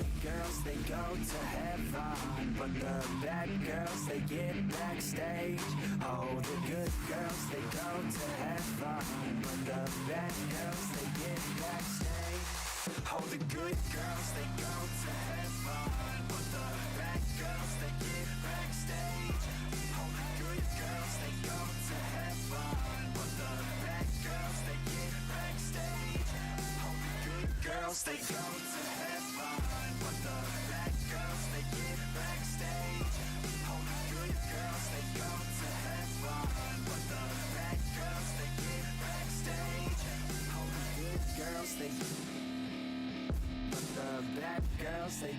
good girls, they go to heaven, but the bad girls, they get backstage. Oh, the good girls, they go to heaven, but the bad girls, they get backstage. Oh, the good girls, they go to heaven, but the bad girls, they get backstage. Oh, the good girls, they go to heaven, but the bad girls, they get backstage. Oh, the good girls, they go to heaven, but the bad girls, they get backstage. Oh, the good girls, they go to heaven, but the bad girls, they get backstage. Oh, the good girls, they the bad girls, they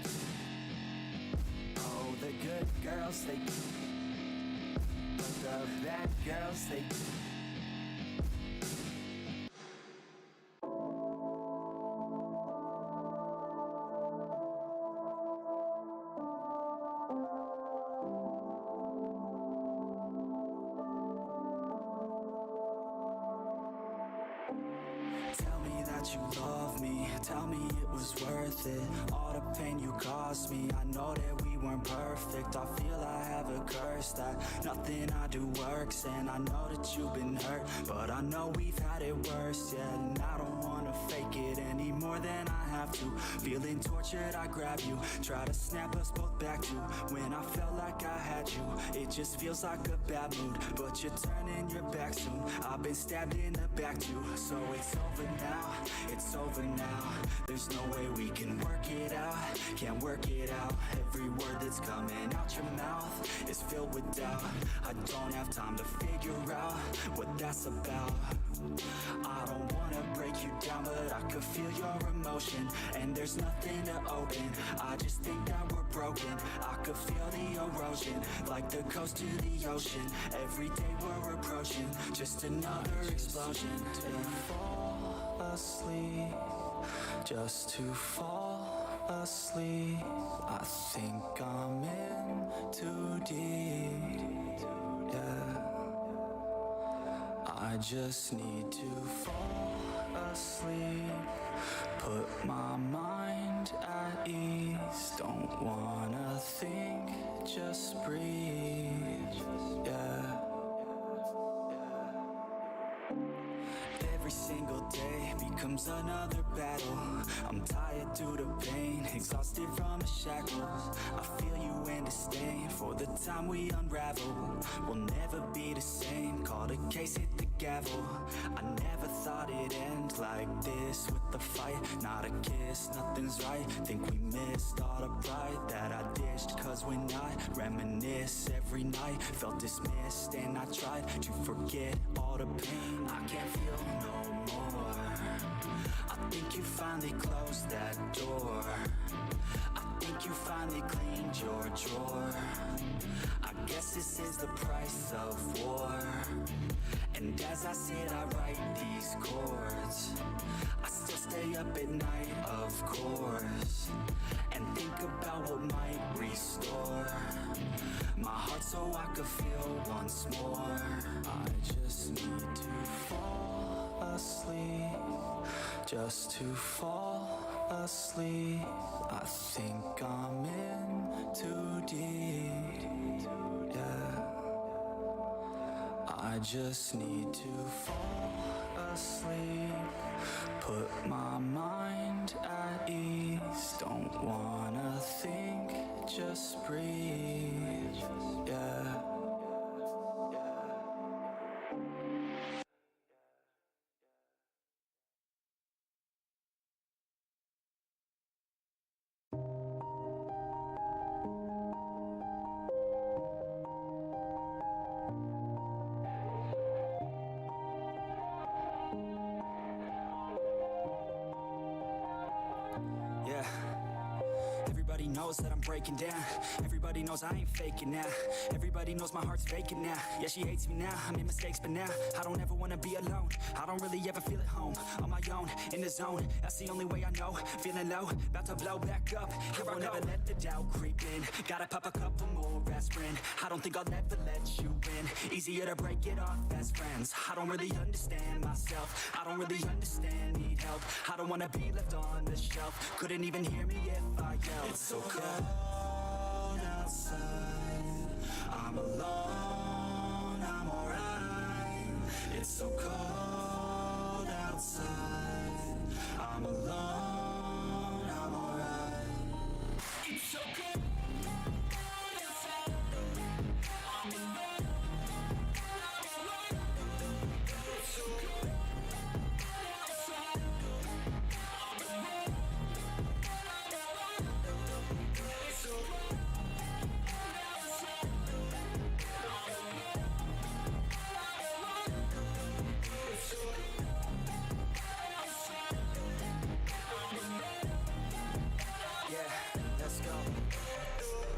oh, the good girls, they but the bad girls, they tell me it was worth it. All the pain you caused me, I know that we weren't perfect. I feel I have a curse that nothing I do works. And I know that you've been hurt, but I know we've had it worse, yeah. And I don't wanna fake it any more than I have to. Feeling tortured, I grab you, try to snap us both back to when I felt like I had you. It just feels like a bad mood, but you're turning your back soon. I've been stabbed in the back too. So it's over now, it's over now. There's no way we can work it out, can't work it out. Every word that's coming out your mouth is filled with doubt. I don't have time to figure out what that's about. I don't wanna break you down, but I could feel your emotion, and there's nothing to open. I just think that we're broken. I could feel the erosion, like the coast to the ocean. Every day we're approaching just another explosion. To fall asleep, just to fall asleep. I think I'm in too deep, yeah. I just need to fall asleep, put my mind at ease. Don't wanna think, just breathe, yeah. Every single day becomes another battle. I'm tired due to pain, exhausted from the shackles. I feel you in disdain for the time we unravel. We'll never be the same, call the case, hit the gavel. I never thought it'd end like this, with the fight, not a kiss, nothing's right. Think we missed all the pride that I dished, cause when I reminisce every night, felt dismissed, and I tried to forget all the pain. I can't feel no more. I think you finally closed that door. I think you finally cleaned your drawer. I guess this is the price of war. And as I sit, I write these chords. I still stay up at night, of course, and think about what might restore my heart so I could feel once more. I just need to fall asleep, just to fall asleep. I think I'm in too deep, yeah. I just need to fall asleep, put my mind at ease. Don't wanna think, just breathe, yeah. Everybody knows that I'm breaking down. Everybody knows I ain't faking now. Everybody knows my heart's vacant now. Yeah, she hates me now, I made mistakes, but now I don't ever wanna be alone. I don't really ever feel at home, on my own, in the zone. That's the only way I know, feeling low, about to blow back up. Here I won't ever let the doubt creep in. Gotta pop a couple more aspirin. I don't think I'll ever let you in. Easier to break it off as friends. I don't really understand myself, I don't really understand, need help. I don't wanna be left on the shelf. Couldn't even hear me if I yell. It's so cold outside, I'm alone, I'm alright. It's so cold outside, I'm alone, I'm alright. It's so cold outside, I'm alone, I'm alright. It's so cold outside, I'm alone, I'm alright. It's so cold outside, I'm alone, I'm alright. It's so cold outside, I'm alone. Yeah, let's go.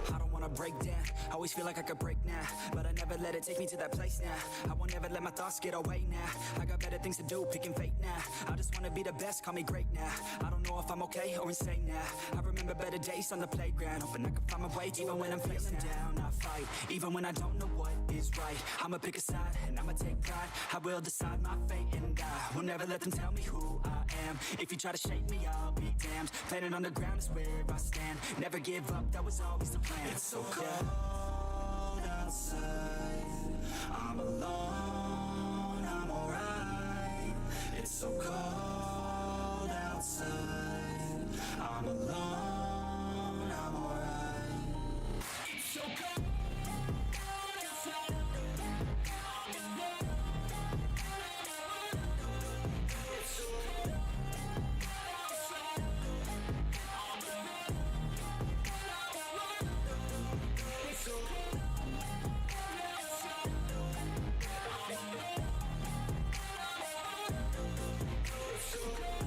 I don't wanna break down, I always feel like I could break now, but I never let it take me to that place now. I won't ever let my thoughts get away now. I got better things to do, picking fate now. I just wanna be the best, call me great now. I don't know if I'm okay or insane now. I remember better days on the playground, hoping I can find my way even when I'm feeling down. I fight, even when I don't know what is right. I'ma pick a side, and I'ma take pride. I will decide my fate, and I will never let them tell me who I am. If you try to shake me, I'll be damned. Planet on the ground is where I stand. Never give up, that was always the plan. It's so cold outside, I'm alone, I'm alright. It's so cold outside, I'm alone, I'm alright. It's so cold outside, I'm alone, I'm alright. It's so cold outside, I'm alone, I'm alright. It's so cold outside, I'm alone, I'm alright. It's so cold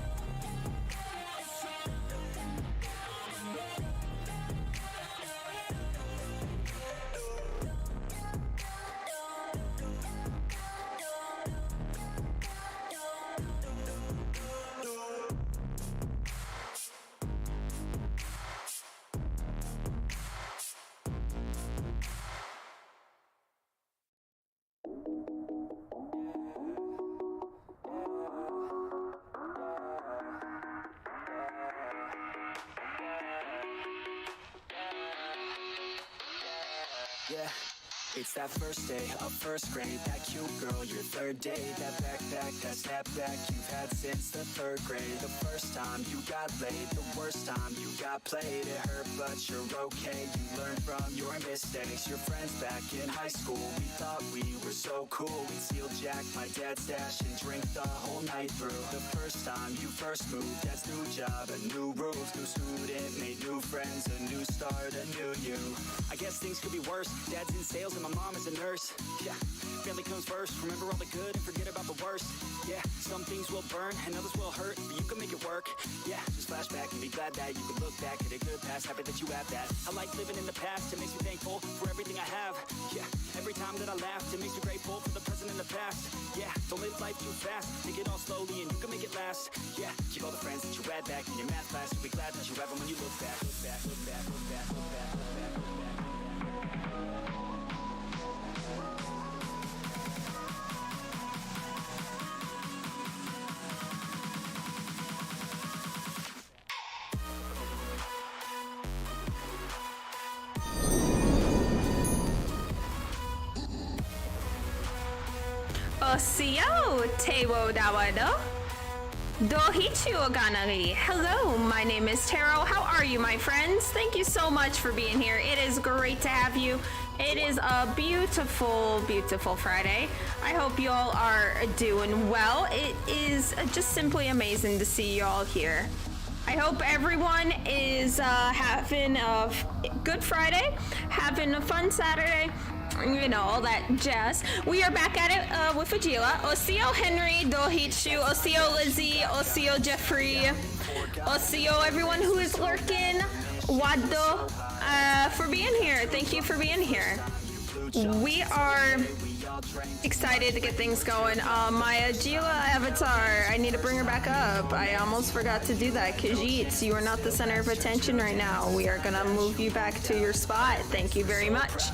outside, I'm alone, yeah. It's that first day of first grade, that cute girl, your third day, that backpack, that snapback you've had since the third grade. The first time you got laid, the worst time you got played. It hurt, but you're okay, you learn from your mistakes. Your friends back in high school, we thought we were so cool. We'd steal Jack, my dad's stash, and drink the whole night through. The first time you first moved, that's new job, a new rules, new student, made new friends, a new start, a new you. I guess things could be worse, dad's in sales and my mom is a nurse. Yeah, family comes first, remember all the good and forget about the worst. Yeah, some things will burn and others will hurt, but you can make it work. Yeah, just flashback and be glad that you can look back at a good past, happy that you have that. I like living in the past, it makes me thankful for everything I have. Yeah, every time that I laugh, it makes me grateful for the present and the past. Yeah, don't live life too fast, take it all slowly and you can make it last. Yeah, keep all the friends that you had back in your math class, you'll be glad that you have them when you look back, look back, look back, look back, look back, look back, look back. Osio Tewo Dawado. Dohichu Oganari. Hello, my name is Taro. How are you, my friends? Thank you so much for being here. It is great to have you. It is a beautiful, beautiful Friday. I hope you all are doing well. It is just simply amazing to see you all here. I hope everyone is having a good Friday, having a fun Saturday, you know, all that jazz. We are back at it with Atsila. Osio Henry, Dohichu, Osio Lizzie, Osio Jeffrey, Osio everyone who is lurking, Wado, for being here. Thank you for being here. We are excited to get things going. My Atsila avatar, I need to bring her back up. I almost forgot to do that. Khajiit, you are not the center of attention right now. We are gonna move you back to your spot. Thank you very much.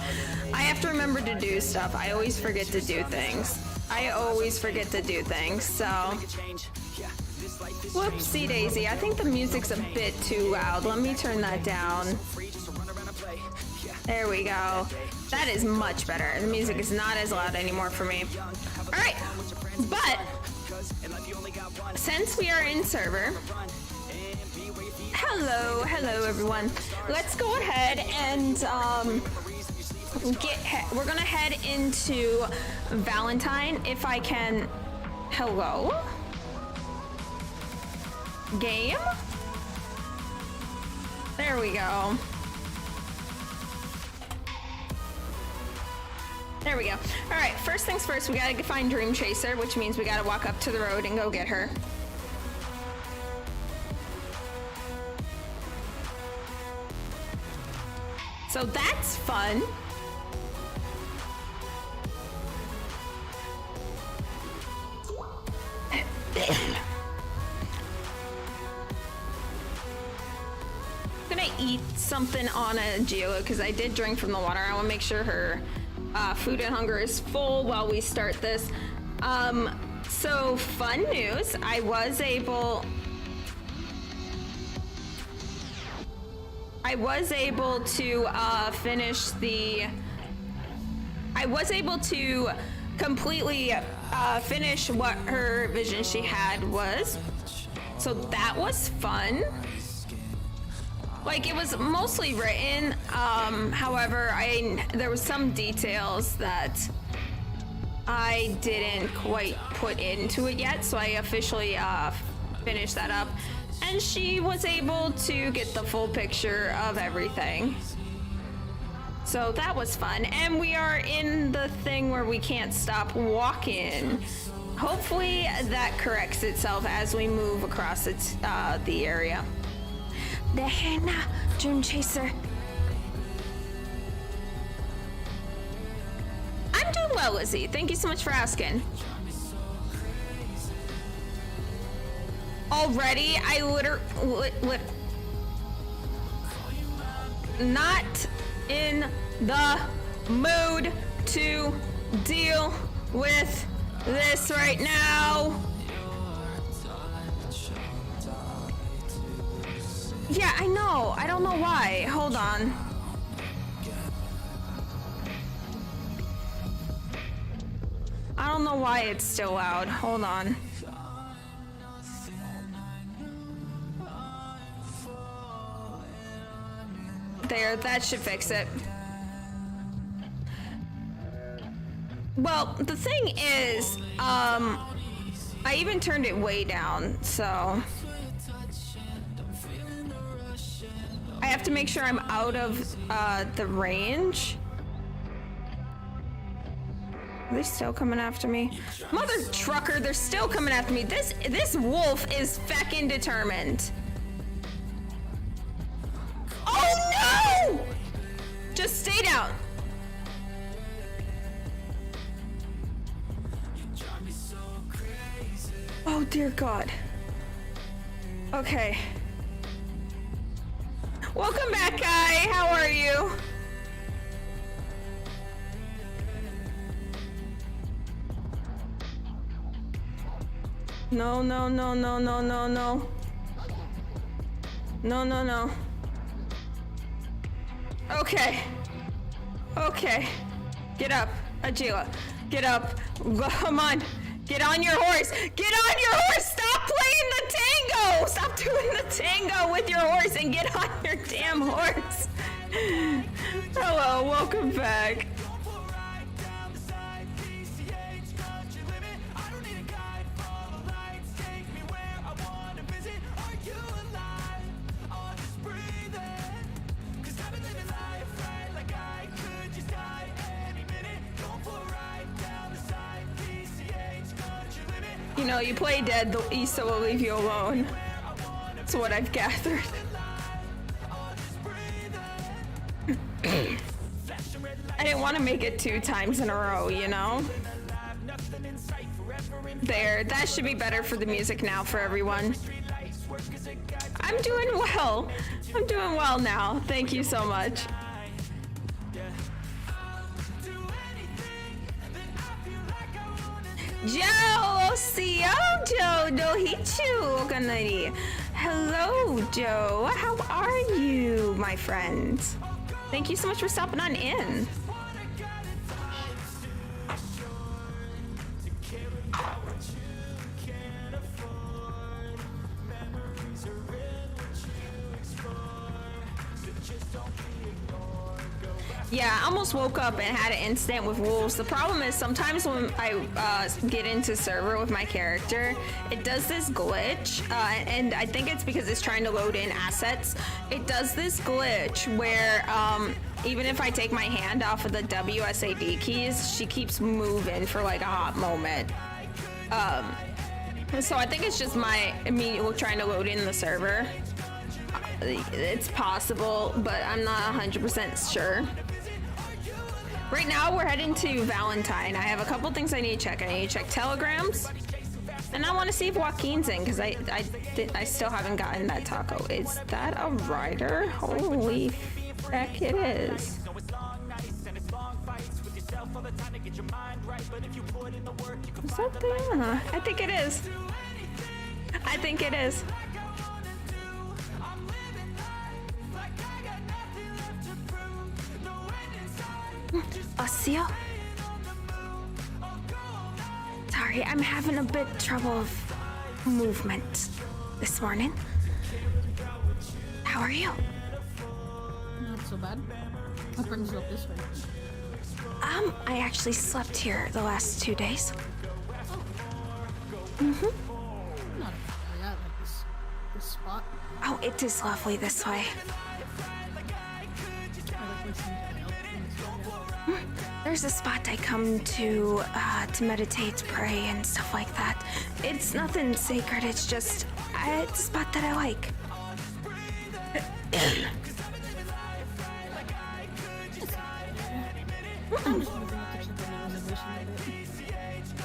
I have to remember to do stuff. I always forget to do things. So Whoopsie daisy, I think the music's a bit too loud. Let me turn that down. There we go. That is much better. The music is not as loud anymore for me. All right, but since we are in server, hello everyone. Let's go ahead and we're gonna head into Valentine if I can. Hello? Game? There we go. There we go. All right, first things first, we gotta find Dream Chaser, which means we gotta walk up to the road and go get her. So that's fun. I'm gonna eat something on Atsila because I did drink from the water. I want to make sure her food and hunger is full while we start this. So fun news, I was able to completely finish what her vision she had was. So that was fun. Like, it was mostly written, however, there was some details that I didn't quite put into it yet, so I officially finished that up. And she was able to get the full picture of everything. So that was fun. And we are in the thing where we can't stop walking. Hopefully that corrects itself as we move across the area. The henna, Dream Chaser. I'm doing well, Lizzie. Thank you so much for asking. Already, I literally not in the mood to deal with this right now. Yeah, I know. I don't know why. Hold on. I don't know why it's still loud. Hold on. There, that should fix it. Well, the thing is, I even turned it way down, so I have to make sure I'm out of the range. Are they still coming after me? Mother trucker, they're still coming after me. This wolf is feckin' determined. Oh no! Just stay down. Oh dear God. Okay. Welcome back, guy. How are you? No, no, no, no, no, no, no. No, no, no. Okay. Okay. Get up, Atsila. Get up. Come on. Get on your horse. Get on your horse. Stop playing the tango. Stop doing the tango with your horse and get on your damn horse. Hello, welcome back. You know, you play dead, the Issa will leave you alone. That's what I've gathered. I didn't want to make it 2 times in a row, you know? There, that should be better for the music now for everyone. I'm doing well. I'm doing well now. Thank you so much. Joe, Joe, Dohichu, Ganari. Hello, Joe. How are you, my friend? Thank you so much for stopping on in. Yeah, I almost woke up and had an incident with wolves. The problem is sometimes when I get into server with my character, it does this glitch, and I think it's because it's trying to load in assets. It does this glitch where even if I take my hand off of the WSAD keys, she keeps moving for like a hot moment. So I think it's just me trying to load in the server. It's possible, but I'm not 100% sure. Right now, we're heading to Valentine. I have a couple things I need to check. I need to check telegrams, and I want to see if Joaquin's in because I still haven't gotten that taco. Is that a rider? Holy heck, it is. Is that Diana? I think it is. I think it is. Atsila? Sorry, I'm having a bit trouble of movement this morning. How are you? Not so bad. What brings you up this way? I actually slept here the last 2 days. Not like this spot. Oh, it is lovely this way. There's a spot I come to meditate, pray, and stuff like that. It's nothing sacred, it's just, it's a spot that I like.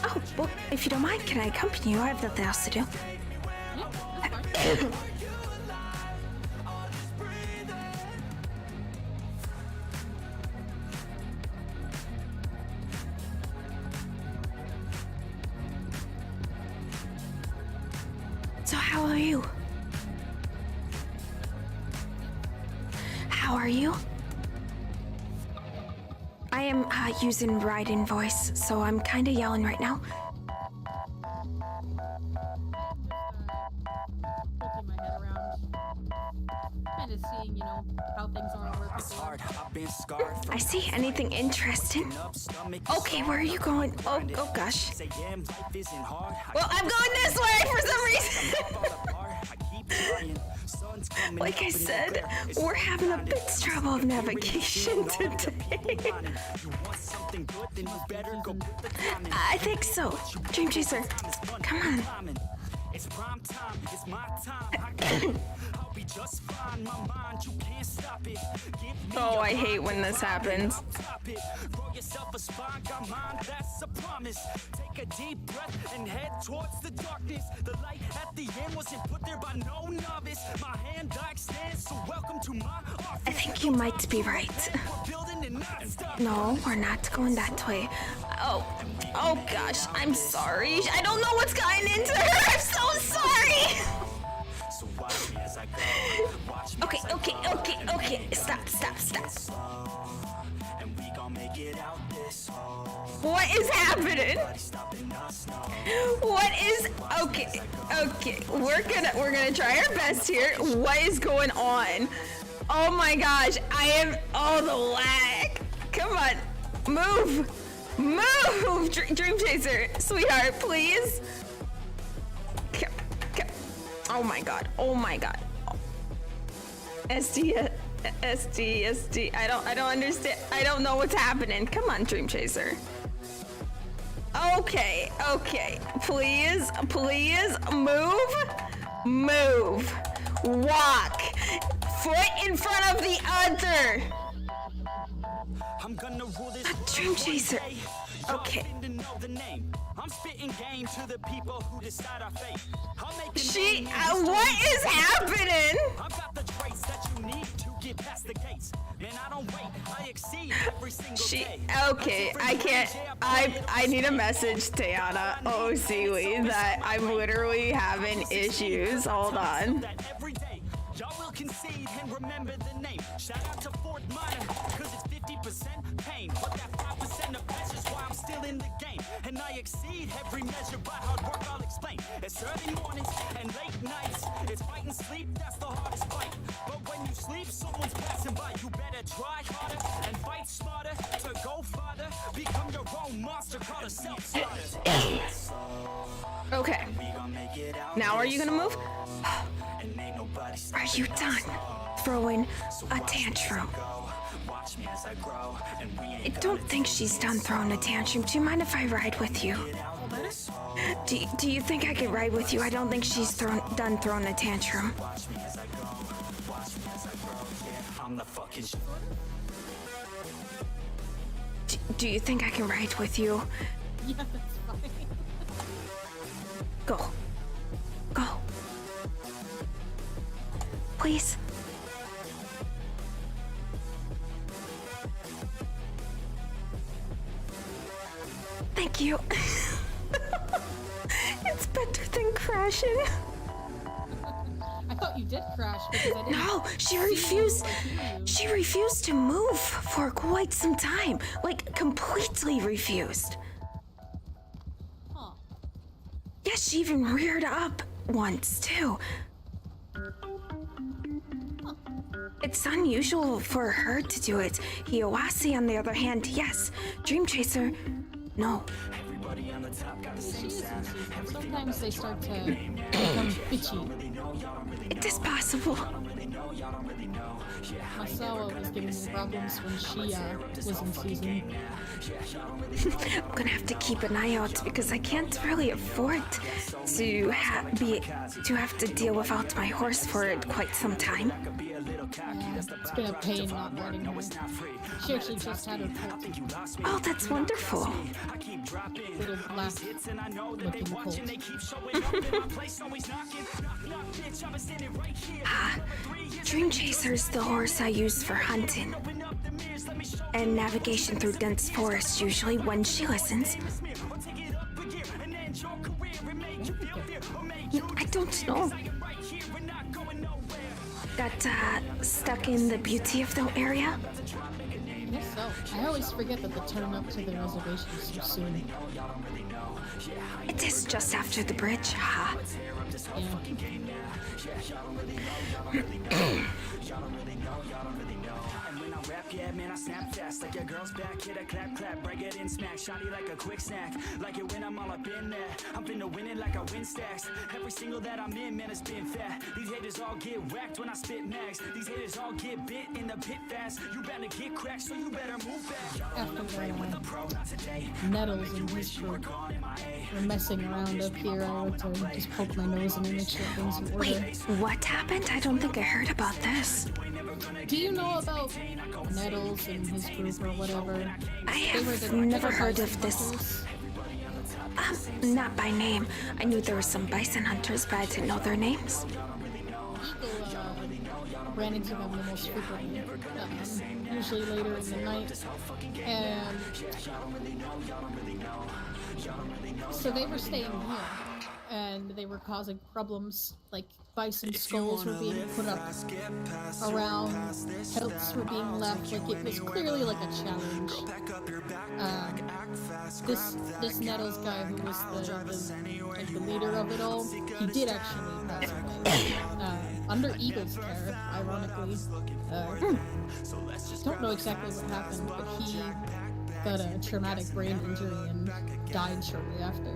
Oh, well, if you don't mind, can I accompany you? I have nothing else to do. Yeah, that's fine. So how are you? How are you? I am using RedM voice, so I'm kind of yelling right now. Poking my head around. Kind of seeing, how things are at work. I see. Anything interesting? Okay, where are you going? Oh gosh. Well, I'm going this way for some reason. Like I said, we're having a bit of trouble of navigation today. I think so. Dream Chaser, come on. It's prime time, it's my time. I'll be just fine, my mind, you can't stop it. Oh, I hate when this happens. Grow yourself a spine, got mine, that's a promise. Take a deep breath and head towards the darkness. The light at the end wasn't put there by no novice. My hand I extend, so welcome to my office. I think you might be right. No, we're not going that way. Oh gosh, I'm sorry. I don't know what's gotten into her. I'm so sorry. Okay. Stop. What is happening? Okay. We're gonna try our best here. What is going on? Oh my gosh, the lag. Come on, move, Dream Chaser, sweetheart, please. Oh my god. SD. I don't understand. I don't know what's happening. Come on, Dream Chaser. Okay. Please, move. Walk. Foot in front of the other. Dream Chaser. Okay. I'm spitting game to the people who decide our fate. What is happening? I've got the traits that you need to get past the gates. Okay, I can't. I need a message, Tiana. Oh, Seaweed, that I'm literally having issues. Hold on. Y'all will concede and remember the name. Shout out to Fort Minor, cause it's 50% pain. But that 5% of pleasure's why I'm still in the game. And I exceed every measure by hard work, I'll explain. It's early mornings and late nights. It's fight and sleep, that's the hardest fight. But when you sleep, someone's passing by. You better try harder and fight smarter to go farther. Become your own monster, call a self-starter. Okay. Now are you gonna move? Are you done throwing a tantrum? I don't think she's done throwing a tantrum. Do you mind if I ride with you? Do you think I could ride with you? I don't think she's done throwing a tantrum. Do you think I can ride with you? Yeah, that's fine. Go. Go. Please. Thank you. It's better than crashing. I thought you did crash because I didn't. No, she see refused. you or hear you. She refused to move for quite some time. Like, completely refused. Huh. Yeah, she even reared up once, too. It's unusual for her to do it. Hiawasi, on the other hand, yes. Dream Chaser, no. Sometimes they start to become bitchy. It is possible. Masawa was giving me problems when she was in season. I'm gonna have to keep an eye out because I can't really afford to have to deal without my horse for quite some time. Yeah, it's been a pain not letting her. She actually just had her colt. Oh, that's wonderful. Little black looking colt. Dream Chaser is the horse I use for hunting and navigation through dense forests, usually when she listens. I don't know. Got stuck in the beauty of the area? I guess so. I always forget that the turn up to the reservation is so soon. It is just after the bridge, ha. Yeah, man, I snap fast like your girl's back. Hit a clap, clap, break it in smack. Shotty like a quick snack. Like it when I'm all up in there. I'm finna win it like I win stacks. Every single that I'm in, man, it's been fat. These haters all get whacked when I spit max. These haters all get bit in the pit fast. You better get cracked, so you better move back. After the Nettles and his group were messing around up here, I went to just poke my nose in and make sure things in order. Wait, what happened? I don't think I heard about this. Do you know about Nettles and his group or whatever? I have never heard of this. Not by name. I knew there were some bison hunters, but I didn't know their names. Eagle ran into them the most frequently, usually later in the night, and so they were staying here, and they were causing problems, like bison skulls were being put up around, pelts were being left, like it was clearly like a challenge. This Nettles guy who was the leader of it all, he did actually pass away. Under Eagle's care, ironically. Don't know exactly what happened, but he got a traumatic brain injury and died shortly after.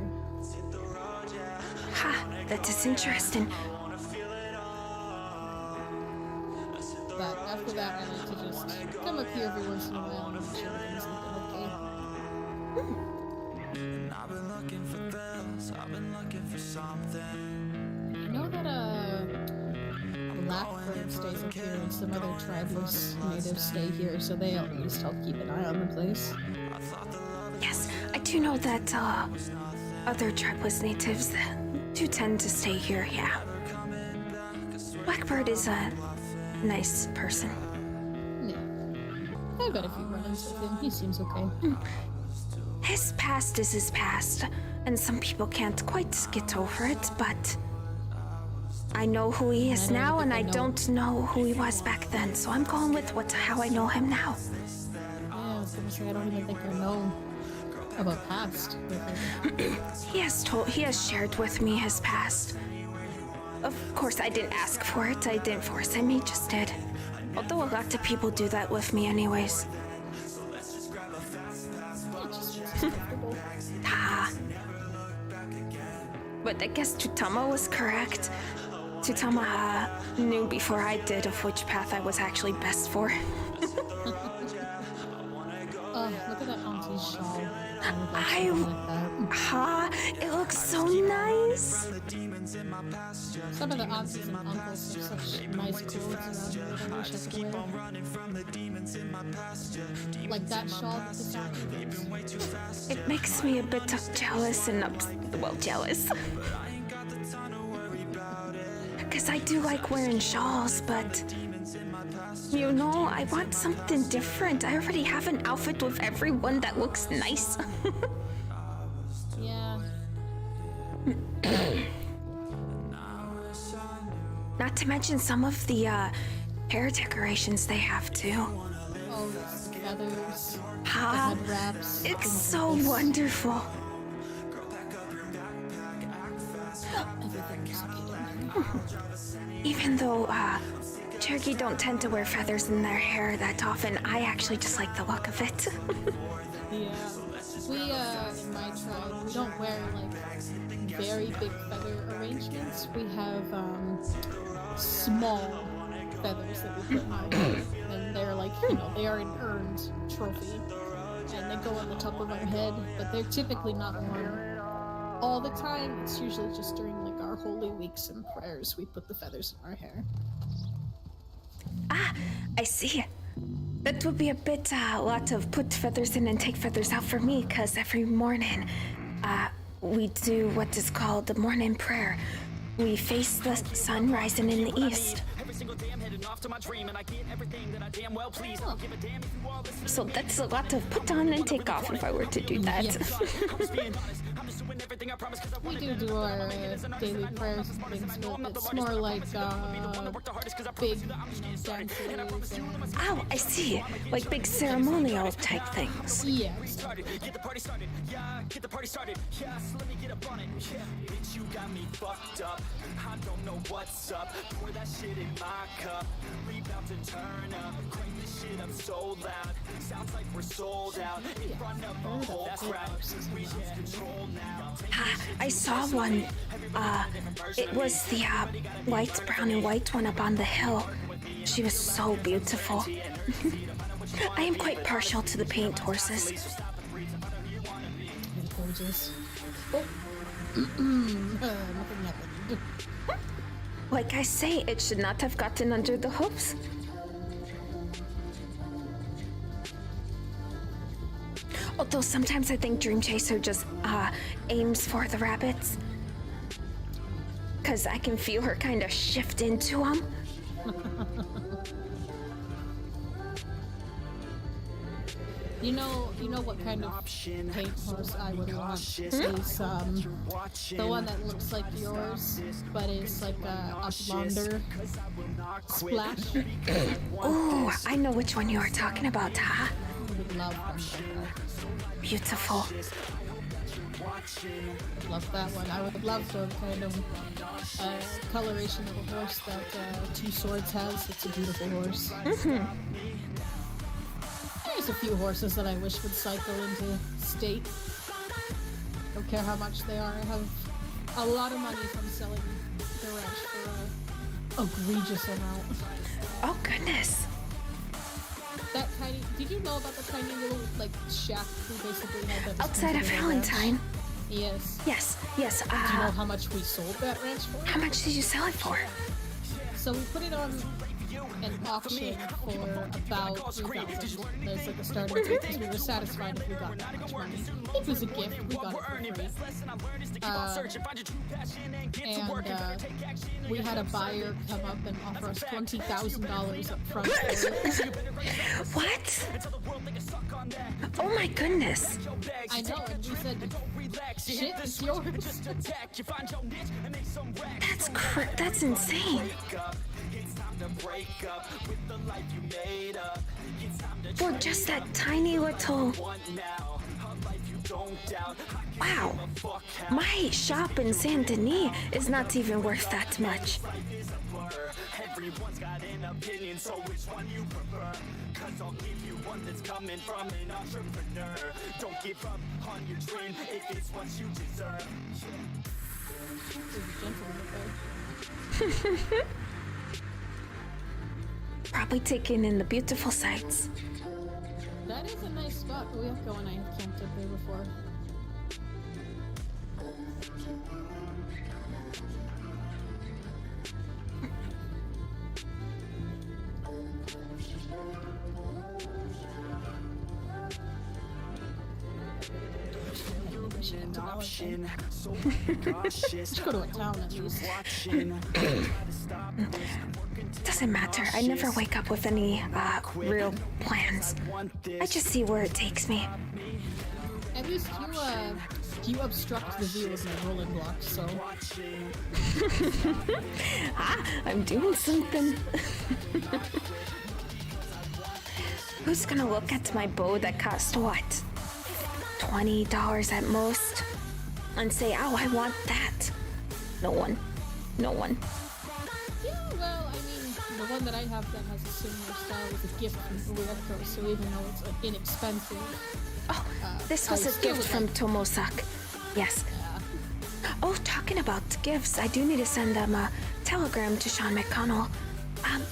Ha, that is interesting. But after that, I like to just come up here every once in a while and make sure things are okay. I've been looking for this, I've been looking for something. I know that Blackbird stays up here and some other tribeless natives stay here, so they at least help keep an eye on the place. Yes, I do know that other tribeless natives do tend to stay here, yeah. Blackbird is a nice person. Yeah. I've got a few run-ins with him. He seems okay. His past is his past, and some people can't quite get over it, but I know who he is now, and I don't know who he was back then, so I'm going with how I know him now. Yeah, I was gonna say, I don't even think I know about past with him. He has shared with me his past. Of course, I didn't ask for it. I didn't force him. He just did. Although a lot of people do that with me anyways. But I guess Tutama was correct. Tutama knew before I did of which path I was actually best for. Look at that auntie's shawl. It looks so nice. Some of the aunties and uncles have such nice clothes around here. I wish I could wear. Like that shawl with the stockings. It makes me a bit jealous and jealous. Because I do like wearing shawls, but you know, I want something different. I already have an outfit with everyone that looks nice. Yeah. Not to mention some of the hair decorations they have too. Oh, the feathers, the Ha! head wraps. It's so wonderful. Even though Cherokee don't tend to wear feathers in their hair that often, I actually just like the look of it. Yeah. We, in my tribe, we don't wear, like, very big feather arrangements. We have, small feathers that we put in our hair. And they're, like, you know, they are an earned trophy. And they go on the top of our head, but they're typically not worn all the time. It's usually just during, like, our holy weeks and prayers we put the feathers in our hair. Ah, I see. That would be a bit, lot of put feathers in and take feathers out for me, because every morning, we do what is called the morning prayer. We face the sun rising in the east. So that's a lot of put on and take off if I were to do that. Yes. We do our daily prayers and things, but it's more like big dances and... Oh, I see. Like big ceremonial type things. Yeah. Get the party started, yeah, get the party started, yeah, so let me get up on it, yeah, bitch, you got me fucked up, I don't know what's up, pour that shit in my cup, we about to turn up, crank this shit up so loud, sounds like we're sold out, in front of the whole crowd, we lose control now. I saw one. It was the white, brown, and white one up on the hill. She was so beautiful. I am quite partial to the paint horses. Gorgeous. Oh. Nothing happened. Like I say, it should not have gotten under the hooves. Although sometimes I think Dream Chaser just aims for the rabbits. Cause I can feel her kind of shift into them. You know what kind of paint horse I would want is the one that looks like yours, but is like a blonder splash. Ooh, I know which one you are talking about, huh? I would love one like that. Beautiful. Love that one. I would love the kind of coloration of a horse that Two Swords has. It's a beautiful horse. There's a few horses that I wish would cycle into state. Don't care how much they are. I have a lot of money from selling the ranch for an egregious amount. Oh goodness. That tiny. Did you know about the tiny little like shack we basically had that was Outside of considered a Valentine. ranch? Yes. Yes. Do you know how much we sold that ranch for? How much did you sell it for? So we put it on an auction for about 3,000 as like a starting fee because we were satisfied if we got that much money. It was a gift, we got it for free. And we had a buyer come up and offer us $20,000 up front. What? Oh my goodness. I know, and we said, shit, it's yours. That's insane. For just that tiny little... Wow. My shop in Saint Denis is not even worth that much. Everyone's got an opinion, so which one you prefer? Cause I'll give you one that's coming from an entrepreneur. Don't give up on your dream if it's what you deserve. Probably taking in the beautiful sights. That is a nice spot. We have to go and I camped up there before. Let's go to a town at least. Doesn't matter. I never wake up with any real plans. I just see where it takes me. At least you obstruct the view of my rolling blocks, so. I'm doing something. Who's gonna look at my bow that cost what? $20 at most? And say, oh, I want that. No one. No one. Yeah, well, I mean, the one that I have that has a similar style was a gift from RDR2, so even though it's inexpensive. Oh, this was a gift from Tomosak. Yes. Yeah. Oh, talking about gifts, I do need to send them a telegram to Sean McConnell.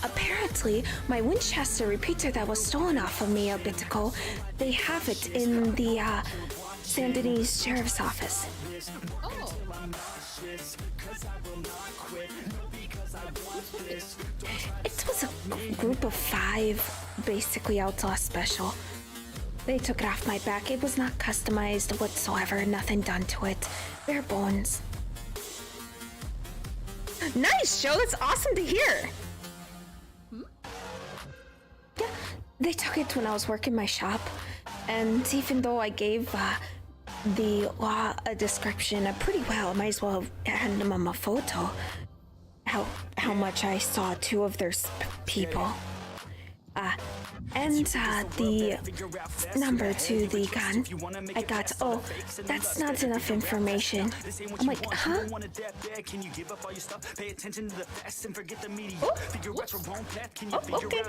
Apparently, my Winchester repeater that was stolen off of me a bit ago, they have it in the, Saint Denis Sheriff's Office. Oh. It was a group of 5, basically outlaw special. They took it off my back. It was not customized whatsoever, nothing done to it. Bare bones. Nice, Joe. It's awesome to hear. Yeah, they took it when I was working my shop, and even though I gave the law a description pretty well, I might as well hand them a photo. How much I saw 2 of their people. And the number to the gun. I got, oh, that's not enough information. I'm like, huh? Oh, okay.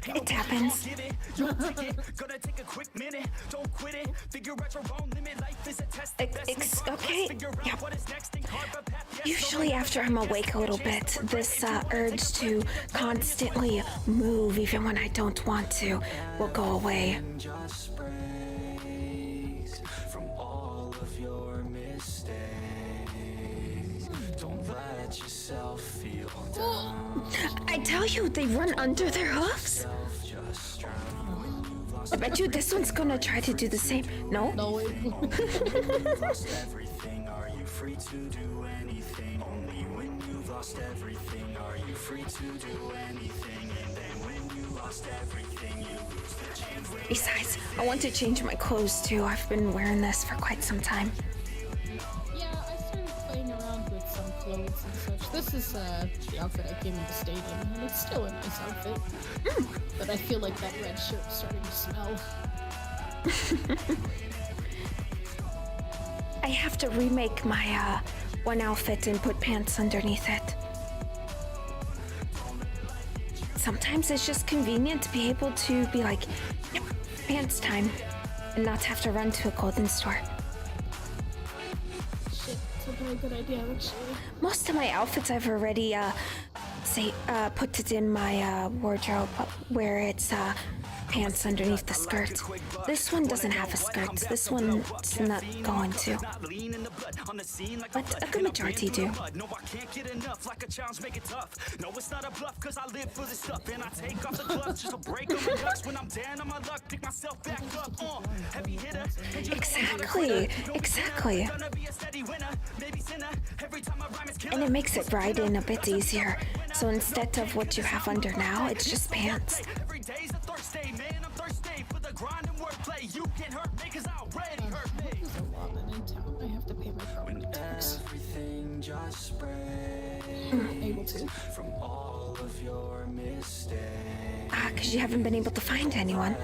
It happens. Okay, yeah. Usually after I'm awake a little bit, this urge to constantly move even when I don't want to will go away. I tell you, they run under their hoofs. I bet you this one's gonna try to do the same. No? No, it free to do anything. Only when you've lost everything are you free to do anything. And then when you lost everything, you lose the chance. Besides, I want to change my clothes too. I've been wearing this for quite some time. Yeah, I started playing around with some clothes and such. This is the outfit I came into state in, and it's still a nice outfit. But I feel like that red shirt's starting to smell. I have to remake my one outfit and put pants underneath it. Sometimes it's just convenient to be able to be like, yep, pants time, and not have to run to a clothing store. Shit, it's a really good idea, actually. Most of my outfits I've already put it in my wardrobe where it's pants underneath the skirt. This one doesn't have a skirt. This one's not going to. But a good majority do. No, I can't get enough, like a challenge, make it tough. No, it's not a bluff, cause I live for this stuff. And I take off the gloves just to break on my nuts. When I'm down on my luck, pick myself back up. Heavy hitter. Exactly. And it makes it ride in a bit easier. So instead of what you have under now, it's just pants. Every day's a Thursday, man, I'm thirsty for the grind and wordplay. You can't hurt me, cause I already hurt me. There's a lawman in town. I have to pay my property tax. Everything just spreads Able to. from all of your mistakes. Because you haven't been able to find anyone.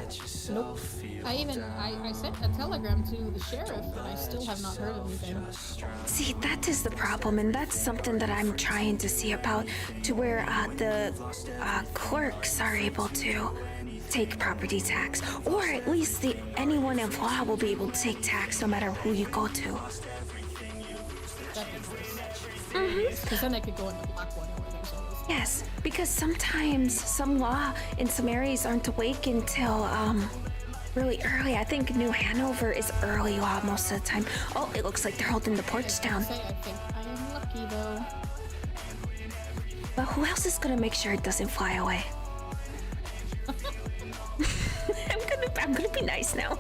Nope. I sent a telegram to the sheriff, and I still have not heard anything. See, that is the problem, and that's something that I'm trying to see about, to where the clerks are able to take property tax, or at least anyone in law will be able to take tax no matter who you go to. That'd be nice. Because then I could go in the black one where there's always. Yes, because sometimes some law in some areas aren't awake until really early. I think New Hanover is early law most of the time. Oh, it looks like they're holding the porch down. I think I am lucky though. But who else is gonna make sure it doesn't fly away? I'm gonna be nice now.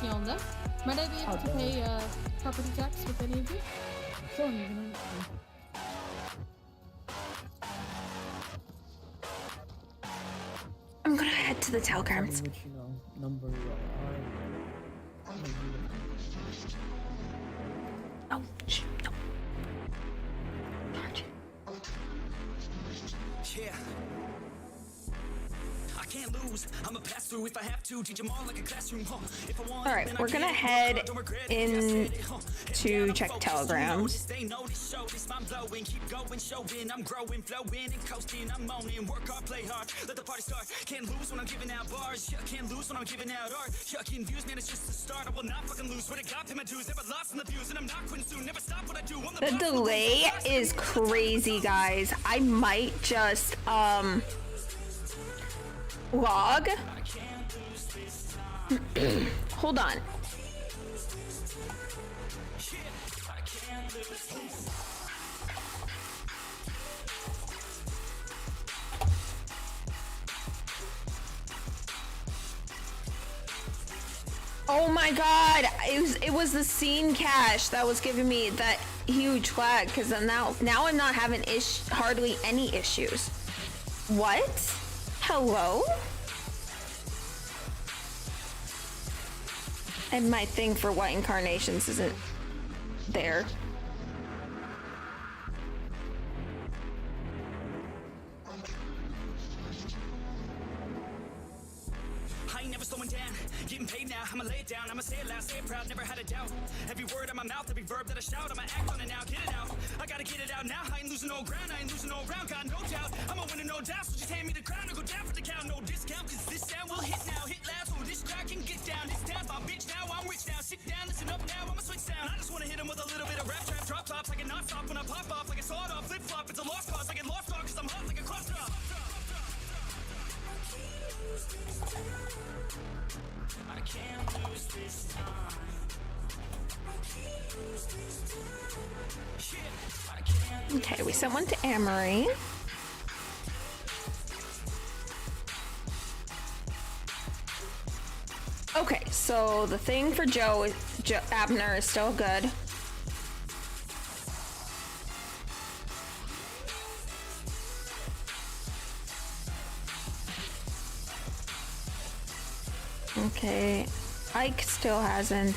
Yolanda, might I be able to pay property tax with any of you? Don't even know. I'm gonna head to the telegrams. Which, number you are. Oh, shh, no. Yeah. I can't lose. I'm a pass through if I have to. Teach them all like a classroom. If I want, All right, we're gonna head in to check telegrams. They know this show, this mind blowing. Keep going, showing. I'm growing, flowing, and coasting. I'm moaning. Work hard, play hard. Let the party start. Can't lose when I'm giving out bars. Yeah, can't lose when I'm giving out art. Yeah, getting views, man, it's just the start. I will not fucking lose. Swear to God, pay my dues. Never lost in the views, and I'm not quitting soon. Never stop what I do. The delay is crazy, guys. I might just log. Hold on. Oh my god, it was the scene cache that was giving me that huge flag, because now I'm not having hardly any issues. What? Hello? And my thing for white incarnations isn't there. I ain't never slowing down, getting paid now, I'ma lay it down, I'ma say it loud, say it proud, never had a doubt. Every word in my mouth, every verb that I shout, I'ma act on it now, get it out. I gotta get it out now, I ain't losing no ground, I ain't losing no round, got no doubt. I'ma win no doubt, so just hand me the crown and go down for the count, no discount, cause this sound will hit now, hit loud, so this crowd can get down. This town's my bitch now, I'm rich now, sit down, listen up now, I'ma switch sound. I just wanna hit 'em with a little bit of rap trap, drop tops, I can not stop when I pop off, like a sawed off, flip flop, it's a lost cause, I get lost dog, cause I'm hot like a cross drop. I can't lose this time. Okay, we sent one to Amory. Okay, so the thing for Joe Abner is still good. Okay, Ike still hasn't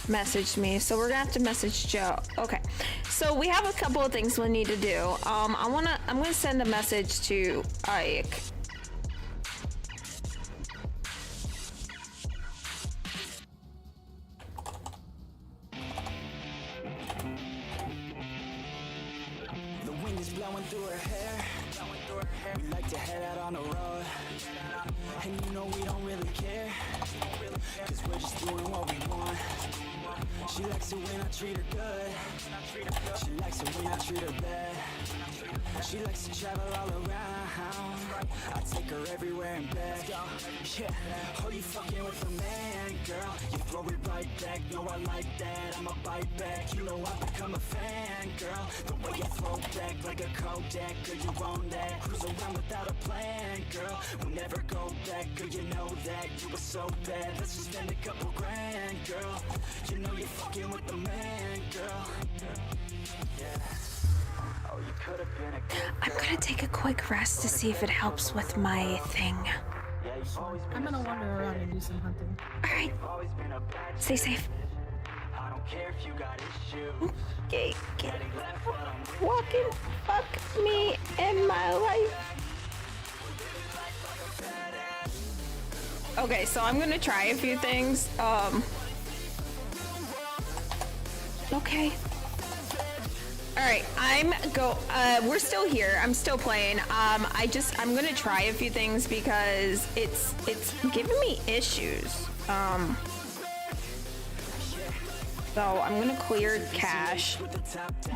messaged me, so we're gonna have to message Joe. Okay, so we have a couple of things we need to do. I'm gonna send a message to Ike. The wind is blowing through her hair. We like to head out on the road. And you know we don't really care, cause we're just doing what we want. She likes it when I treat her good. She likes it when I treat her bad. She likes to travel all around. I take her everywhere and back. Yeah, oh, you fucking with a man, girl. You throw it right back, no, I like that. I'ma bite back, you know I've become a fan, girl. The way you throw back like a Kodak, girl, you own that. Cruise around without a plan, girl. We'll never go back, girl, you know that. You were so bad, let's just spend a couple grand, girl. You know you're fucking with the man, girl. Yeah. Oh, you could have been a good girl. I'm gonna take a quick rest to see if it helps with my thing. I'm gonna wander around and do some hunting. Alright. Stay safe. I don't care if you got issues. Okay, get walking. Fuck me and my life. Okay, so I'm gonna try a few things. Okay. Alright, we're still here. I'm still playing. I'm gonna try a few things because it's giving me issues. So I'm gonna clear cache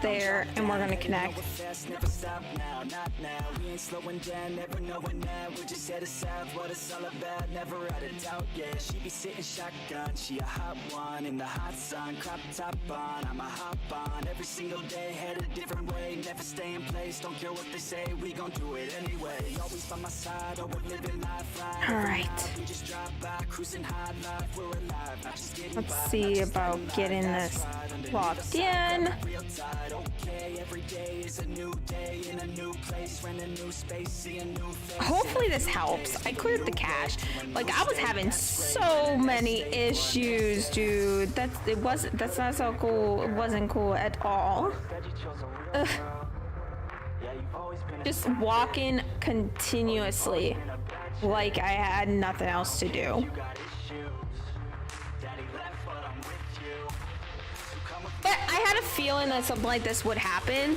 there and we're gonna connect. Never stop now, not now. We ain't slowing down, never knowing that. We're just headed south, what it's all about. Never out of doubt, yeah. She be sitting shotgun, she a hot one in the hot sun. Crop top on, I'm a hop on. Every single day, head a different way. Never stay in place, don't care what they say. We gon' do it anyway. Always by my side, oh, we're living life right. Alright. We just drive by, cruising high life. We're alive, not just getting Let's by. see about getting this locked in. Real tight, okay, every day is a new day in a new place, rent a new space, see a new face. Hopefully this helps. I cleared the cache. Like I was having so many issues, dude. That's not so cool. It wasn't cool at all. Ugh. Just walking continuously like I had nothing else to do. But I had a feeling that something like this would happen.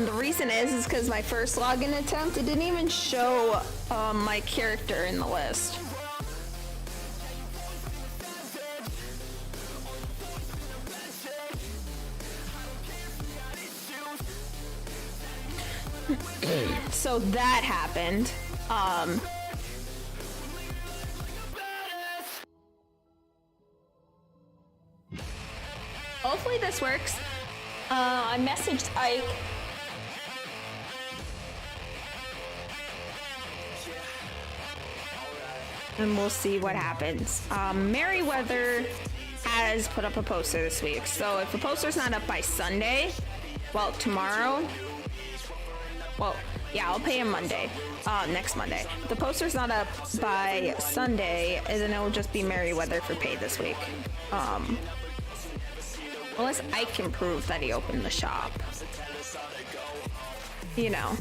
The reason is because my first login attempt, it didn't even show my character in the list. So that happened. Hopefully this works. I messaged Ike. And we'll see what happens. Merriweather has put up a poster this week. So if the poster's not up by Sunday, well, tomorrow, well, yeah, I'll pay him Monday, next Monday. If the poster's not up by Sunday, then it'll just be Merriweather for pay this week. Unless I can prove that he opened the shop. You know.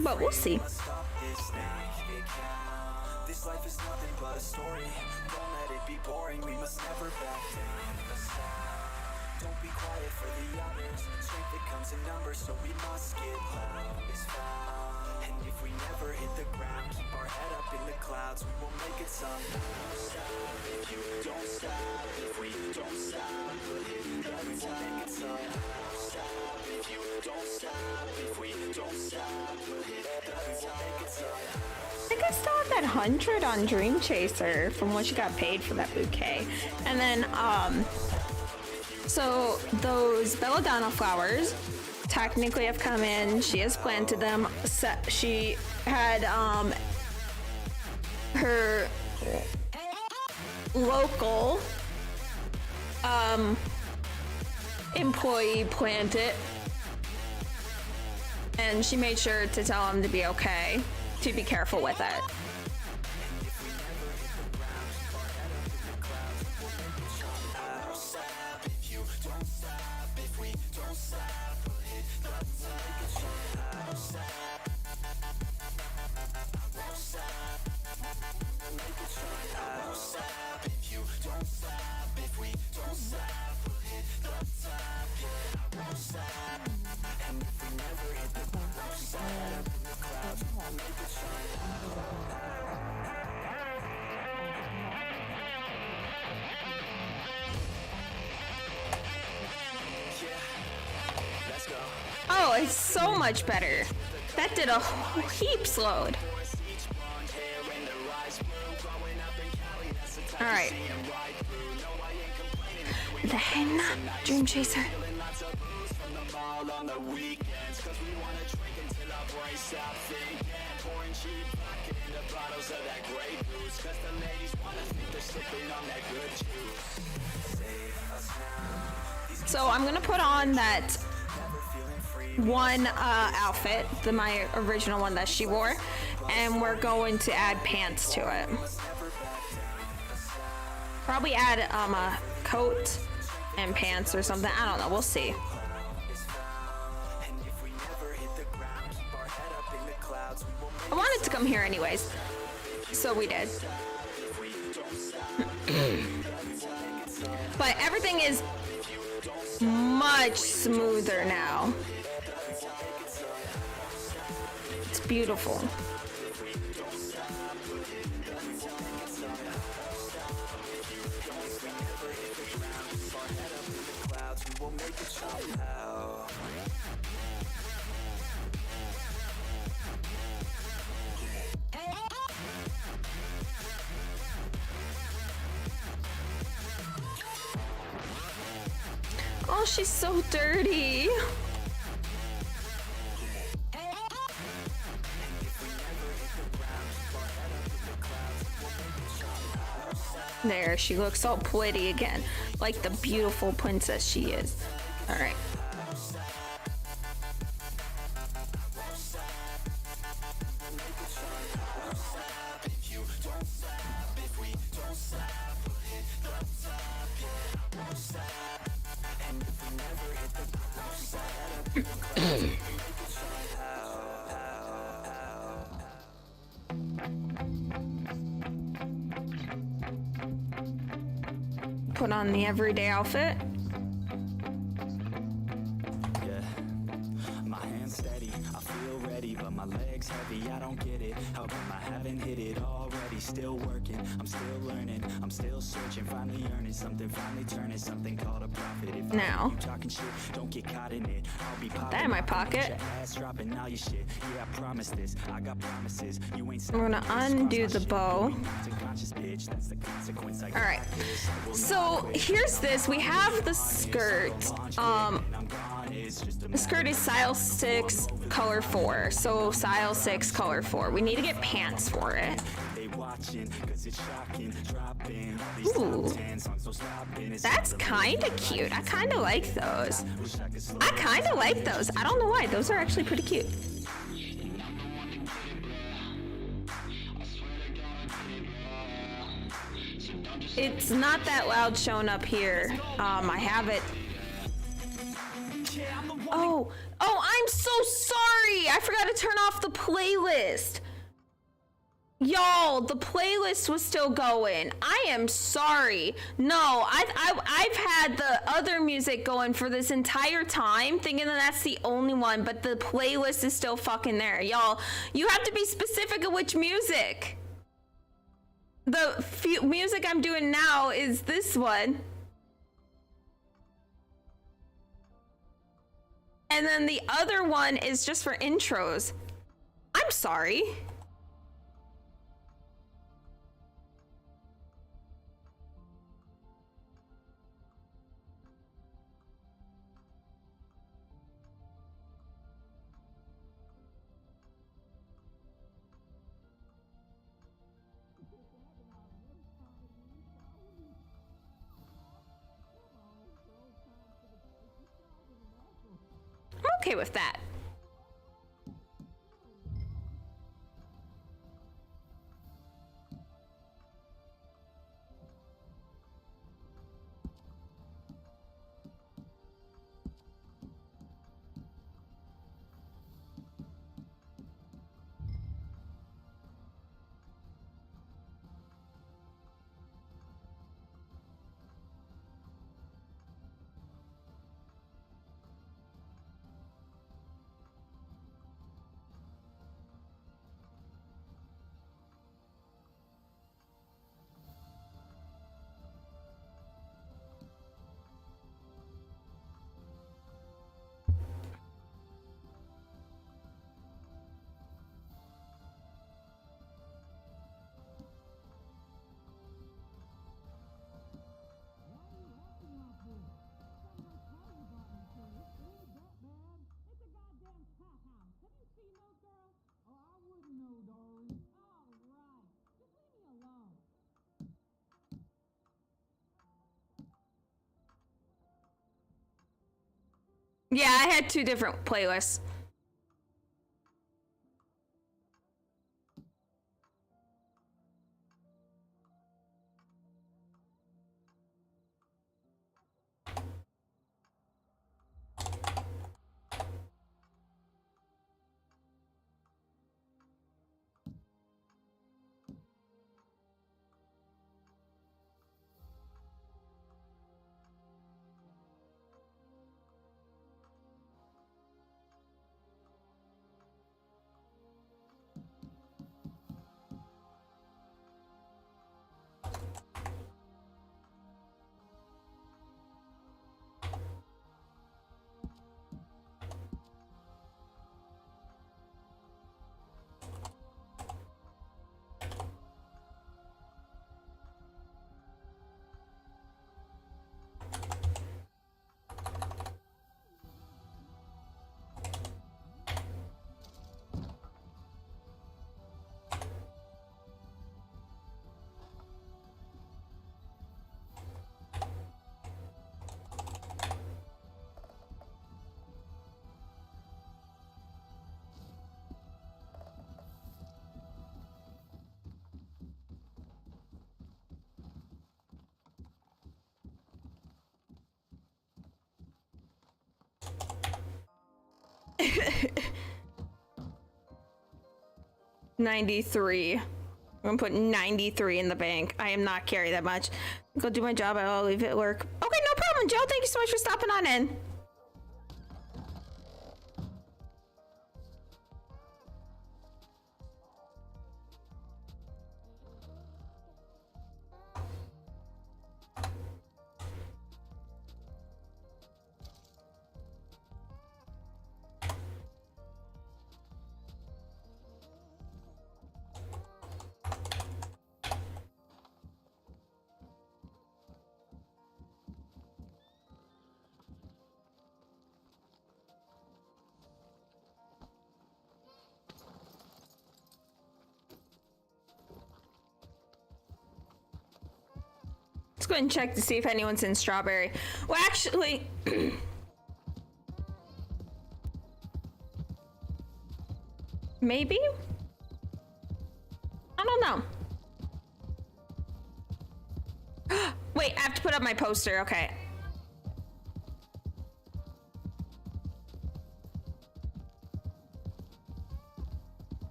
But we'll see. This life is nothing but a story. Don't let it be boring. We must never back down. Don't be quiet for the others. Strength that comes in numbers, so we must get loud. It's found. And if we never hit the ground, keep our head up in the clouds, we will make it somehow. If you don't stop, if we don't stop, we'll hit the top. We will make it somehow. If you don't stop, if we don't stop, we'll hit the top. We will make it somehow. I think I still have that 100 on Dream Chaser from what you got paid for that bouquet. And then, so those belladonna flowers technically have come in. She has planted them. She had her local employee plant it, and she made sure to tell him to be okay, to be careful with it. Oh, it's so much better. That did a heaps load. All right. The henna Dream Chaser. So I'm gonna put on that one outfit, my original one that she wore, and we're going to add pants to it. Probably add a coat and pants or something. I don't know. We'll see. I wanted to come here anyways, so we did. But everything is much smoother now. It's beautiful. Oh, she's so dirty. There, she looks all pretty again, like the beautiful princess she is. All right. Put on the everyday outfit. Yeah, my hands steady, I feel ready, but my legs heavy, I don't get it. How come I haven't hit it already? Still working, I'm still learning, I'm still searching, finally earning something, finally turning something called a profit. If Now, you talking shit, don't get caught in it. I'll be that in my pocket. ass dropping all your shit. Yeah, I promise this, I got promises. You ain't I'm gonna undo the bow. All right. So here's this. We have the skirt. The skirt is size 6, color 4. So size 6, color 4. We need to get pants for it. Ooh, that's kind of cute. I kind of like those. I don't know why. Those are actually pretty cute. It's not that loud showing up here. I have it. Oh, I'm so sorry. I forgot to turn off the playlist. Y'all, the playlist was still going. I am sorry. No, I've had the other music going for this entire time, thinking that that's the only one, but the playlist is still fucking there. Y'all, you have to be specific of which music. The music I'm doing now is this one. And then the other one is just for intros. I'm sorry. I'm okay with that. Yeah, I had 2 different playlists. $93. I'm gonna put 93 in the bank. I am not carry that much. Go do my job. I'll leave it at work. Okay, no problem, Joe. Thank you so much for stopping on in. Let's go ahead and check to see if anyone's in Strawberry. Well, actually, maybe? I don't know. Wait, I have to put up my poster. Okay.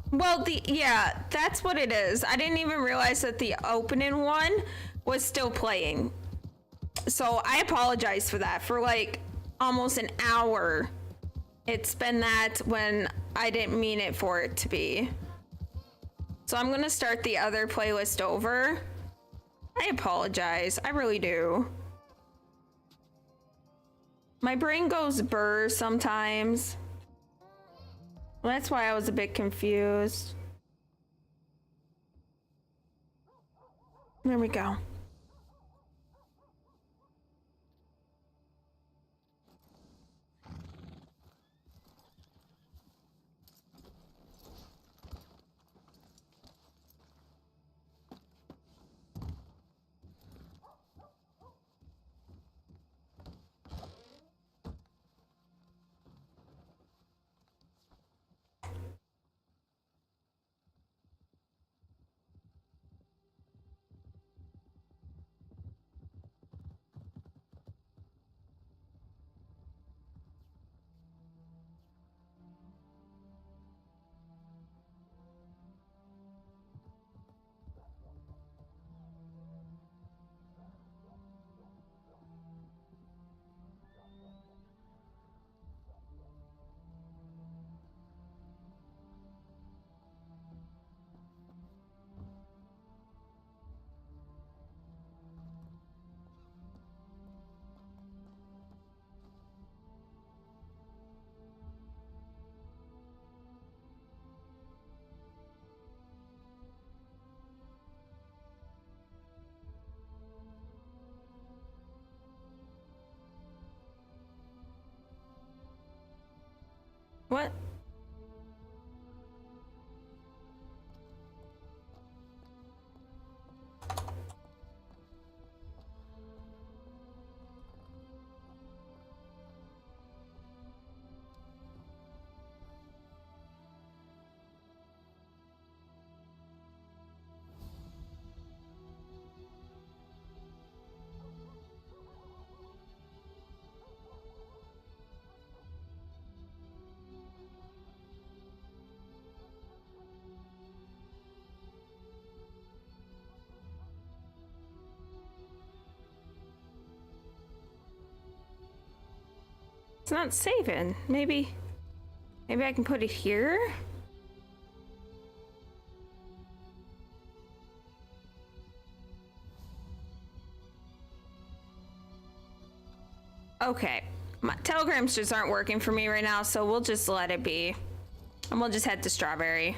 Well, yeah, that's what it is. I didn't even realize that the opening one was still playing. So I apologize for that. For like almost an hour, it's been that when I didn't mean it for it to be. So I'm gonna start the other playlist over. I apologize. I really do. My brain goes burr sometimes. Well, that's why I was a bit confused. There we go. What? It's not saving. Maybe I can put it here? Okay. My telegrams just aren't working for me right now, so we'll just let it be. And we'll just head to Strawberry.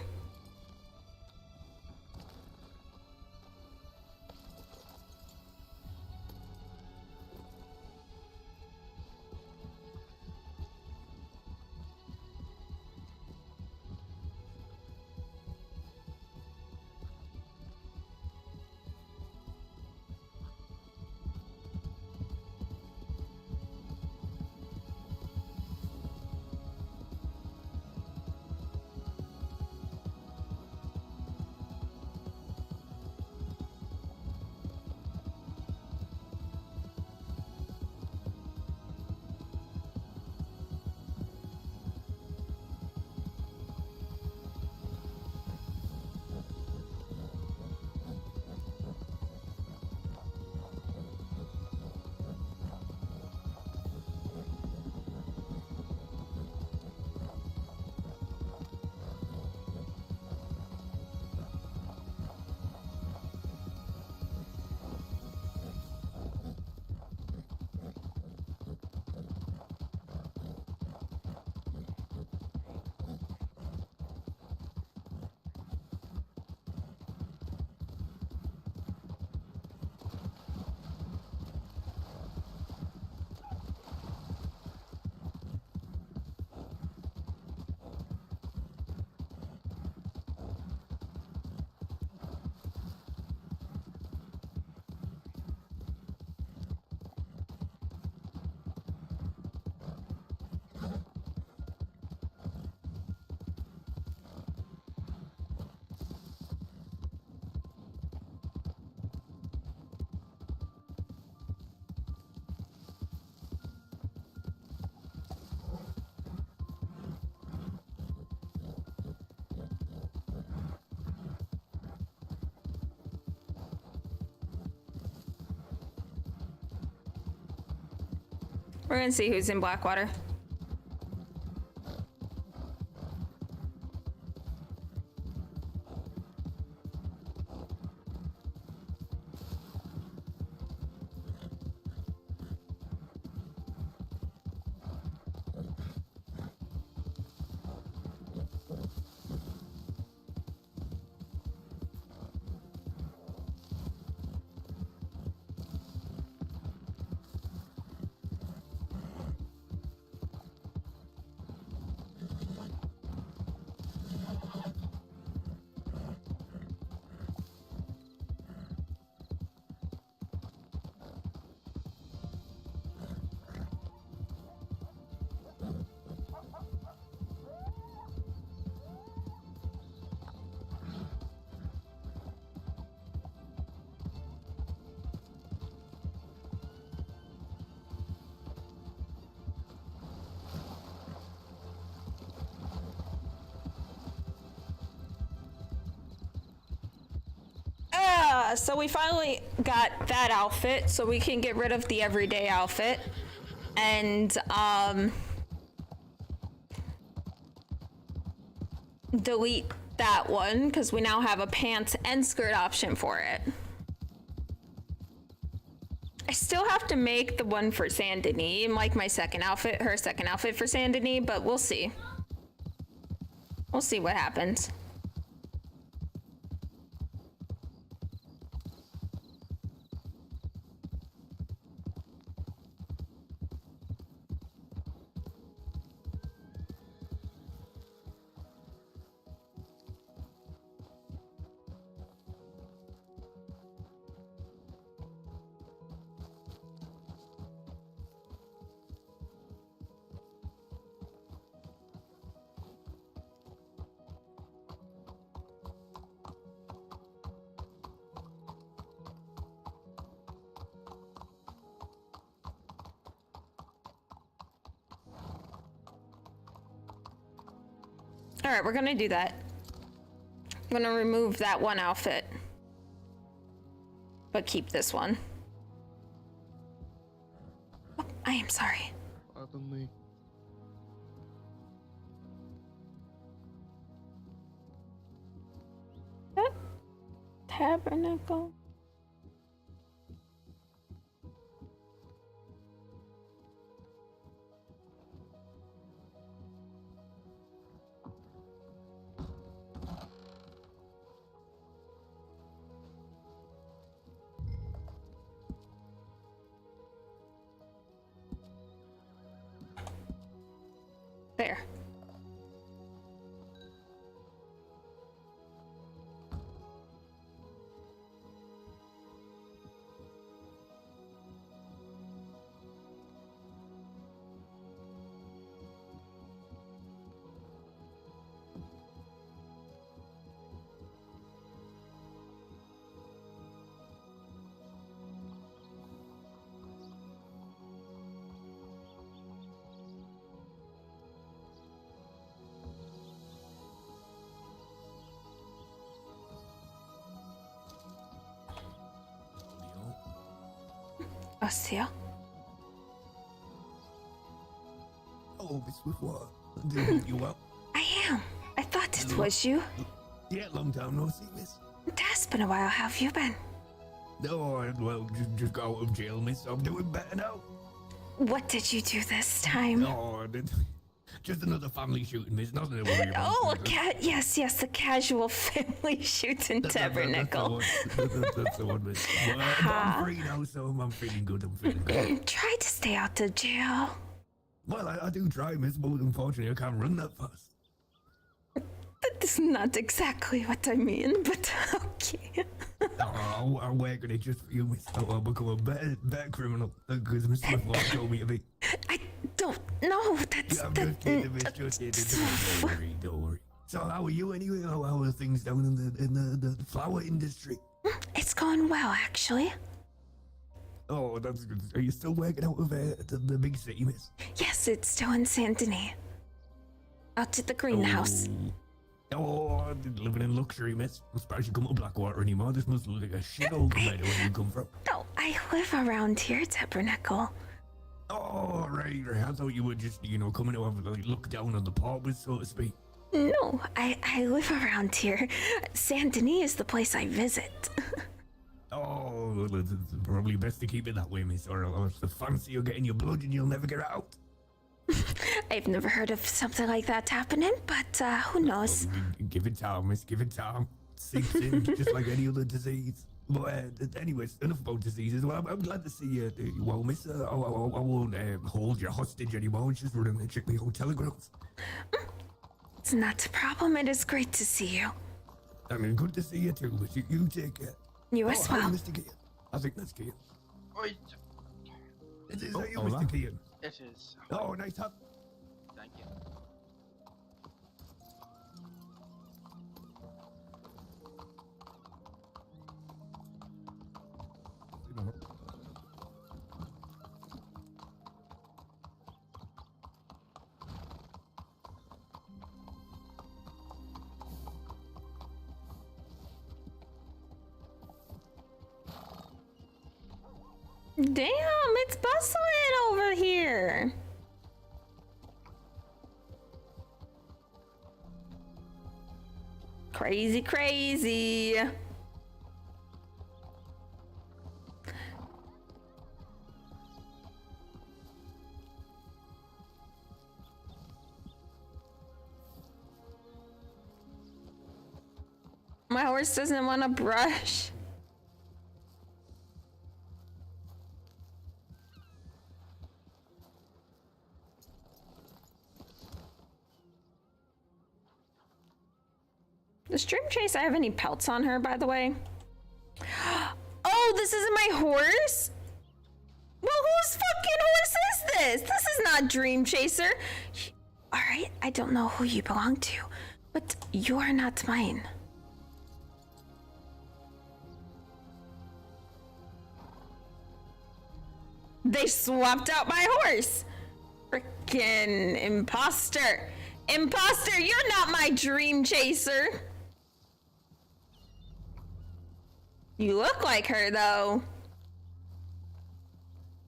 We're gonna see who's in Blackwater. So we finally got that outfit, so we can get rid of the everyday outfit. And, delete that one, because we now have a pants and skirt option for it. I still have to make the one for Saint Denis, like my second outfit, her second outfit for Saint Denis, but we'll see. We'll see what happens. All right, we're gonna do that. I'm gonna remove that one outfit, but keep this one. Oh, I am sorry. Pardon me. tabernacle. There. Atsila. Oh, Miss Swiftwater. Did you well? I am. I thought it was you. Yeah, long time no see, miss. It has been a while. How have you been? Oh, well, just got out of jail, miss. I'm doing better now. What did you do this time? Oh, just another family shooting, miss. Nothing to worry about. Oh, yes, the casual family shooting tabernacle. That's the one, miss. Well, I'm free now, so I'm feeling good. I'm feeling good. Try to stay out of jail. Well, I do try, miss, but unfortunately I can't run that fast. That is not exactly what I mean, but okay. I'm working it just for you, miss. I'll become a better criminal, because Miss Swiftwater told me to be. I don't know. That's I'm just kidding, miss. Just kidding. Don't worry. So how are you anyway? How are things down in the flower industry? It's going well, actually. Oh, that's good. Are you still working out of the big city, miss? Yes, it's still in Saint Denis. Out at the greenhouse. Oh, living in luxury, miss. I'm surprised you come to Blackwater anymore. This must look like a shithole compared to where you come from. No, I live around here, Tabernacle. Oh, right. I thought you were just, coming to have like look down on the paupers, so to speak. No, I live around here. Saint Denis is the place I visit. Oh, well, it's probably best to keep it that way, miss, or else the fancy you're getting your blood and you'll never get out. I've never heard of something like that happening, but who knows? Give it time, miss, give it time. Sinks in just like any other disease. But anyways, enough about diseases. Well, I'm glad to see you. Well, miss, I won't hold you hostage anymore. Just running to check my own telegrams. It's not a problem. It is great to see you. I mean, good to see you too, but you take care. You as Hi, well. Mr. Kean. I think that's Kean. Wait, Is that you, Mr. Kean? it is. Oh, nice hat. Thank you. Damn, it's bustling over here. Crazy, crazy. My horse doesn't want to brush. Does Dream Chase have any pelts on her, by the way? Oh, this isn't my horse? Well, whose fucking horse is this? This is not Dream Chaser. Alright, I don't know who you belong to, but you are not mine. They swapped out my horse. Frickin' imposter. Imposter, you're not my Dream Chaser. You look like her, though.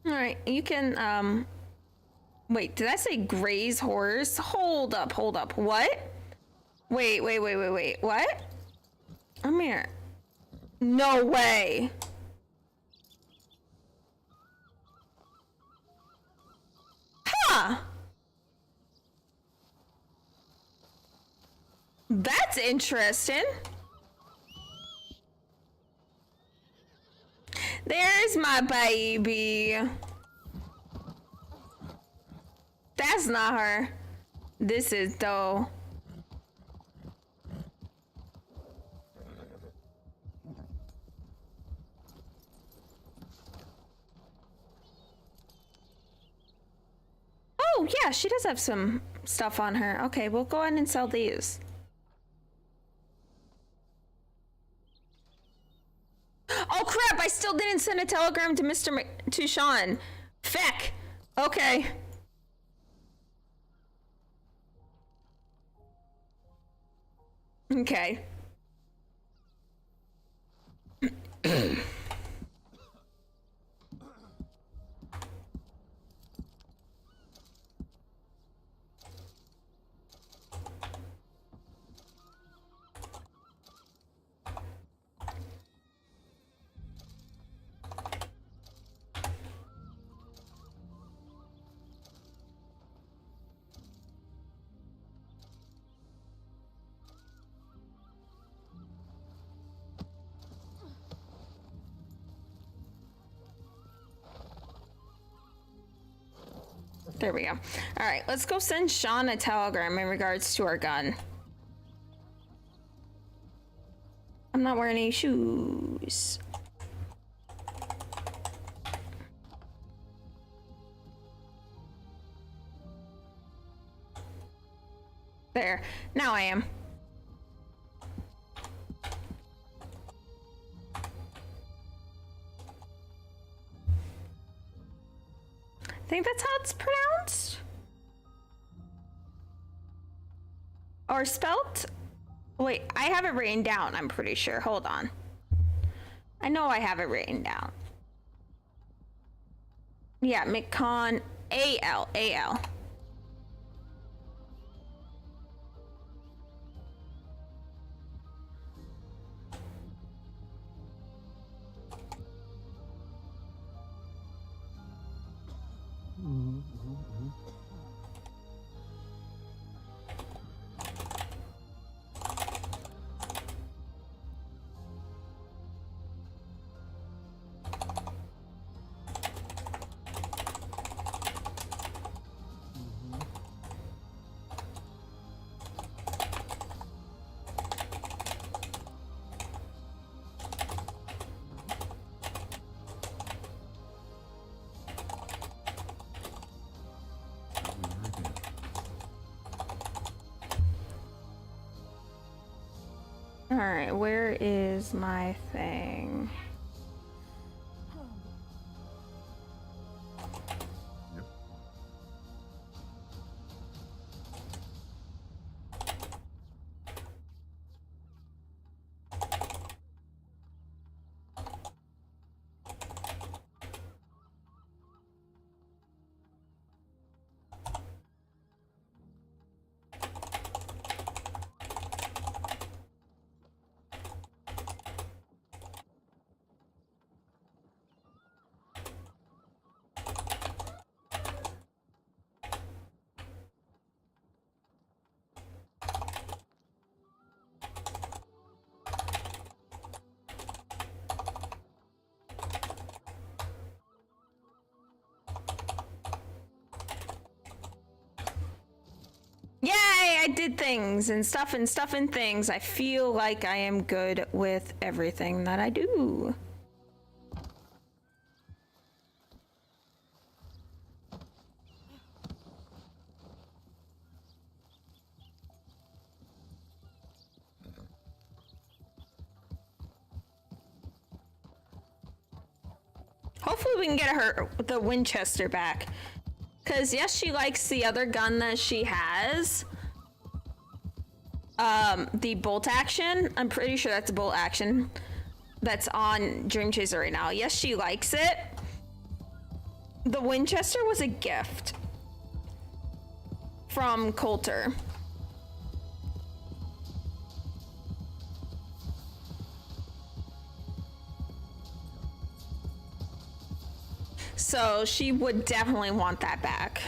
Alright, you can, wait, did I say Gray's horse? Hold up, what? Wait, what? Come here. No way. Huh. That's interesting. There's my baby. That's not her. This is though. Oh, yeah, she does have some stuff on her. Okay, we'll go ahead and sell these. Oh crap, I still didn't send a telegram to to Sean. Feck. Okay. Okay. There we go. All right, let's go send Sean a telegram in regards to our gun. I'm not wearing any shoes. There. Now I am. I think that's how it's pronounced. Or spelt? Wait, I have it written down, I'm pretty sure. Hold on. I know I have it written down. Yeah, McCon A-L. All right, where is my thing? Yay, I did things and stuff and things. I feel like I am good with everything that I do. Hopefully we can get her the Winchester back. Because yes, she likes the other gun that she has. The bolt action. I'm pretty sure that's a bolt action that's on Dream Chaser right now. Yes, she likes it. The Winchester was a gift from Coulter. So she would definitely want that back.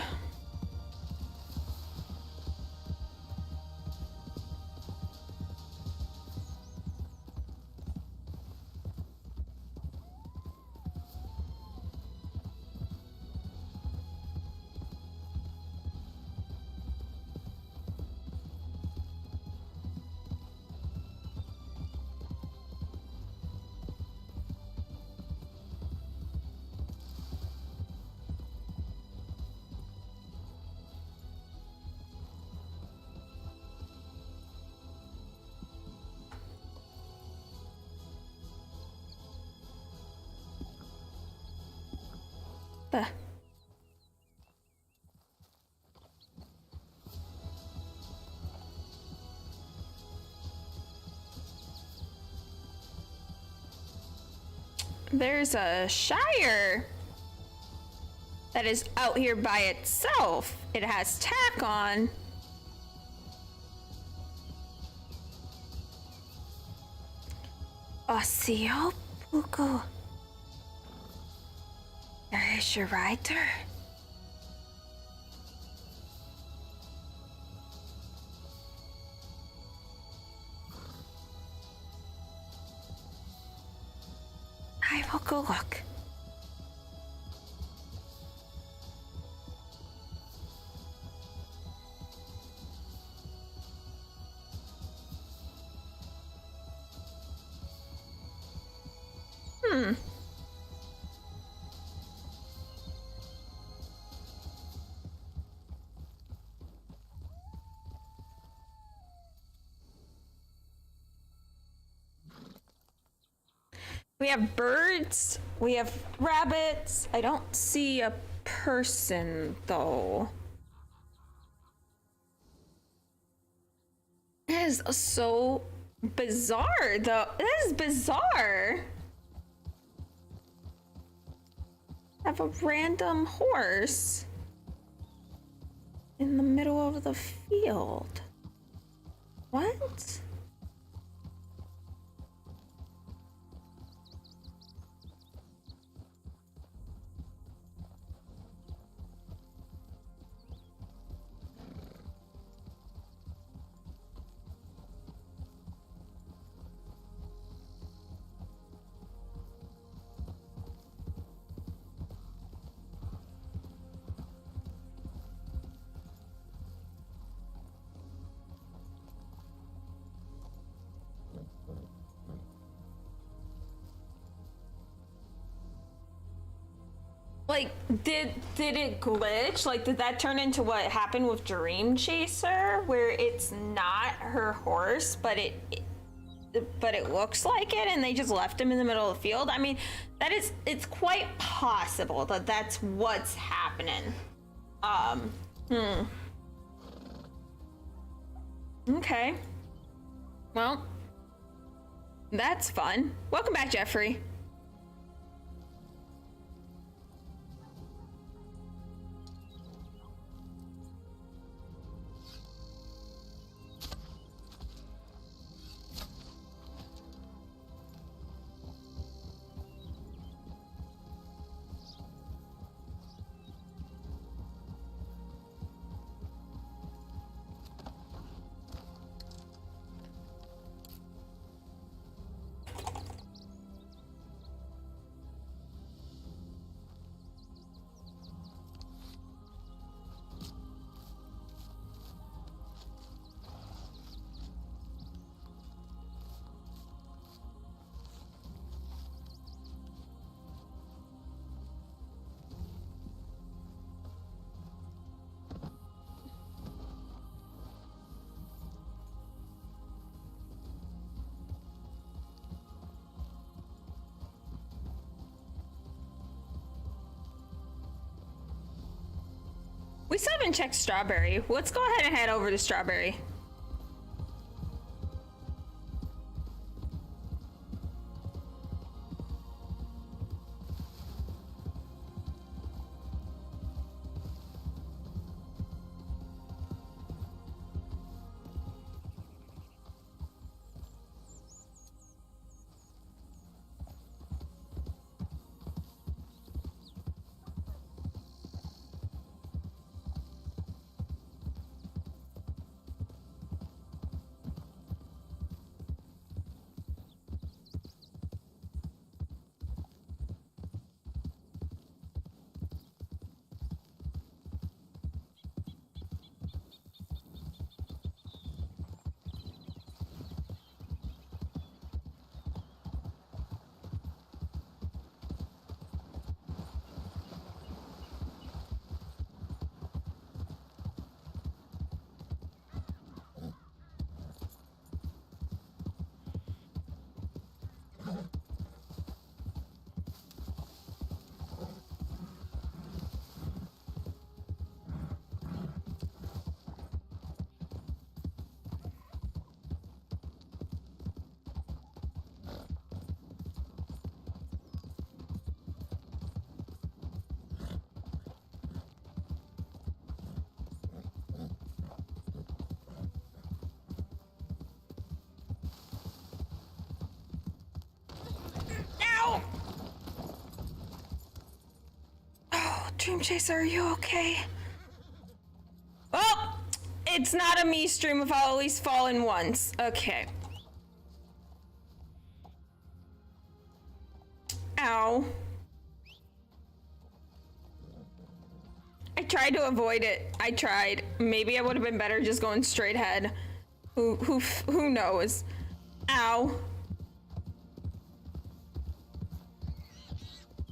The There's a Shire that is out here by itself. It has tack on. Osio Puku. There's your rider. I will go look. We have birds, we have rabbits. I don't see a person though. That is so bizarre though. That is bizarre. I have a random horse in the middle of the field. What? Like, did it glitch? Like, did that turn into what happened with Dream Chaser, where it's not her horse, but it looks like it, and they just left him in the middle of the field? I mean, it's quite possible that that's what's happening. Okay. Well, that's fun. Welcome back, Jeffrey. We still haven't checked Strawberry. Let's go ahead and head over to Strawberry. Dream Chaser, are you okay? Oh! It's not a me stream if I'll at least fallen once. Okay. Ow. I tried to avoid it. I tried. Maybe I would have been better just going straight ahead. Who knows? Ow.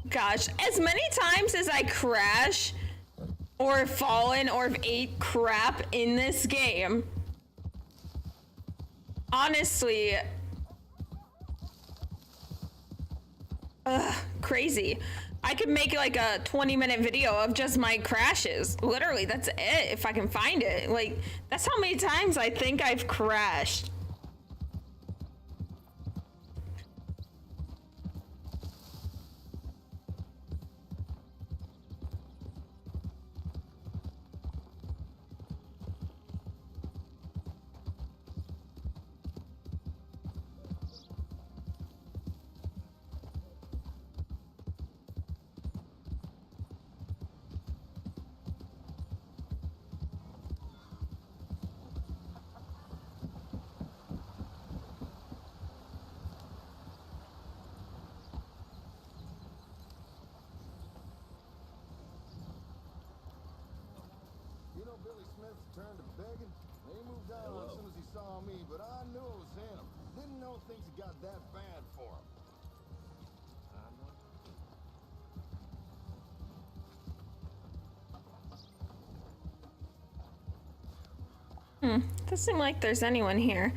Gosh, as many times as I crash or have fallen or have ate crap in this game, honestly, crazy. I could make like a 20-minute video of just my crashes. Literally, that's it, if I can find it. Like, that's how many times I think I've crashed. You know Billy Smith turned to begging? He moved out as soon as he saw me, but I knew it was him. Didn't know things had got that bad for him. Doesn't seem like there's anyone here.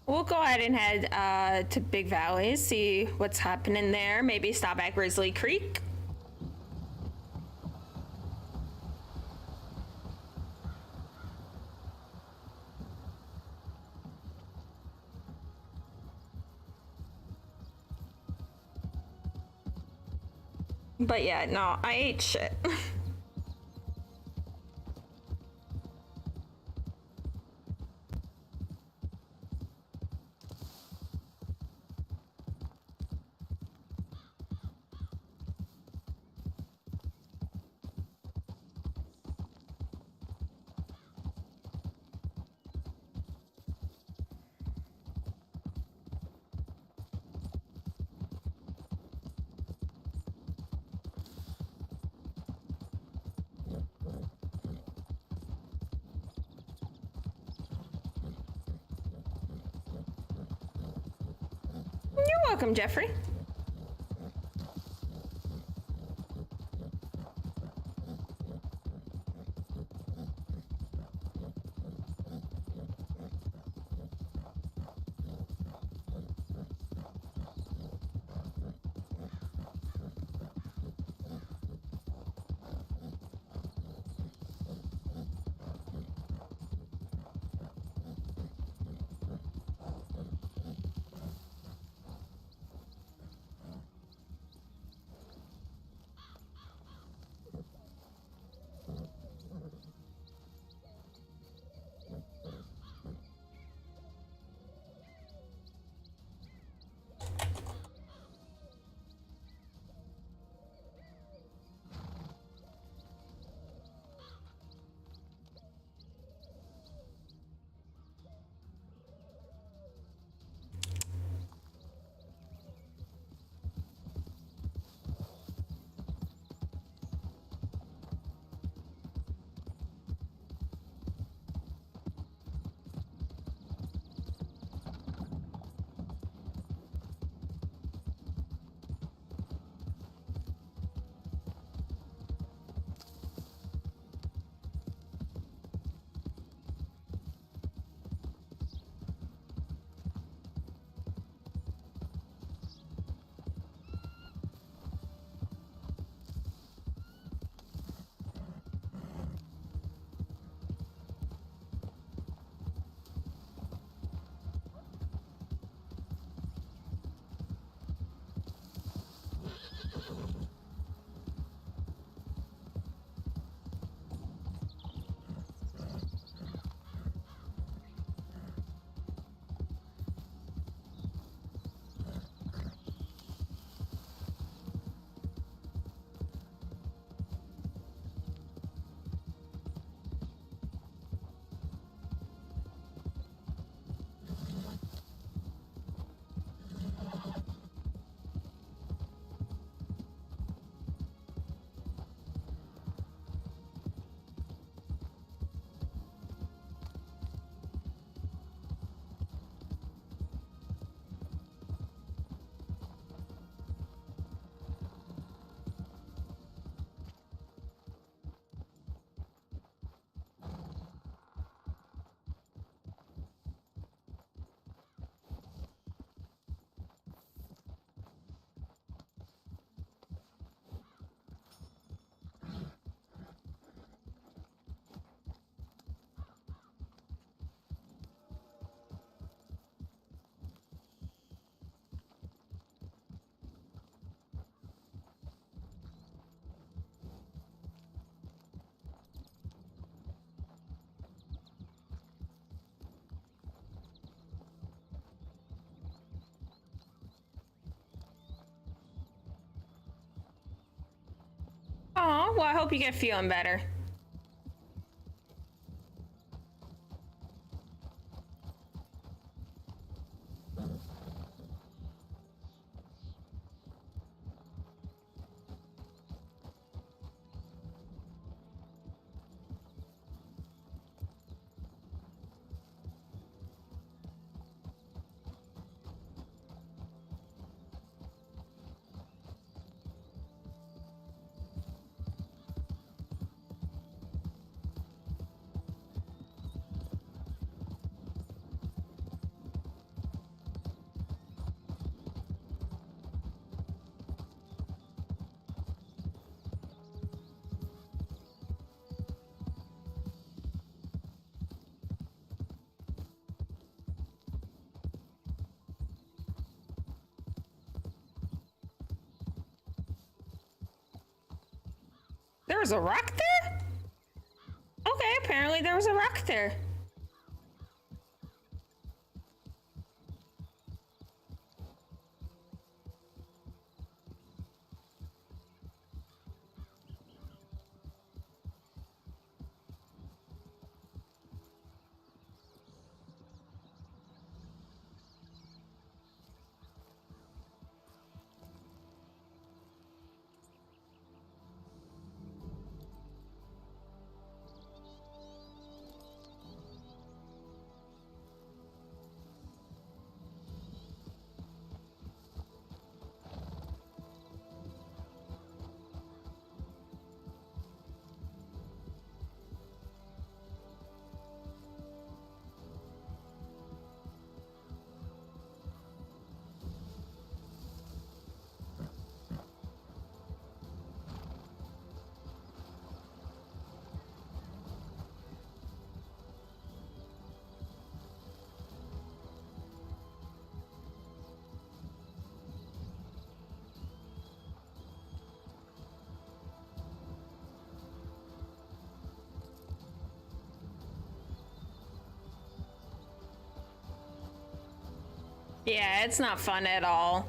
We'll go ahead and head to Big Valley, see what's happening there. Maybe stop at Grizzly Creek. But yeah, no, I ate shit. You're welcome, Jeffrey. Oh, well, I hope you get feeling better. There was a rock there? Okay, apparently there was a rock there. Yeah, it's not fun at all.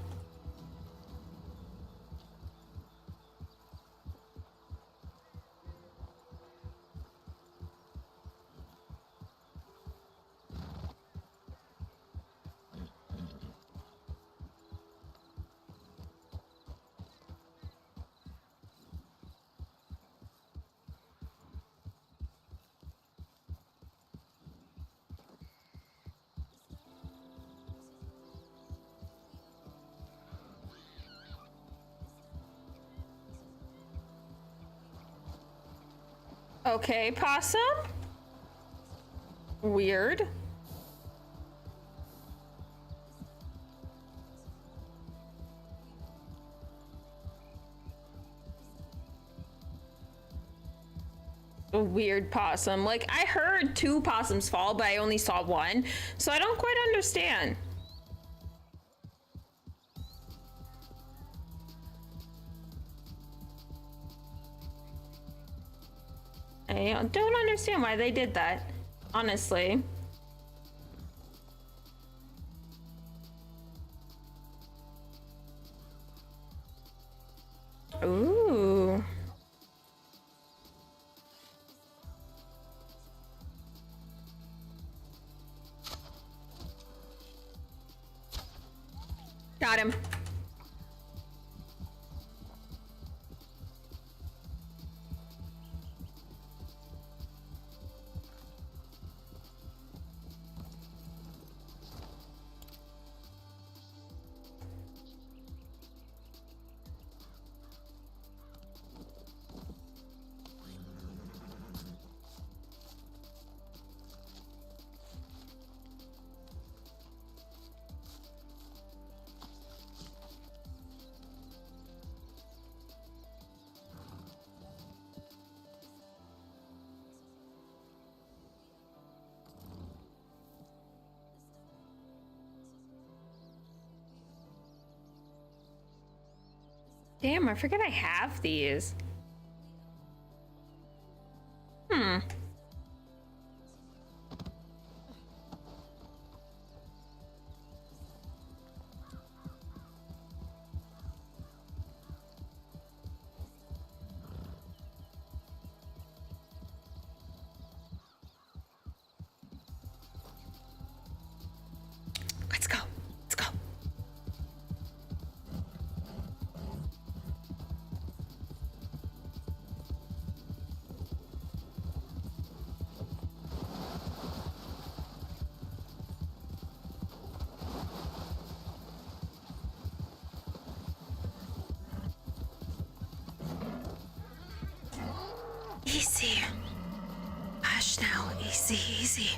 Okay, possum? Weird. A weird possum. Like, I heard 2 possums fall, but I only saw 1, so I don't quite understand. I don't understand why they did that, honestly. Ooh. Got him. Damn, I forget I have these. Easy. Hush now. Easy, easy.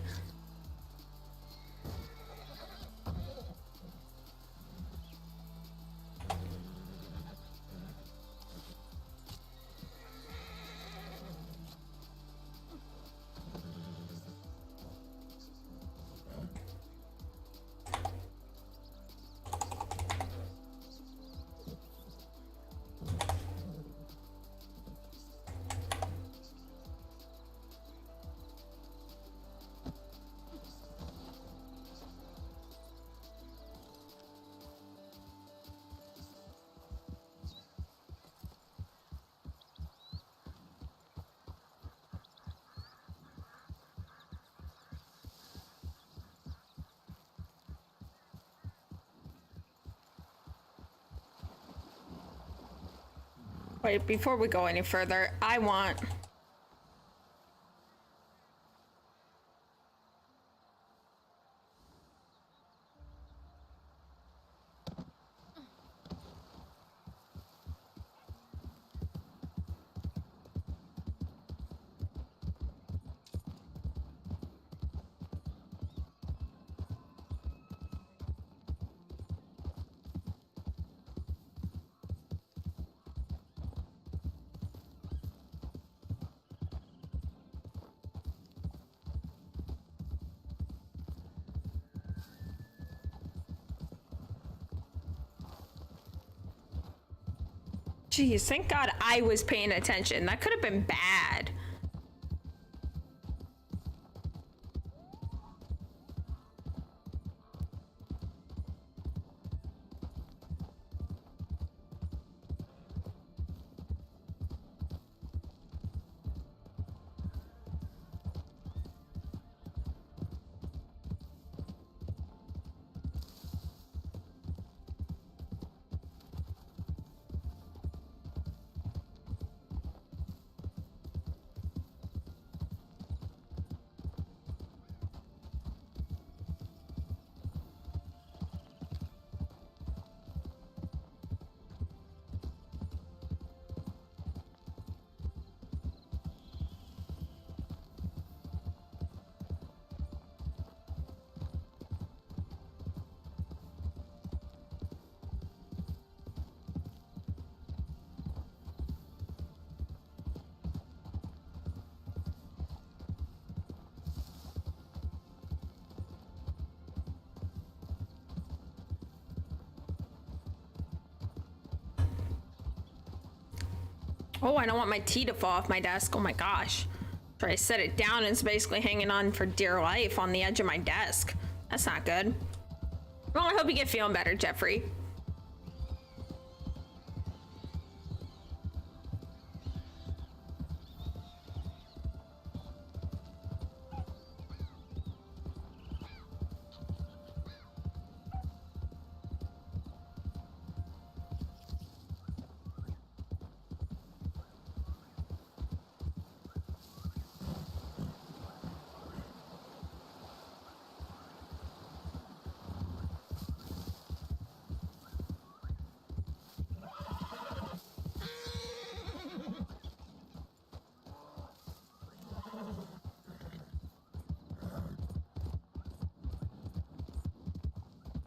Wait, before we go any further, I want... Jeez, thank God I was paying attention. That could have been bad. Oh, I don't want my tea to fall off my desk. Oh my gosh. Try to set it down and it's basically hanging on for dear life on the edge of my desk. That's not good. Well, I hope you get feeling better, Jeffrey.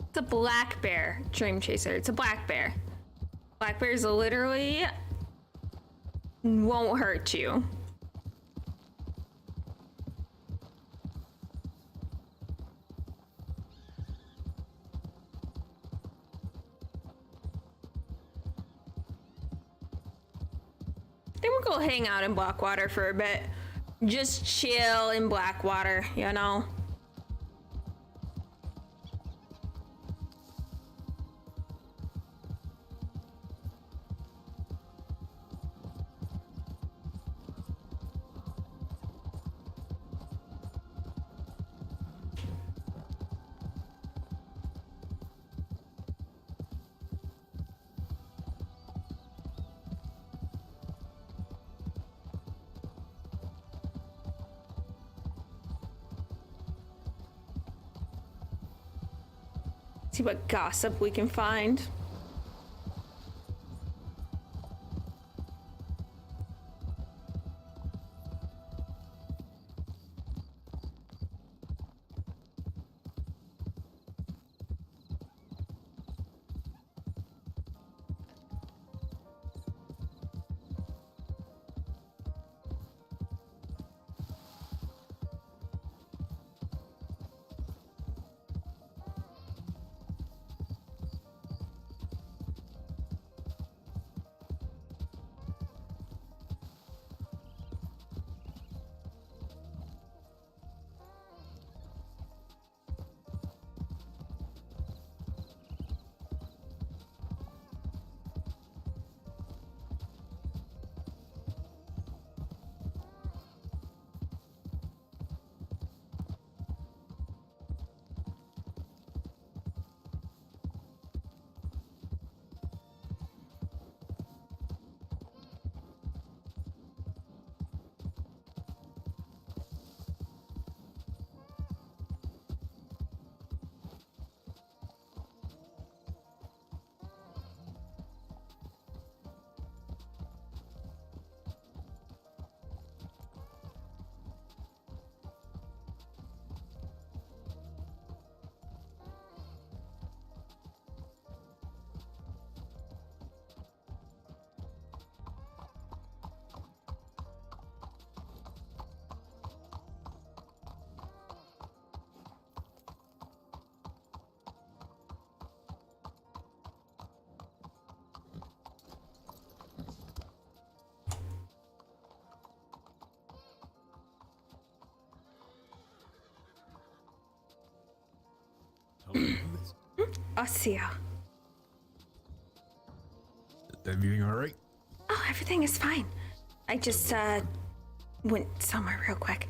It's a black bear, Dream Chaser. It's a black bear. Black bears literally won't hurt you. I think we'll go hang out in Blackwater for a bit. Just chill in Blackwater, you know? See what gossip we can find. How are you, miss? Atsila. Everything all right? Oh, everything is fine. I just, went somewhere real quick.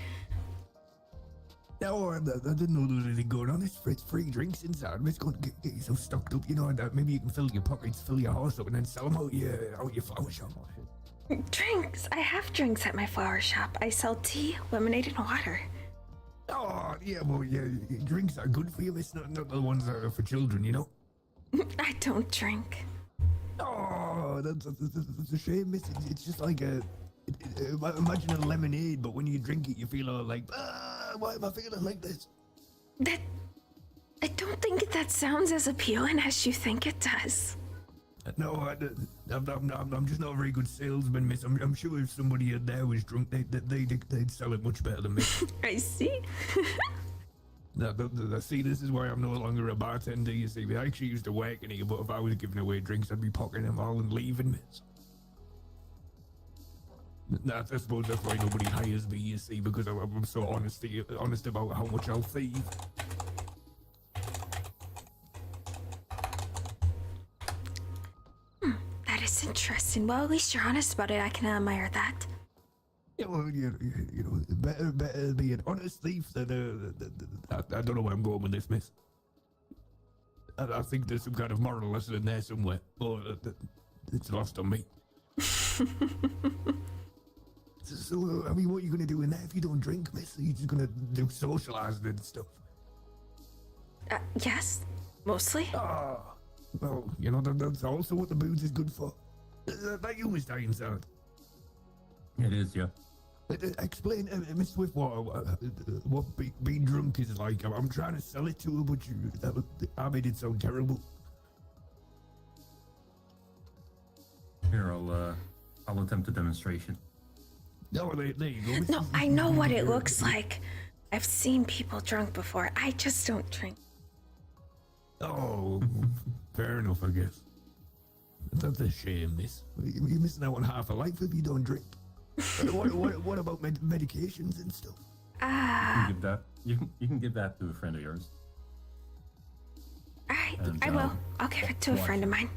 No, I didn't know there was anything going on. It's free drinks inside. Miss, going to get yourself stocked up, you know, and maybe you can fill your pockets, fill your horse up, and then sell them out your flower shop. Drinks. I have drinks at my flower shop. I sell tea, lemonade, and water. Oh, yeah, well, yeah, drinks are good for you, miss, not the ones that are for children, you know? I don't drink. Oh, that's a shame, miss. It's just like imagine a lemonade, but when you drink it, you feel all like, why am I feeling like this? I don't think that sounds as appealing as you think it does. No, I'm just not a very good salesman, miss. I'm sure if somebody in there was drunk, they'd sell it much better than me. I see. See, this is why I'm no longer a bartender, you see. I actually used to work in here, but if I was giving away drinks, I'd be pocketing them all and leaving, miss. I suppose that's why nobody hires me, you see, because I'm so honest about how much I'll thieve. That is interesting. Well, at least you're honest about it. I can admire that. Yeah, well, you know, better be an honest thief than I don't know where I'm going with this, miss. I think there's some kind of moral lesson in there somewhere. Oh, it's lost on me. So, I mean, what are you going to do in there if you don't drink, miss? Are you just going to do socializing and stuff? Yes, mostly. Ah, well, you know, that's also what the booze is good for. That you, Mr. Ironside. It is, yeah. Explain, Miss Swift, what being drunk is like. I'm trying to sell it to her, but I made it sound terrible. Here, I'll attempt a demonstration. No, there you go. No, I know what it looks like. I've seen people drunk before. I just don't drink. Oh, fair enough, I guess. That's a shame, miss. You're missing out on half a life if you don't drink. What about medications and stuff? You can give that. You can give that to a friend of yours. All right, And, I will. I'll give it to a friend of mine.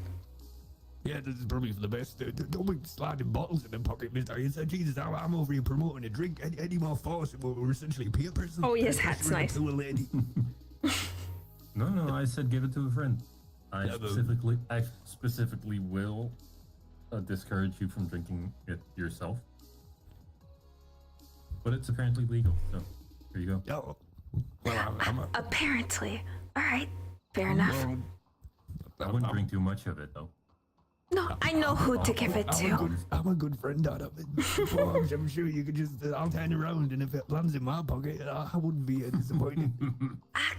Yeah, this is probably for the best. Don't be sliding bottles in the pocket, Mr. Ironside. Jesus, I'm over here promoting a drink. Any more force, we're essentially peer person. Oh, yes, that's nice. To a lady. No, I said give it to a friend. I specifically will discourage you from drinking it yourself. But it's apparently legal, so here you go. Oh, well, Apparently. All right, fair enough. I wouldn't drink too much of it, though. No, I know who to give it to. I'm a good friend, Dad. I'm sure you could just, I'll turn around, and if it lands in my pocket, I wouldn't be disappointed.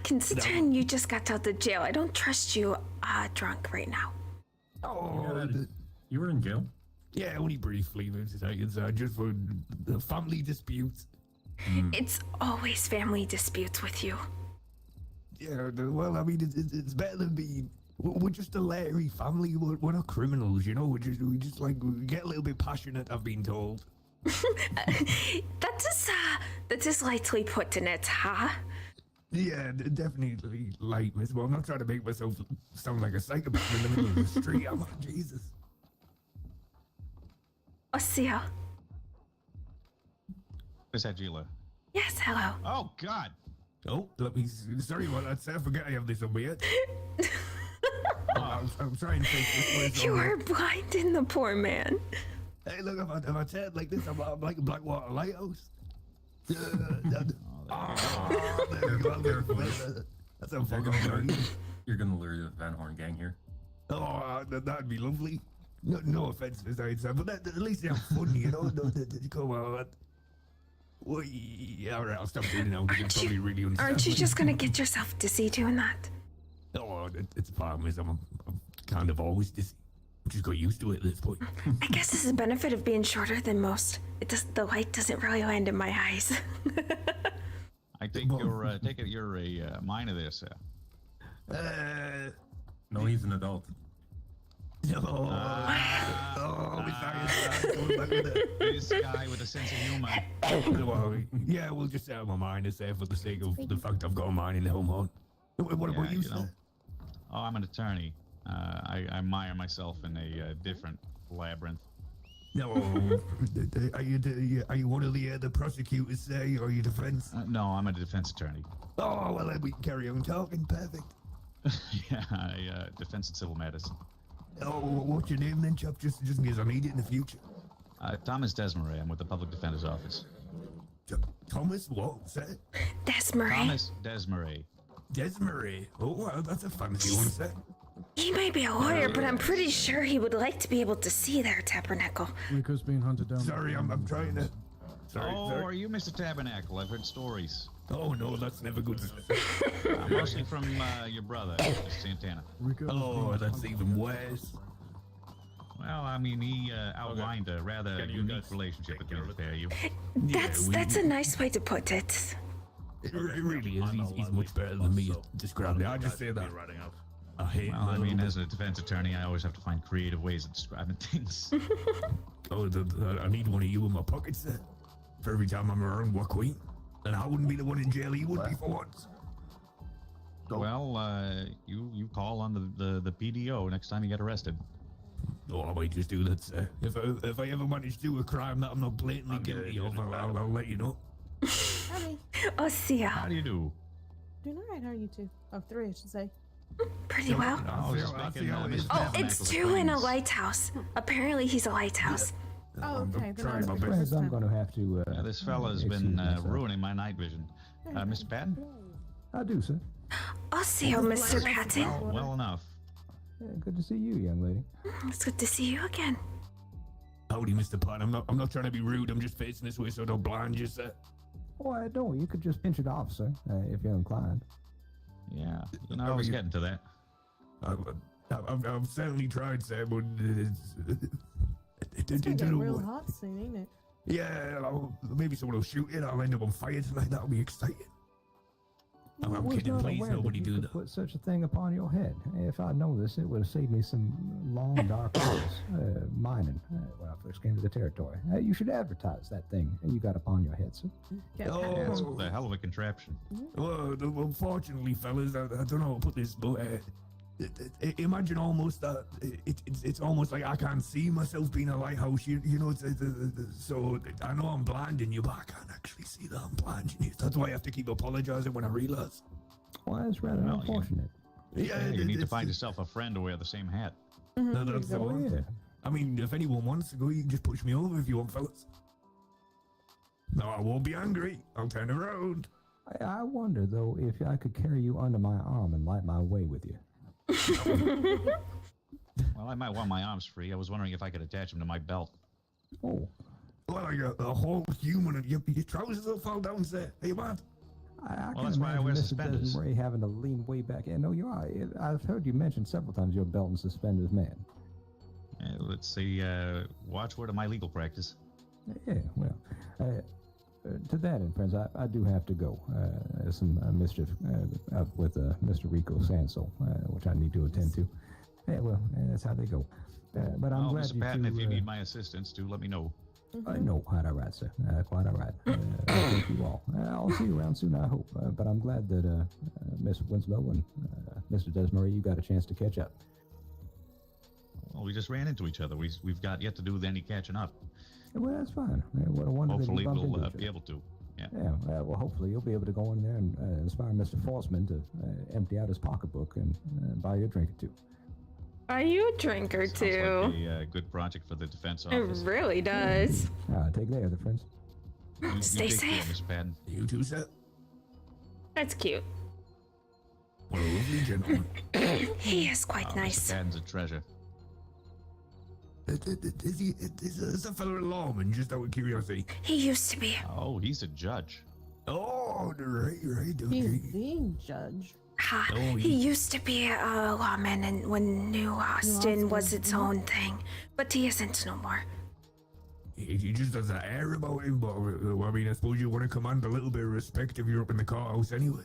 Considering you just got out of jail, I don't trust you drunk right now. Oh, You were in jail? yeah, only briefly, just for the family disputes. It's always family disputes with you. Yeah, well, I mean, it's better than being. We're just a Larry family. We're not criminals, you know. We just like we get a little bit passionate. I've been told. That is lightly put in it, huh? Yeah, definitely light, miss. Well, I'm not trying to make myself sound like a psychopath in the middle of the street. I'm on Jesus. Atsila. Miss Atsila. Yes, hello. Oh, God. Oh, let me. Sorry about that, sir. I forgot I have this on my head. I'm trying to take this. You are blinding the poor man. Hey, look, if I turn like this, I'm like a Blackwater lighthouse. That's how fucking You're gonna lure the Van Horn gang here. Oh, that'd be lovely. No offense, Miss Ironside, but at least they're funny, you know? Come on. Well, yeah, all right, I'll stop doing it now because it's probably really unsafe. Aren't you just gonna get yourself dizzy doing that? Oh, it's fine, miss. I'm kind of always dizzy. I just got used to it at this point. I guess this is a benefit of being shorter than most. The light doesn't really land in my eyes. I think you're a minor there, sir. No, he's an adult. No. This guy with a sense of humor. Well, yeah, we'll just say I'm a minor, say, for the sake of the fact I've got a mine in Hellmont. What about Yeah, you, you sir? know. Oh, I'm an attorney. I mire myself in a different labyrinth. No, are you one of the prosecutors, say, or are you defense? No, I'm a defense attorney. Oh, well, then we can carry on talking. Perfect. Yeah, I defense and civil matters. Oh, what's your name then, chap? Just in case I need it in the future. Thomas Desmarais. I'm with the Public Defender's Office. Thomas, what? Sir? Desmarais. Thomas Desmarais. Desmarais. Oh, well, that's a fancy one, sir. He may be a lawyer, but I'm pretty sure he would like to be able to see their tabernacle. Rico's being hunted down. Sorry, I'm trying to... Sorry, Oh, sorry. are you Mr. Tabernacle? I've heard stories. Oh, no, that's never good. Mostly from your brother, Mr. Santana. Oh, that's even worse. Well, I mean, he outlined a rather unique relationship between the pair of you. That's a nice way to put it. It really is. He's much better than me at describing it. I just say that. I hate Well, I mean, as a defense attorney, I always have to find creative ways of describing things. Oh, I need one of you in my pocket, sir. For every time I'm around, what queen? And I wouldn't be the one in jail, he would be for once. Well, you call on the PDO next time you get arrested. Oh, I might just do that, sir. If I ever manage to do a crime that I'm not blatantly guilty of, I'll let you know. Howdy. Oh, see ya. How do you do? Doing alright, how are you two? Oh, three, I should say. Pretty well. I was just making, Mr. Oh, Tabernacle's it's two in a acquaintance. lighthouse. Apparently, he's a lighthouse. Oh, okay. Then trying my I was best. Friends, I'm going to have to. This fella's been ruining my night vision. Mr. Patton? I do, sir. I'll see you, Mr. Patton. Well enough. Yeah, good to see you, young lady. It's good to see you again. Howdy, Mr. Pat. I'm not trying to be rude. I'm just facing this way so I don't blind you, sir. Oh, I don't. You could just pinch it off, sir, if you're inclined. Yeah, I was getting to that. I've certainly tried, sir, but It's gonna get real hot soon, ain't it? Yeah, maybe someone will shoot it. I'll end up on fire tonight. That'll be exciting. I'm Was kidding. not Please, aware nobody that you do could that. put such a thing upon your head. If I'd known this, it would have saved me some long, dark hours mining when I first came to the territory. You should advertise that thing you got upon your head, sir. Get Oh. Yeah, it's a hell of a contraption. Well, unfortunately, fellas, I don't know how to put this, but imagine almost that it's almost like I can't see myself being a lighthouse. You know, so I know I'm blinding you, but I can't actually see that I'm blinding you. That's why I have to keep apologizing when I realize. Well, that's rather Well, unfortunate. Yeah, you need to find yourself a friend to wear the same hat. That's the Oh, one. yeah. I mean, if anyone wants to go, you can just push me over if you want, fellas. No, I won't be angry. I'll turn around. I wonder, though, if I could carry you under my arm and light my way with you. Well, I might want my arms free. I was wondering if I could attach them to my belt. Oh, Well, like a whole human, and your trousers will fall down, sir. Are you mad? I Well, can that's why I imagine wear Mr. suspenders. Desmarais having to lean way back. Yeah, no, you are. I've heard you mention several times you're a belt and suspenders man. Let's see. Watch word of my legal practice. Yeah, well, to that end, friends, I do have to go. Some mischief up with Mr. Rico Sanso, which I need to attend to. Yeah, well, that's how they go. But I'm glad Mr. you Patton, two, if you need my assistance, do let me know. no, quite all right, sir. Quite all right. Thank you all. I'll see you around soon, I hope. But I'm glad that Miss Winslow and Mr. Desmarais, you got a chance to catch up. Well, we just ran into each other. We've got yet to do any catching up. Well, that's fine. What a wonder that Hopefully, you bumped we'll into each be other. able to. Yeah. Yeah, well, hopefully you'll be able to go in there and inspire Mr. Forsman to empty out his pocketbook and buy you a drink or two. Are you a drink or Sounds two? like a good project for the defense It office. really does. Take care, other friends. You Stay take care, safe. Mr. Patton. You too, sir. That's cute. Well, lovely gentleman. He is quite Mr. nice. Patton's a treasure. Is that fellow a lawman, just out of curiosity? He used to be. Oh, he's a judge. Oh, right, He's okay. the judge. Ha, Oh, he used to be a lawman and when New Austin was its own thing, but he isn't no more. He just has an air about him, but I mean, I suppose you want to command a little bit of respect if you're up in the courthouse anyway.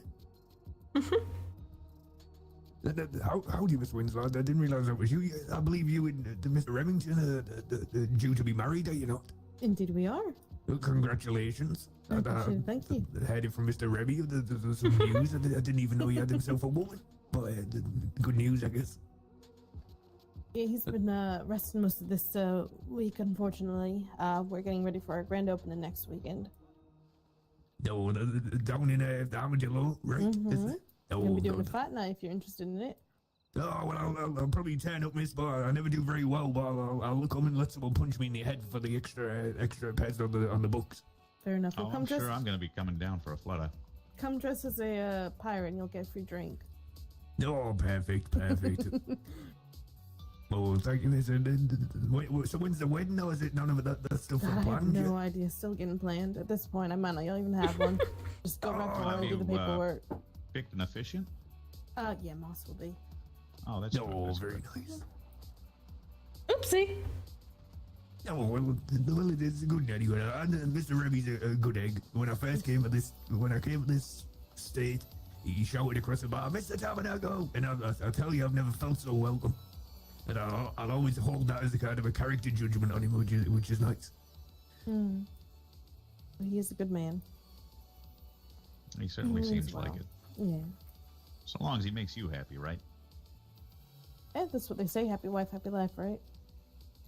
How do you, Miss Winslow? I didn't realize that was you. I believe you and Mr. Remington are due to be married, are you not? Indeed we are. Well, congratulations. I appreciate it, thank you. Heard it from Mr. Rebby. There's some news. I didn't even know he had himself a woman. But good news, I guess. Yeah, he's been resting most of this week, unfortunately. We're getting ready for our grand opening next weekend. No, down in Armadillo, right? Mm-hmm. Oh, We're gonna be doing God. a fight night if you're interested in it. Oh, well, I'll probably turn up, miss, but I never do very well, but I'll come and let someone punch me in the head for the extra pets on the books. Fair enough. Oh, Well, I'm sure I'm going to be coming down for a flutter. Come dress as a pirate and you'll get a free drink. Oh, perfect. Oh, thank you, miss. So when's the wedding, or is it none of that stuff I have planned yet? no idea. Still getting planned. At this point, I might not even have one. Just go back to have work and do the you, paperwork. Picked an officiant? Yeah, Moss will be. Oh, that's good, Oh, that's very good. nice. Oopsie. Oh, well, it is good anyway. Mr. Rebby's a good egg. When I came to this state, he shouted across the bar, "Mr. Tabernacle!" And I'll tell you, I've never felt so welcome. And I'll always hold that as a kind of a character judgment on him, which is nice. He is a good man. He certainly He seems means like well. it. Yeah. So long as he makes you happy, right? Yeah, that's what they say. Happy wife, happy life, right?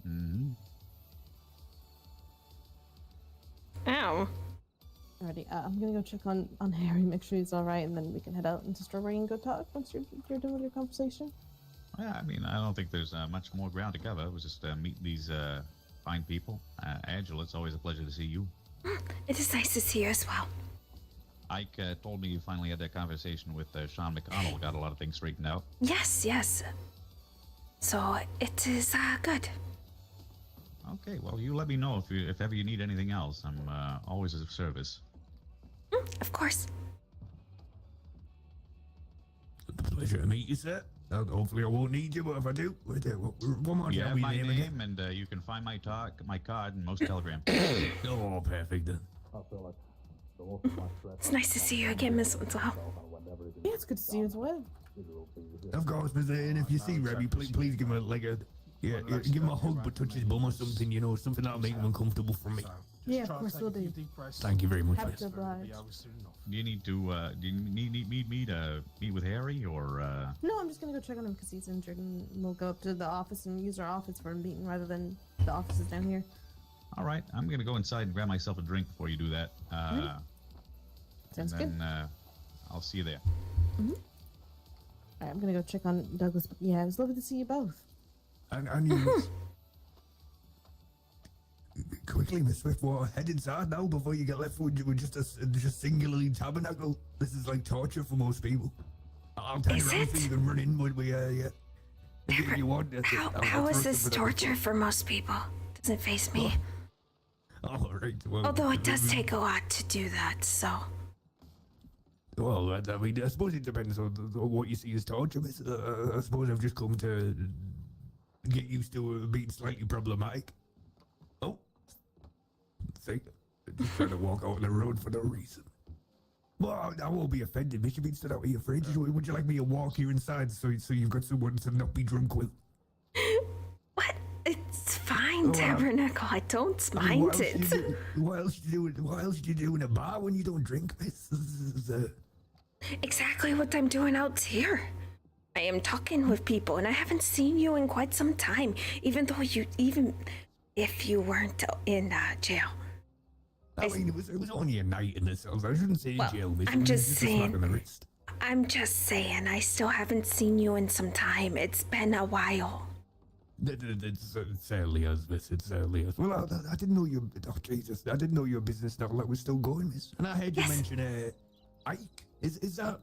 Mm-hmm. Ow. Alrighty, I'm gonna go check on Harry, make sure he's alright, and then we can head out into Strawberry and go talk once you're done with your conversation. Yeah, I mean, I don't think there's much more ground to cover. It was just meet these fine people. Angela, it's always a pleasure to see you. It is nice to see you as well. Ike told me you finally had that conversation with Sean McConnell, got a lot of things straightened out. Yes. So it is good. Okay, well, you let me know if ever you need anything else. I'm always of service. Of course. Pleasure to meet you, sir. Hopefully I won't need you, but if I do, one more You time, have my your name, again? and you can find my card in most telegrams. Oh, perfect then. It's nice to see you again, Miss Winslow. Yeah, it's good to see you as well. Of course, Mr. And if you see Rebby, please give him give him a hug, but touch his bum or something, something that'll make him uncomfortable from me. Yeah, of course we'll do. Thank you very much. Have to oblige. Do you need me to meet with Harry, or No, I'm just gonna go check on him because he's injured, and we'll go up to the office and use our office for a meeting rather than the offices down here. All right, I'm gonna go inside and grab myself a drink before you do that. Sounds and then, I'll see you there. Alright, I'm gonna go check on Douglas, but yeah, it was lovely to see you both. And you... Quickly, Miss Swiftwater, head inside now before you get left with just singularly Tabernacle. This is like torture for most people. I'll tell you Is anything it? you can run in when we, yeah. If you want, How is this torture for most people? Doesn't face me. All right, well... Although it does take a lot to do that, so... Well, I mean, I suppose it depends on what you see as torture, miss. I suppose I've just come to get used to being slightly problematic. Oh. See? Just trying to walk out on the road for no reason. Well, I won't be offended, miss. You've been stood out of your fridge. Would you like me to walk you inside so you've got someone to not be drunk with? What? It's fine, Tabernacle. I don't I mean, mind it. What else do you do in a bar when you don't drink, miss? Exactly what I'm doing out here. I am talking with people, and I haven't seen you in quite some time, even if you weren't in jail. I mean, it was only a night in the cells. I shouldn't say jail, miss. I'm just a slap saying. on the wrist. I'm just saying, I still haven't seen you in some time. It's been a while. It certainly has, miss. It certainly has. Well, I didn't know your... Oh, Jesus. I didn't know your business novel was still going, miss. And I heard you mention Ike. Is that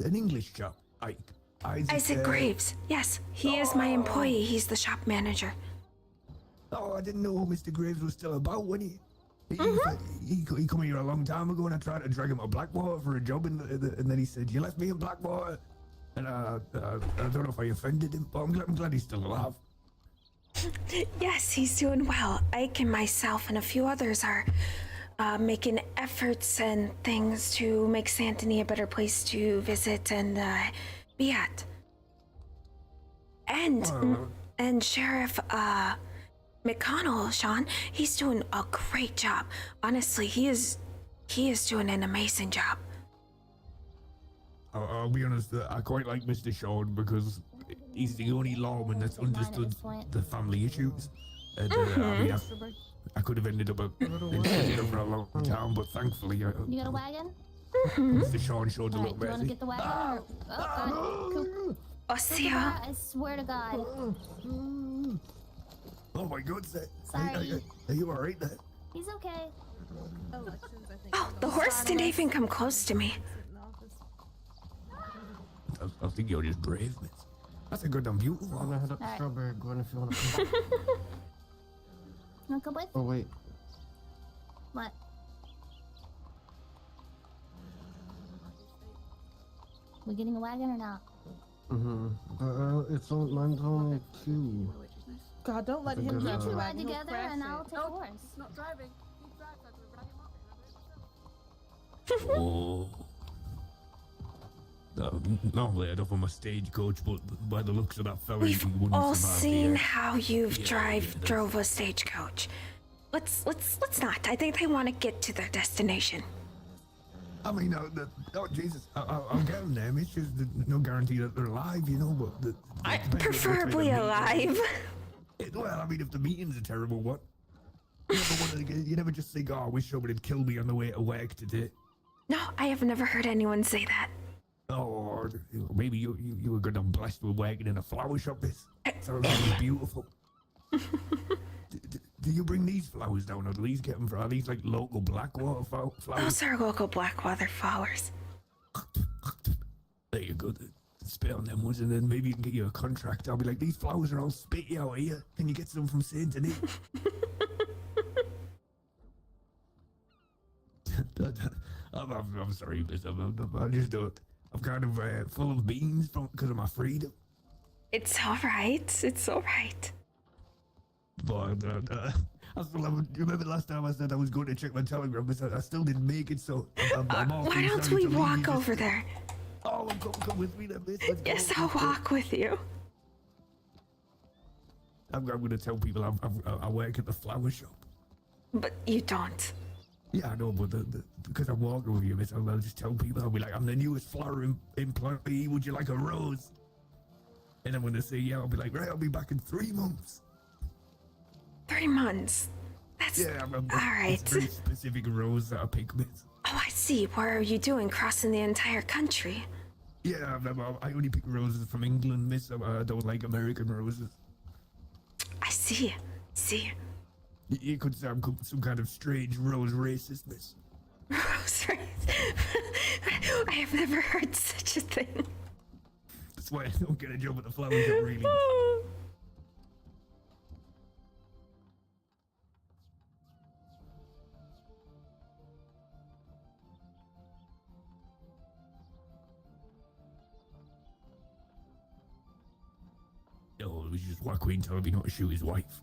an English chap? Ike? Isaac Graves. Yes, he is my employee. He's the shop manager. Oh, I didn't know Mr. Graves was still about when he come here a long time ago, and I tried to drag him to Blackwater for a job, and then he said, "You left me in Blackwater." And I don't know if I offended him, but I'm glad he's still alive. Yes, he's doing well. Ike and myself and a few others are making efforts and things to make Santony a better place to visit and be at. And Sheriff McConnell, Sean, he's doing a great job. Honestly, he is doing an amazing job. I'll be honest, I quite like Mr. Sean because he's the only lawman that's understood the family issues. And I mean, I could have ended up in prison for a long time, but thankfully, You got a wagon? Mr. Sean showed a little Do you want to mercy. get the wagon or? Oh, God. Cool. Ossia. I swear to God. Oh my God, sir. Sorry. Are you alright there? He's okay. Oh, the horse didn't even come close to me. I think you're just brave, miss. That's a good and beautiful. I'm gonna head up to Strawberry Glen if you want to come. You want to come with? Oh, wait. What? We getting a wagon or not? Mine's only 2. God, don't let him You drive two the ride wagon. He'll together crash and it. I'll take a horse. Not driving. He drives, I can ride him up. Oh. Normally I'd offer my stagecoach, but by the looks of that fella, he We've wouldn't all survive seen the, how you've drove a stagecoach. Let's not. I think they want to get to their destination. I mean, Jesus, I'll get them there. It's just no guarantee that they're alive, you know. But Preferably alive. Well, I mean, if the meetings are terrible, what? You never just think, oh, I wish somebody would kill me on the way to work today. No, I have never heard anyone say that. Oh, maybe you were good and blessed with working in a flower shop. This sounds really beautiful. Do you bring these flowers down, or do these get them from? Are these like local Blackwater flowers? Those are local Blackwater flowers. There you go. Spit on them ones, and then maybe you can get you a contract. I'll be like, these flowers are all spitty out here. Can you get some from Saint Denis? I'm sorry, miss. I just don't. I'm kind of full of beans because of my freedom. It's all right. It's all right. But I still haven't. You remember last time I said I was going to check my telegram, but I still didn't make it. So I'm why don't we walk over there? Oh, come with me, then, miss. Let's Yes, go. I'll walk with you. I'm going to tell people I work at the flower shop. But you don't. Yeah, I know, but because I'm walking with you, miss, I'll just tell people, I'll be like, I'm the newest flower employee, would you like a rose? And then when they say yeah, I'll be like, right, I'll be back in 3 months. 3 months? That's... Yeah, all right. It's a very specific rose that I pick, miss. Oh, I see. What are you doing, crossing the entire country? Yeah, I only pick roses from England, miss. I don't like American roses. I see. See. You could say I'm some kind of strange rose racist, miss. Rose race? I have never heard such a thing. That's why I don't get a job at the flower shop, really. Oh, it was just why Queen told me not to shoot his wife.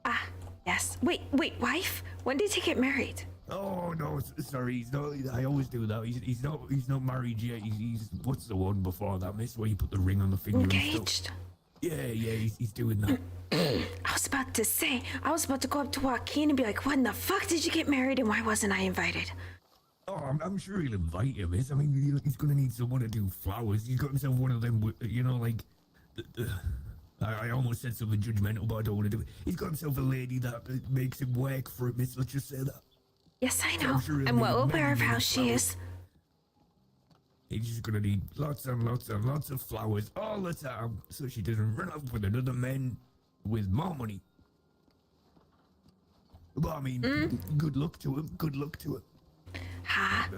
Ah, yes. Wait, wife? When did you get married? Oh no, sorry. He's not. I always do that. He's not married yet. He's what's the one before that, miss? Where you put the ring on the finger. Engaged. Yeah, he's doing that. I was about to say. I was about to go up to Joaquin and be like, "When the fuck did you get married, and why wasn't I invited?" Oh, I'm sure he'll invite you, miss. I mean, he's gonna need someone to do flowers. He's got himself one of them, you know, like. I almost said something judgmental, but I don't want to do it. He's got himself a lady that makes him work for it, miss. Let's just say that. Yes, I So know. sure I'm well he'll aware of need how she flowers. is. He's just gonna need lots and lots and lots of flowers all the time, so she doesn't run off with another man with more money. But I mean, good luck to him. Good luck to him. Ha.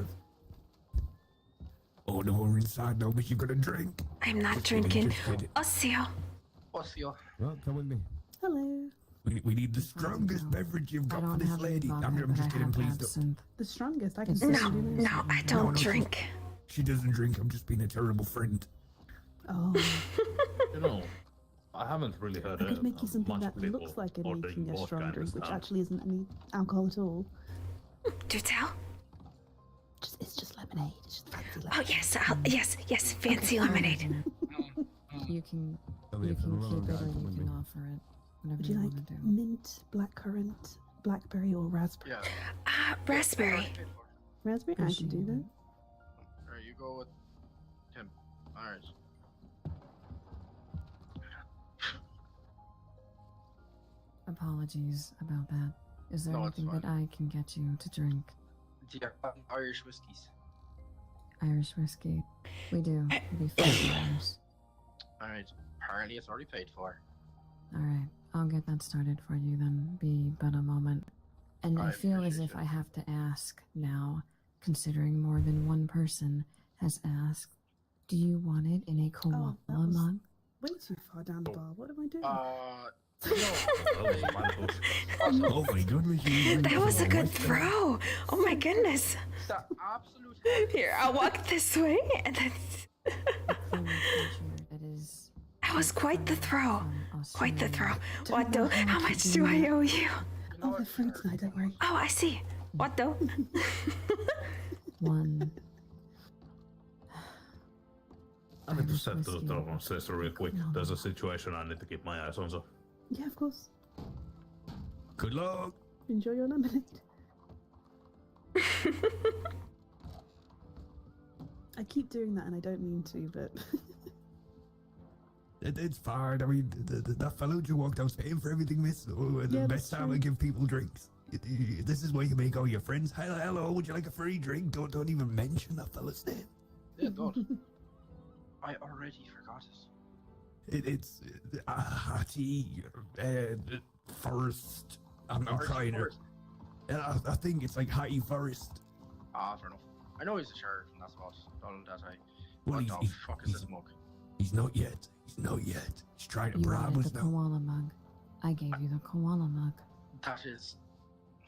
Oh no, we're inside now, but you got a drink. I'm not Just kidding, drinking. just kidding. Osio. Well, come with me. Hello. We need the strongest beverage you've got for this lady. I'm just kidding, please don't. The strongest. I can No, I don't drink. She doesn't drink. I'm just being a terrible friend. Oh. You know, I haven't really heard I could make you something that looks like it making a strong drink, which actually isn't any alcohol at all. Do tell. It's just lemonade. It's just fancy Oh lemonade. yes, fancy lemonade. You can Tell me if keep I'm it wrong, or guys, you with can me. offer it. Whatever Would you like want to do. mint, blackcurrant, blackberry, or raspberry? Yeah. Raspberry. Raspberry? I can do that. Alright, you go with him. Alright. Apologies about that. Is there No, it's anything that I can get you to drink? Do you have Irish whiskies? Irish whiskey. We do. It'll be $5. Alright. Apparently it's already paid for. Alright, I'll get that started for you then. Be but a moment. And I feel as if I have to ask now, considering more than one person has asked, do you want it in a koala mug? Way too far down the bar. What am I doing? Oh my goodness. That was a good throw. Oh my goodness. The absolute. Here, I'll walk this way, and then. That was quite the throw. Quite the throw. What though? How much do I owe you? Oh, the fruit tonight, don't worry. Oh, I see. What though? One. I need to set the telephone sensor real quick. There's a situation I need to keep my eyes on, so. Yeah, of course. Good luck. Enjoy your lemonade. I keep doing that and I don't mean to, but... It's fine. I mean, that fellow who walked out paying for everything, miss. Oh, the Yeah, best that's time true. I give people drinks. This is where you make all your friends. Hello, would you like a free drink? Don't even mention that fella's name. Yeah, don't. I already forgot it. It's Hattie Forest. I'm trying to. I think it's like Hattie Forest. Ah, fair enough. I know he's a sheriff, and that's about all that I. Well, What the fuck is this mug? He's not yet. He's not yet. He's trying to You bribe wanted us the now. koala mug. I gave you the koala mug. That is.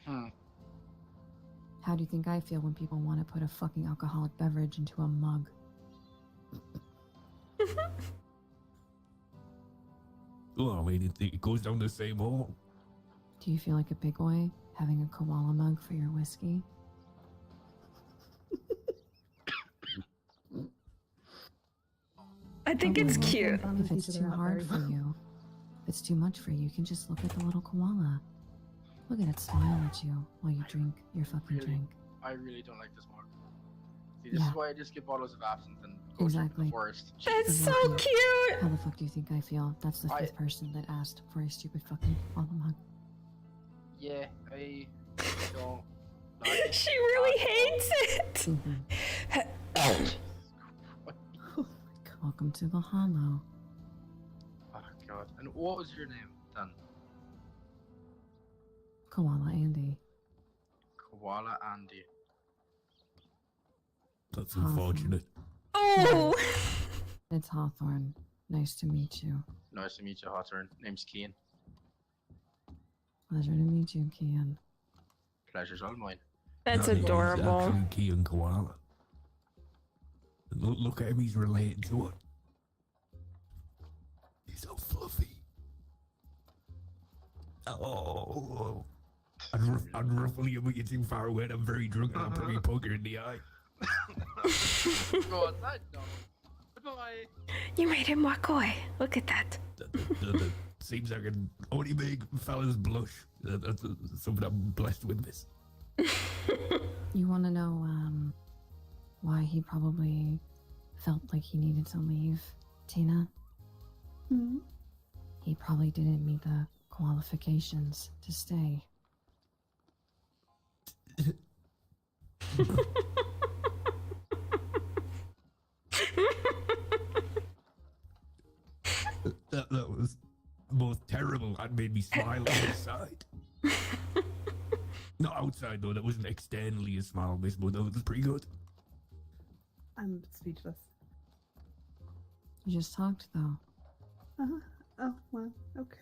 How do you think I feel when people want to put a fucking alcoholic beverage into a mug? Well, I mean, it goes down the same hole. Do you feel like a big boy having a koala mug for your whiskey? I think it's cute. If it's too hard for you, if it's too much for you, you can just look at the little koala. Look at it smile at you while you drink your fucking drink. I really don't like this mug. See, this is why I just get bottles of absinthe and go to Exactly. the forest. That's so cute. How the fuck do you think I feel? That's the fifth person that asked for a stupid fucking koala mug. Yeah, I don't like She really hates it. Welcome to the hollow. Oh god. And what was your name then? Koala Andy. Koala Andy. That's unfortunate. Oh! It's Hawthorne. Nice to meet you. Nice to meet you, Hawthorne. Name's Kean. Pleasure to meet you, Kian. Pleasure's all mine. That's No, he's adorable. actually Key and Koala. Look at him, he's related to it. He's so fluffy. Oh. I'd ruffle you, but you're too far away and I'm very drunk and I'll probably poke her in the eye. Go outside, no. Goodbye. You made him walk away. Look at that. That seems I can only make fellas blush. That's something I'm blessed with, miss. You want to know, why he probably felt like he needed to leave, Tina? Hmm? He probably didn't meet the qualifications to stay. That was both terrible and made me smile inside. Not outside though, that wasn't externally a smile, miss, but that was pretty good. I'm speechless. You just talked, though. Uh-huh. Oh, well, okay.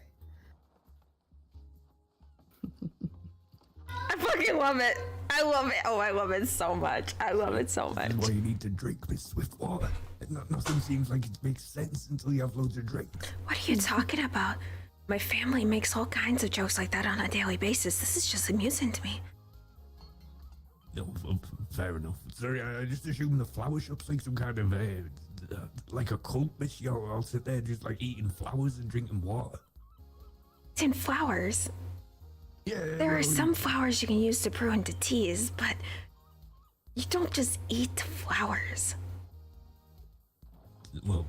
I fucking love it. I love it. Oh, I love it so much. I love it so much. That's why you need to drink Miss Swiftwater. Nothing seems like it makes sense until you have loads of drinks. What are you talking about? My family makes all kinds of jokes like that on a daily basis. This is just amusing to me. No, fair enough. Sorry, I just assumed the flower shop's like some kind of, like a cult, miss. I'll sit there just like eating flowers and drinking water. It's in flowers. Yeah. There are some flowers you can use to brew into teas, but you don't just eat flowers. Well,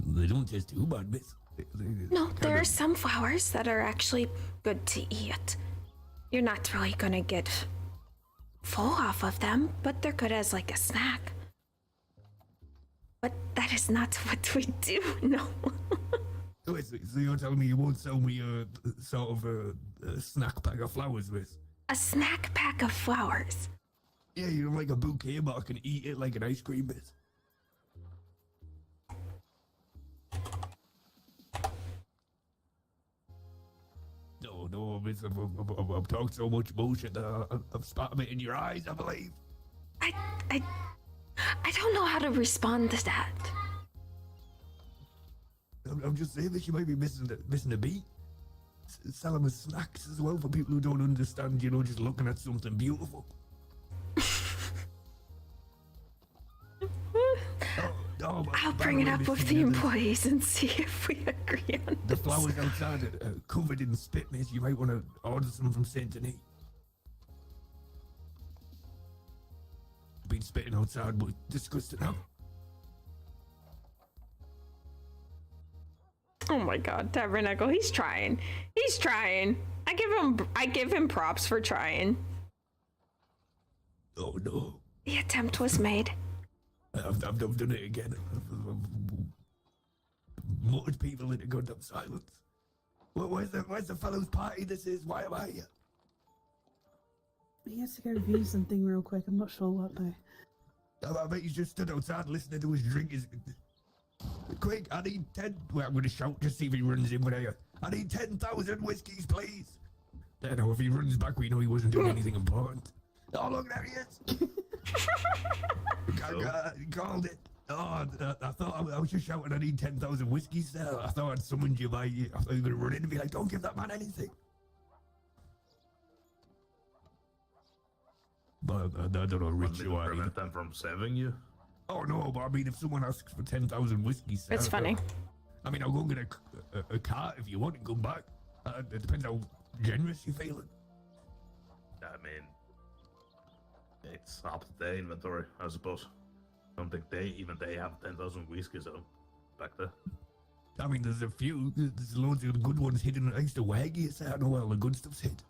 they don't just do bad, miss. No, there are some flowers that are actually good to eat. You're not really gonna get full off of them, but they're good as like a snack. But that is not what we do, no. So you're telling me you won't sell me a sort of a snack pack of flowers, miss? A snack pack of flowers? Yeah, you know, like a bouquet, but I can eat it like an ice cream, miss. No, miss, I've talked so much bullshit that I've spat a bit in your eyes, I believe. I don't know how to respond to that. I'm just saying that you might be missing a beat. Sell them as snacks as well for people who don't understand, you know, just looking at something beautiful. I'll bring it up with the employees and see if we agree on The this. flowers outside are covered in spit, miss. You might want to order some from Saint Denis. Been spitting outside, but disgusting now. Oh my god, Tabernacle, he's trying. He's trying. I give him props for trying. Oh no. The attempt was made. I've done it again. I've muddled people into goddamn silence. Where's the fellow's party this is? Why am I here? He has to go view something real quick. I'm not sure what though. I bet he's just stood outside listening to his drink. Quick, I need 10. Well, I'm going to shout just see if he runs in with here. I need 10,000 whiskies, please. Then, if he runs back, we know he wasn't doing anything important. Oh, look, there he is. He called it. Oh, I thought I was just shouting, I need 10,000 whiskies there. I thought I'd summoned you by you. I thought you were going to run in and be like, don't give that man anything. But I don't know, Rich, you are. Prevent them from saving you? Oh no, but I mean, if someone asks for 10,000 whiskies, It's funny. I mean, I'll go and get a cart if you want and come back. It depends how generous you're feeling. I mean, it's up to their inventory, I suppose. I don't think they have 10,000 whiskies out back there. I mean, there's a few. There's loads of good ones hidden next to Waggy. So I know where all the good stuff's hid.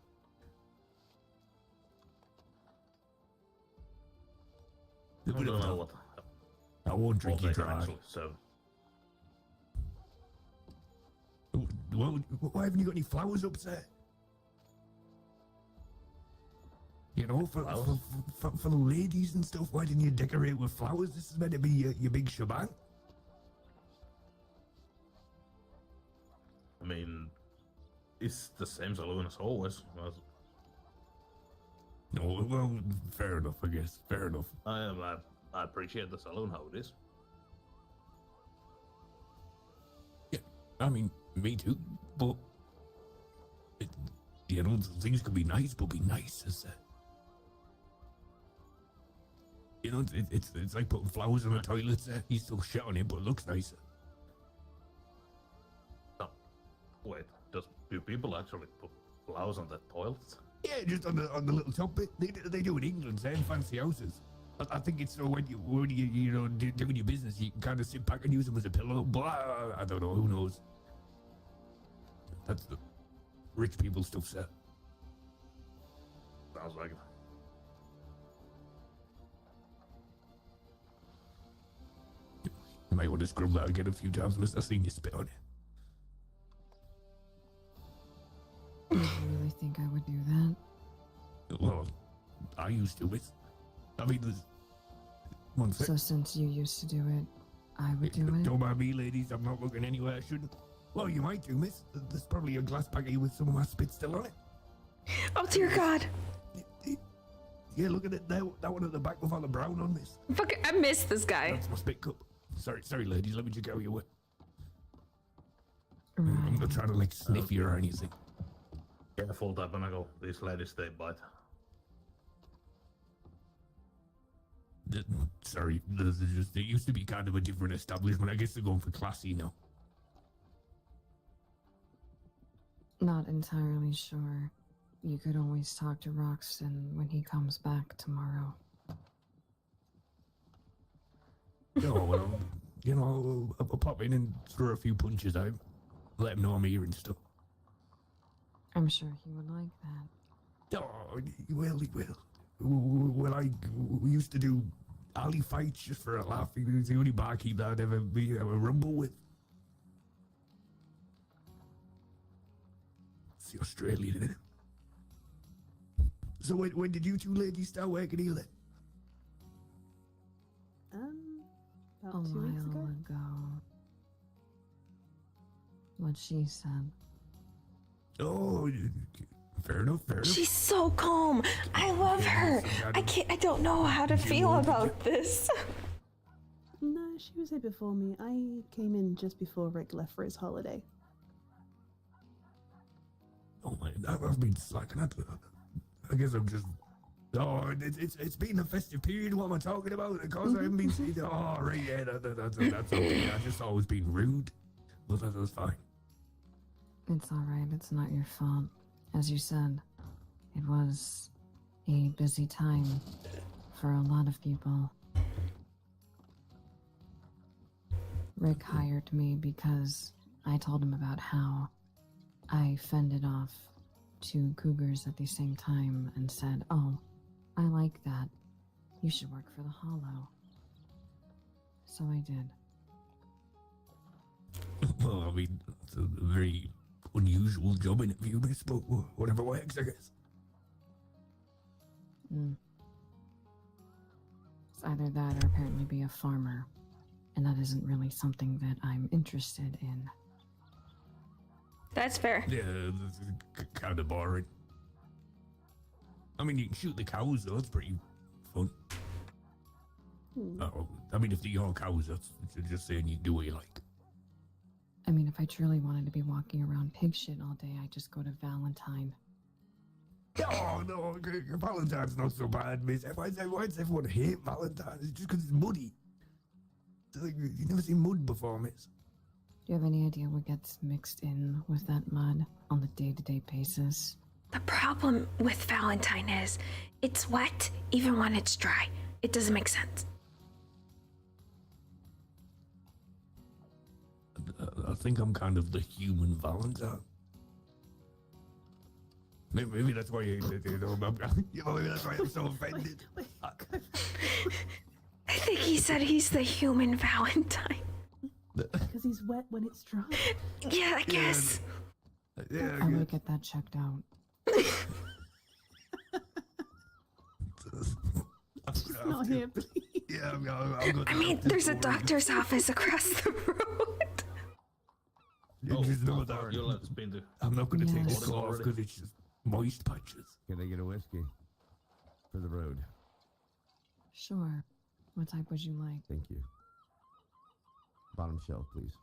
I don't know what. I won't drink you dry. Actually, so. Well, why haven't you got any flowers up there? You know, for the ladies and stuff, why didn't you decorate with flowers? This is meant to be your big shebang. I mean, it's the same saloon as always. No, well, fair enough, I guess. Fair enough. I appreciate the saloon how it is. Yeah, I mean, me too. But you know, things could be nice, but be nice as you know, it's like putting flowers on the toilets. You still shit on it, but it looks nicer. Oh, wait, do people actually put flowers on the toilets? Yeah, just on the little top bit. They do in England, in fancy houses. I think it's so when you know doing your business, you can kind of sit back and use them as a pillow. But I don't know. Who knows? That's the rich people stuff, sir. Sounds like it. You might want to scrub that again a few times, unless I've seen you spit on it. Do you really think I would do that? Well, I used to. I mean, there's one thing. So since you used to do it, I would do it? Don't mind me, ladies. I'm not looking anywhere I shouldn't. Well, you might do, miss. There's probably a glass baggie with some of my spit still on it. Oh, dear God. Yeah, look at it there. That one at the back with all the brown on, miss. Fuck, I missed this guy. That's my spit cup. Sorry, ladies. Let me just go your way. I'm not trying to, like, sniff you or anything. Careful, Tabernacle. These ladies, they bite. Sorry, they used to be kind of a different establishment. I guess they're going for classy now. Not entirely sure. You could always talk to Roxton when he comes back tomorrow. Oh, well, you know, I'll pop in and throw a few punches out. Let him know I'm here and stuff. I'm sure he would like that. Oh, he will. We used to do alley fights just for a laugh. He was the only barkeep that I'd ever be a rumble with. It's the Australian, isn't it? So when did you two ladies start working here then? About 2 weeks ago. What she said. Oh, fair enough. She's so calm. I love her. I don't know how to feel about this. No, she was here before me. I came in just before Rick left for his holiday. Oh man, I've been slacking. I guess I'm just. Oh, it's been a festive period. What am I talking about? Because I haven't been seeing. Oh, right, yeah, that's okay. I've just always been rude, but that's fine. It's alright, it's not your fault. As you said, it was a busy time for a lot of people. Rick hired me because I told him about how I fended off 2 cougars at the same time and said, "Oh, I like that. You should work for the Hollow." So I did. Well, I mean, it's a very unusual job interview, miss, but whatever works, I guess. It's either that or apparently be a farmer, and that isn't really something that I'm interested in. That's fair. Yeah, that's kind of boring. I mean, you can shoot the cows, though. That's pretty fun. Oh, I mean, if they're your cows, that's just saying you do what you like. I mean, if I truly wanted to be walking around pig shit all day, I'd just go to Valentine. Oh, no, Valentine's not so bad, miss. Why does everyone hate Valentine's? It's just because it's muddy. It's like, you've never seen mud before, miss. Do you have any idea what gets mixed in with that mud on the day-to-day basis? The problem with Valentine is it's wet even when it's dry. It doesn't make sense. I think I'm kind of the human Valentine. Maybe that's why maybe that's why I'm so offended. I think he said he's the human Valentine. Because he's wet when it's dry. Yeah, I guess. Yeah, I'm gonna get that checked out. He's not here, please. Yeah, I'll go. I mean, there's a doctor's office across the road. Just know that You'll let us be in there. I'm not going to take Yes. this off because it's just moist patches. Can I get a whiskey for the road? Sure. What type would you like? Thank you. Bottom shelf, please.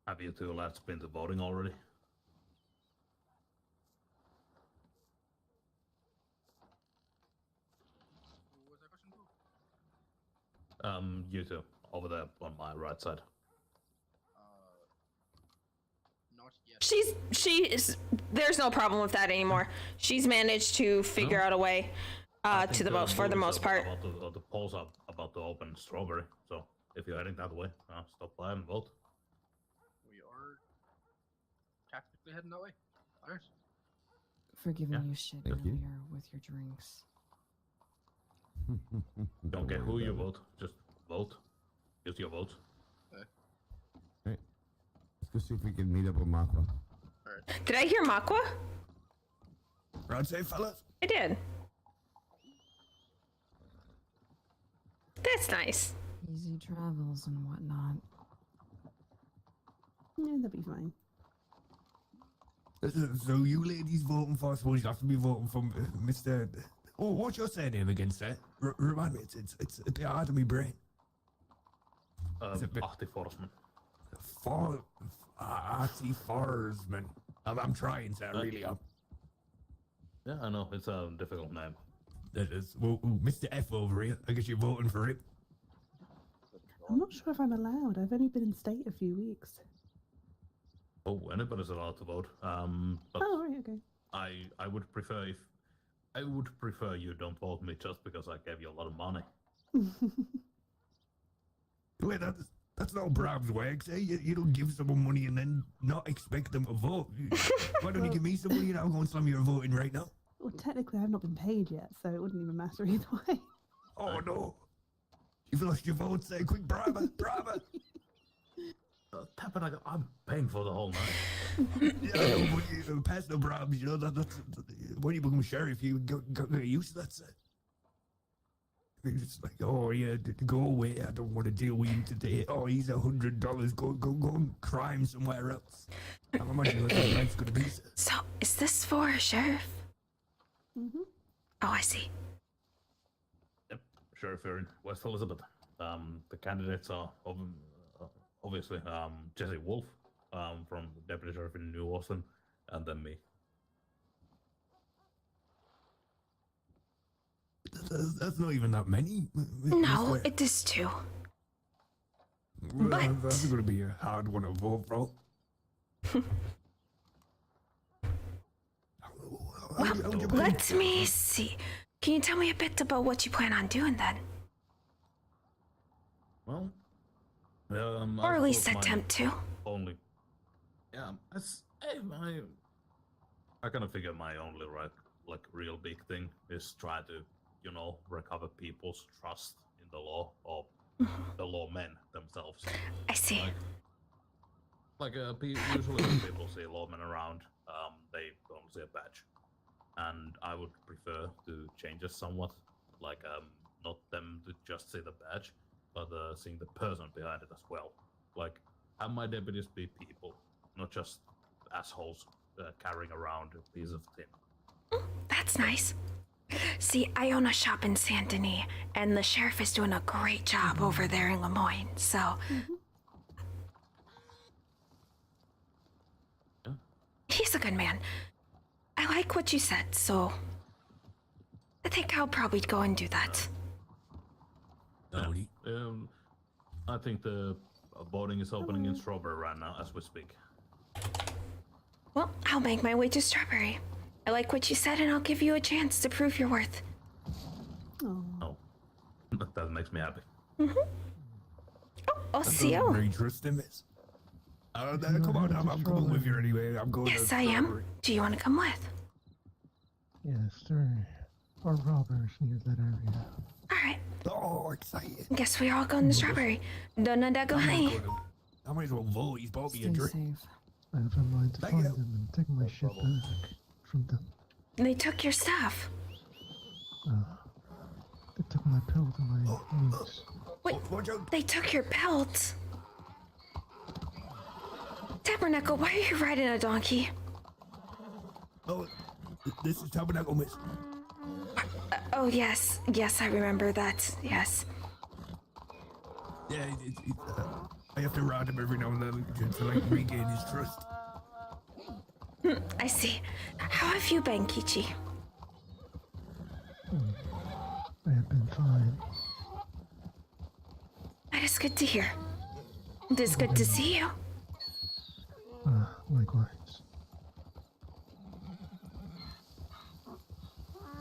Have you two lads been to voting already? What was that question for? You two, over there on my right side. Not yet. There's no problem with that anymore. She's managed to figure out a way for the most part. The polls are about to open Strawberry, so if you're heading that way, stop by and vote. We are tactically heading that way. Alright. For giving you shit Thank you. earlier with your drinks. Don't care worry who you about vote, just vote. Use your vote. it. Right. Let's go see if we can meet up with Makwa. Did I hear Makwa? Round safe, fellas. I did. That's nice. Easy travels and whatnot. Yeah, that'll be fine. So you ladies voting for, I suppose you have to be voting for Mr. Oh, what's your surname again, sir? Remind me, it's a bit hard on my brain. Artie Forsman. Artie Forsman. I'm trying, sir, I really am. Yeah, I know, it's a difficult name. That is. Well, Mr. F over here, I guess you're voting for him. I'm not sure if I'm allowed. I've only been in state a few weeks. Oh, anybody's allowed to vote. But Oh, right, okay. I would prefer you don't vote me just because I gave you a lot of money. Wait, that's not Bram's works, eh? You don't give someone money and then not expect them to vote. Why don't you give me some money and I'll go and slam your voting right now? Well, technically, I've not been paid yet, so it wouldn't even matter either way. Oh no! You've lost your votes there. Quick, Brava! Tabernacle, I'm paying for the whole night. Yeah, I know, but you pass no Brahms, you know, that's when you become sheriff, you get used to that set. It's like, oh yeah, go away, I don't want to deal with you today. Oh, he's $100, go and crime somewhere else. I'm imagining what that life's gonna be. So, is this for a sheriff? Mm-hmm. Oh, I see. Yep, Sheriff here in West Elizabeth. The candidates are obviously Jesse Wolf from the Deputy Sheriff in New Austin, and then me. That's not even that many. No, it is too. But that's going to be a hard one to vote for. Well, let me see. Can you tell me a bit about what you plan on doing then? Well, or at least attempt to. Only, yeah, I kind of figure my only real big thing is try to, recover people's trust in the law or the lawmen themselves. I see. Usually when people see lawmen around, they don't see a badge, and I would prefer to change it somewhat, not them to just see the badge, but seeing the person behind it as well. Have my deputies be people, not just assholes carrying around a piece of tin. That's nice. See, I own a shop in Saint Denis, and the sheriff is doing a great job over there in Lemoyne, so... He's a good man. I like what you said, so... I think I'll probably go and do that. I think the voting is opening in Strawberry right now as we speak. Well, I'll make my way to Strawberry. I like what you said, and I'll give you a chance to prove your worth. Oh, that makes me happy. Oh, I'll see you. Very trusting, miss. Come on, I'm coming with you anyway. I'm going. Yes, I am. Do you want to come with? Yes, there are robbers near that area. All right. Oh, excited. Guess we all going to Strawberry. Donna Dago, honey. I might as well vote. He's bought me a Stay drink. safe. I have in mind to find them and take my shit back from them. They took your stuff. They took my pill to my niece. Wait, they took your belt? Tabernacle, why are you riding a donkey? Oh, this is Tabernacle, miss. Oh, yes. Yes, I remember that. Yes. Yeah, I have to ride him every now and then to regain his trust. I see. How have you been, Kichi? I have been fine. That is good to hear. It is good to see you. Likewise.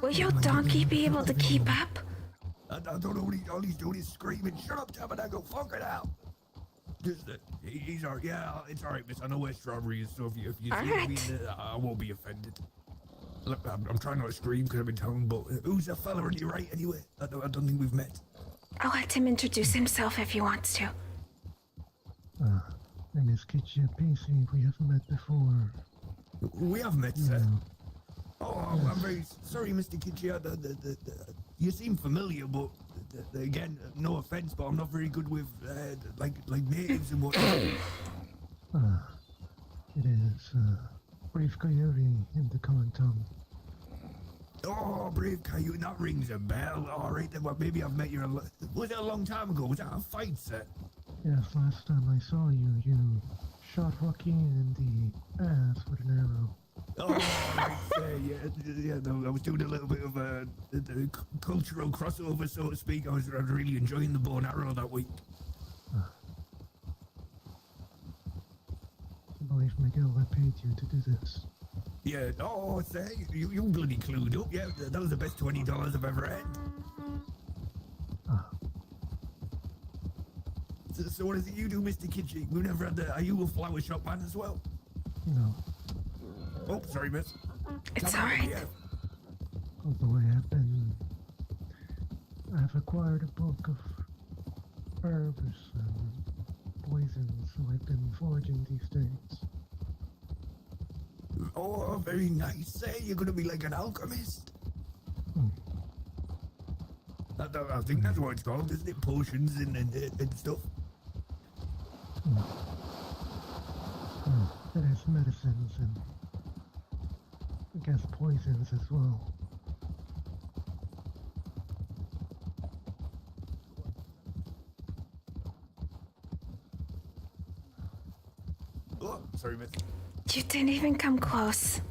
Will your donkey be able to keep up? I don't know what all he's doing is screaming. Shut up, Tabernacle, fuck it out. Just, he's alright. Yeah, it's alright, miss. I know where Strawberry is, so if you see me, I won't be offended. Look, I'm trying not to scream because I've been telling, but who's that fella on your right anyway? I don't think we've met. I'll let him introduce himself if he wants to. Name is Kitchen PC. We haven't met before. We have met, sir. Oh, I'm very sorry, Mr. Kitchiya. You seem familiar, but again, no offense, but I'm not very good with like natives and whatnot. It is Brave Coyote in the common tongue. Oh, Brave Coyote, that rings a bell. All right, then, well, maybe I've met you. Was it a long time ago? Was that a fight, sir? Yes, last time I saw you, you shot Joaquin in the ass with an arrow. Oh, right, yeah. No, I was doing a little bit of the cultural crossover, so to speak. I was really enjoying the bow and arrow that week. I believe wife Miguel that paid you to do this. Yeah, oh, say, you bloody clued up. Yeah, that was the best $20 I've ever had. Ah. So what is it you do, Mr. Kitchen? We never had are you a flower shop man as well? No. Oh, sorry, miss. It's Come on, alright. yeah. Although I've acquired a bulk of herbs and poisons, so I've been foraging these days. Oh, very nice. Say, you're gonna be like an alchemist. I think that's what it's called, isn't it? Potions and stuff. It has medicines and I guess poisons as well. Oh, sorry, miss. You didn't even come close.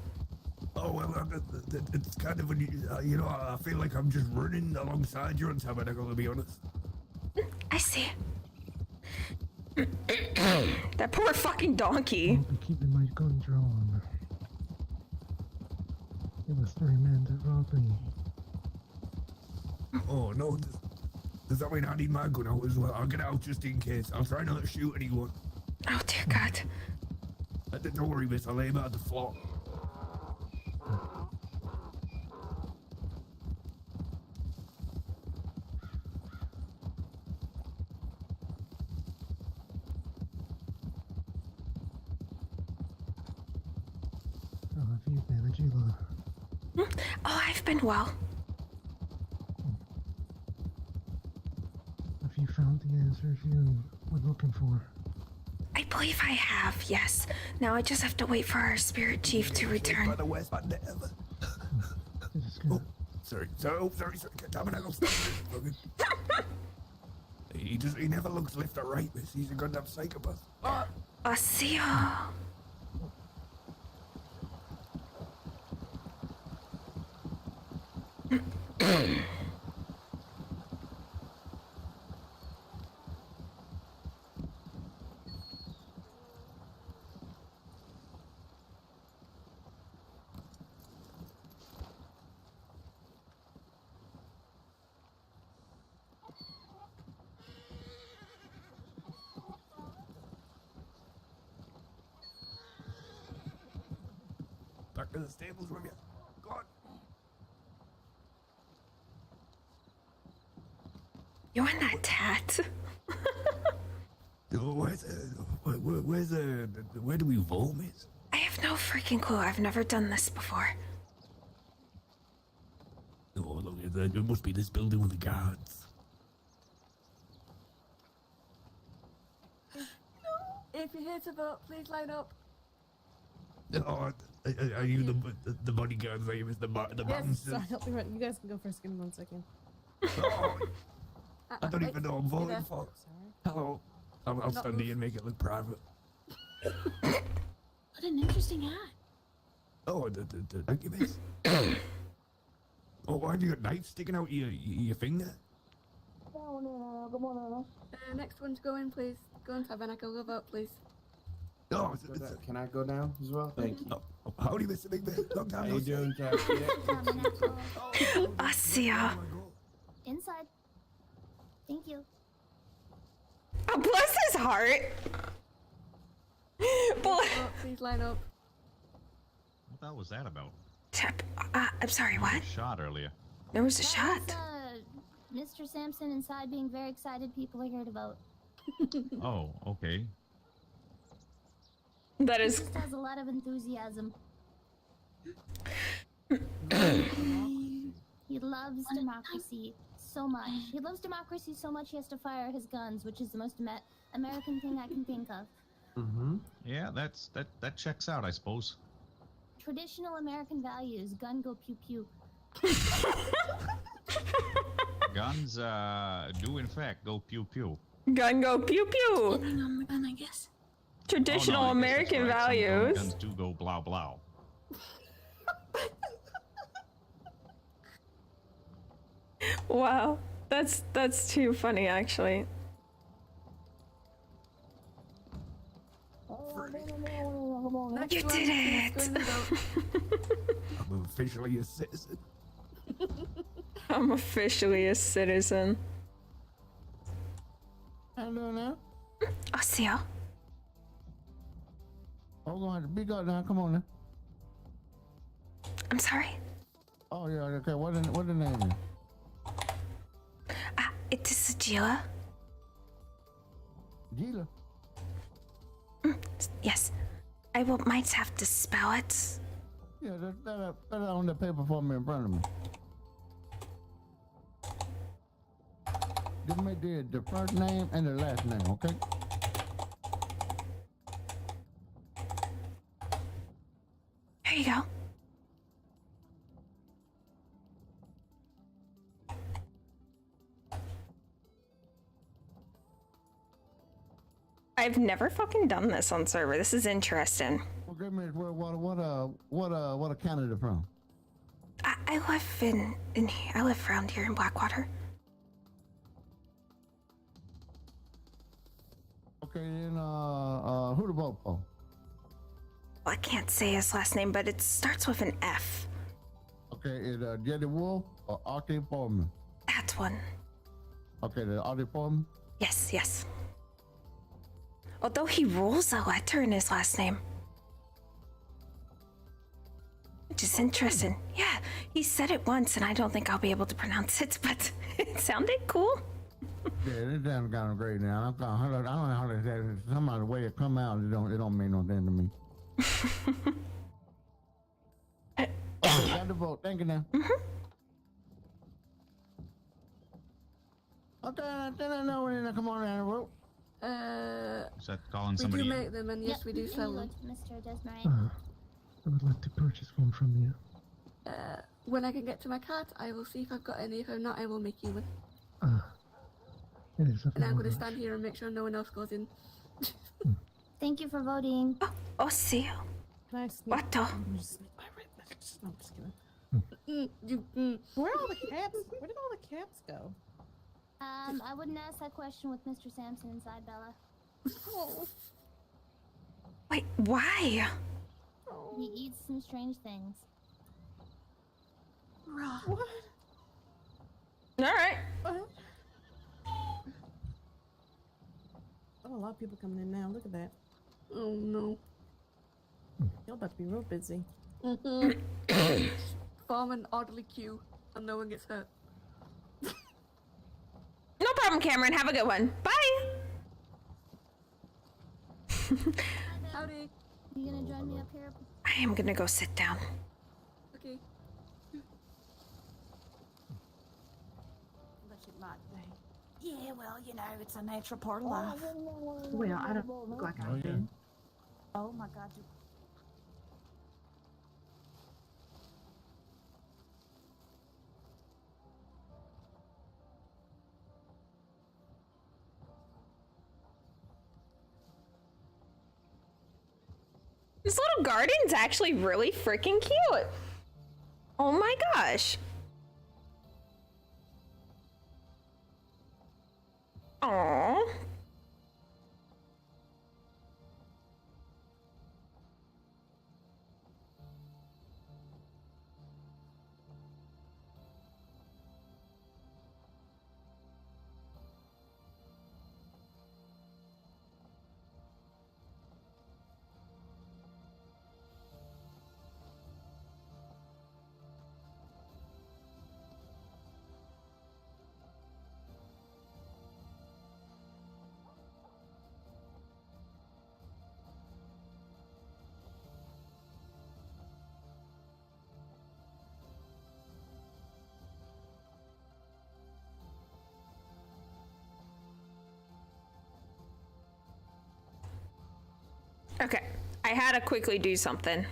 Oh, well, it's kind of, you know, I feel like I'm just running alongside you on Tabernacle, to be honest. I see. That poor fucking donkey. I'll be keeping my gun drawn. It was 3 men that robbed me. Oh, no. Does that mean I need my gun out as well? I'll get out just in case. I'll try not to shoot anyone. Oh, dear God. Don't worry, miss. I'll lay him out the floor. How have you been, Atsila? Oh, I've been well. Have you found the answers you were looking for? I believe I have, yes. Now I just have to wait for our spirit chief to return. By the West Band ever. Oh, sorry. Sorry. Tabernacle, stop it. He never looks left or right, miss. He's a goddamn psychopath. Atsila. Back to the stables with you. Go on. You want that tat? Where do we vote, miss? I have no freaking clue. I've never done this before. Oh, look, it must be this building with the guards. If you're here to vote, please line up. Oh, are you the bodyguards? Are you the Yes, bouncers? sorry, I'll be right. You guys can go first. Give me 1 second. Oh, I don't even know what I'm voting there. for. Hello. I'll stand here and make it look private. What an interesting hat. Oh, thank you, miss. Oh, why have you got knives sticking out your finger? Next one to go in, please. Go in, Tabernacle. Go vote, please. Oh, can I go now as well? Thank you. Howdy, Mr. Big Man. Long time How no you see. doing, Captain? Atsila. Inside. Thank you. Oh, bless his heart. Please line up. What the hell was that about? I'm sorry, what? Shot earlier. There was a That shot. was, Mr. Sampson inside being very excited. People are here to vote. Oh, okay. That He is. just has a lot of enthusiasm. He loves democracy so much. He loves democracy so much he has to fire his guns, which is the most American thing I can think of. Mm-hmm. Yeah, that checks out, I suppose. Traditional American values: gun go pew pew. Guns do in fact go pew pew. Gun go pew pew. On the gun, I guess. Traditional Oh, no, I guess that's American right. Some values. guns do go blow blow. Wow, that's too funny, actually. You did it! I'm officially a citizen. I'm officially a citizen. Hello now. Oh, see ya. Hold on, big up now. Come on now. I'm sorry. Oh yeah, okay. What the name is? It is Gila. Gila. Yes. I might have to spell it. Yeah, that on the paper for me in front of me. Give me the first name and the last name, okay? Here you go. I've never fucking done this on server. This is interesting. Well, give me what Canada from? I live in here. I live around here in Blackwater. Okay, then who the vote for? Well, I can't say his last name, but it starts with an F. Okay, is Jetty Wolf or Artie Foreman? That one. Okay, the Artie Foreman? Yes, yes. Although he rolls a letter in his last name. Which is interesting. Yeah, he said it once and I don't think I'll be able to pronounce it, but it sounded cool. Yeah, it sounds kind of great now. I don't know how to say it. Somehow the way it come out, it don't mean no thing to me. Okay, got the vote. Thank you now. Okay, then I know when I come on down and vote. Is that calling we somebody do in? make them, and yes, we do sell them. Mr. Desmarais. I would like to purchase one from you. When I can get to my cart, I will see if I've got any. If I'm not, I will make you one. It is And I'm going to stand here and make sure no one else goes in. Thank you for voting. Oh, see you. Nice. What the? No, I'm just kidding. Where are all the cats? Where did all the cats go? I wouldn't ask that question with Mr. Sampson inside, Bella. Wait, why? He eats some strange things. What? Alright. Oh, a lot of people coming in now. Look at that. Oh no. You're about to be real busy. Form an orderly queue and no one gets hurt. No problem, Cameron. Have a good one. Bye. Howdy. You gonna join me up here? I am gonna go sit down. Okay. But you might be. Yeah, well, you know, it's a natural part of life. Well, I don't look like I do. Oh my God. This little garden's actually really freaking cute. Oh my gosh. Aww. Okay, I had to quickly do something.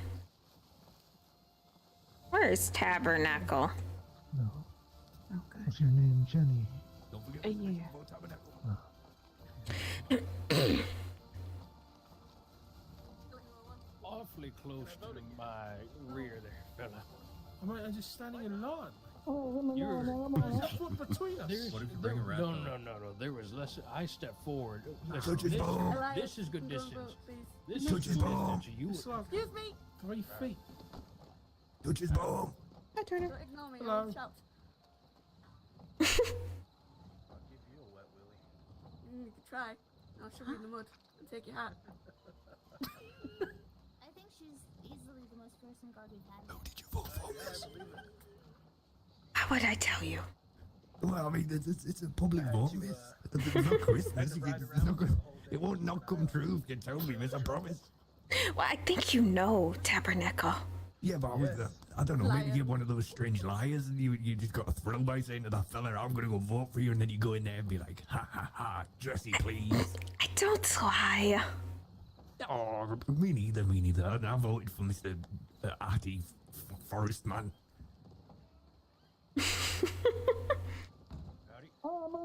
Where is Tabernacle? No. Okay. What's your name, Jenny? Don't forget Yeah. Awfully close to my rear there, fella. I'm just standing in lawn. Foot between us. What if you bring a rat? No. There was less. I stepped forward. Touch his bum. This is good distance. This Touch is his good bum. distance. You Excuse me. 3 feet. Touch his bum. Hi, Turner. Don't ignore me. Hello. I'll shout. I'll give you a wet willy. You can try. I'll shove you in the mud and take your hat. I think she's easily the most fearsome guard we've had. Did you vote for this? How would I tell you? Well, I mean, it's a public vote, miss. There's no Christmas. It won't not come true if you tell me, miss, I promise. Well, I think you know, Tabernacle. Yeah, but I don't know, maybe you're one of those strange liars and you just got a thrill by saying to that fella, I'm gonna go vote for you, and then you go in there and be like, ha ha ha, Jesse, please. I don't lie. Oh, me neither. I voted for Mr. Artie Forest Man. You're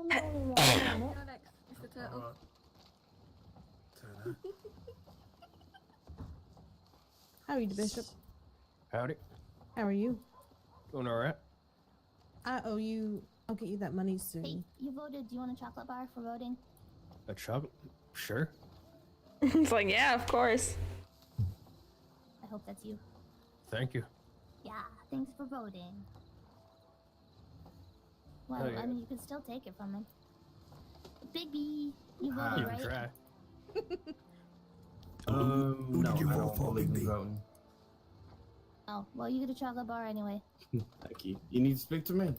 next, Mr. Turtle. Howdy, Bishop. Howdy. How are you? Doing all right. I'll get you that money soon. Hey, you voted. Do you want a chocolate bar for voting? A chocolate? Sure. It's like, yeah, of course. I hope that's you. Thank you. Yeah, thanks for voting. Well, Oh, yeah. I mean, you can still take it from him. Bigby, you You voted, can right? try. Who no, did you I vote don't for, believe in Big B? voting. Oh, well, you get a chocolate bar anyway. Thank you. You need to speak to me.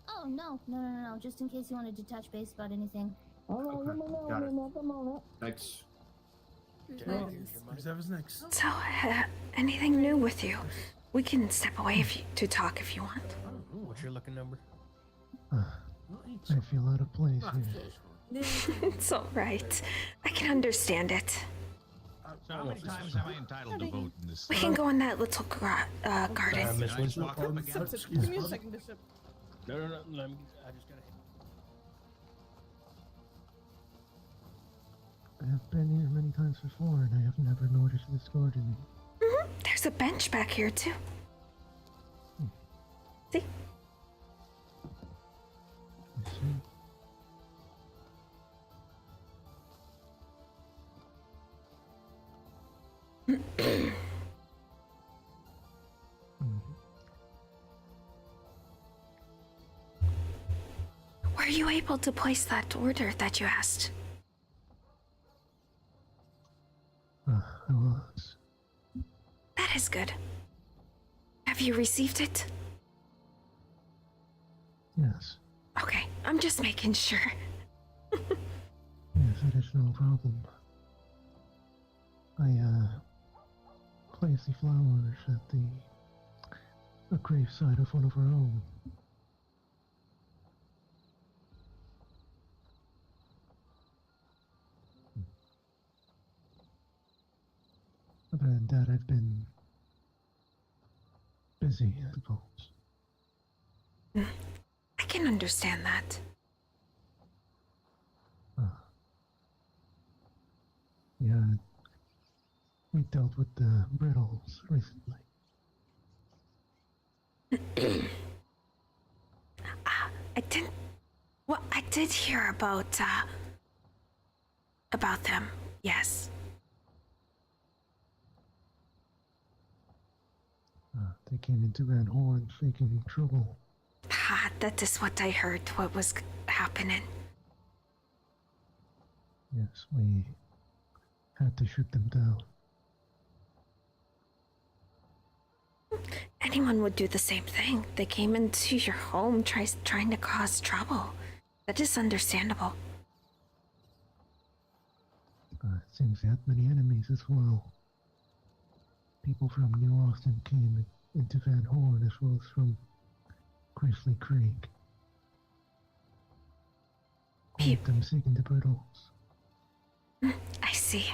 Oh, no. Just in case you wanted to touch base about anything. Okay, got it. Thanks. Who's next? So, anything new with you? We can step away to talk if you want. What's your looking number? I feel out of place here. It's all right. I can understand it. So how many times am I entitled to vote in this? We can go in that little garden. Miss Winslow. Walk up again? Give me a second, Bishop. No. I just gotta. I have been here many times before, and I have never noticed this garden. There's a bench back here, too. See? I see. Were you able to place that order that you asked? I was. That is good. Have you received it? Yes. Okay, I'm just making sure. Yes, it is no problem. I, placed the flowers at the graveside of one of our own. Other than that, I've been busy, I suppose. I can understand that. Yeah, we dealt with the brittles recently. I didn't. Well, I did hear about them. Yes. They came into Van Horn faking trouble. That is what I heard. What was happening? Yes, we had to shoot them down. Anyone would do the same thing. They came into your home trying to cause trouble. That is understandable. It seems they had many enemies as well. People from New Austin came into Van Horn as well as from Grizzly Creek. All of them seeking the brittles. I see.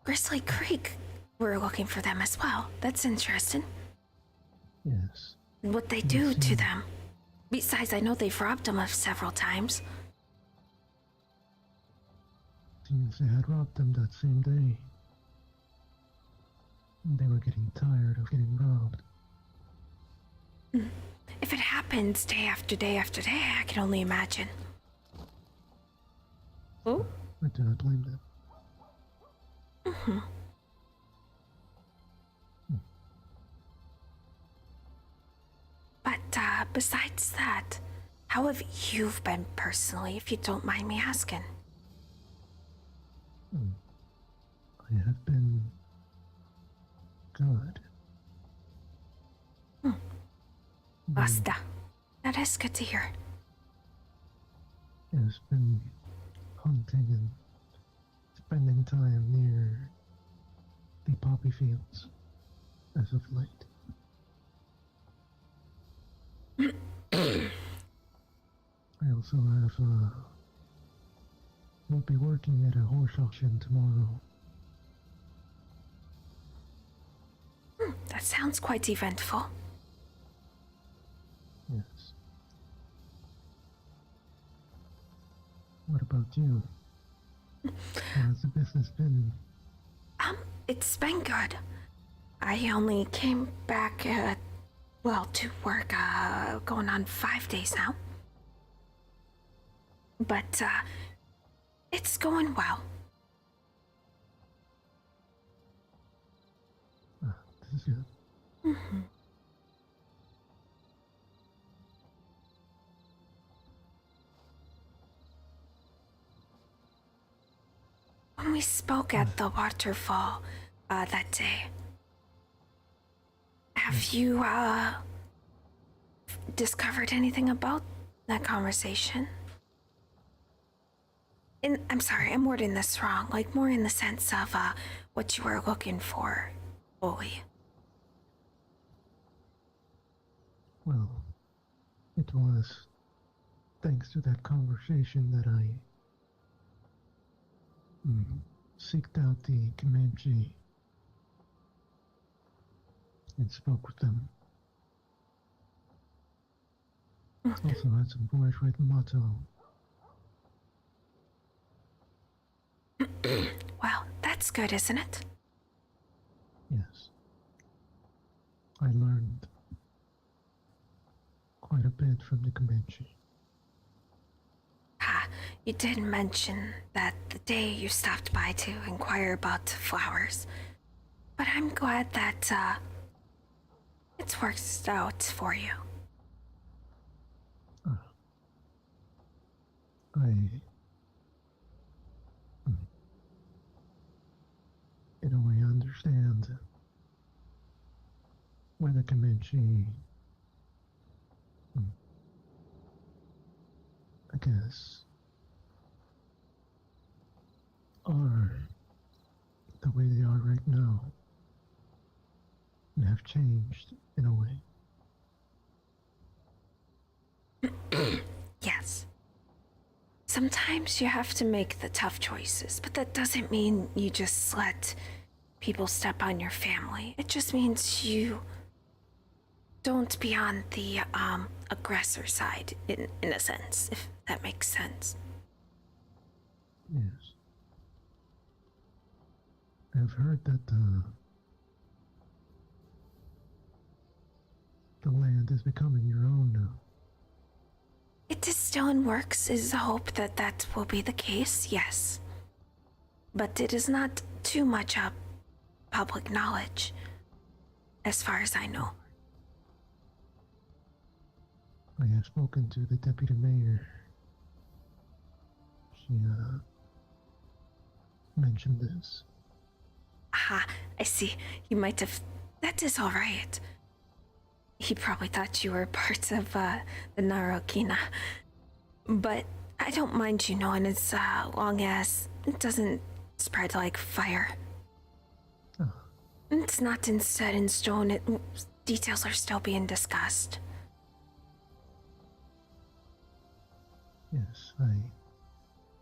Grizzly Creek, we're looking for them as well. That's interesting. Yes. What they do to them. Besides, I know they've robbed them several times. Seems they had robbed them that same day. They were getting tired of getting robbed. If it happens day after day after day, I can only imagine. Oh? I do not blame them. Mm-hmm. But besides that, how have you been personally, if you don't mind me asking? I have been good. Basta. That is good to hear. Has been hunting and spending time near the poppy fields as of late. I also have, will be working at a horse auction tomorrow. That sounds quite eventful. Yes. What about you? How has the business been? It's been good. I only came back, to work, going on 5 days now. But, it's going well. This is good. Mm-hmm. When we spoke at the waterfall, that day, have you, discovered anything about that conversation? I'm sorry, I'm wording this wrong, like more in the sense of, what you were looking for, fully. Well, it was thanks to that conversation that I seeked out the Comanche and spoke with them. Also had some boys with motto. Well, that's good, isn't it? Yes. I learned quite a bit from the Comanche. You did mention that the day you stopped by to inquire about flowers. But I'm glad that, it's worked out for you. In a way, understand where the Comanche, I guess, are the way they are right now, and have changed in a way. Yes. Sometimes you have to make the tough choices, but that doesn't mean you just let people step on your family. It just means you don't be on the aggressor side, in a sense, if that makes sense. Yes. I've heard that the land is becoming your own now. It is still in works. Is a hope that that will be the case, yes. But it is not too much public knowledge, as far as I know. I have spoken to the deputy mayor. She mentioned this. Aha, I see. You might have... That is all right. He probably thought you were part of the Narokina. But I don't mind you knowing as long as it doesn't spread like fire. Oh. It's not set in stone. Details are still being discussed. Yes,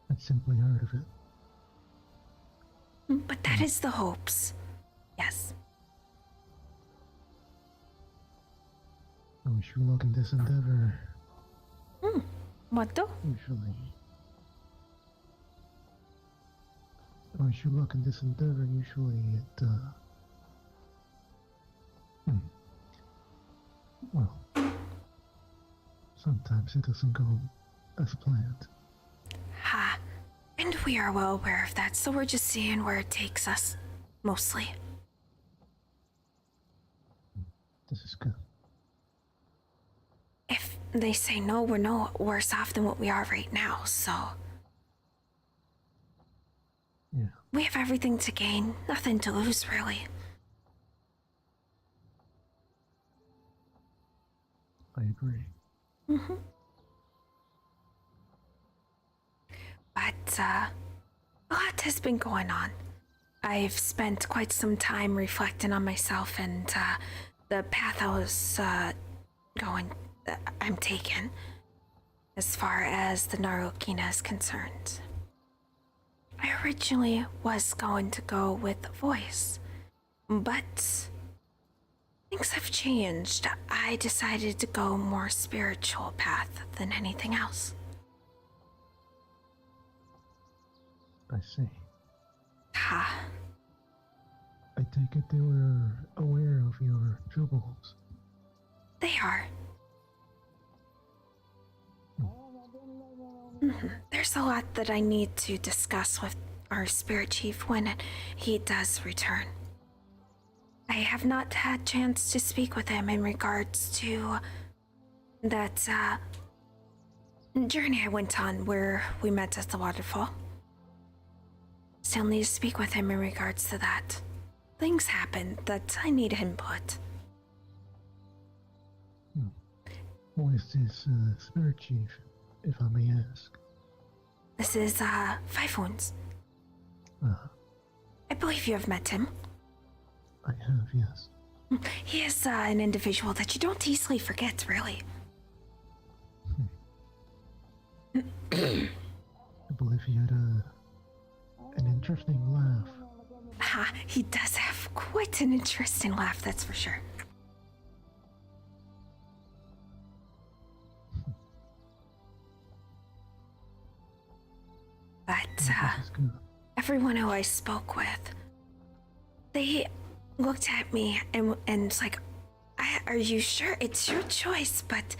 I'd simply heard of it. But that is the hopes. Yes. I wish you luck in this endeavor. What though? Usually. I wish you luck in this endeavor. Usually it Well, sometimes it doesn't go as planned. Ha. And we are well aware of that, so we're just seeing where it takes us, mostly. This is good. If they say no, we're no worse off than what we are right now, so... Yeah. We have everything to gain, nothing to lose, really. I agree. Mm-hmm. But, a lot has been going on. I've spent quite some time reflecting on myself and, the path I was, I'm taking, as far as the Narukina is concerned. I originally was going to go with voice, but things have changed. I decided to go more spiritual path than anything else. I see. Ha. I take it they were aware of your troubles. They are. There's a lot that I need to discuss with our spirit chief when he does return. I have not had chance to speak with him in regards to that journey I went on where we met at the waterfall. Still need to speak with him in regards to that. Things happen that I need input. Who is this spirit chief, if I may ask? This is FiveM. I believe you have met him. I have, yes. He is an individual that you don't easily forget, really. I believe he had an interesting laugh. Ha, he does have quite an interesting laugh, that's for sure. But, everyone who I spoke with, they looked at me and it's like, are you sure? It's your choice, but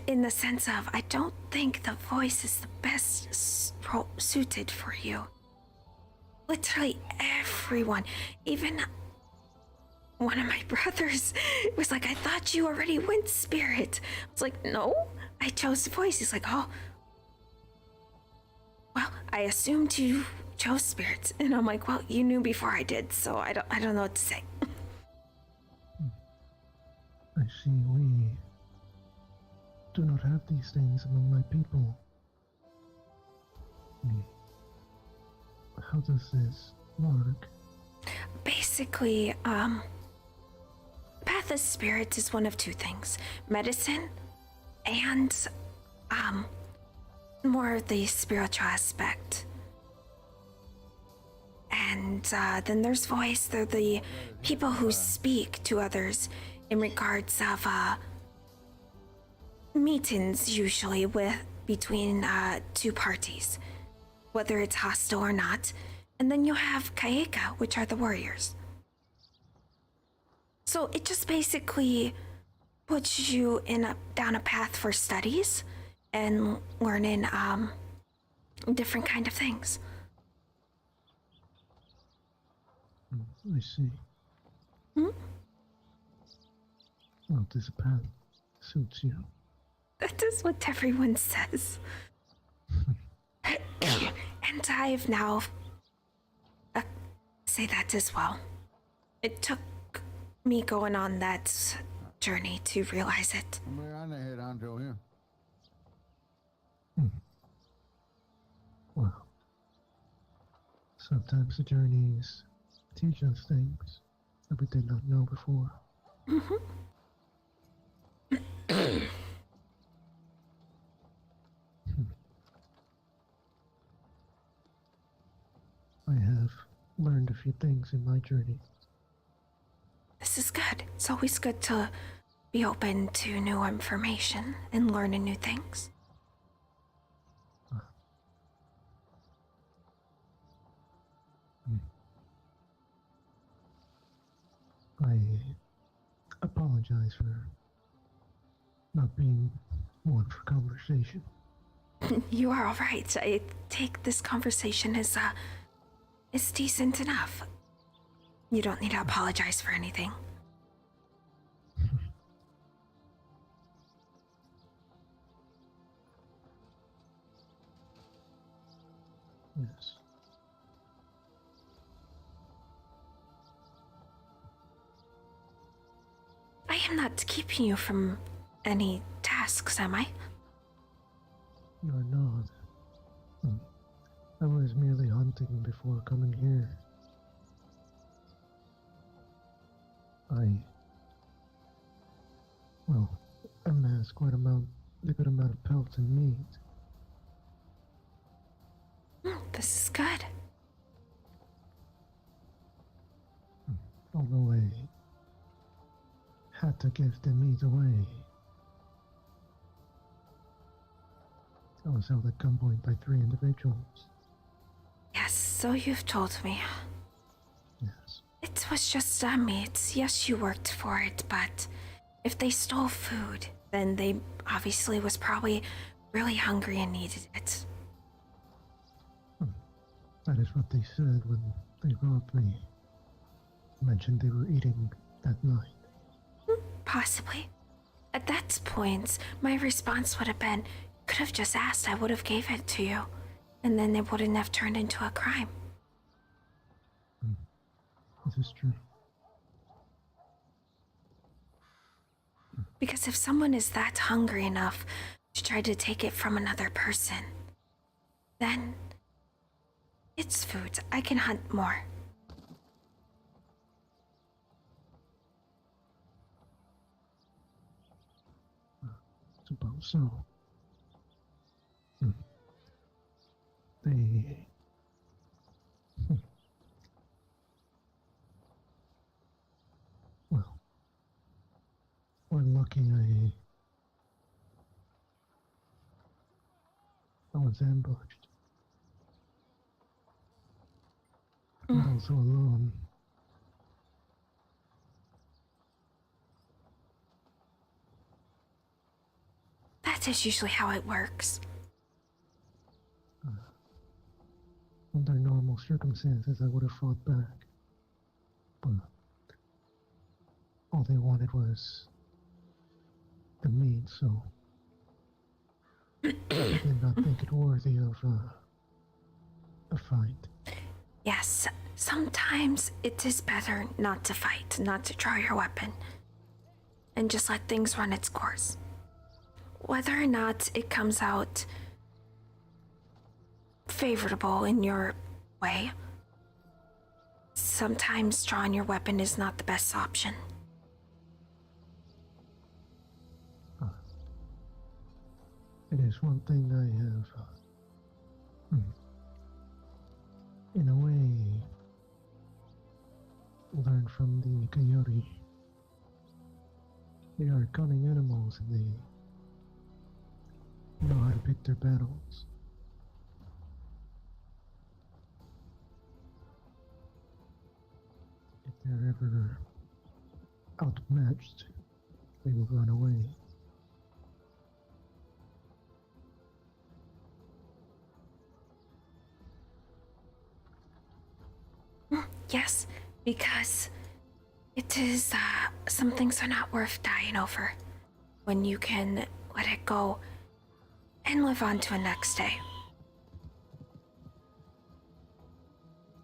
in the sense of, I don't think the voice is the best suited for you. Literally everyone, even one of my brothers was like, I thought you already went spirit. I was like, no, I chose voice. He's like, oh, well, I assumed you chose spirits. And I'm like, well, you knew before I did, so I don't know what to say. I see. We do not have these things among my people. How does this work? Basically, path of spirit is one of two things: medicine and more of the spiritual aspect. And then there's voice. They're the people who speak to others in regards of meetings, usually between two parties, whether it's hostile or not. And then you have Kaeka, which are the warriors. So it just basically puts you down a path for studies and learning different kind of things. I see. Hmm? Well, this path suits you. That is what everyone says. And I've now say that as well. It took me going on that journey to realize it. May I head on to him? Well, sometimes the journeys teach us things that we did not know before. I have learned a few things in my journey. This is good. It's always good to be open to new information and learning new things. I apologize for not being one for conversation. You are all right. I take this conversation as decent enough. You don't need to apologize for anything. Yes. I am not keeping you from any tasks, am I? You're not. I was merely hunting before coming here. Well, amassed quite a good amount of pelts and meat. This is good. Although I had to give the meat away. I was held at gunpoint by 3 individuals. Yes, so you've told me. Yes. It was just meat. Yes, you worked for it, but if they stole food, then they obviously was probably really hungry and needed it. That is what they said when they robbed me. Mentioned they were eating that night. Possibly. At that point, my response would have been, you could have just asked, I would have gave it to you. And then it wouldn't have turned into a crime. This is true. Because if someone is that hungry enough to try to take it from another person, then it's food. I can hunt more. Suppose so. They... Well, we're lucky I was ambushed. And also alone. That is usually how it works. Under normal circumstances, I would have fought back. But all they wanted was the meat, so I did not think it worthy of a fight. Yes, sometimes it is better not to fight, not to draw your weapon, and just let things run its course. Whether or not it comes out favorable in your way, sometimes drawing your weapon is not the best option. It is one thing I have, in a way, learned from the coyote. They are cunning animals and they know how to pick their battles. If they're ever outmatched, they will run away. Yes, because it is, some things are not worth dying over when you can let it go and live on to a next day.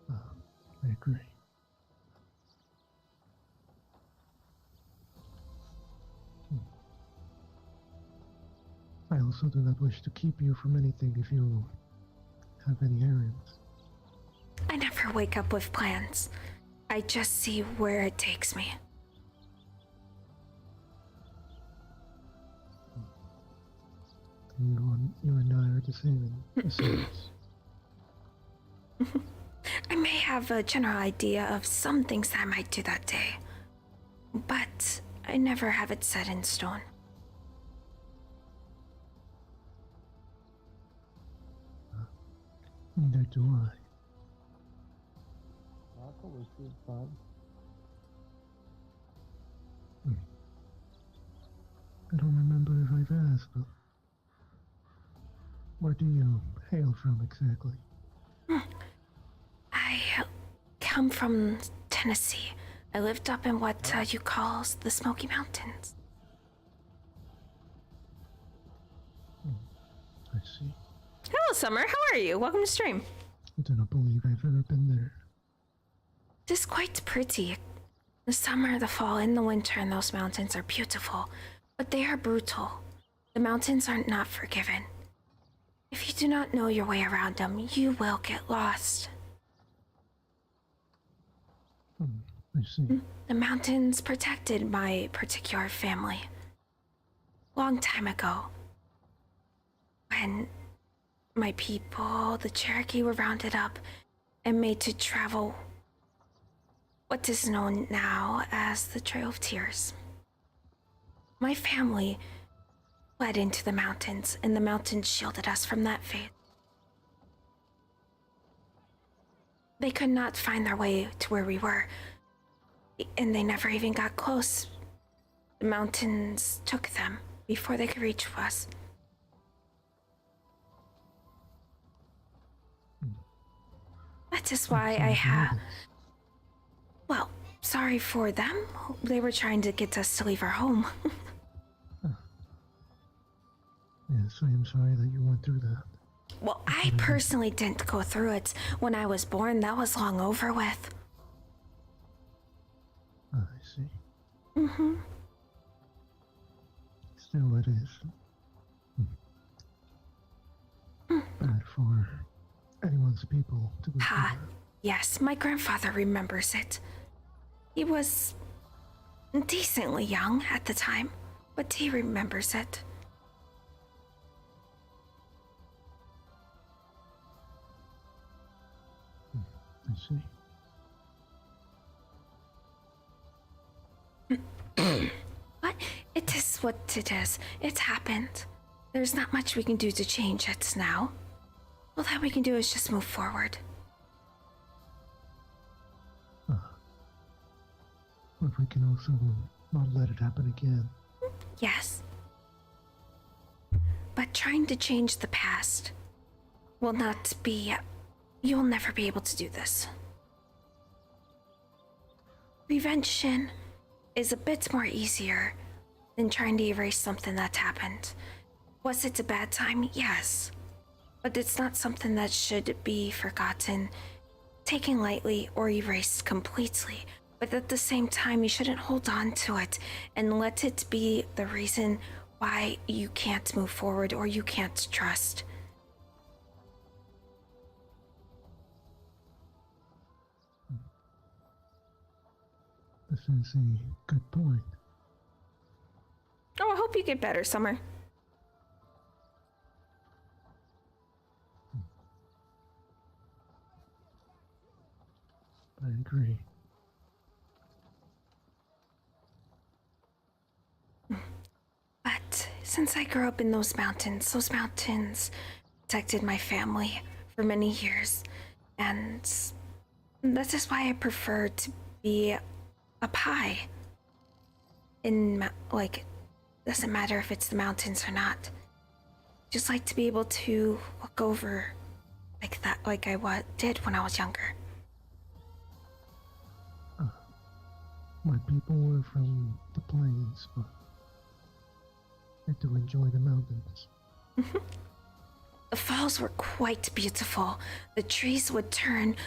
I agree. I also do not wish to keep you from anything if you have any errands. I never wake up with plans. I just see where it takes me. You and I are the same in a sense. I may have a general idea of some things that I might do that day, but I never have it set in stone. Neither do I. I don't remember if I've asked, but where do you hail from exactly? I come from Tennessee. I lived up in what you call the Smoky Mountains. I see. Hello, Summer. How are you? Welcome to stream. I do not believe I've ever been there. It is quite pretty. The summer, the fall, and the winter in those mountains are beautiful, but they are brutal. The mountains are not forgiving. If you do not know your way around them, you will get lost. I see. The mountains protected my particular family. Long time ago, when my people, the Cherokee, were rounded up and made to travel what is known now as the Trail of Tears. My family fled into the mountains, and the mountains shielded us from that fate. They could not find their way to where we were, and they never even got close. The mountains took them before they could reach us. That is why I have... Well, sorry for them. They were trying to get us to leave our home. Yes, I am sorry that you went through that. Well, I personally didn't go through it. When I was born, that was long over with. I see. Mm-hmm. Still, it is bad for anyone's people to be through that. Yes, my grandfather remembers it. He was decently young at the time, but he remembers it. I see. But it is what it is. It's happened. There's not much we can do to change it now. All that we can do is just move forward. If we can also not let it happen again. Yes. But trying to change the past will not be... You'll never be able to do this. Prevention is a bit more easier than trying to erase something that's happened. Was it a bad time? Yes. But it's not something that should be forgotten, taken lightly, or erased completely. But at the same time, you shouldn't hold on to it and let it be the reason why you can't move forward or you can't trust. This is a good point. Oh, I hope you get better, Summer. I agree. But since I grew up in those mountains protected my family for many years, and that is why I prefer to be up high. Doesn't matter if it's the mountains or not. Just like to be able to look over like that, like I did when I was younger. My people were from the plains, but I do enjoy the mountains. The falls were quite beautiful. The trees would turn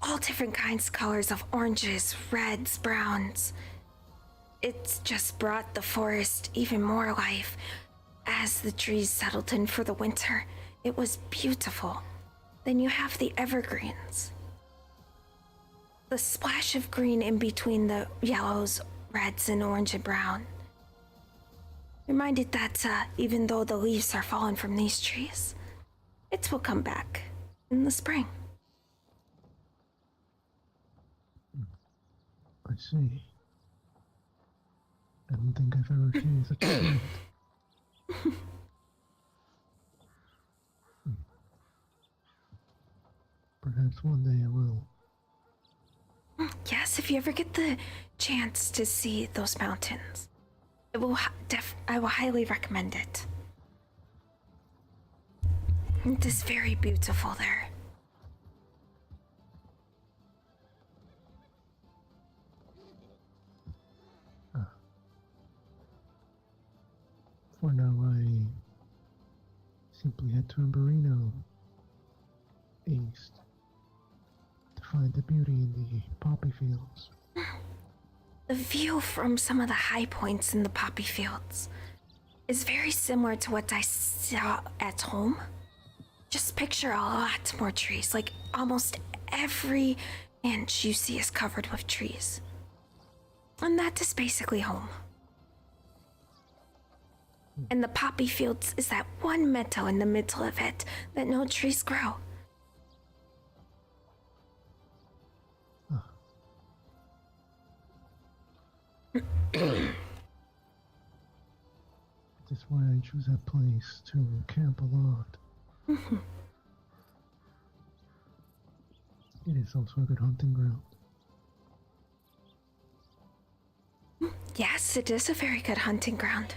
all different kinds of colors of oranges, reds, browns. It just brought the forest even more life as the trees settled in for the winter. It was beautiful. Then you have the evergreens. The splash of green in between the yellows, reds, and orange and brown. Reminded that even though the leaves are fallen from these trees, it will come back in the spring. I see. I don't think I've ever seen such a plant. Perhaps one day I will. Yes, if you ever get the chance to see those mountains. I will highly recommend it. It is very beautiful there. For now, I simply head to Amberino east to find the beauty in the poppy fields. The view from some of the high points in the poppy fields is very similar to what I saw at home. Just picture a lot more trees, like almost every inch you see is covered with trees. And that is basically home. And the poppy fields is that one meadow in the middle of it that no trees grow. That's why I choose that place to camp a lot. It is also a good hunting ground. Yes, it is a very good hunting ground.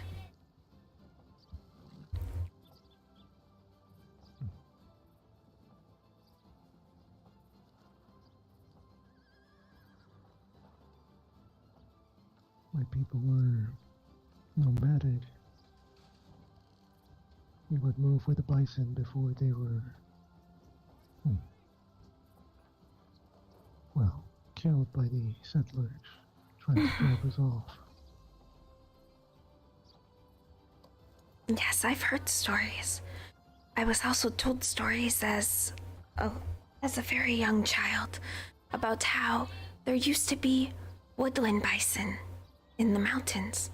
My people were nomadic. We would move with the bison before they were, well, killed by the settlers trying to drive us off. Yes, I've heard stories. I was also told stories as a very young child about how there used to be woodland bison in the mountains.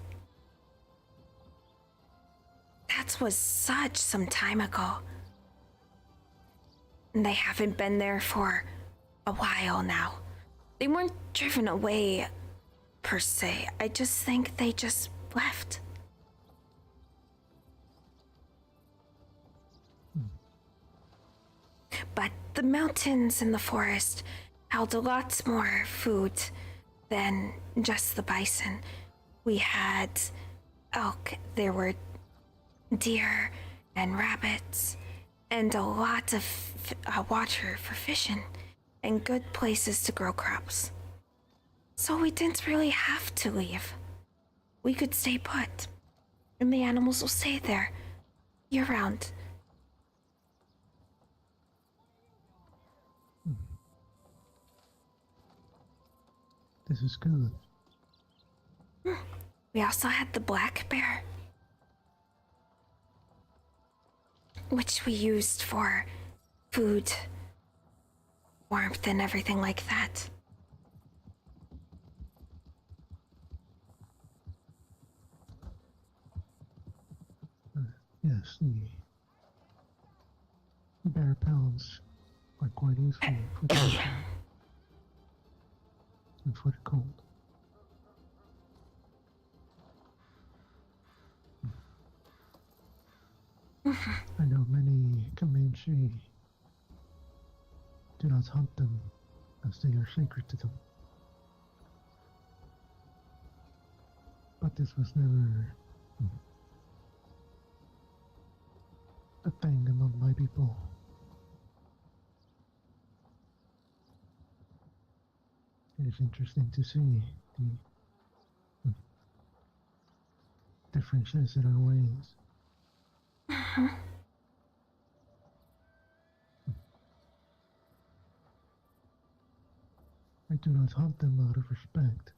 That was such some time ago. And they haven't been there for a while now. They weren't driven away, per se. I just think they just left. But the mountains and the forest held a lot more food than just the bison. We had elk, there were deer and rabbits, and a lot of water for fishing, and good places to grow crops. So we didn't really have to leave. We could stay put, and the animals will stay there year-round. This is good. We also had the black bear, which we used for food, warmth, and everything like that. Yes, the bear pelts are quite useful for the winter and for the cold. I know many Comanche do not hunt them as they are sacred to them. But this was never a thing among my people. It is interesting to see the differences in our ways. I do not hunt them out of respect.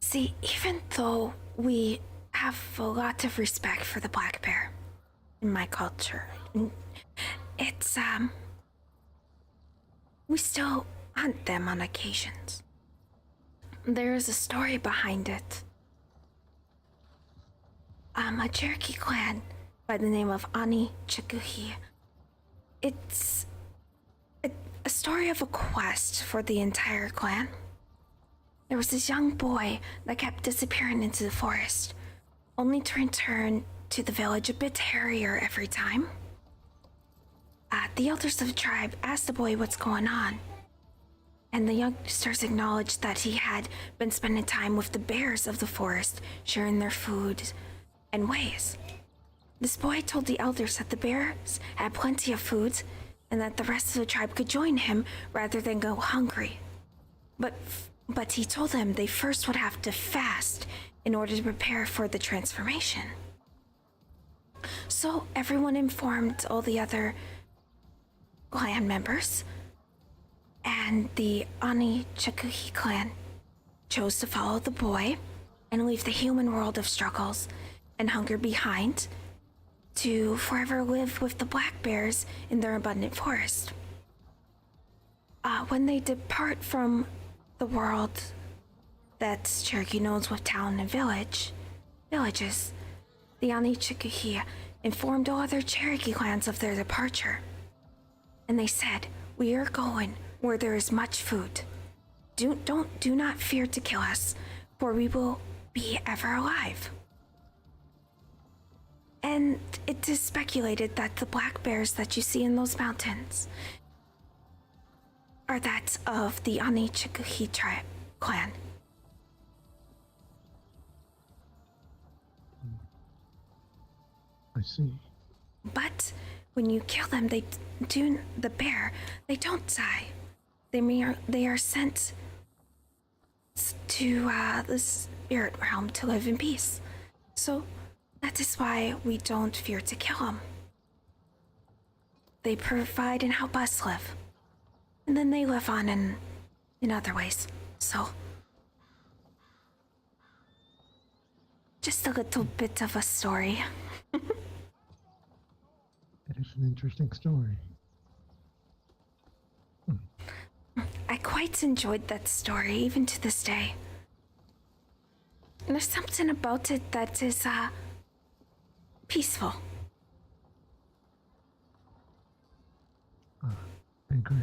See, even though we have a lot of respect for the black bear in my culture, it's, we still hunt them on occasions. There is a story behind it. A Cherokee clan by the name of Ani Chikuhi. a story of a quest for the entire clan. There was this young boy that kept disappearing into the forest, only to return to the village a bit hairier every time. The elders of the tribe asked the boy what's going on, and the youngsters acknowledged that he had been spending time with the bears of the forest, sharing their food and ways. This boy told the elders that the bears had plenty of food and that the rest of the tribe could join him rather than go hungry. But he told them they first would have to fast in order to prepare for the transformation. So everyone informed all the other clan members, and the Ani Chikuhi clan chose to follow the boy and leave the human world of struggles and hunger behind to forever live with the black bears in their abundant forest. When they depart from the world that Cherokee knows with town and villages, the Ani Chikuhi informed all other Cherokee clans of their departure. And they said, "We are going where there is much food. Do not fear to kill us, for we will be ever alive." And it is speculated that the black bears that you see in those mountains are that of the Ani Chikuhi tribe clan. I see. But when you kill them, they don't die. They are sent to the spirit realm to live in peace. So that is why we don't fear to kill them. They provide and help us live. And then they live on in other ways. So just a little bit of a story. It is an interesting story. I quite enjoyed that story, even to this day. And there's something about it that is, peaceful. I agree.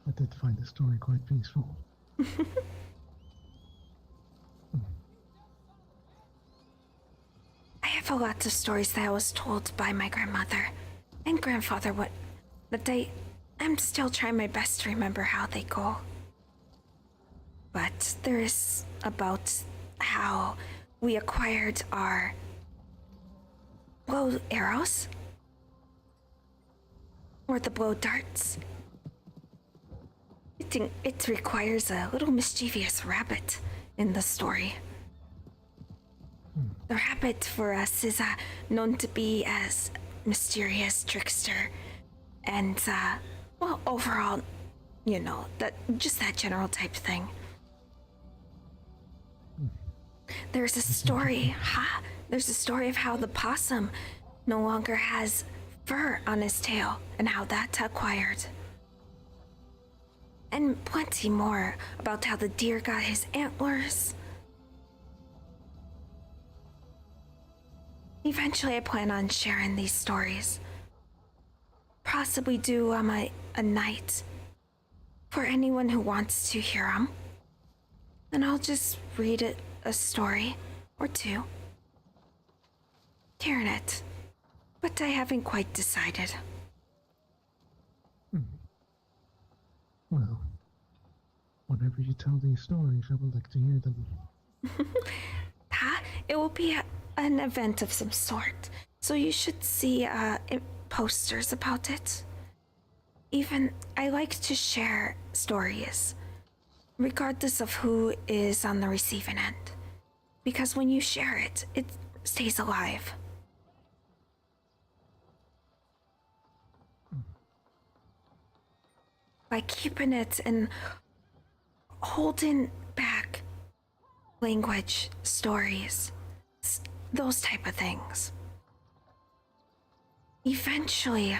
I did find the story quite peaceful. I have a lot of stories that I was told by my grandmother and grandfather I'm still trying my best to remember how they go. But there is about how we acquired our blow arrows, or the blow darts. It requires a little mischievous rabbit in the story. The rabbit for us is known to be as mysterious trickster and overall, that general type thing. There's a story of how the possum no longer has fur on his tail and how that's acquired. And plenty more about how the deer got his antlers. Eventually, I plan on sharing these stories. Possibly do a night for anyone who wants to hear them. And I'll just read a story or two. Hearing it, but I haven't quite decided. Well, whenever you tell these stories, I would like to hear them. It will be an event of some sort, so you should see posters about it. Even I like to share stories, regardless of who is on the receiving end, because when you share it, it stays alive. By keeping it and holding back language, stories, those type of things. Eventually,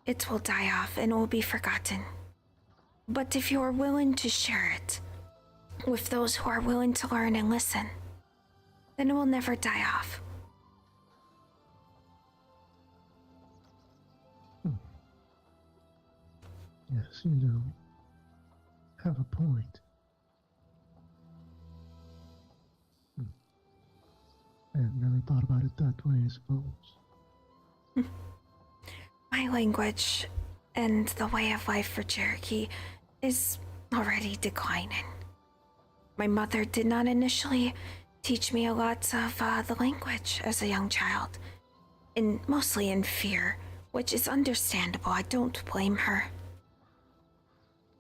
it will die off and will be forgotten. But if you are willing to share it with those who are willing to learn and listen, then it will never die off. Yes, you do have a point. I had never thought about it that way, I suppose. My language and the way of life for Cherokee is already declining. My mother did not initially teach me a lot of the language as a young child, mostly in fear, which is understandable. I don't blame her.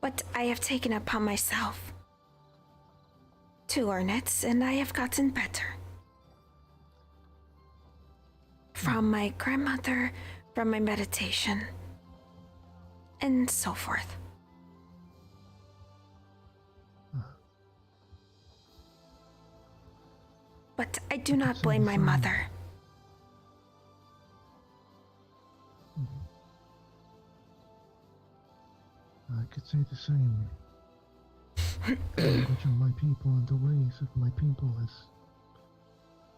But I have taken it upon myself to learn it, and I have gotten better. From my grandmother, from my meditation, and so forth. But I do not blame my mother. I could say the same. The language of my people and the ways of my people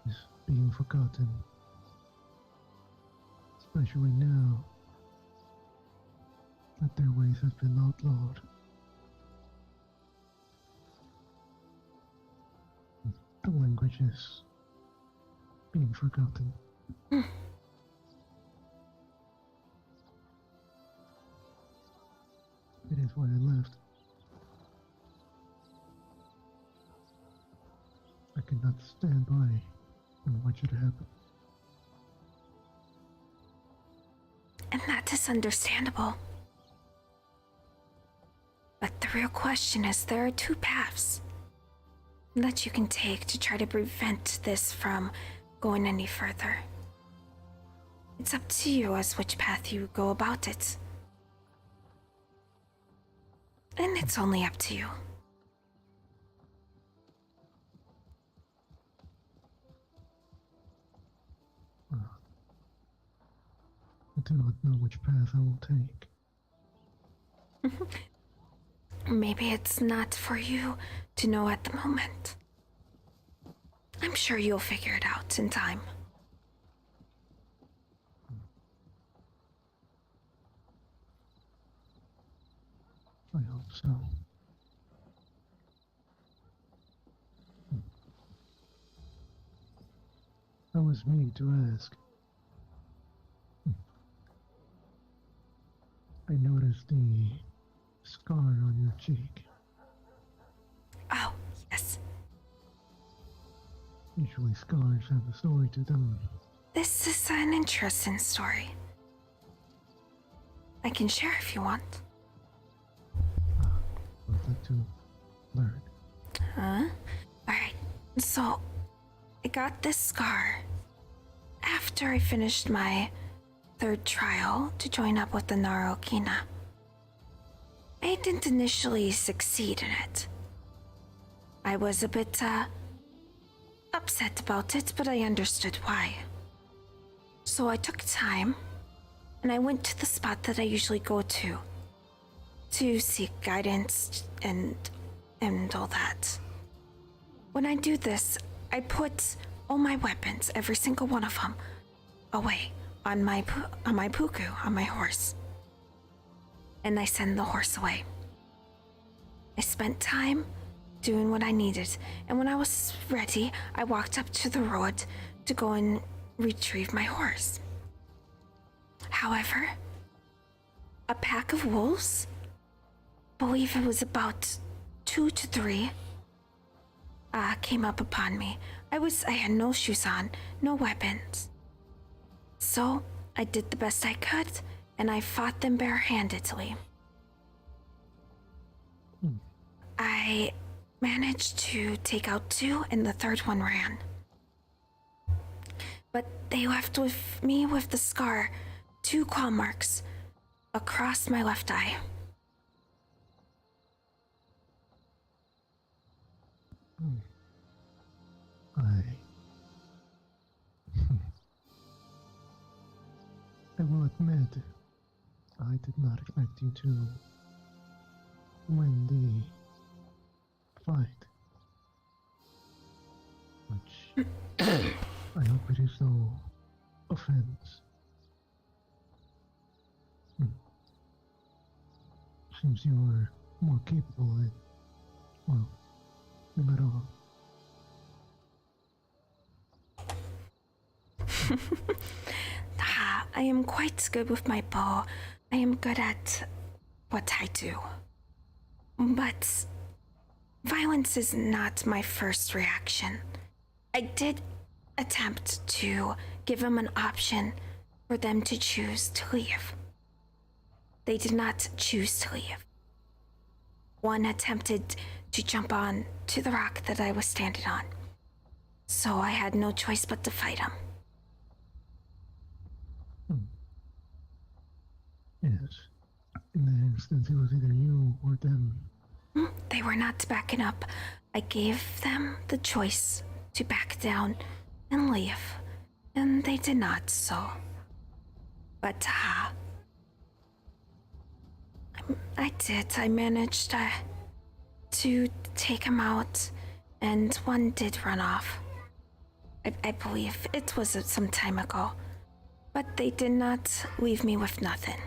is being forgotten. Especially now that their ways have been outlawed. The language is being forgotten. It is why I left. I cannot stand by and watch it happen. And that is understandable. But the real question is, there are two paths that you can take to try to prevent this from going any further. It's up to you as which path you go about it. And it's only up to you. I do not know which path I will take. Maybe it's not for you to know at the moment. I'm sure you'll figure it out in time. I hope so. I was meaning to ask. I noticed the scar on your cheek. Oh, yes. Usually scars have a story to them. This is an interesting story. I can share if you want. I'd like to learn. Huh? Alright, so I got this scar after I finished my third trial to join up with the Narokina. I didn't initially succeed in it. I was a bit, upset about it, but I understood why. So I took time, and I went to the spot that I usually go to seek guidance and all that. When I do this, I put all my weapons, every single one of them, away on my puku, on my horse. And I send the horse away. I spent time doing what I needed, and when I was ready, I walked up to the road to go and retrieve my horse. However, a pack of wolves, I believe it was about 2 to 3, came up upon me. I had no shoes on, no weapons. So I did the best I could, and I fought them barehandedly. I managed to take out 2, and the third one ran. But they left with me with the scar, 2 claw marks across my left eye. I will admit, I did not expect you to win the fight. Which defense. Seems you are more capable than, well, no matter what. I am quite good with my bow. I am good at what I do. But violence is not my first reaction. I did attempt to give them an option for them to choose to leave. They did not choose to leave. One attempted to jump on to the rock that I was standing on. So I had no choice but to fight him. Yes. In that instance, it was either you or them. They were not backing up. I gave them the choice to back down and leave, and they did not, so. But, I did. I managed to take him out, and one did run off. I believe it was some time ago, but they did not leave me with nothing.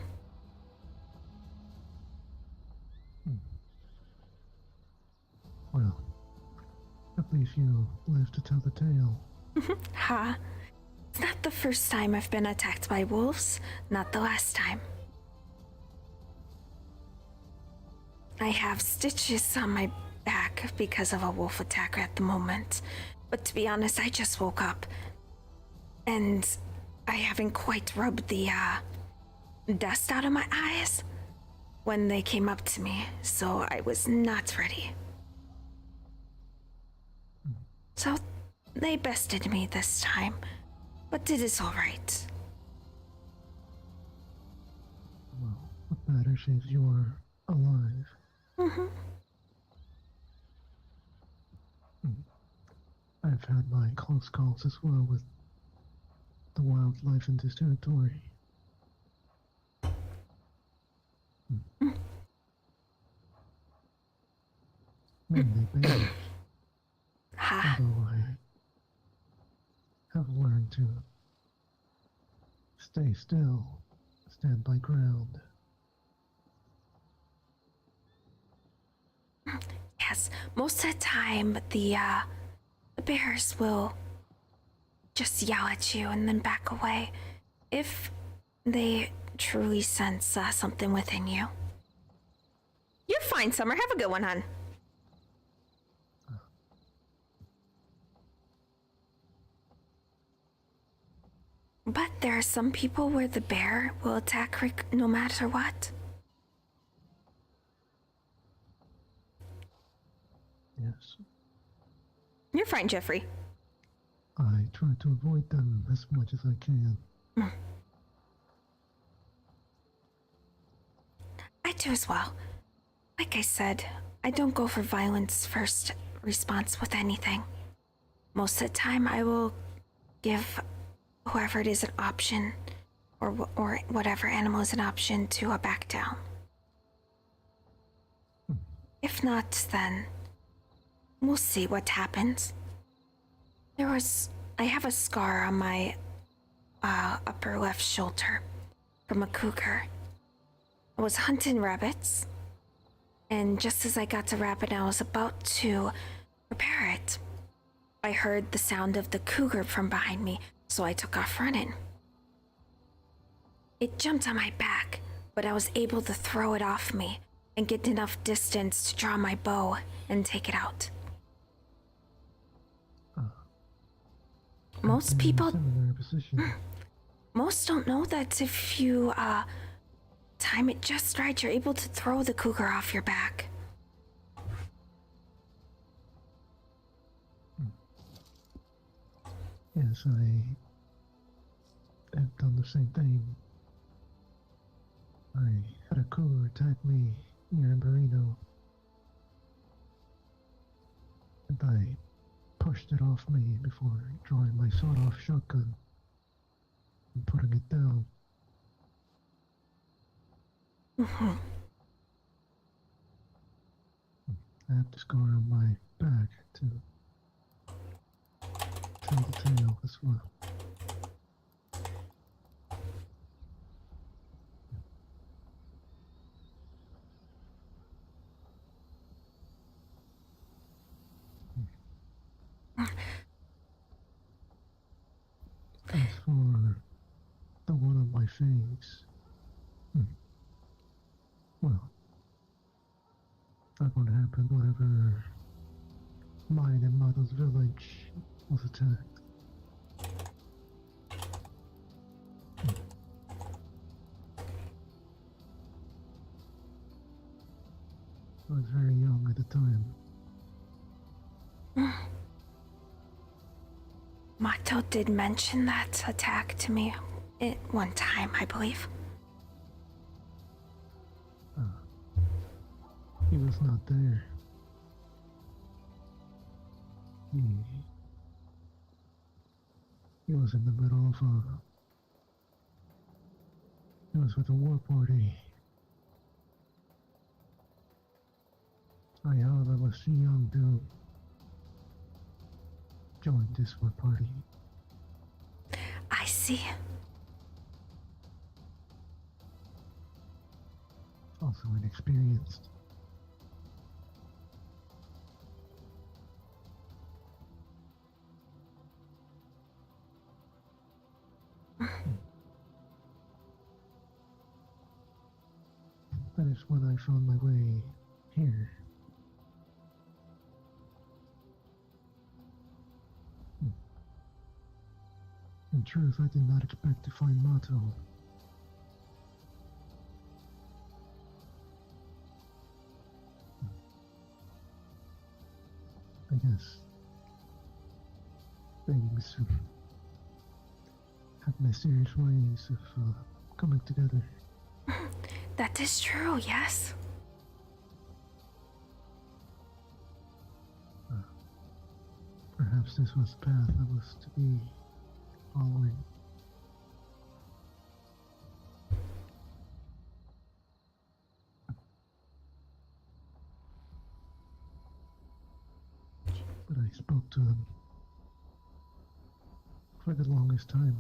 Well, at least you lived to tell the tale. Ha! It's not the first time I've been attacked by wolves, not the last time. I have stitches on my back because of a wolf attack at the moment, but to be honest, I just woke up, and I haven't quite rubbed the dust out of my eyes when they came up to me, so I was not ready. So they bested me this time, but it is all right. Well, what matters is you are alive. I've had my close calls as well with the wildlife in this territory. Mainly bears. Although I have learned to stay still, stand my ground. Yes, most of the time the bears will just yell at you and then back away if they truly sense something within you. You're fine, Summer. Have a good one, hon. But there are some people where the bear will attack Rick no matter what. Yes. You're fine, Jeffrey. I try to avoid them as much as I can. I do as well. Like I said, I don't go for violence first response with anything. Most of the time, I will give whoever it is an option, or whatever animal is an option, to back down. If not, then we'll see what happens. I have a scar on my upper left shoulder from a cougar. I was hunting rabbits, and just as I got to rabbit and I was about to prepare it, I heard the sound of the cougar from behind me, so I took off running. It jumped on my back, but I was able to throw it off me and get enough distance to draw my bow and take it out. Most people, most don't know that if you time it just right, you're able to throw the cougar off your back. Yes, I have done the same thing. I had a cougar attack me near Amberino, and I pushed it off me before drawing my sawed-off shotgun and putting it down. I have the scar on my back to tell the tale as well. things. Well, that would happen whenever mine and Mother's village was attacked. I was very young at the time. Mato did mention that attack to me at one time, I believe. He was not there. He was in the middle of he was with a war party. I, however, was too young to join this war party. I see. Also inexperienced. That is when I found my way here. In truth, I did not expect to find Mato. I guess things have mysterious ways of coming together. That is true, yes. Perhaps this was the path I was to be following. But I spoke to them. For the longest time,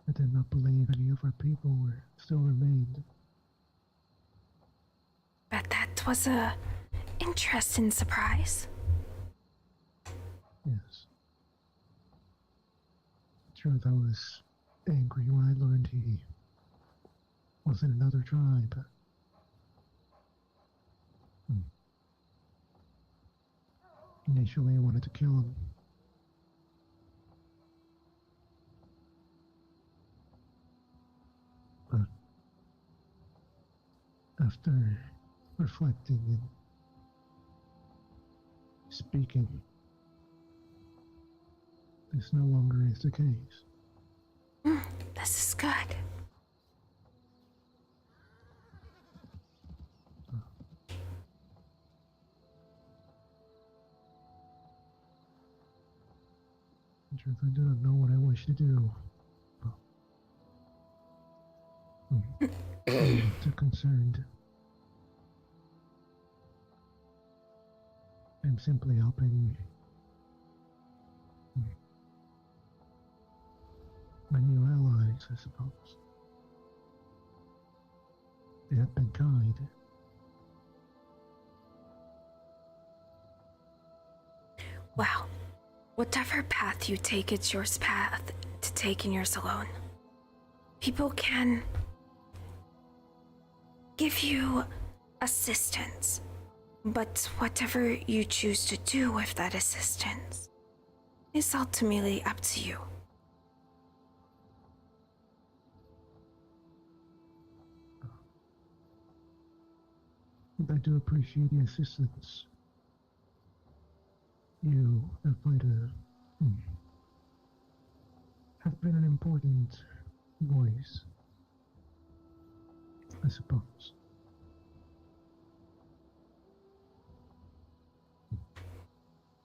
I did not believe any of our people still remained. But that was a interesting surprise. Yes. Truth, I was angry when I learned he was in another tribe. Initially, I wanted to kill him. But after reflecting and speaking, this no longer is the case. This is good. In truth, I do not know what I wish to do. I'm not too concerned. I'm simply helping my new allies, I suppose. They have been kind. Well, whatever path you take, it's your path to take and yours alone. People can give you assistance, but whatever you choose to do with that assistance is ultimately up to you. I do appreciate the assistance. You have played have been an important voice, I suppose.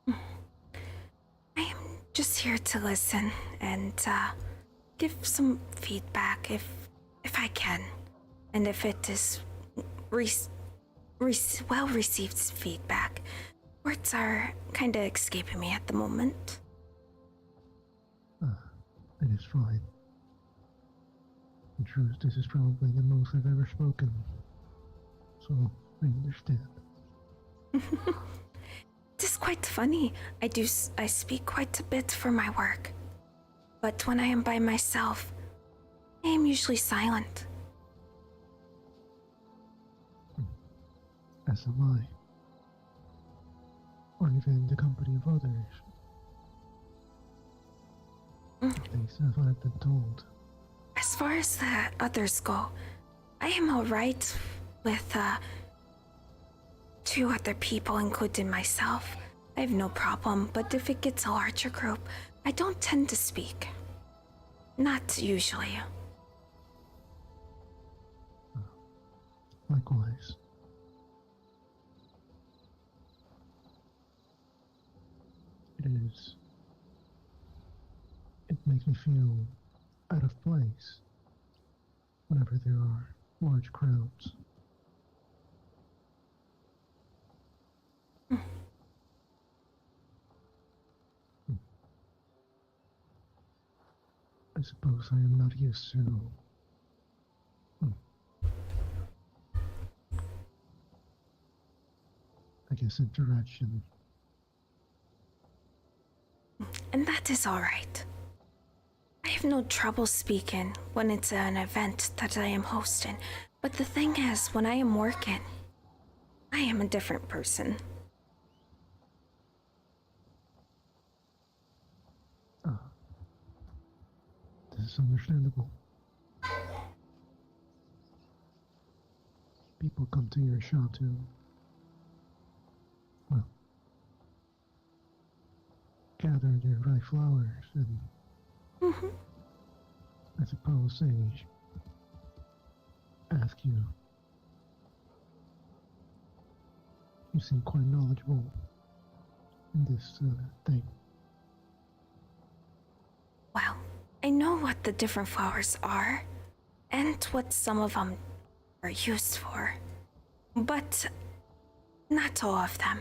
I am just here to listen and give some feedback if I can, and if it is well received feedback. Words are kind of escaping me at the moment. It is fine. In truth, this is probably the most I've ever spoken, so I understand. It is quite funny. I speak quite a bit for my work. But when I am by myself, I am usually silent. As am I. Or even in the company of others. At least as I've been told. As far as the others go, I am alright with 2 other people, including myself. I have no problem, but if it gets a larger group, I don't tend to speak. Not usually. Likewise. It makes me feel out of place whenever there are large crowds. I suppose I am not used to I guess interaction. And that is alright. I have no trouble speaking when it's an event that I am hosting, but the thing is, when I am working, I am a different person. This is understandable. People come to your show to, well, gather their right flowers and I suppose they ask you. You seem quite knowledgeable in this thing. Well, I know what the different flowers are, and what some of them are used for, but not all of them.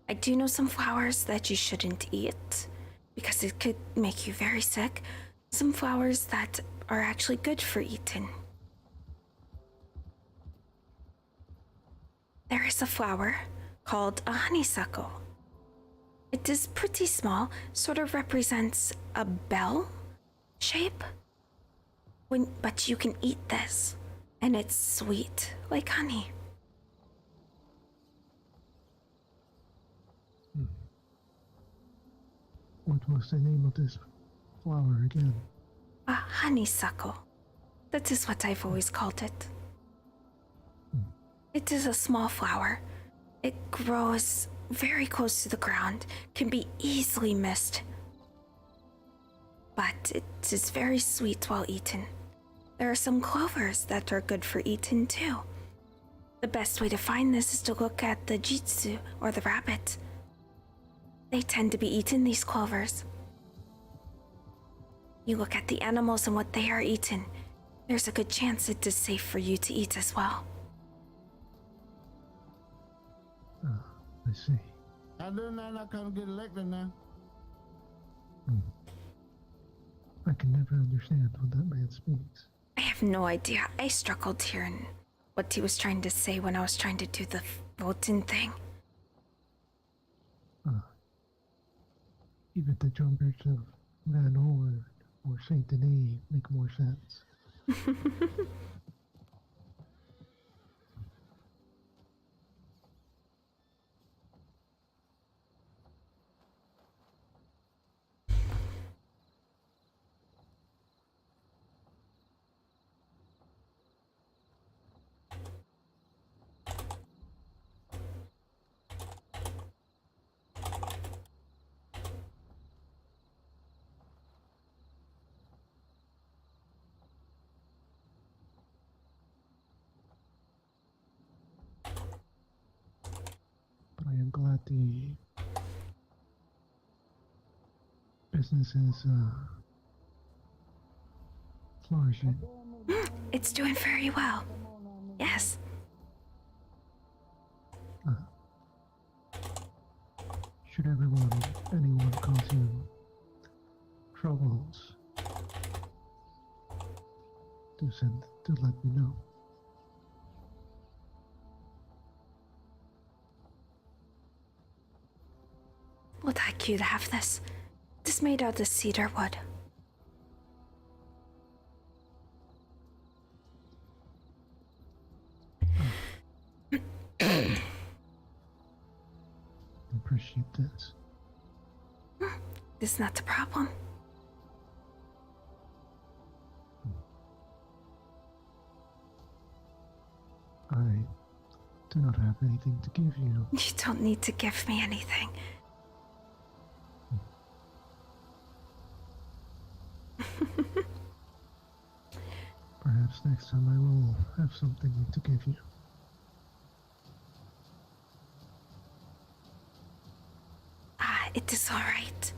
I do know some flowers that you shouldn't eat, because it could make you very sick. Some flowers that are actually good for eating. There is a flower called a honeysuckle. It is pretty small, sort of represents a bell shape. But you can eat this, and it's sweet, like honey. What was the name of this flower again? A honeysuckle. That is what I've always called it. It is a small flower. It grows very close to the ground, can be easily missed. But it is very sweet while eaten. There are some clovers that are good for eating too. The best way to find this is to look at the jitsu, or the rabbit. They tend to be eating these clovers. You look at the animals and what they are eating, there's a good chance it is safe for you to eat as well. I see. I did not come get elected now. I can never understand what that man speaks. I have no idea. I struggled hearing what he was trying to say when I was trying to do the voting thing. Even the jumpers of Van Horn or Saint Denis make more sense. But I am glad the business is flourishing. It's doing very well. Yes. Should anyone cause you troubles, do let me know. Would like you to have this. This is made out of cedar wood. Appreciate this. It's not a problem. I do not have anything to give you. You don't need to give me anything. Perhaps next time I will have something to give you. It is alright.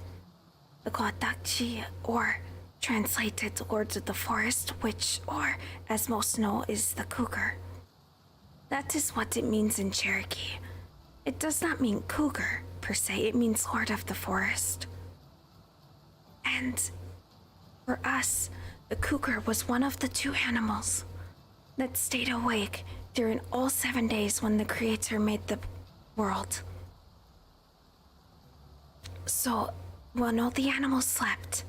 The Guadakchi, or translated Lords of the Forest, which, or as most know, is the cougar. That is what it means in Cherokee. It does not mean cougar, per se, it means Lord of the Forest. And for us, the cougar was one of the 2 animals that stayed awake during all 7 days when the Creator made the world. So, when all the animals slept,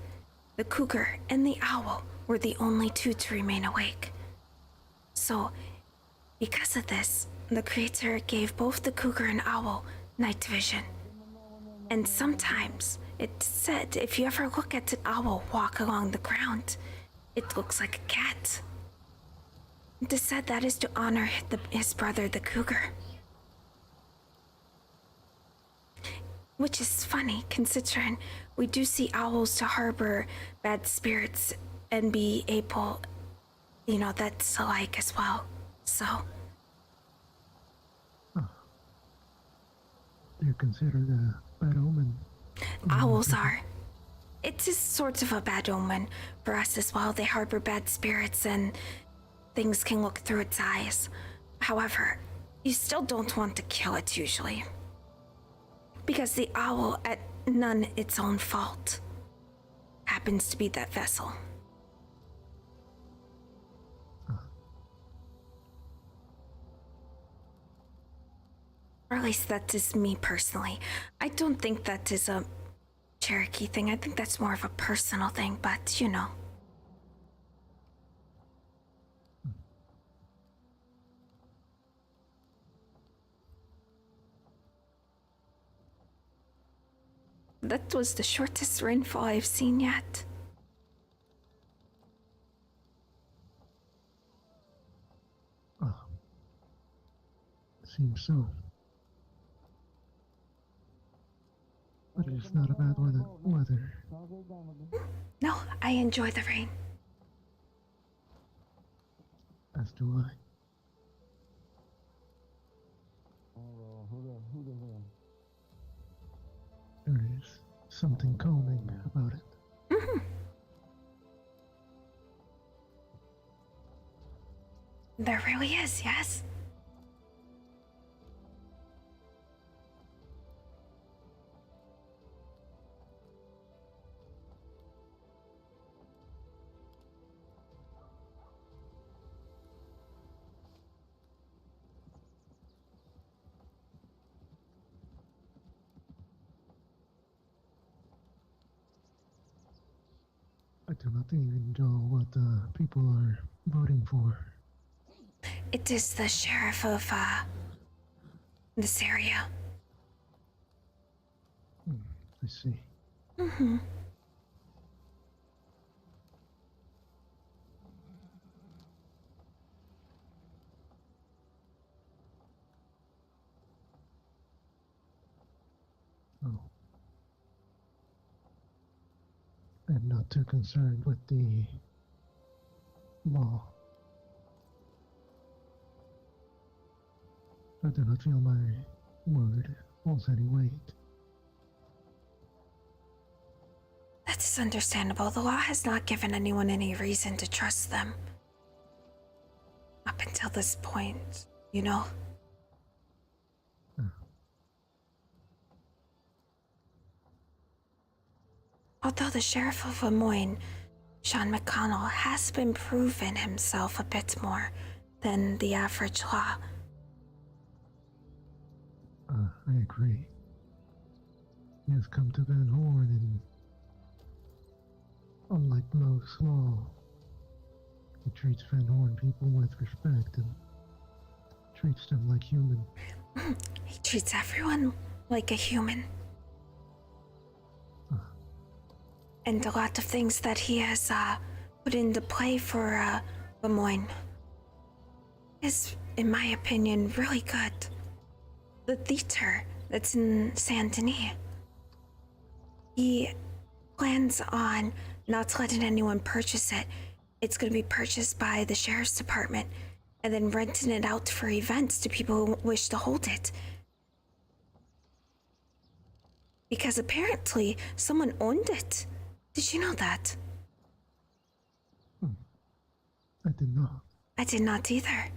the cougar and the owl were the only 2 to remain awake. So, because of this, the Creator gave both the cougar and owl night vision. And sometimes, it's said if you ever look at an owl walk along the ground, it looks like a cat. It is said that is to honor his brother, the cougar. Which is funny, considering we do see owls to harbor bad spirits and be able, that's alike as well. So. They're considered a bad omen. Owls are. It is sort of a bad omen for us as well. They harbor bad spirits and things can look through its eyes. However, you still don't want to kill it usually. Because the owl, at none its own fault, happens to be that vessel. Or at least that is me personally. I don't think that is a Cherokee thing. I think that's more of a personal thing, but you know. That was the shortest rainfall I've seen yet. Seems so. But it's not about weather. No, I enjoy the rain. As do I. There is something calming about it. Mm-hmm. There really is, yes. I do not even know what people are voting for. It is the sheriff of this area. I see. Mm-hmm. Oh. I'm not too concerned with the law. I do not feel my word holds any weight. That is understandable. The law has not given anyone any reason to trust them. Up until this point, you know? Although the Sheriff of Lemoyne, Sean McConnell, has been proven himself a bit more than the average law. I agree. He has come to Van Horn and unlike most law, he treats Van Horn people with respect and treats them like human. He treats everyone like a human. And a lot of things that he has put into play for Lemoyne is, in my opinion, really good. The theater that's in Saint Denis, he plans on not letting anyone purchase it. It's going to be purchased by the sheriff's department and then renting it out for events to people who wish to hold it. Because apparently someone owned it. Did you know that? I did not. I did not either.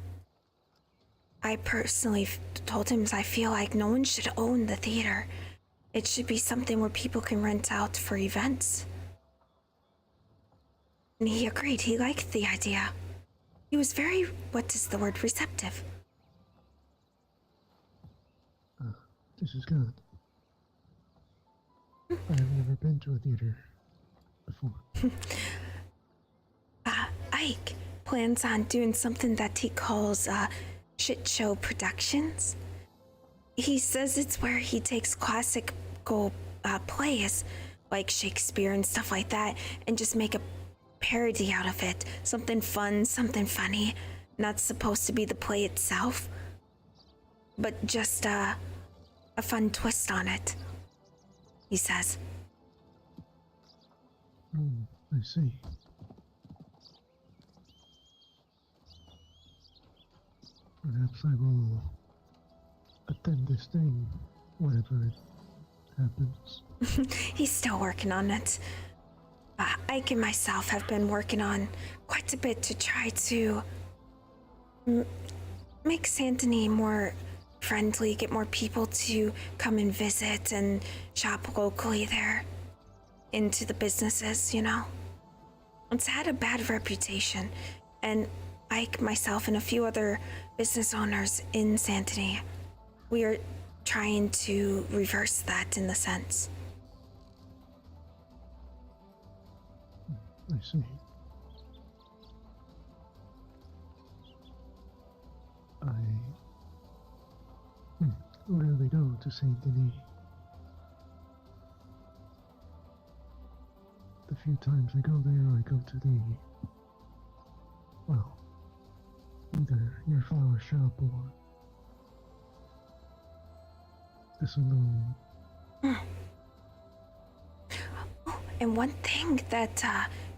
I personally told him I feel like no one should own the theater. It should be something where people can rent out for events. And he agreed. He liked the idea. He was very, what is the word, receptive. This is good. I have never been to a theater before. Ike plans on doing something that he calls shit show productions. He says it's where he takes classical plays like Shakespeare and stuff like that and just make a parody out of it. Something fun, something funny. Not supposed to be the play itself, but just a fun twist on it, he says. I see. Perhaps I will attend this thing, whenever it happens. He's still working on it. Ike and myself have been working on quite a bit to try to make Saint Denis more friendly, get more people to come and visit and shop locally there into the businesses, you know? It's had a bad reputation, and Ike, myself, and a few other business owners in Saint Denis, we are trying to reverse that in the sense. I see. I rarely go to Saint Denis. The few times I go there, I go to the, well, either your flower shop or the saloon. And one thing that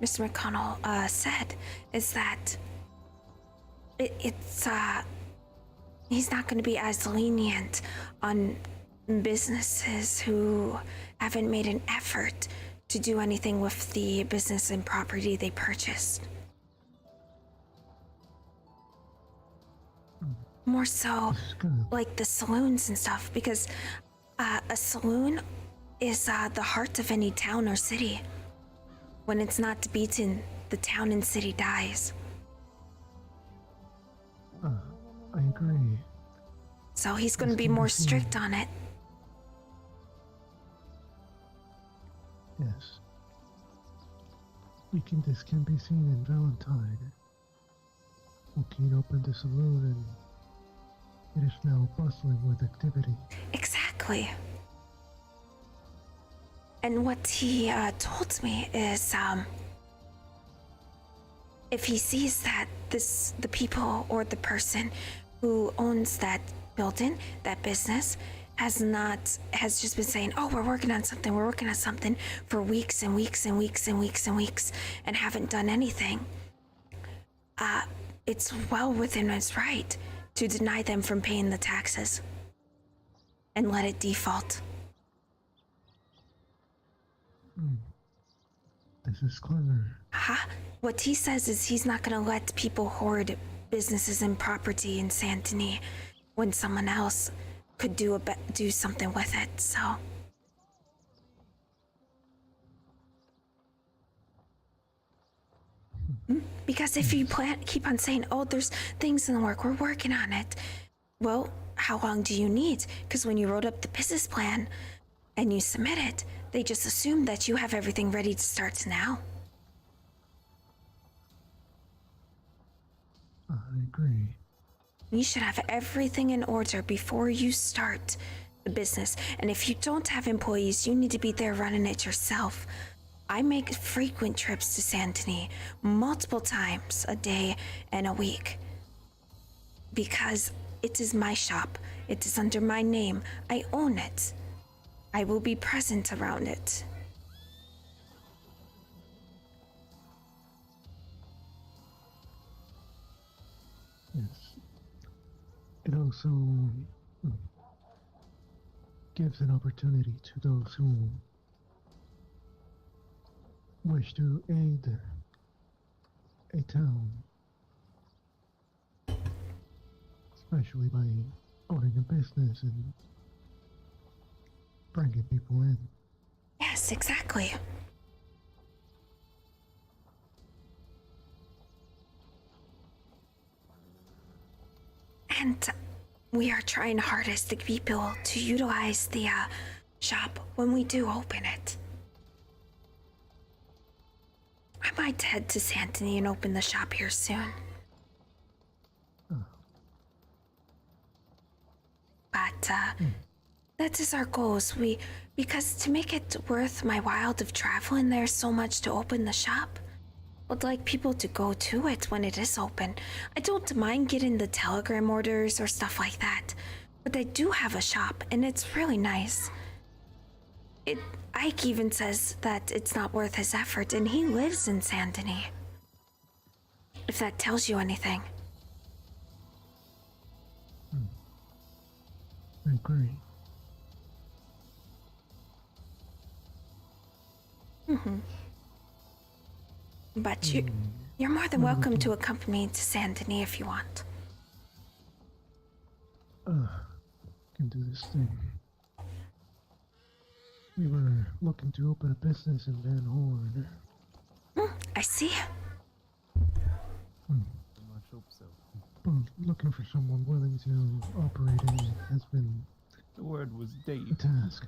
Mr. McConnell said is that he's not going to be as lenient on businesses who haven't made an effort to do anything with the business and property they purchased. More so like the saloons and stuff, because a saloon is the heart of any town or city. When it's not beaten, the town and city dies. I agree. So he's going to be more strict on it. Yes. This can be seen in Valentine. Joaquin opened a saloon and it is now bustling with activity. Exactly. And what he told me is, if he sees that the people or the person who owns that building, that business, has just been saying, oh, we're working on something for weeks and weeks and weeks and weeks and weeks and haven't done anything, it's well within his right to deny them from paying the taxes and let it default. This is clever. What he says is he's not going to let people hoard businesses and property in Saint Denis when someone else could do something with it, so. Because if you keep on saying, oh, there's things in the work, we're working on it. Well, how long do you need? Because when you wrote up the business plan and you submit it, they just assume that you have everything ready to start now. I agree. You should have everything in order before you start the business. And if you don't have employees, you need to be there running it yourself. I make frequent trips to Saint Denis, multiple times a day and a week. Because it is my shop. It is under my name. I own it. I will be present around it. Yes. It also gives an opportunity to those who wish to aid a town, especially by owning a business and bringing people in. Yes, exactly. And we are trying hardest to get people to utilize the shop when we do open it. I might head to Saint Denis and open the shop here soon. But that is our goals. Because to make it worth my while of traveling there so much to open the shop, would like people to go to it when it is open. I don't mind getting the telegram orders or stuff like that, but I do have a shop and it's really nice. Ike even says that it's not worth his effort, and he lives in Saint Denis. If that tells you anything. I agree. But you're more than welcome to accompany me to Saint Denis if you want. Can do this thing. We were looking to open a business in Van Horn. I see. Much hope so. But looking for someone willing to operate in it has been The word was date. a task.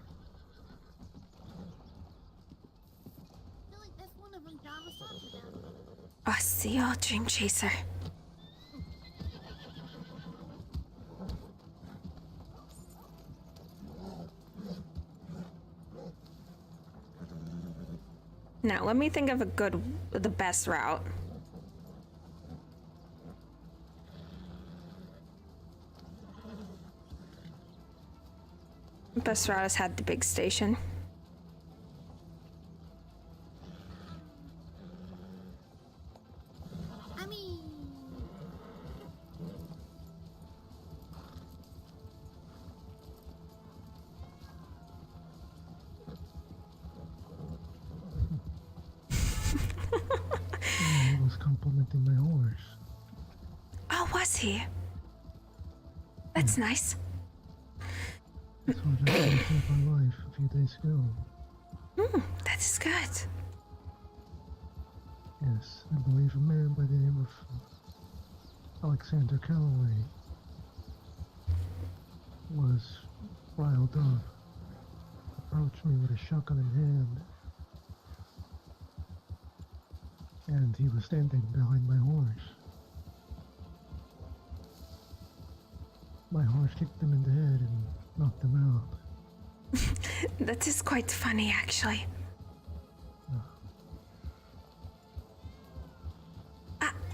Oh, see you, Dream Chaser. Now, let me think of the best route. Best route has had the big station. He was complimenting my horse. Oh, was he? That's nice. This horse actually saved my life a few days ago. That is good. Yes, I believe a man by the name of Alexander Calloway was riled up, approached me with a shotgun in hand, and he was standing behind my horse. My horse kicked him in the head and knocked him out. That is quite funny, actually.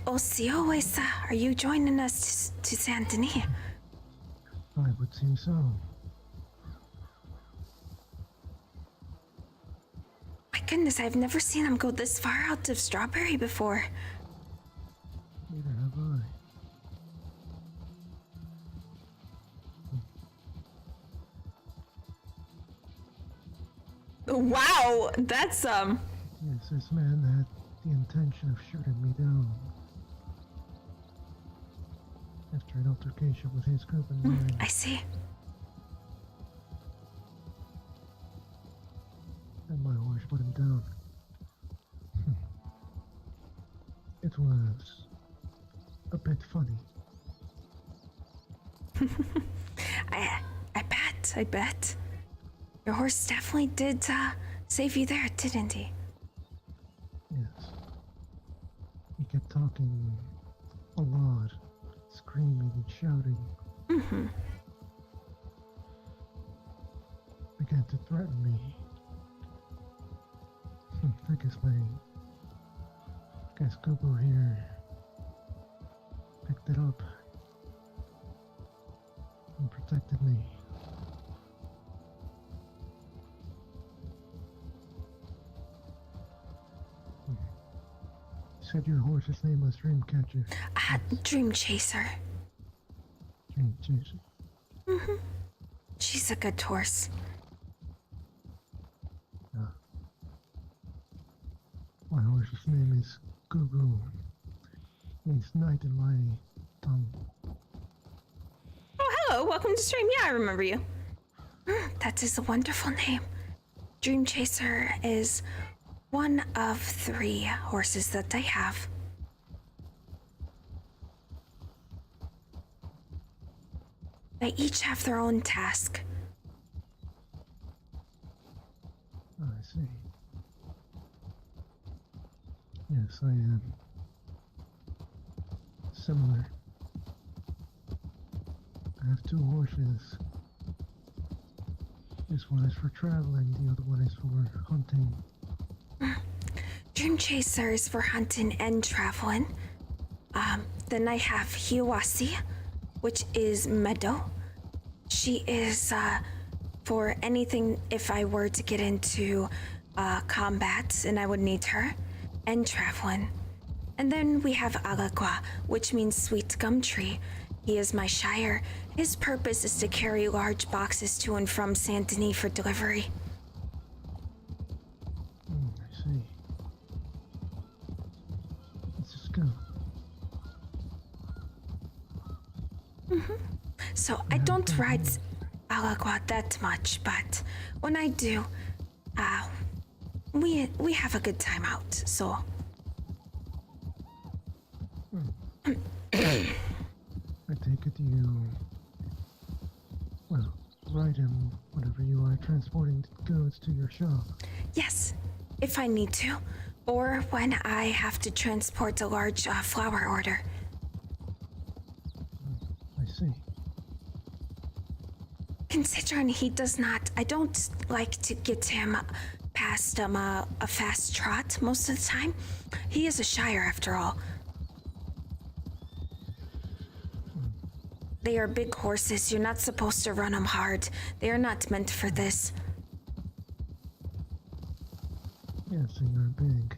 Osio, are you joining us to Saint Denis? I would seem so. My goodness, I've never seen him go this far out of Strawberry before. Neither have I. Wow, that's Yes, this man had the intention of shooting me down. After an altercation with his group and mine. I see. And my horse put him down. It was a bit funny. I bet. Your horse definitely did save you there, didn't he? Yes. He kept talking a lot and shouting. Mm-hmm. Began to threaten me. I guess Google here picked it up and protected me. You said your horse's name was Dreamcatcher. Dream Chaser. Dream Chaser. Mm-hmm. She's a good horse. My horse's name is Gugu. Means night in my tongue. Oh, hello. Welcome to stream. Yeah, I remember you. That is a wonderful name. Dream Chaser is one of 3 horses that I have. They each have their own task. Oh, I see. Yes, I am. Similar. I have 2 horses. This one is for traveling, the other one is for hunting. Dream Chaser is for hunting and traveling. Then I have Hiwasi, which is meadow. She is for anything if I were to get into combat and I would need her, and traveling. And then we have Alagua, which means sweet gum tree. He is my shire. His purpose is to carry large boxes to and from Saint Denis for delivery. I see. Let's just go. So I don't ride Alagua that much, but when I do, we have a good time out, so. I take it you, well, RedM whenever you are transporting goods to your shop. Yes, if I need to, or when I have to transport a large flower order. I see. Considering he does not, I don't like to get him past a fast trot most of the time. He is a shire after all. They are big horses. You're not supposed to run them hard. They are not meant for this. Yes, they are big.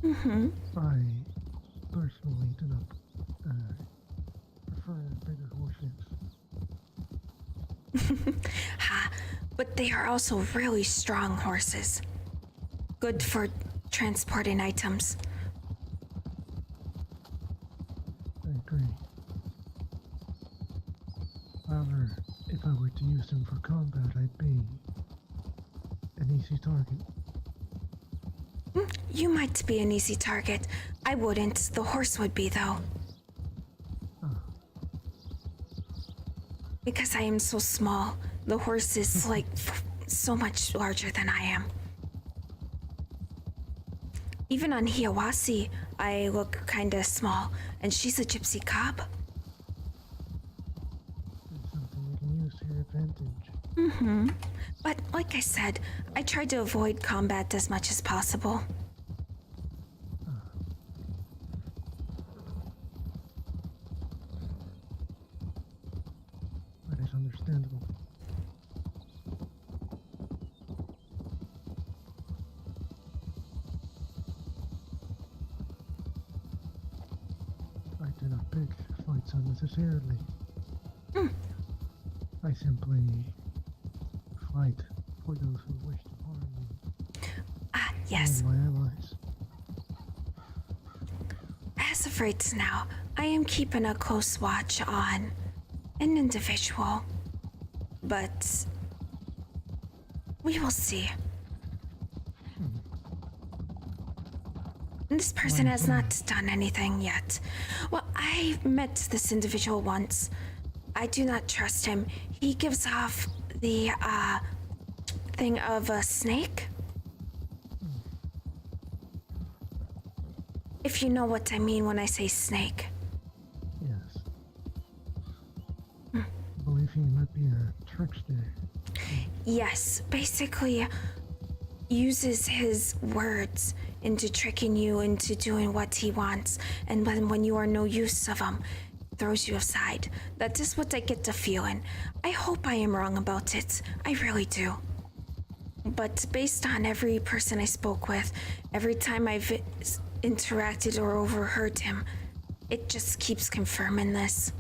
Mm-hmm. I personally do not prefer bigger horses. Ha, but they are also really strong horses. Good for transporting items. I agree. However, if I were to use them for combat, I'd be an easy target. You might be an easy target. I wouldn't. The horse would be, though. Because I am so small, the horse is like so much larger than I am. Even on Hiawasi, I look kinda small, and she's a gypsy cob. It's something you can use to your advantage. Mm-hmm. But like I said, I try to avoid combat as much as possible. That is understandable. I do not pick fights unnecessarily. I simply fight for those who wish to harm me. Yes. And my allies. As of right now, I am keeping a close watch on an individual, but we will see. This person has not done anything yet. Well, I met this individual once. I do not trust him. He gives off the, thing of a snake. If you know what I mean when I say snake. Yes. he might be a trickster. Yes, basically uses his words into tricking you into doing what he wants, and when you are no use of him, throws you aside. That is what I get the feeling. I hope I am wrong about it. I really do. But based on every person I spoke with, every time I've interacted or overheard him, it just keeps confirming this.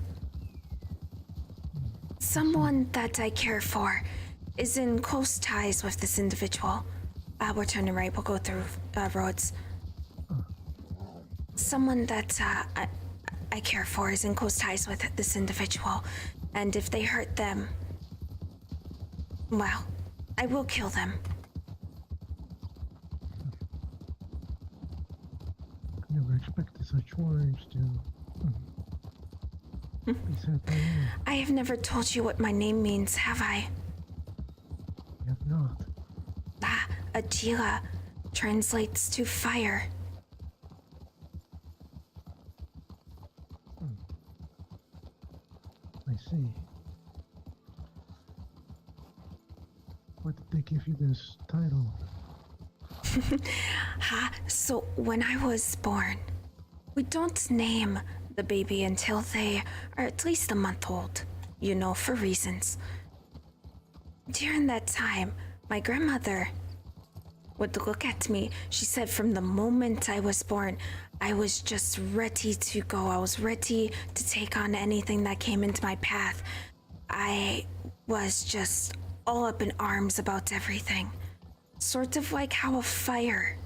Someone that I care for is in close ties with this individual. We're turning right, we'll go through roads. Someone that I care for is in close ties with this individual, and if they hurt them, well, I will kill them. Never expected such words to be said by you. I have never told you what my name means, have I? You have not. Atsila translates to fire. I see. What did they give you this title? So when I was born, we don't name the baby until they are at least a month old, you know, for reasons. During that time, my grandmother would look at me. She said from the moment I was born, I was just ready to go. I was ready to take on anything that came into my path. I was just all up in arms about everything. Sort of like how a fire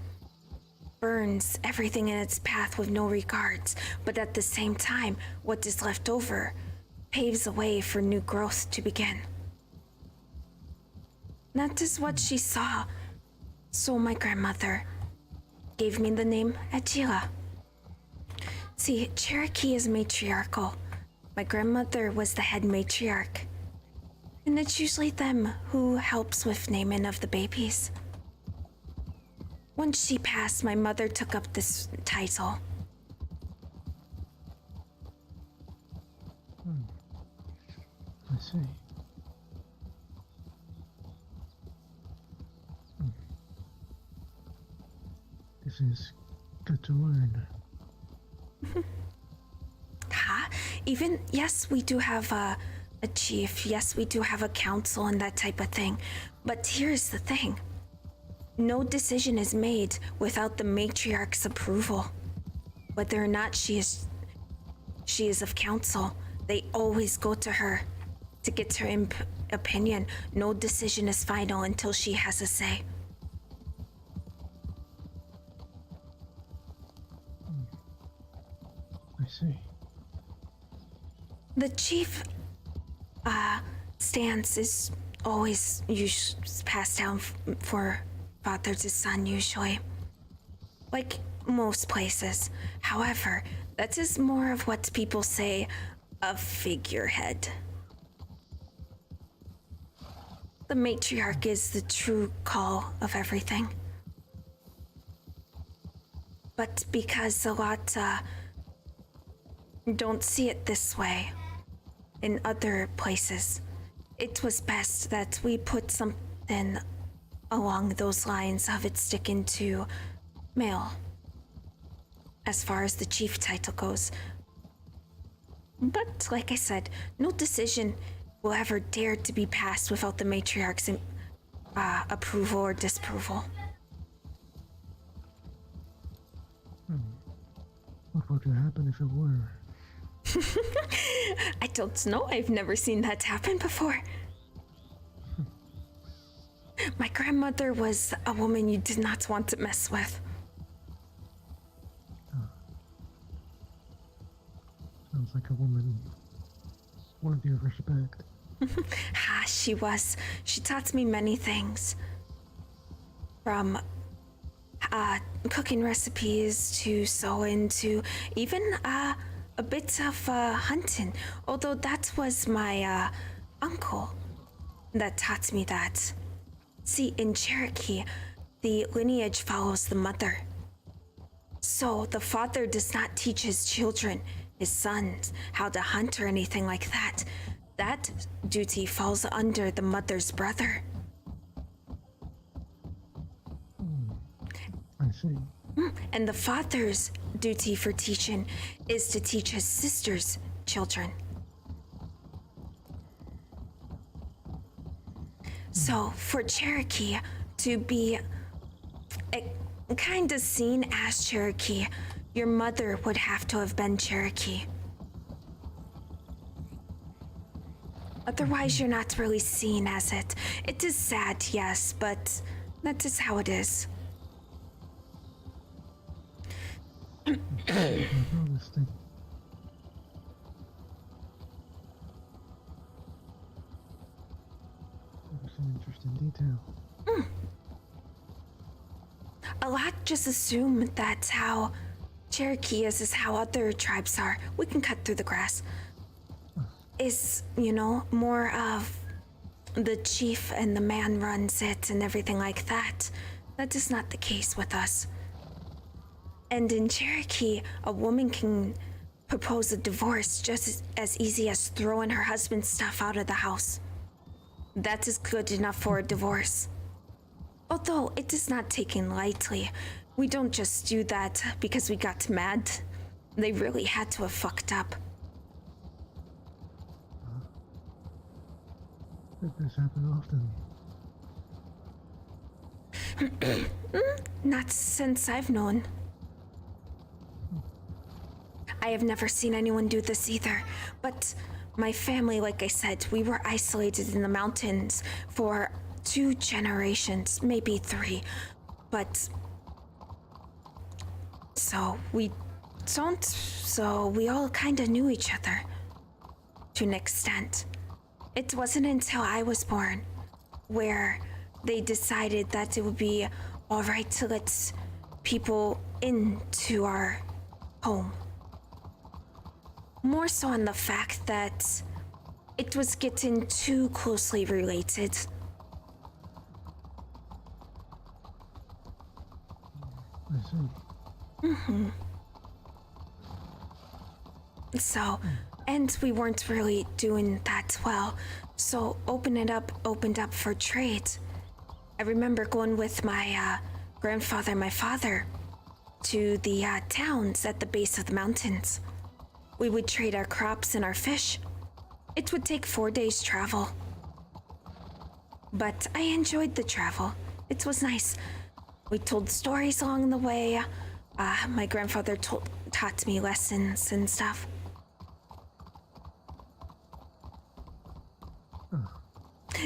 burns everything in its path with no regards, but at the same time, what is left over paves a way for new growth to begin. That is what she saw. So my grandmother gave me the name Atsila. See, Cherokee is matriarchal. My grandmother was the head matriarch. And it's usually them who helps with naming of the babies. Once she passed, my mother took up this title. I see. This is good to learn. Even, yes, we do have a chief. Yes, we do have a council and that type of thing. But here's the thing. No decision is made without the matriarch's approval. Whether or not she is of council, they always go to her to get her opinion. No decision is final until she has a say. I see. The chief stance is always passed down for father to son, usually. Like most places. However, that is more of what people say a figurehead. The matriarch is the true call of everything. But because a lot don't see it this way in other places, it was best that we put something along those lines of it sticking to male as far as the chief title goes. But like I said, no decision will ever dare to be passed without the matriarch's approval or disapproval. What would happen if it were? I don't know. I've never seen that happen before. My grandmother was a woman you did not want to mess with. Sounds like a woman worthy of respect. She was. She taught me many things. From cooking recipes to sewing to even a bit of hunting. Although that was my uncle that taught me that. See, in Cherokee, the lineage follows the mother. So the father does not teach his children, his sons, how to hunt or anything like that. That duty falls under the mother's brother. I see. And the father's duty for teaching is to teach his sister's children. So for Cherokee to be kind of seen as Cherokee, your mother would have to have been Cherokee. Otherwise, you're not really seen as it. It is sad, yes, but that is how it is. That's an interesting detail. A lot just assume that's how Cherokee is how other tribes are. We can cut through the grass. Is, you know, more of the chief and the man runs it and everything like that. That is not the case with us. And in Cherokee, a woman can propose a divorce just as easy as throwing her husband's stuff out of the house. That is good enough for a divorce. Although it is not taken lightly. We don't just do that because we got mad. They really had to have fucked up. Does this happen often? Not since I've known. I have never seen anyone do this either, but my family, like I said, we were isolated in the mountains for 2 generations, maybe 3, but so we all kind of knew each other to an extent. It wasn't until I was born where they decided that it would be all right to let people into our home. More so on the fact that it was getting too closely related. I see. So, and we weren't really doing that well. So opened up for trade. I remember going with my grandfather and my father to the towns at the base of the mountains. We would trade our crops and our fish. It would take 4 days travel. But I enjoyed the travel. It was nice. We told stories along the way. My grandfather taught me lessons and stuff.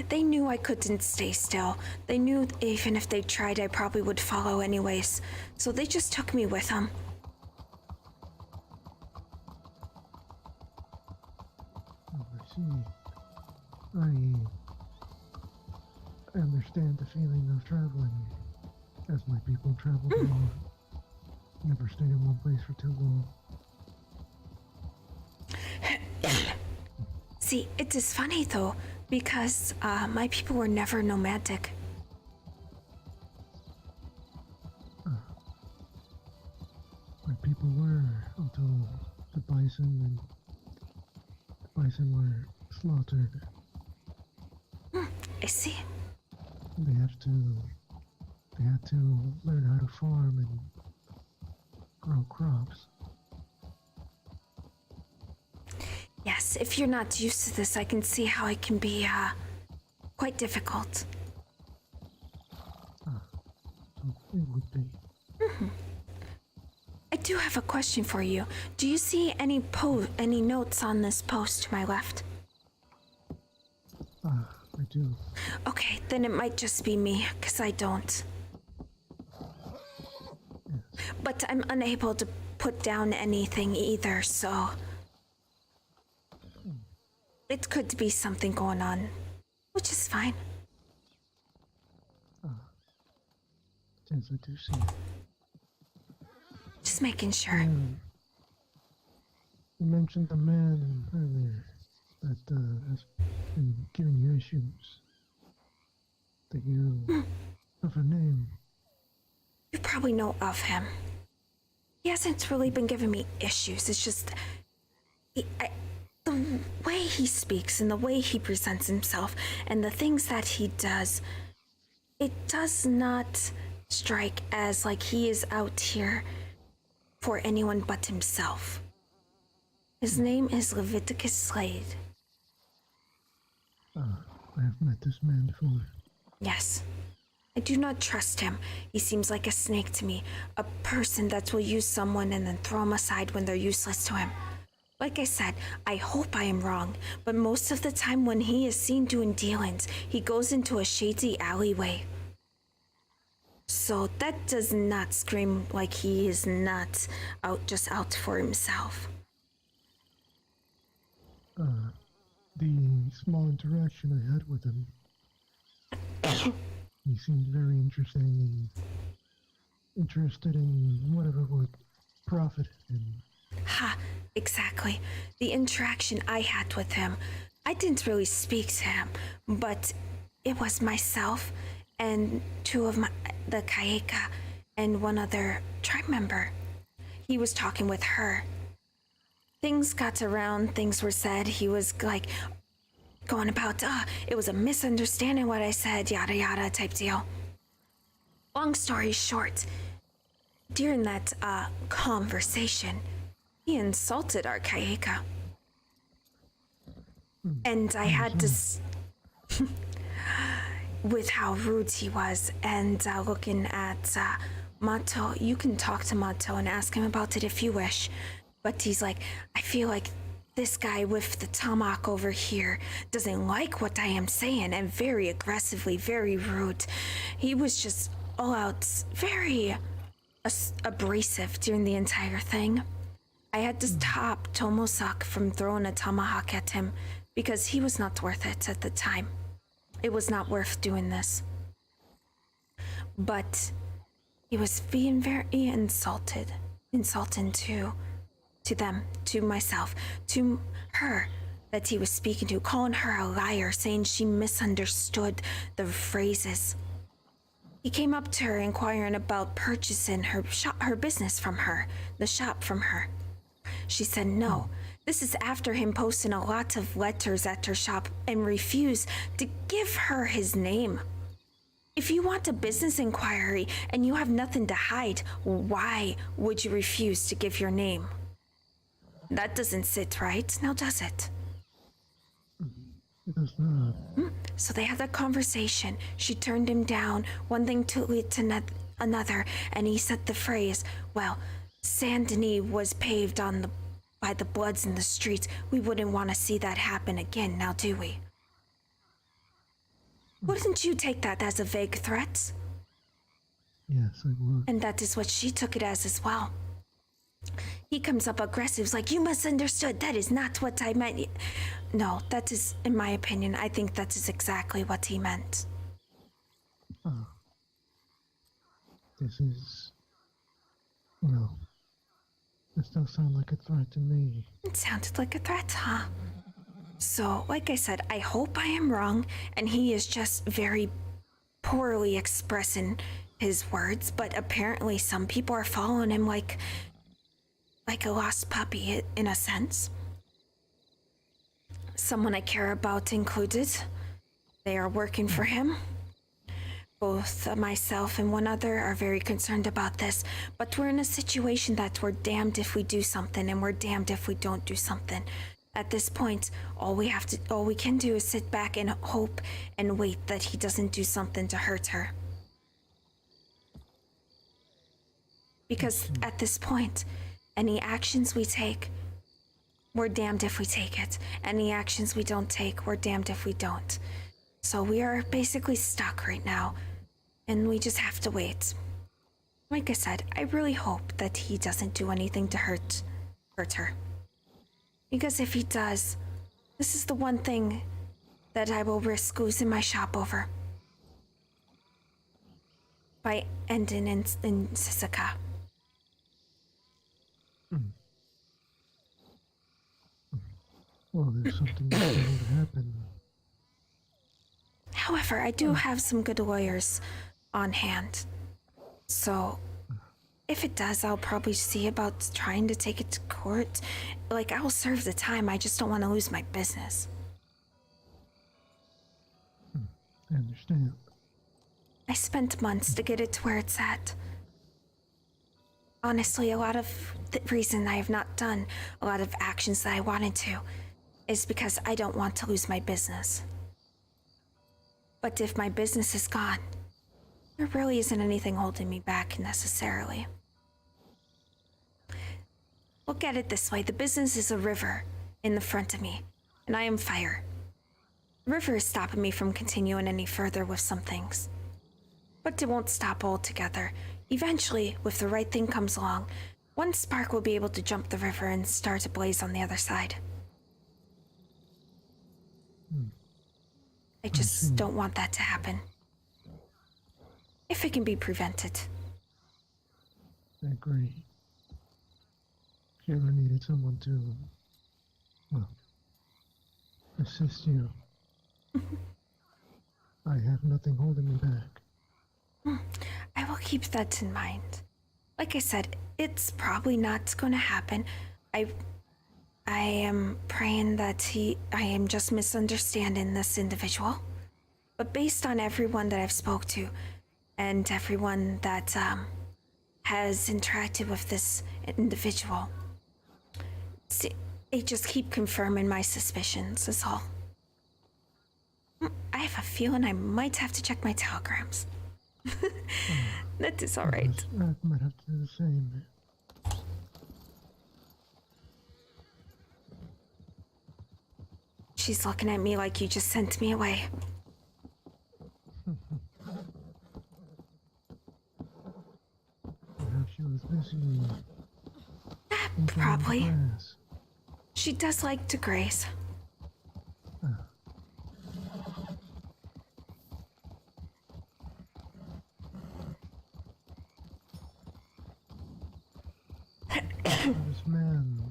They knew I couldn't stay still. They knew even if they tried, I probably would follow anyways. So they just took me with them. I see. I understand the feeling of traveling as my people travel along. Never stayed in one place for too long. See, it is funny though, because my people were never nomadic. My people were until the bison were slaughtered. I see. They had to learn how to farm and grow crops. Yes, if you're not used to this, I can see how it can be quite difficult. So it would be. I do have a question for you. Do you see any notes on this post to my left? I do. Okay, then it might just be me, because I don't. But I'm unable to put down anything either, so... It could be something going on, which is fine. Yes, I do see. Just making sure. You mentioned the man earlier that has been giving you issues. That you have a name. You probably know of him. He hasn't really been giving me issues. It's just... the way he speaks and the way he presents himself and the things that he does, it does not strike as like he is out here for anyone but himself. His name is Leviticus Slade. I have met this man before. Yes. I do not trust him. He seems like a snake to me, a person that will use someone and then throw them aside when they're useless to him. Like I said, I hope I am wrong, but most of the time when he is seen doing dealings, he goes into a shady alleyway. So that does not scream like he is not just out for himself. The small interaction I had with him, he seemed very interested in whatever would profit him. Ha, exactly. The interaction I had with him, I didn't really speak to him, but it was myself and two of the Kayeka and one other tribe member. He was talking with her. Things got around, things were said. He was like going about, it was a misunderstanding what I said, yada yada type deal. Long story short, during that conversation, he insulted our Kayeka. And I had to, with how rude he was, and looking at Mato, you can talk to Mato and ask him about it if you wish. But he's like, I feel like this guy with the tomahawk over here doesn't like what I am saying, and very aggressively, very rude. He was just all out, very abrasive during the entire thing. I had to stop Tomosak from throwing a tomahawk at him because he was not worth it at the time. It was not worth doing this. But he was being very insulting to them, to myself, to her that he was speaking to, calling her a liar, saying she misunderstood the phrases. He came up to her inquiring about purchasing her business from her, the shop from her. She said no. This is after him posting a lot of letters at her shop and refused to give her his name. If you want a business inquiry and you have nothing to hide, why would you refuse to give your name? That doesn't sit right, now does it? It does not. So they had a conversation. She turned him down, one thing to lead to another, and he said the phrase, well, Saint Denis was paved by the bloods in the streets. We wouldn't want to see that happen again, now do we? Wouldn't you take that as a vague threat? Yes, I would. And that is what she took it as well. He comes up aggressive, like, you misunderstood. That is not what I meant. No, that is, in my opinion, I think that is exactly what he meant. Oh. This is... Well... This does sound like a threat to me. It sounded like a threat, huh? So, like I said, I hope I am wrong, and he is just very poorly expressing his words, but apparently some people are following him like a lost puppy, in a sense. Someone I care about included. They are working for him. Both myself and one other are very concerned about this, but we're in a situation that we're damned if we do something and we're damned if we don't do something. At this point, all we can do is sit back and hope and wait that he doesn't do something to hurt her. Because at this point, any actions we take, we're damned if we take it. Any actions we don't take, we're damned if we don't. So we are basically stuck right now, and we just have to wait. Like I said, I really hope that he doesn't do anything to hurt her. Because if he does, this is the one thing that I will risk losing my shop over. By ending in Sisaka. Well, there's something that's going to happen. However, I do have some good lawyers on hand. So, If it does, I'll probably see about trying to take it to court. Like, I will serve the time, I just don't want to lose my business. I understand. I spent months to get it to where it's at. Honestly, a lot of the reason I have not done a lot of actions that I wanted to is because I don't want to lose my business. But if my business is gone, there really isn't anything holding me back necessarily. Look at it this way, the business is a river in the front of me, and I am fire. The river is stopping me from continuing any further with some things. But it won't stop altogether. Eventually, if the right thing comes along, one spark will be able to jump the river and start a blaze on the other side. I just don't want that to happen. If it can be prevented. I agree. If you ever needed someone to, well, assist you, I have nothing holding me back. I will keep that in mind. Like I said, it's probably not going to happen. I am praying that I am just misunderstanding this individual. But based on everyone that I've spoke to and everyone that has interacted with this individual, they just keep confirming my suspicions is all. I have a feeling I might have to check my telegrams. That is all right. I might have to do the same. She's looking at me like you just sent me away. Perhaps she was busy. Probably. She does like to graze. This man,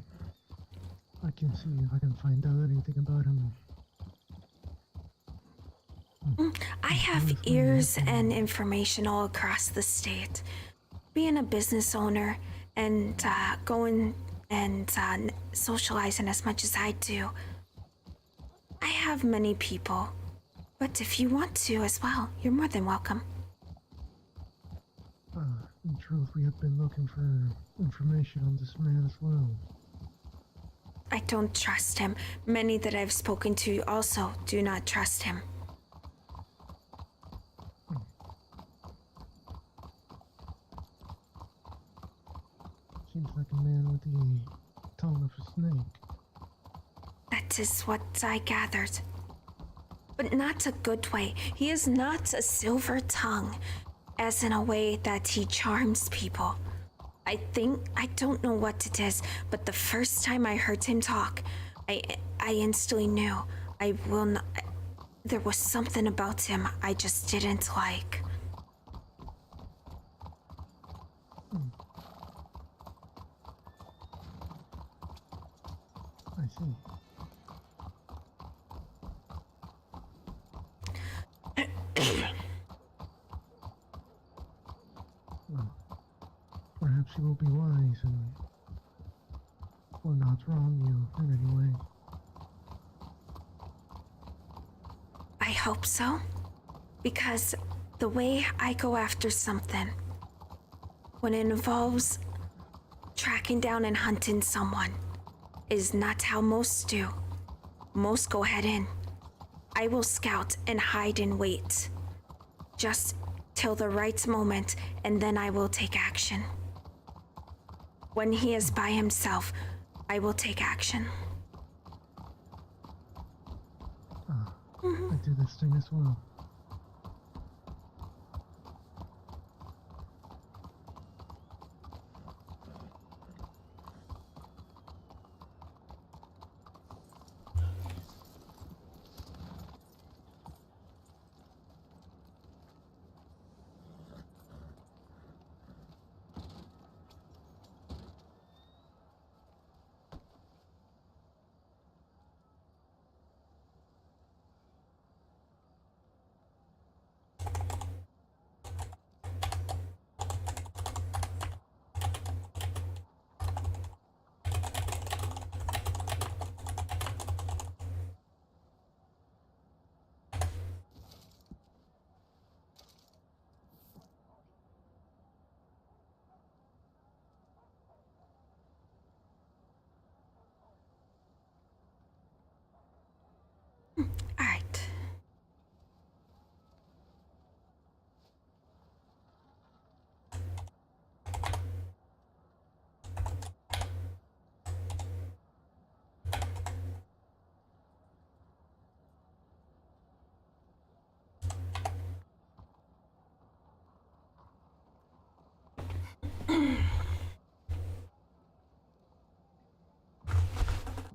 I can see if I can find out anything about him. I have ears and information all across the state. Being a business owner and going and socializing as much as I do, I have many people. But if you want to as well, you're more than welcome. In truth, we have been looking for information on this man as well. I don't trust him. Many that I've spoken to also do not trust him. Seems like a man with the tongue of a snake. That is what I gathered. But not a good way. He is not a silver tongue, as in a way that he charms people. I don't know what it is, but the first time I heard him talk, I instantly knew I will not. There was something about him I just didn't like. I see. Well, perhaps you will be wise and will not wrong you in any way. I hope so, because the way I go after something, when it involves tracking down and hunting someone, is not how most do. Most go head in. I will scout and hide and wait, just till the right moment, and then I will take action. When he is by himself, I will take action. I do this thing as well.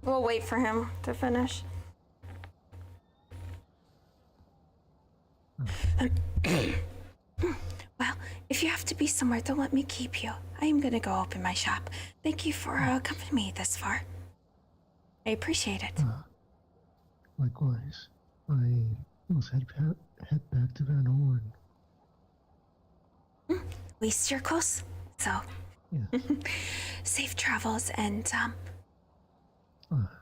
We'll wait for him to finish. Well, if you have to be somewhere, don't let me keep you. I am gonna go open my shop. Thank you for accompanying me this far. I appreciate it. Likewise. I must head back to Van Horn. At least you're close, so Yes. safe travels and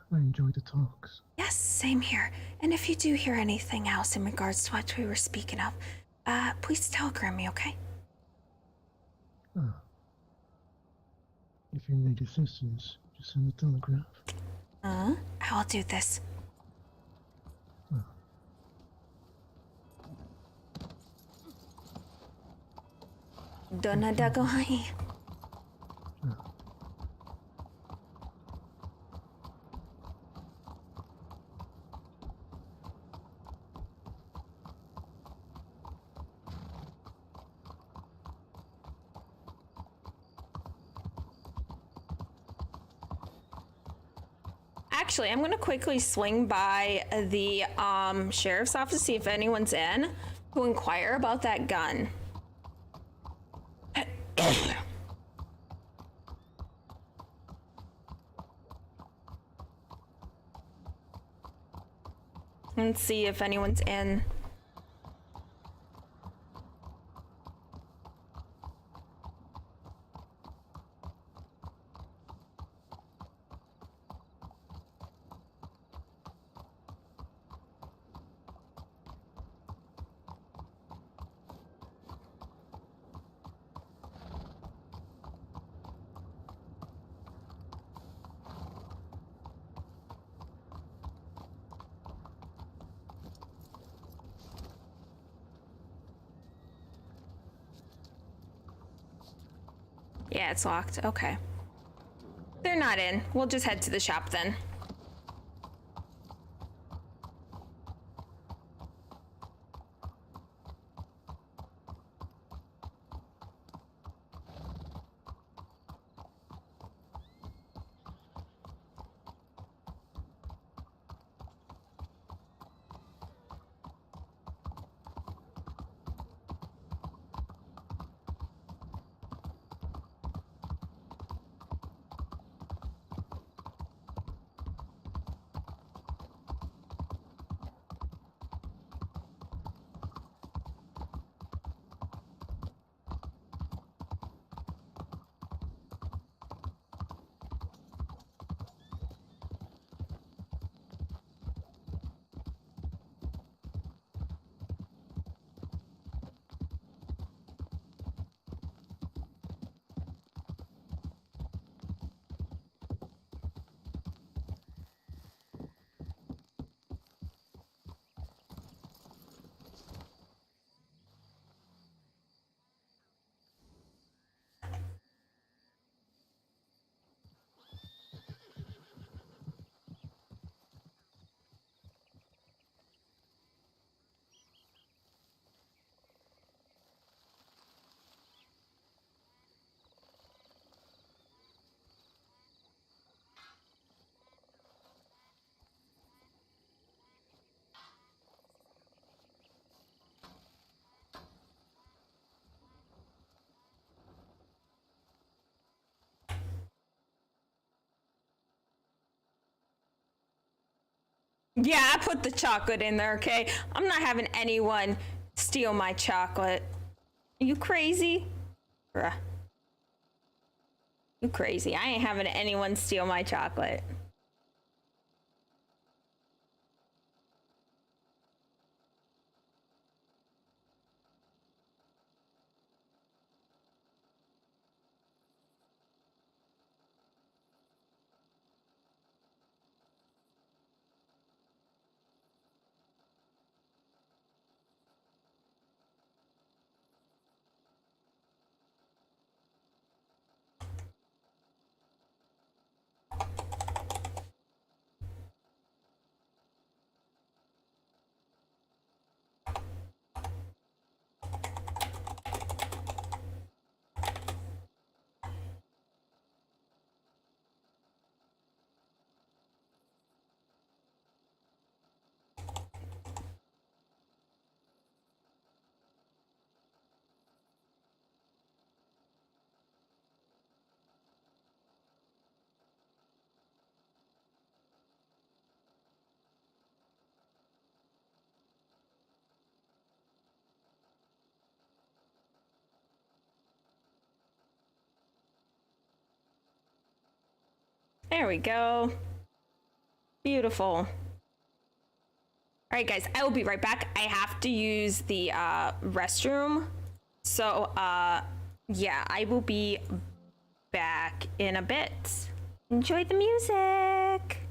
I enjoyed the talks. yes, same here. And if you do hear anything else in regards to what we were speaking of, please telegram me, okay? If you need assistance, just send a telegraph. I will do this. Donna Dagohai. Actually, I'm gonna quickly swing by the sheriff's office, see if anyone's in, to inquire about that gun. And see if anyone's in. Yeah, it's locked. Okay. They're not in. We'll just head to the shop then. Yeah, I put the chocolate in there, okay? I'm not having anyone steal my chocolate. Are you crazy? Bruh. You crazy. I ain't having anyone steal my chocolate. There we go. Beautiful. All right, guys, I will be right back. I have to use the restroom. So, yeah, I will be back in a bit. Enjoy the music.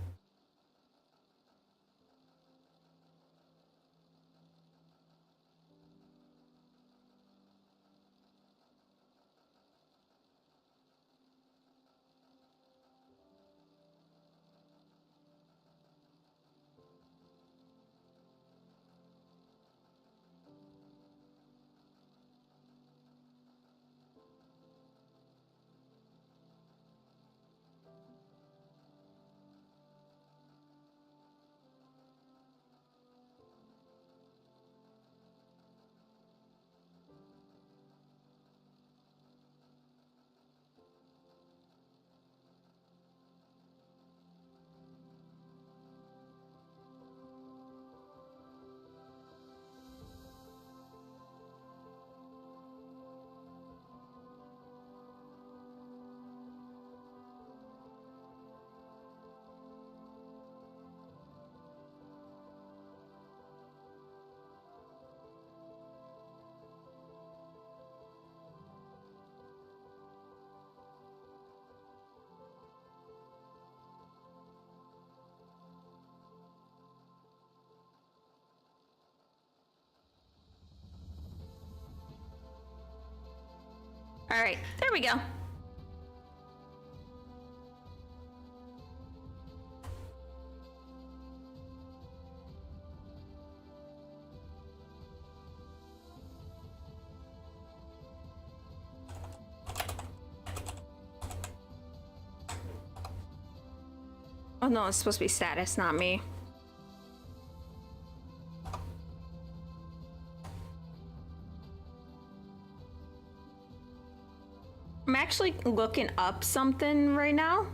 All right, there we go. Oh no, it's supposed to be status, not me. I'm actually looking up something right now.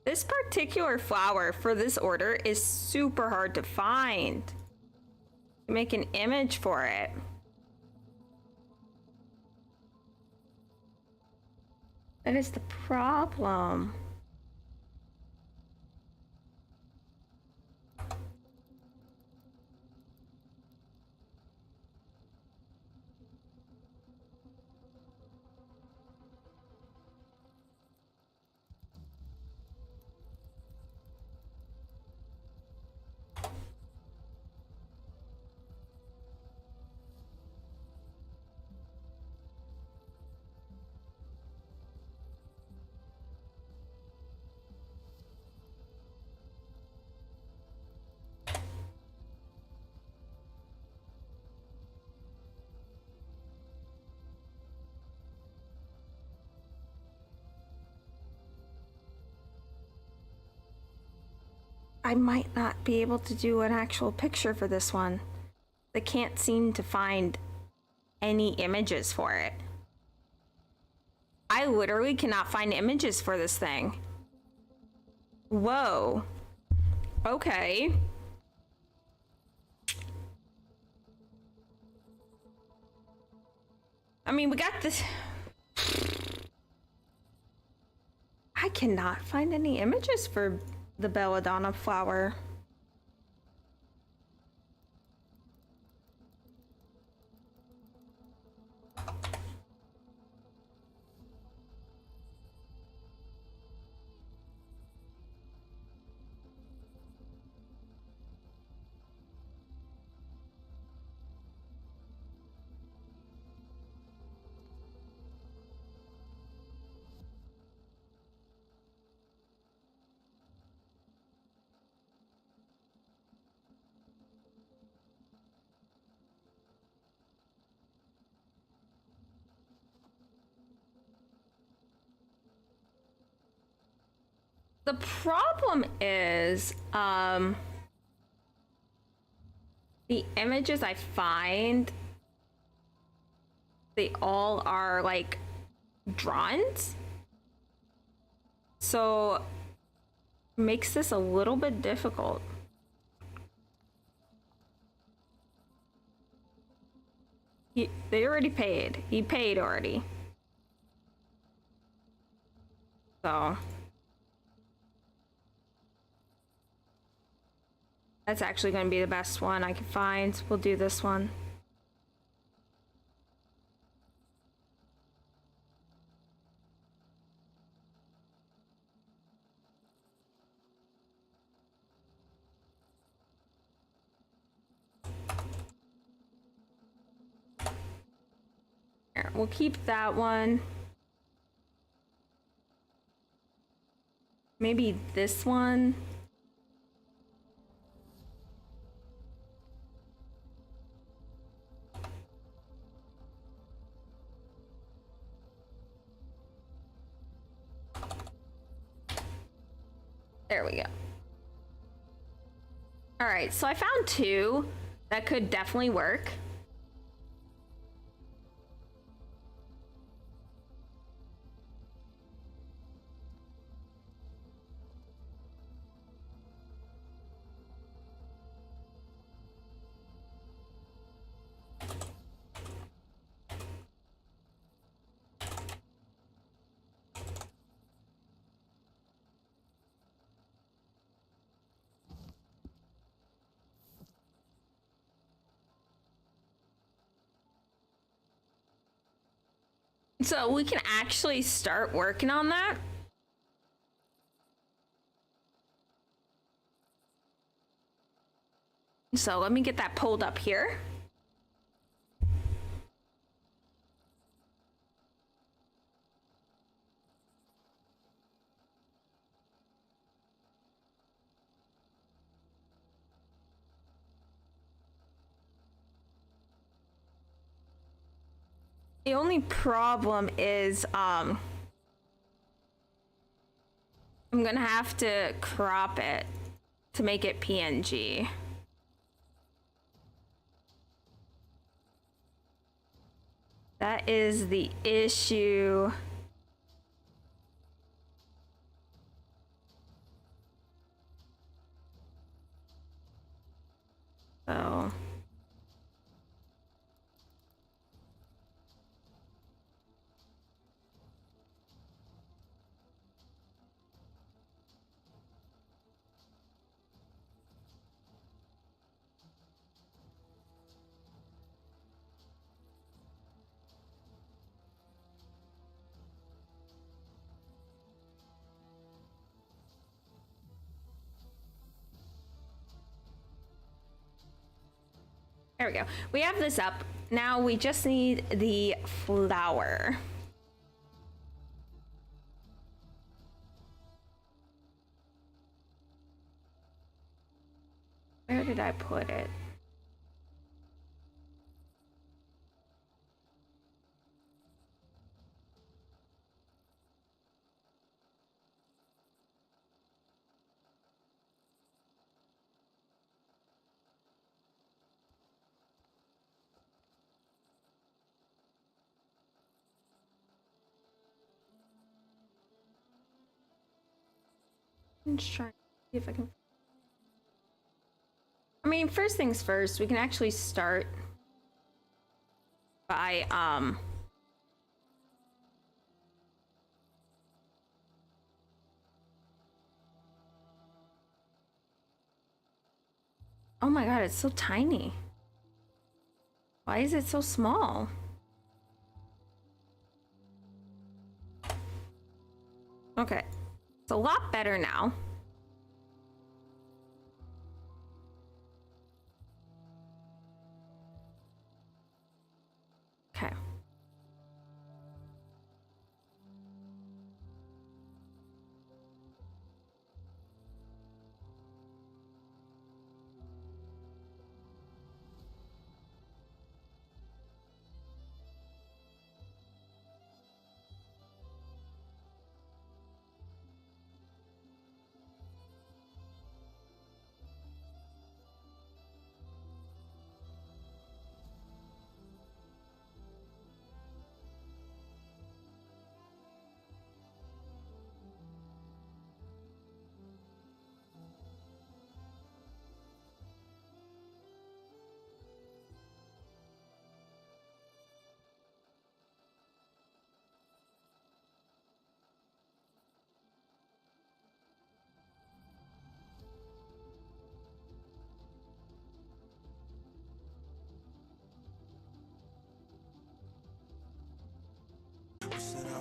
This particular flower for this order is super hard to find. Make an image for it. That is the problem. I might not be able to do an actual picture for this one. I can't seem to find any images for it. I literally cannot find images for this thing. Whoa. Okay. I mean, we got this. I cannot find any images for the belladonna flower. The problem is, the images I find, they all are like drawings. So makes this a little bit difficult. They already paid. He paid already. So that's actually going to be the best one I can find. We'll do this one. Here, we'll keep that one. Maybe this one. There we go. All right, so I found two that could definitely work. So we can actually start working on that. So let me get that pulled up here. The only problem is, I'm gonna have to crop it to make it PNG. That is the issue. So. There we go. We have this up. Now we just need the flower. Where did I put it? I'm just trying to see if I can. I mean, first things first, we can actually start by oh my god, it's so tiny. Why is it so small? Okay, it's a lot better now. Okay.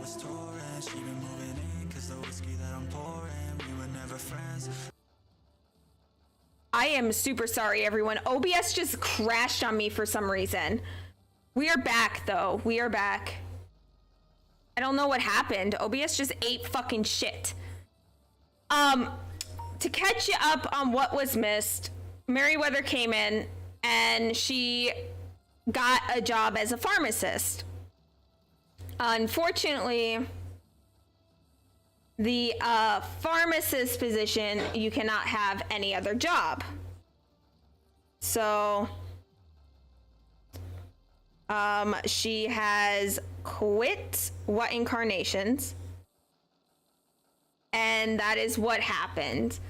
was touring. She been moving in, cause the whiskey that I'm pouring, we were never friends. I am super sorry, everyone. OBS just crashed on me for some reason. We are back, though. We are back. I don't know what happened. OBS just ate fucking shit. To catch you up on what was missed, Meriwether came in and she got a job as a pharmacist. Unfortunately, the pharmacist position, you cannot have any other job. So, she has quit What Incarnations, and that is what happened.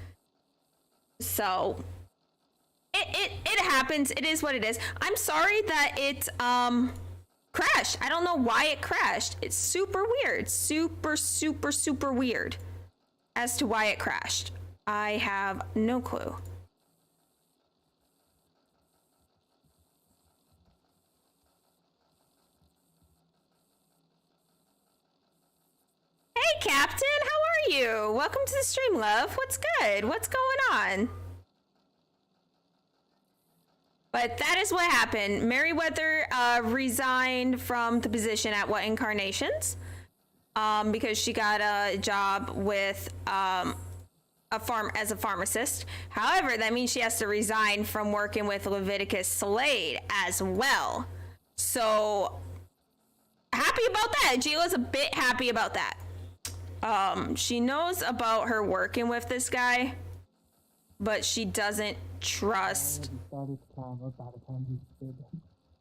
So, it happens. It is what it is. I'm sorry that it crashed. I don't know why it crashed. It's super weird. Super weird as to why it crashed. I have no clue. Hey, Captain, how are you? Welcome to the stream, love. What's good? What's going on? But that is what happened. Meriwether resigned from the position at What Incarnations because she got a job with as a pharmacist. However, that means she has to resign from working with Leviticus Slade as well. So happy about that. Gila's a bit happy about that. She knows about her working with this guy, but she doesn't trust.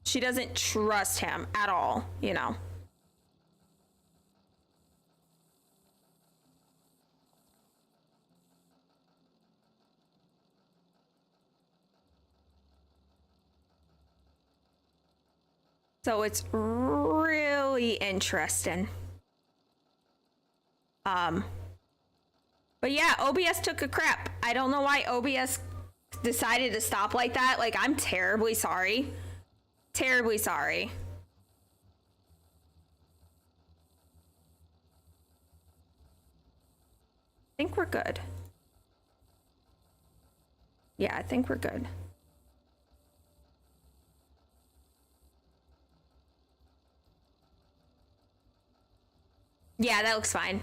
She doesn't trust him at all, you know. So it's really interesting. But yeah, OBS took a crap. I don't know why OBS decided to stop like that. Like, I'm terribly sorry. Terribly sorry. I think we're good. Yeah, I think we're good. Yeah, that looks fine.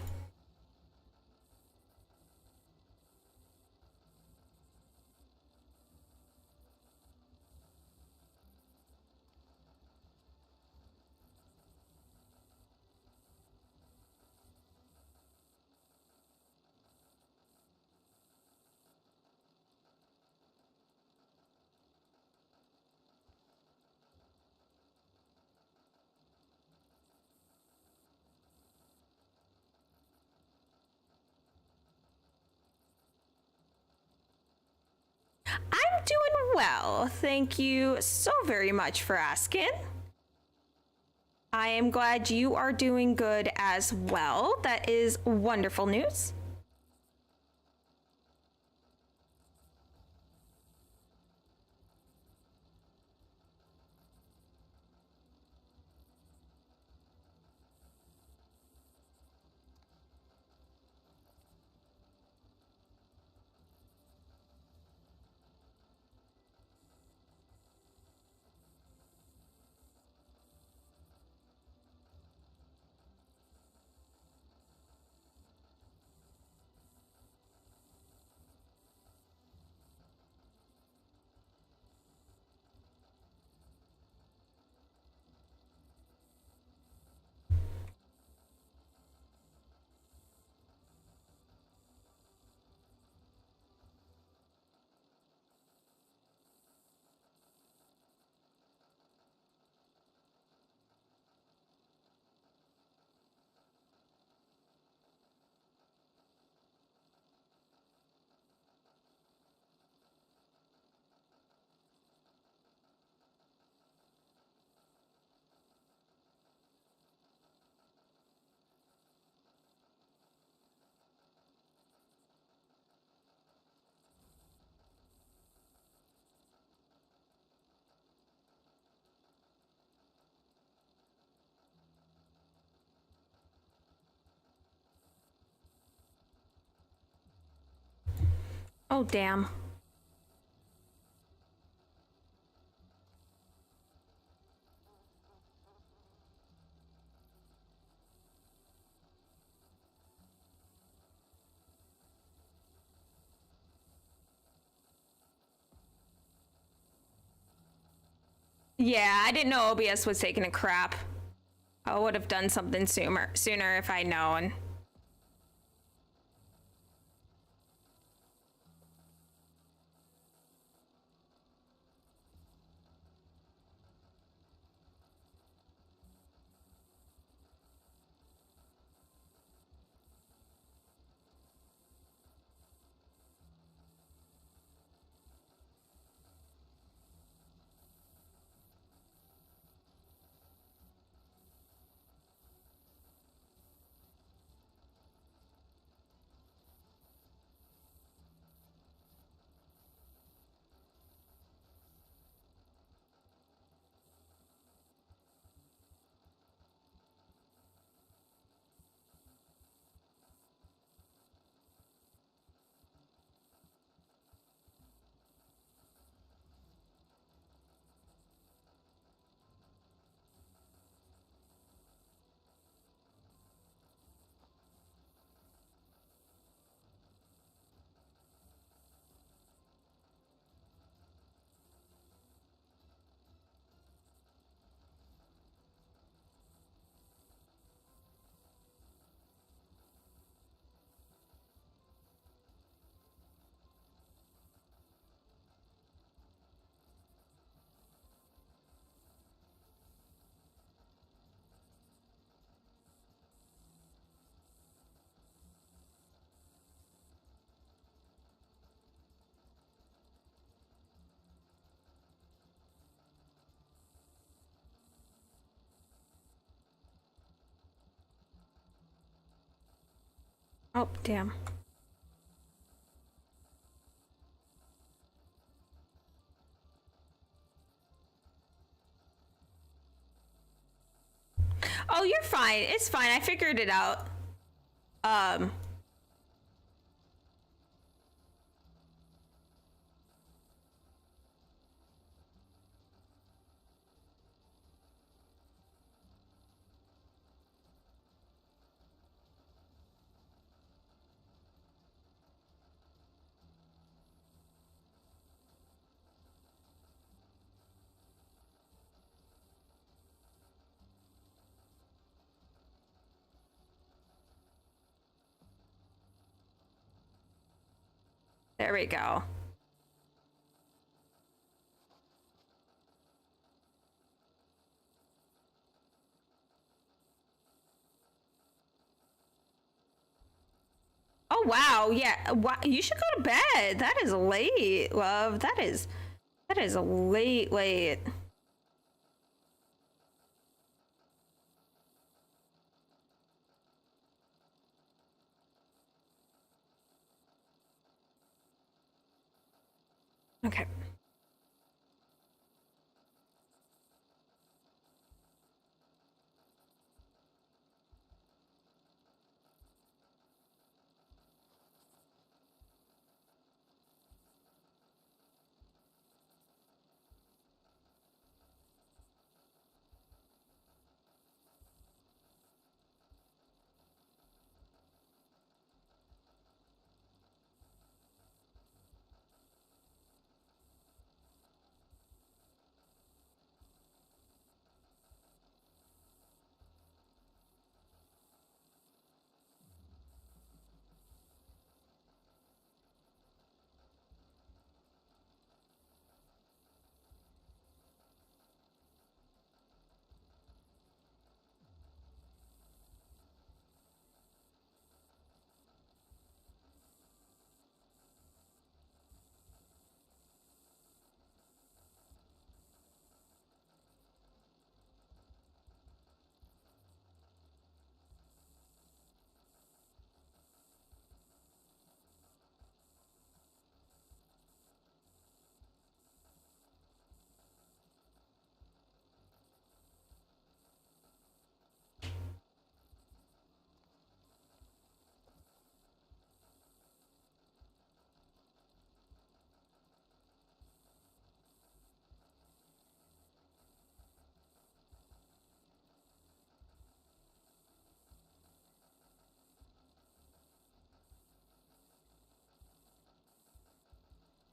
I'm doing well. Thank you so very much for asking. I am glad you are doing good as well. That is wonderful news. Oh, damn. Yeah, I didn't know OBS was taking a crap. I would have done something sooner if I'd known. Oh, damn. Oh, you're fine. It's fine. I figured it out. There we go. Oh, wow. Yeah. Wow. You should go to bed. That is late, love. That is late. Okay.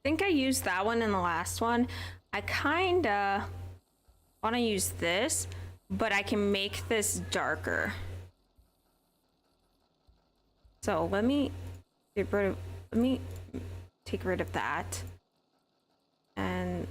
think I used that one in the last one. I kinda want to use this, but I can make this darker. So let me get rid of, let me take rid of that. And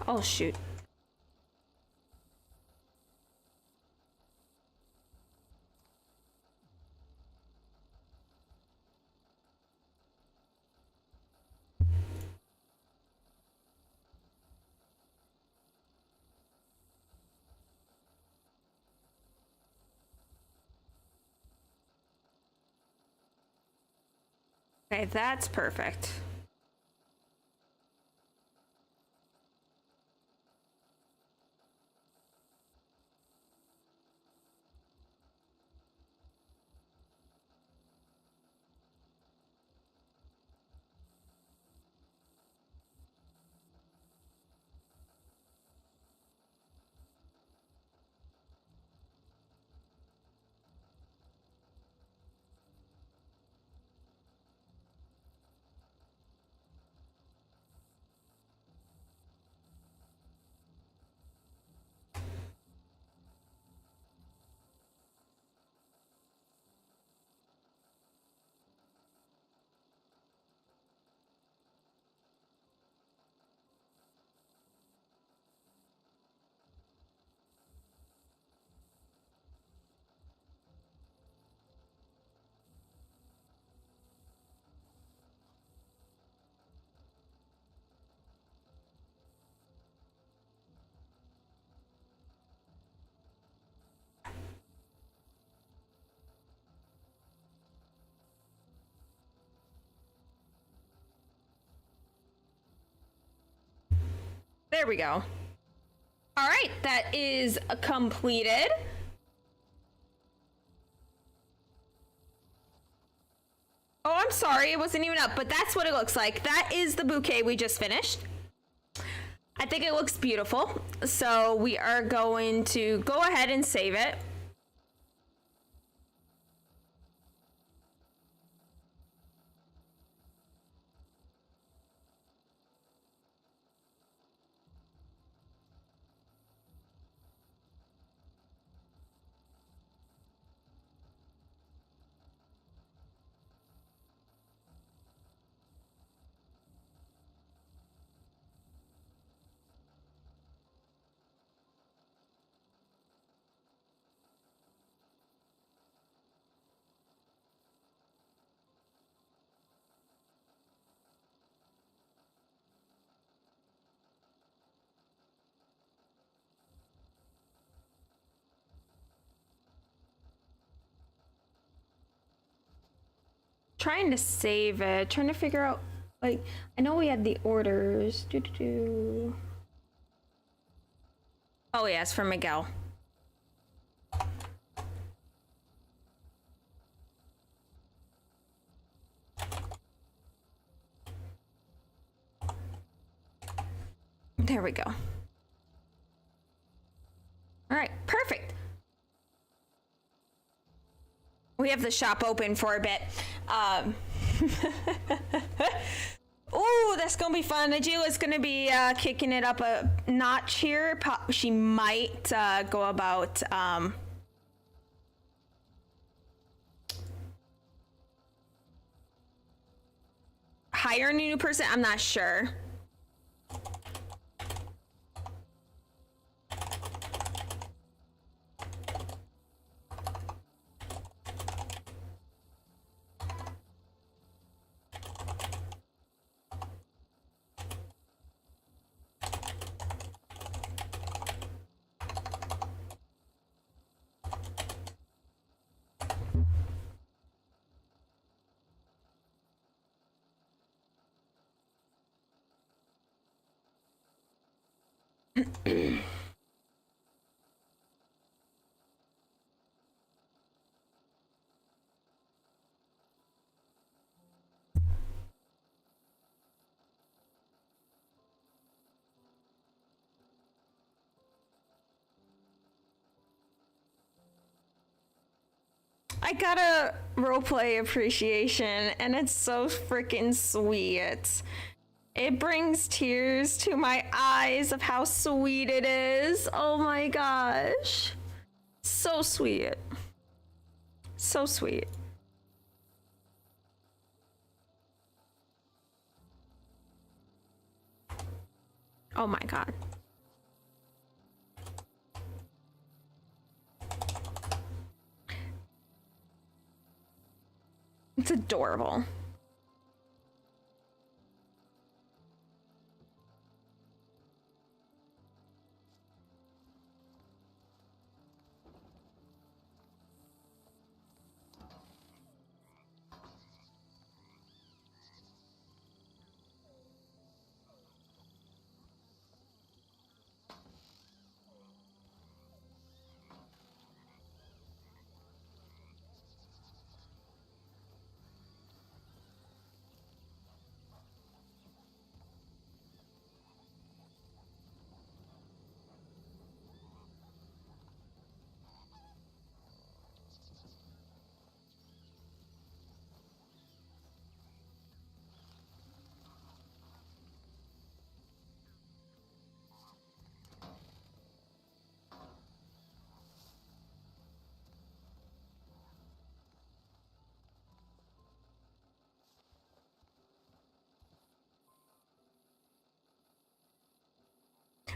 oh shoot. Okay, that's perfect. There we go. All right, that is completed. Oh, I'm sorry, it wasn't even up, but that's what it looks like. That is the bouquet we just finished. I think it looks beautiful. So we are going to go ahead and save it. Trying to save it, trying to figure out, like, I know we had the orders. Oh yeah, it's from Miguel. There we go. All right, perfect. We have the shop open for a bit. Oh, that's gonna be fun. Atsila's gonna be kicking it up a notch here. She might go about hiring a new person. I'm not sure. I got a roleplay appreciation, and it's so freaking sweet. It brings tears to my eyes of how sweet it is. Oh my gosh. So sweet. So sweet. Oh my god. It's adorable.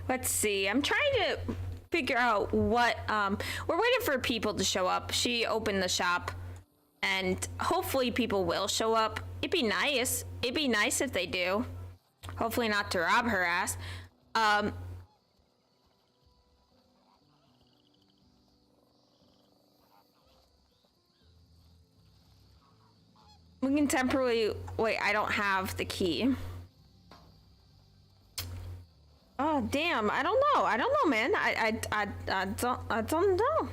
Let's see. I'm trying to figure out what we're waiting for people to show up. She opened the shop and hopefully people will show up. It'd be nice. It'd be nice if they do. Hopefully not to rob her ass. We can temporarily wait. I don't have the key. Oh damn! I don't know. I don't know, man. I don't know.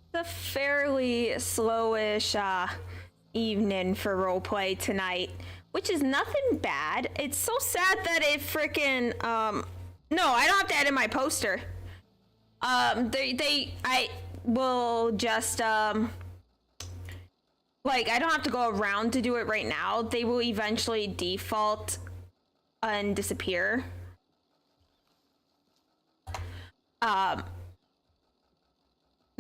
It's a fairly slowish evening for roleplay tonight, which is nothing bad. It's so sad that it freaking no, I don't have to edit my poster. I will just like, I don't have to go around to do it right now. They will eventually default and disappear.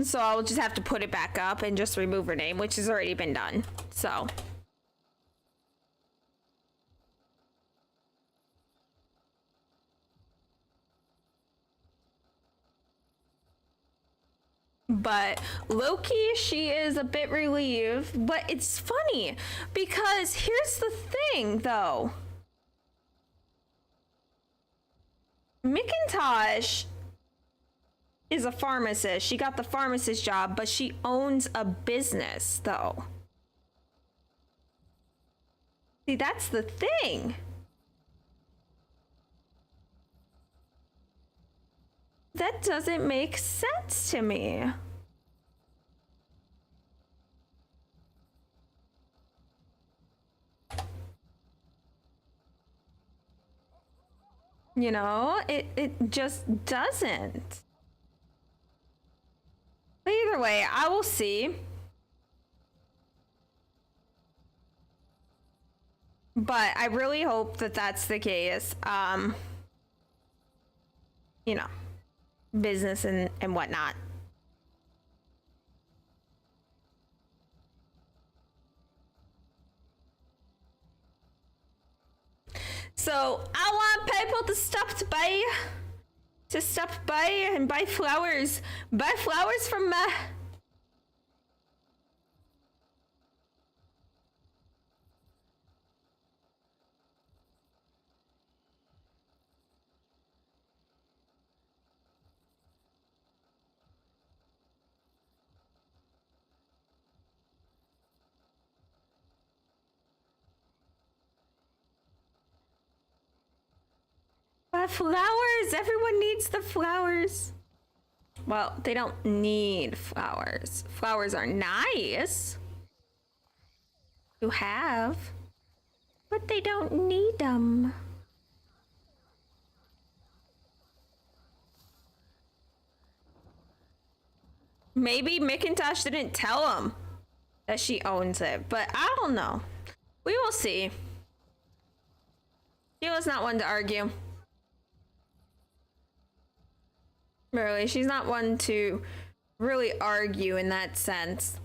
So I'll just have to put it back up and just remove her name, which has already been done. So. But Loki, she is a bit relieved, but it's funny because here's the thing though. McIntosh is a pharmacist. She got the pharmacist job, but she owns a business though. See, that's the thing. That doesn't make sense to me. You know, it just doesn't. But either way, I will see. But I really hope that that's the case. You know, business and whatnot. So I want people to stop by and buy flowers. Buy flowers from buy flowers. Everyone needs the flowers. Well, they don't need flowers. Flowers are nice to have, but they don't need them. Maybe McIntosh didn't tell him that she owns it, but I don't know. We will see. Sheila's not one to argue. Really, she's not one to really argue in that sense.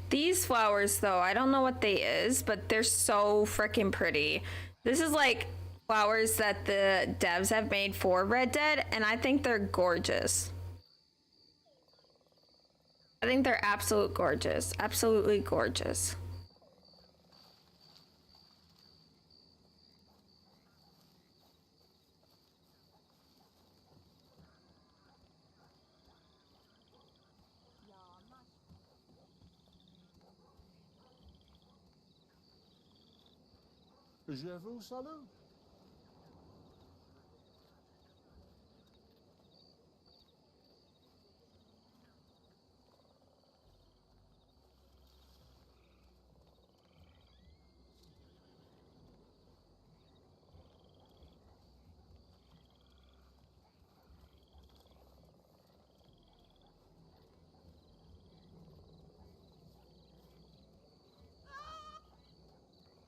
These flowers, though, I don't know what they is, but they're so freaking pretty. This is like flowers that the devs have made for Red Dead, and I think they're gorgeous. I think they're absolute gorgeous. Absolutely gorgeous. Je vous salue.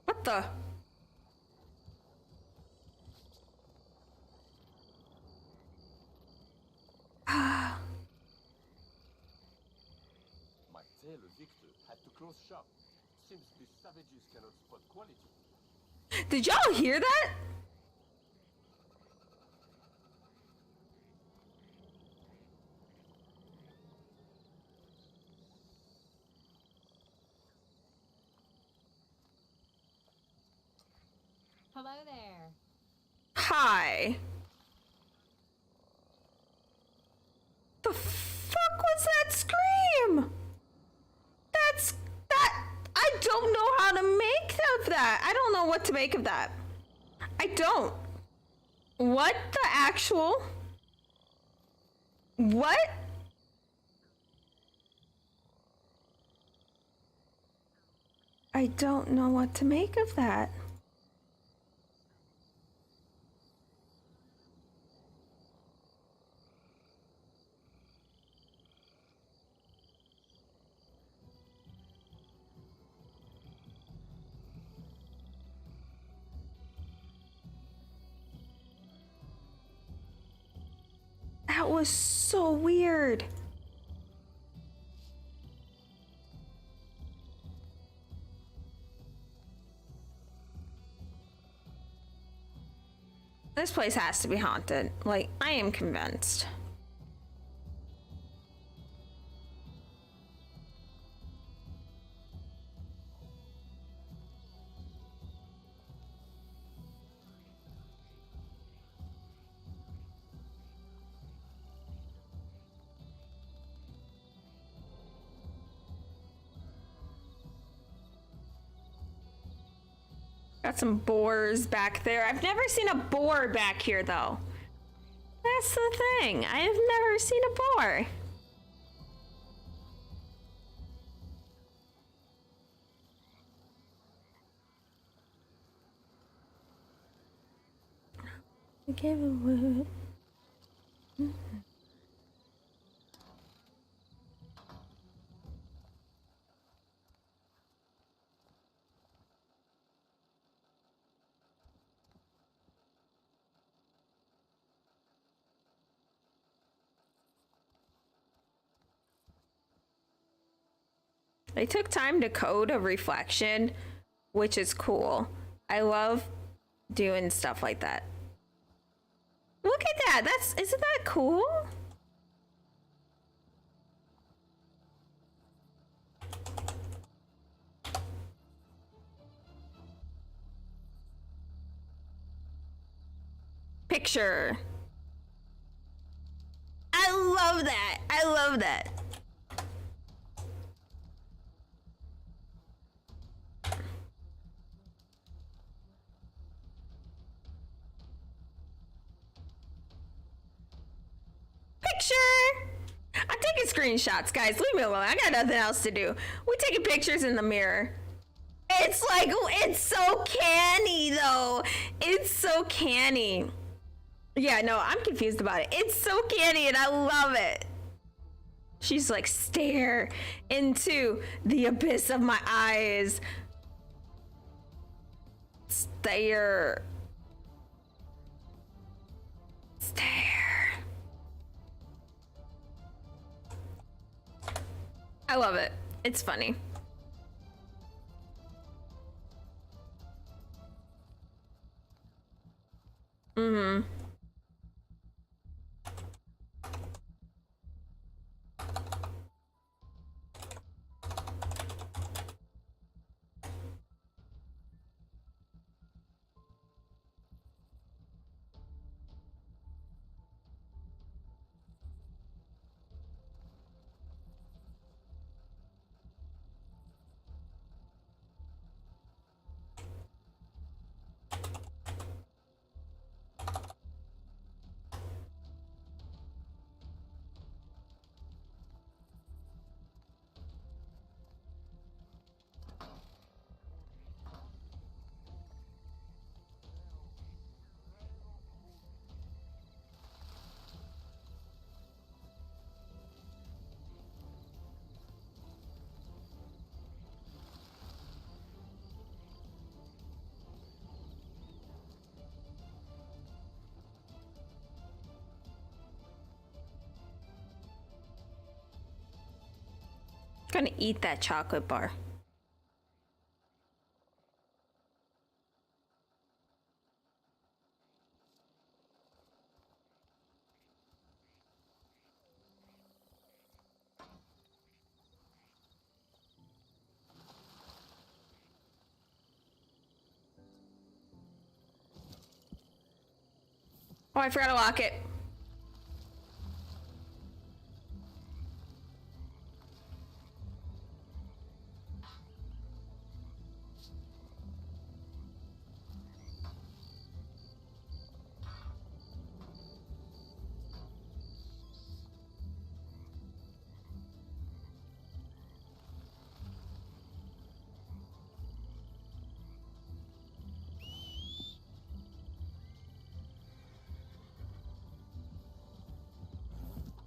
What the? Martel Victor had to close shop. Seems the savages cannot spot quality. Did y'all hear that? Hello there. Hi. The fuck was that scream? I don't know how to make of that. I don't know what to make of that. I don't. What the actual? What? I don't know what to make of that. That was so weird. This place has to be haunted. Like, I am convinced. Got some boars back there. I've never seen a boar back here, though. That's the thing. I have never seen a boar. I gave a word. They took time to code a reflection, which is cool. I love doing stuff like that. Look at that. Isn't that cool? Picture. I love that. I love that. Picture. I'm taking screenshots, guys. Leave me alone. I got nothing else to do. We're taking pictures in the mirror. It's like, it's so canny, though. It's so canny. Yeah, no, I'm confused about it. It's so canny and I love it. She's like, stare into the abyss of my eyes. Stare. Stare. I love it. It's funny. Mm-hmm. Gonna eat that chocolate bar. Oh, I forgot to lock it.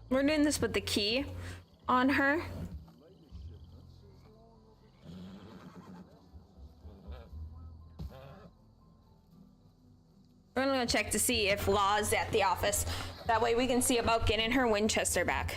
We're doing this with the key on her. We're gonna go check to see if Law's at the office. That way we can see about getting her Winchester back.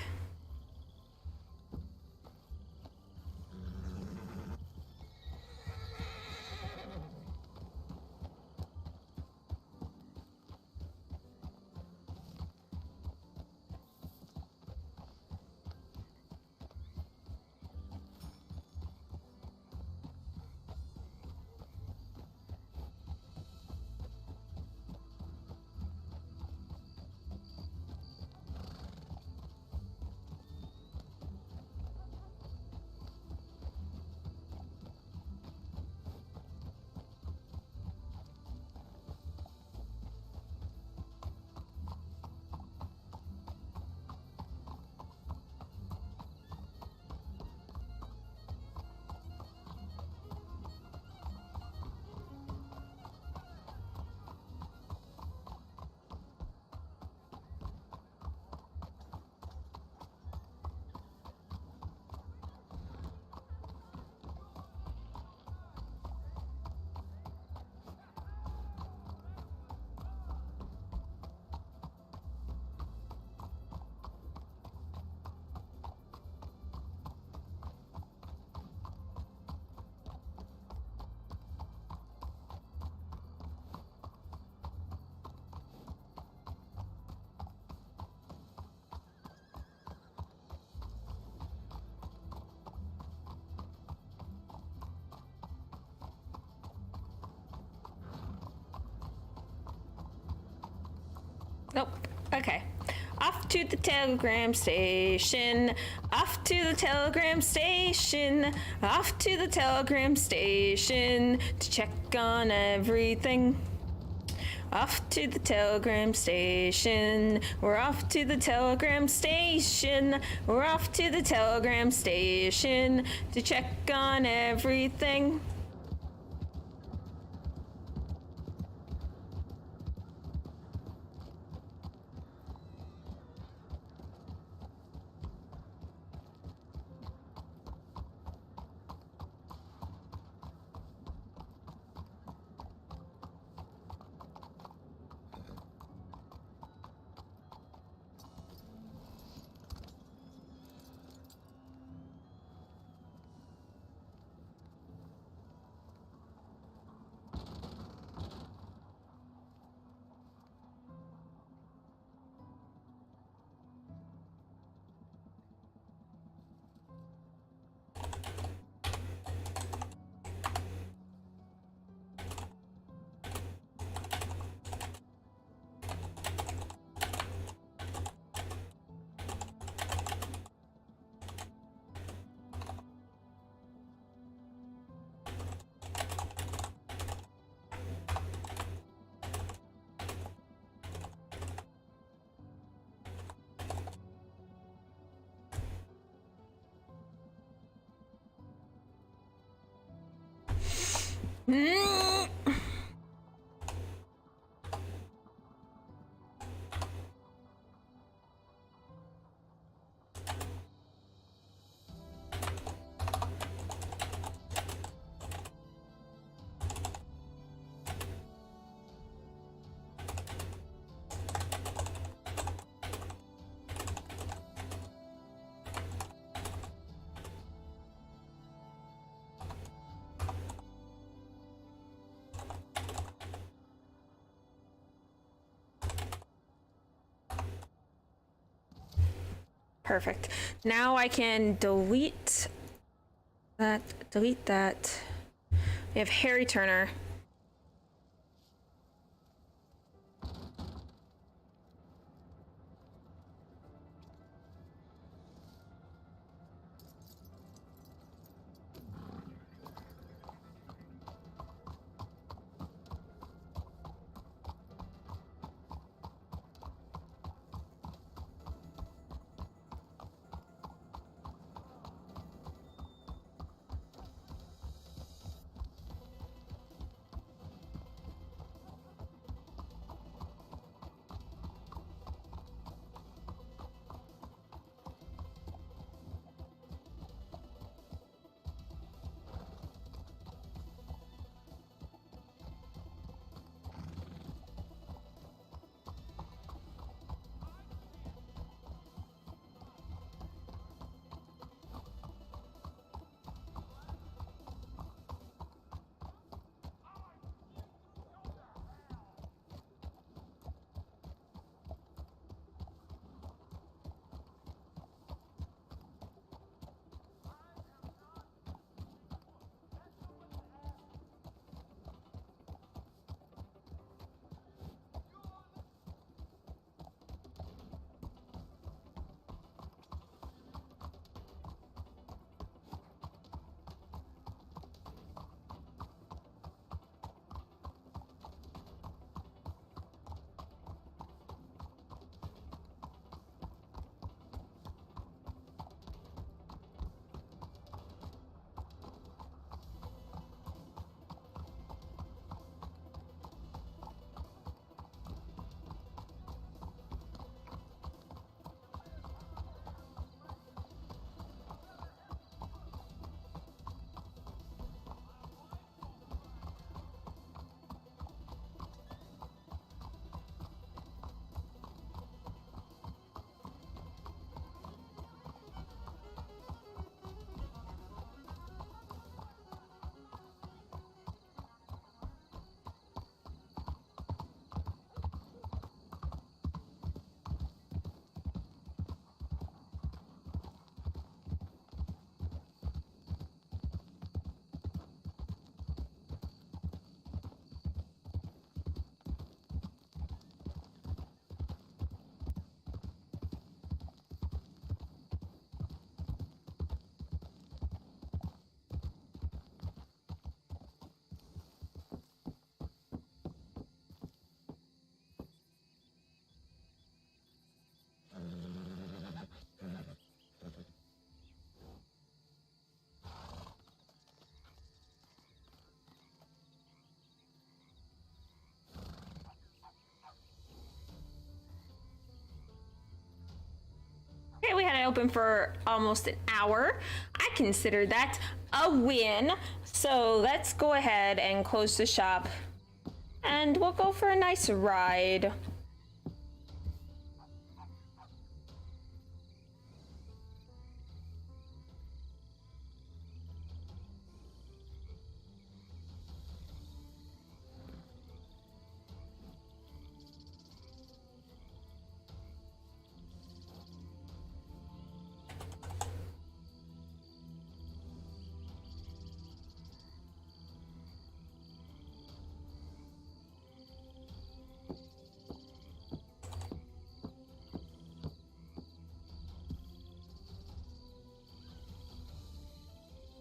Nope. Okay. Off to the telegram station. Off to the telegram station. Off to the telegram station to check on everything. Off to the telegram station. We're off to the telegram station. We're off to the telegram station to check on everything. Perfect. Now I can delete that. Delete that. We have Harry Turner. had open for almost an hour. I consider that a win. So let's go ahead and close the shop and we'll go for a nice ride.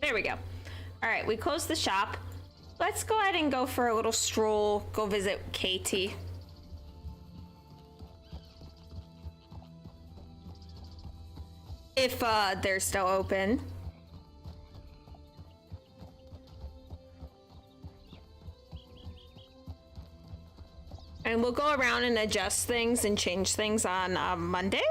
There we go. All right, we closed the shop. Let's go ahead and go for a little stroll, go visit Katie. If they're still open. And we'll go around and adjust things and change things on Monday.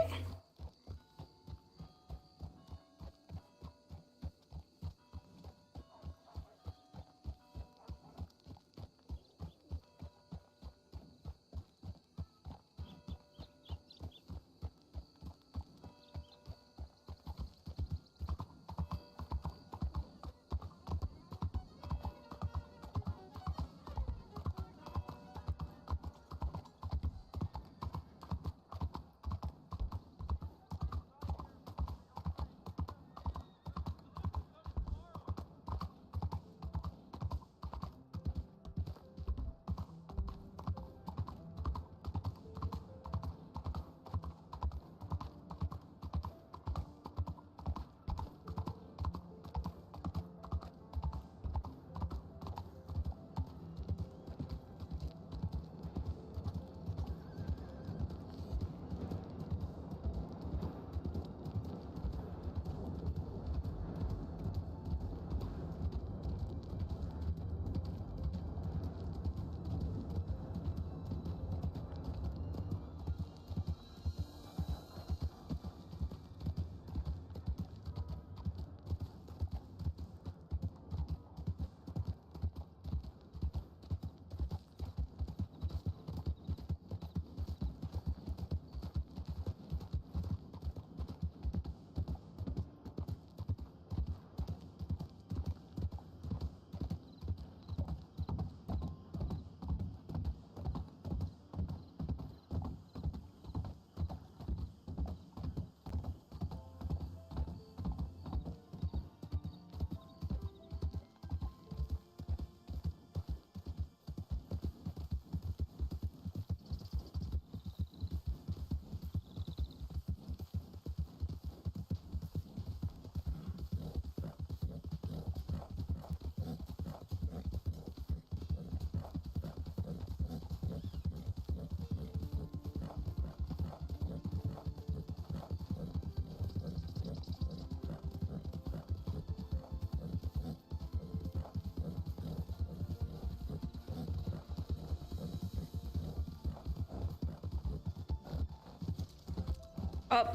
Oh,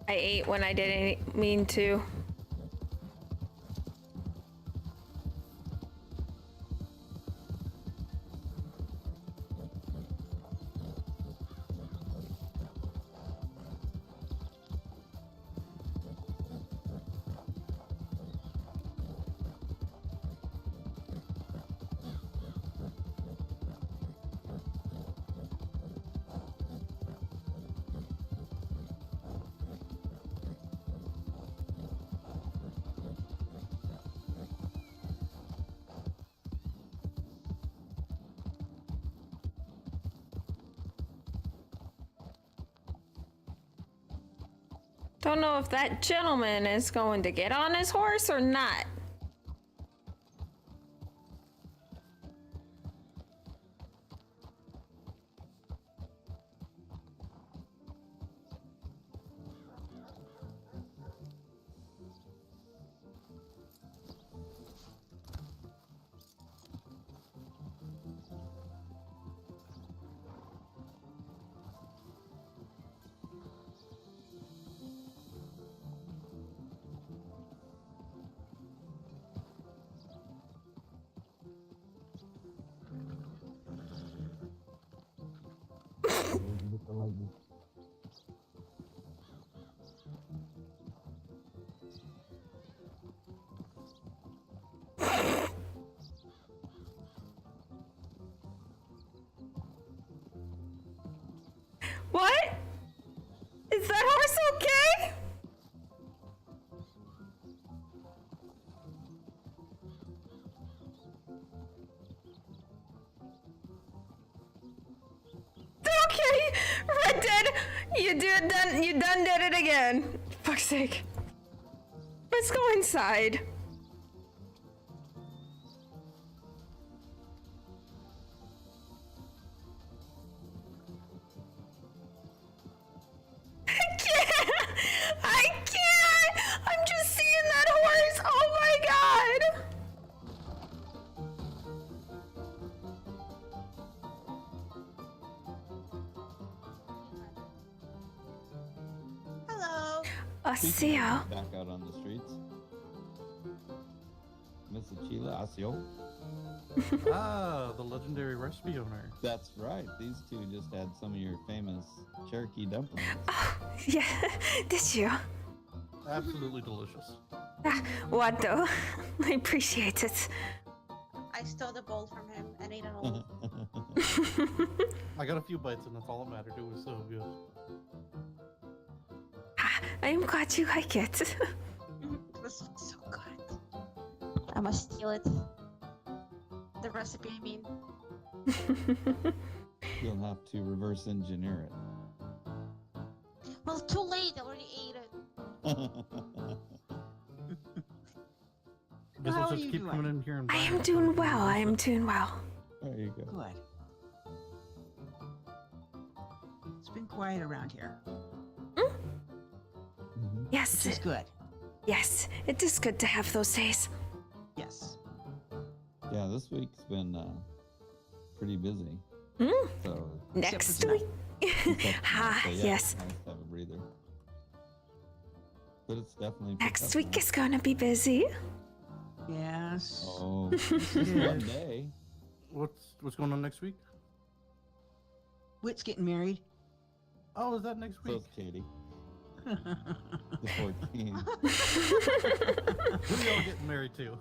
I ate when I didn't mean to. Don't know if that gentleman is going to get on his horse or not. What? Is that horse okay? Okay, Red Dead, you done did it again. Fuck's sake. Let's go inside. I can't! I'm just seeing that horse! Oh my god! Hello. Atsila. Back out on the streets. Miss Atsila, Asio. Ah, the legendary recipe owner. That's right. These two just had some of your famous Cherokee dumplings. Yeah, did you? Absolutely delicious. What though? I appreciate it. I stole the bowl from him and ate it all. I got a few bites and that's all that mattered. It was so good. I am glad you like it. It was so good. I must steal it. The recipe, I mean. You'll have to reverse engineer it. Well, too late. I already ate it. Guess How let's are just you keep doing? coming in here and I buying am it. doing well. I am doing well. There you go. Good. It's been quiet around here. Yes. Which is good. Yes, it is good to have those days. Yes. Yeah, this week's been pretty busy. So Next week. Ah, so, yeah, yes. it's nice to have a breather. But it's definitely picked Next up week now. is gonna be busy. Yes. Oh, Yes, it one is. day. What's going on next week? Whit's getting married. Oh, is that next So week? is Katie. The 14th. Who are y'all getting married to?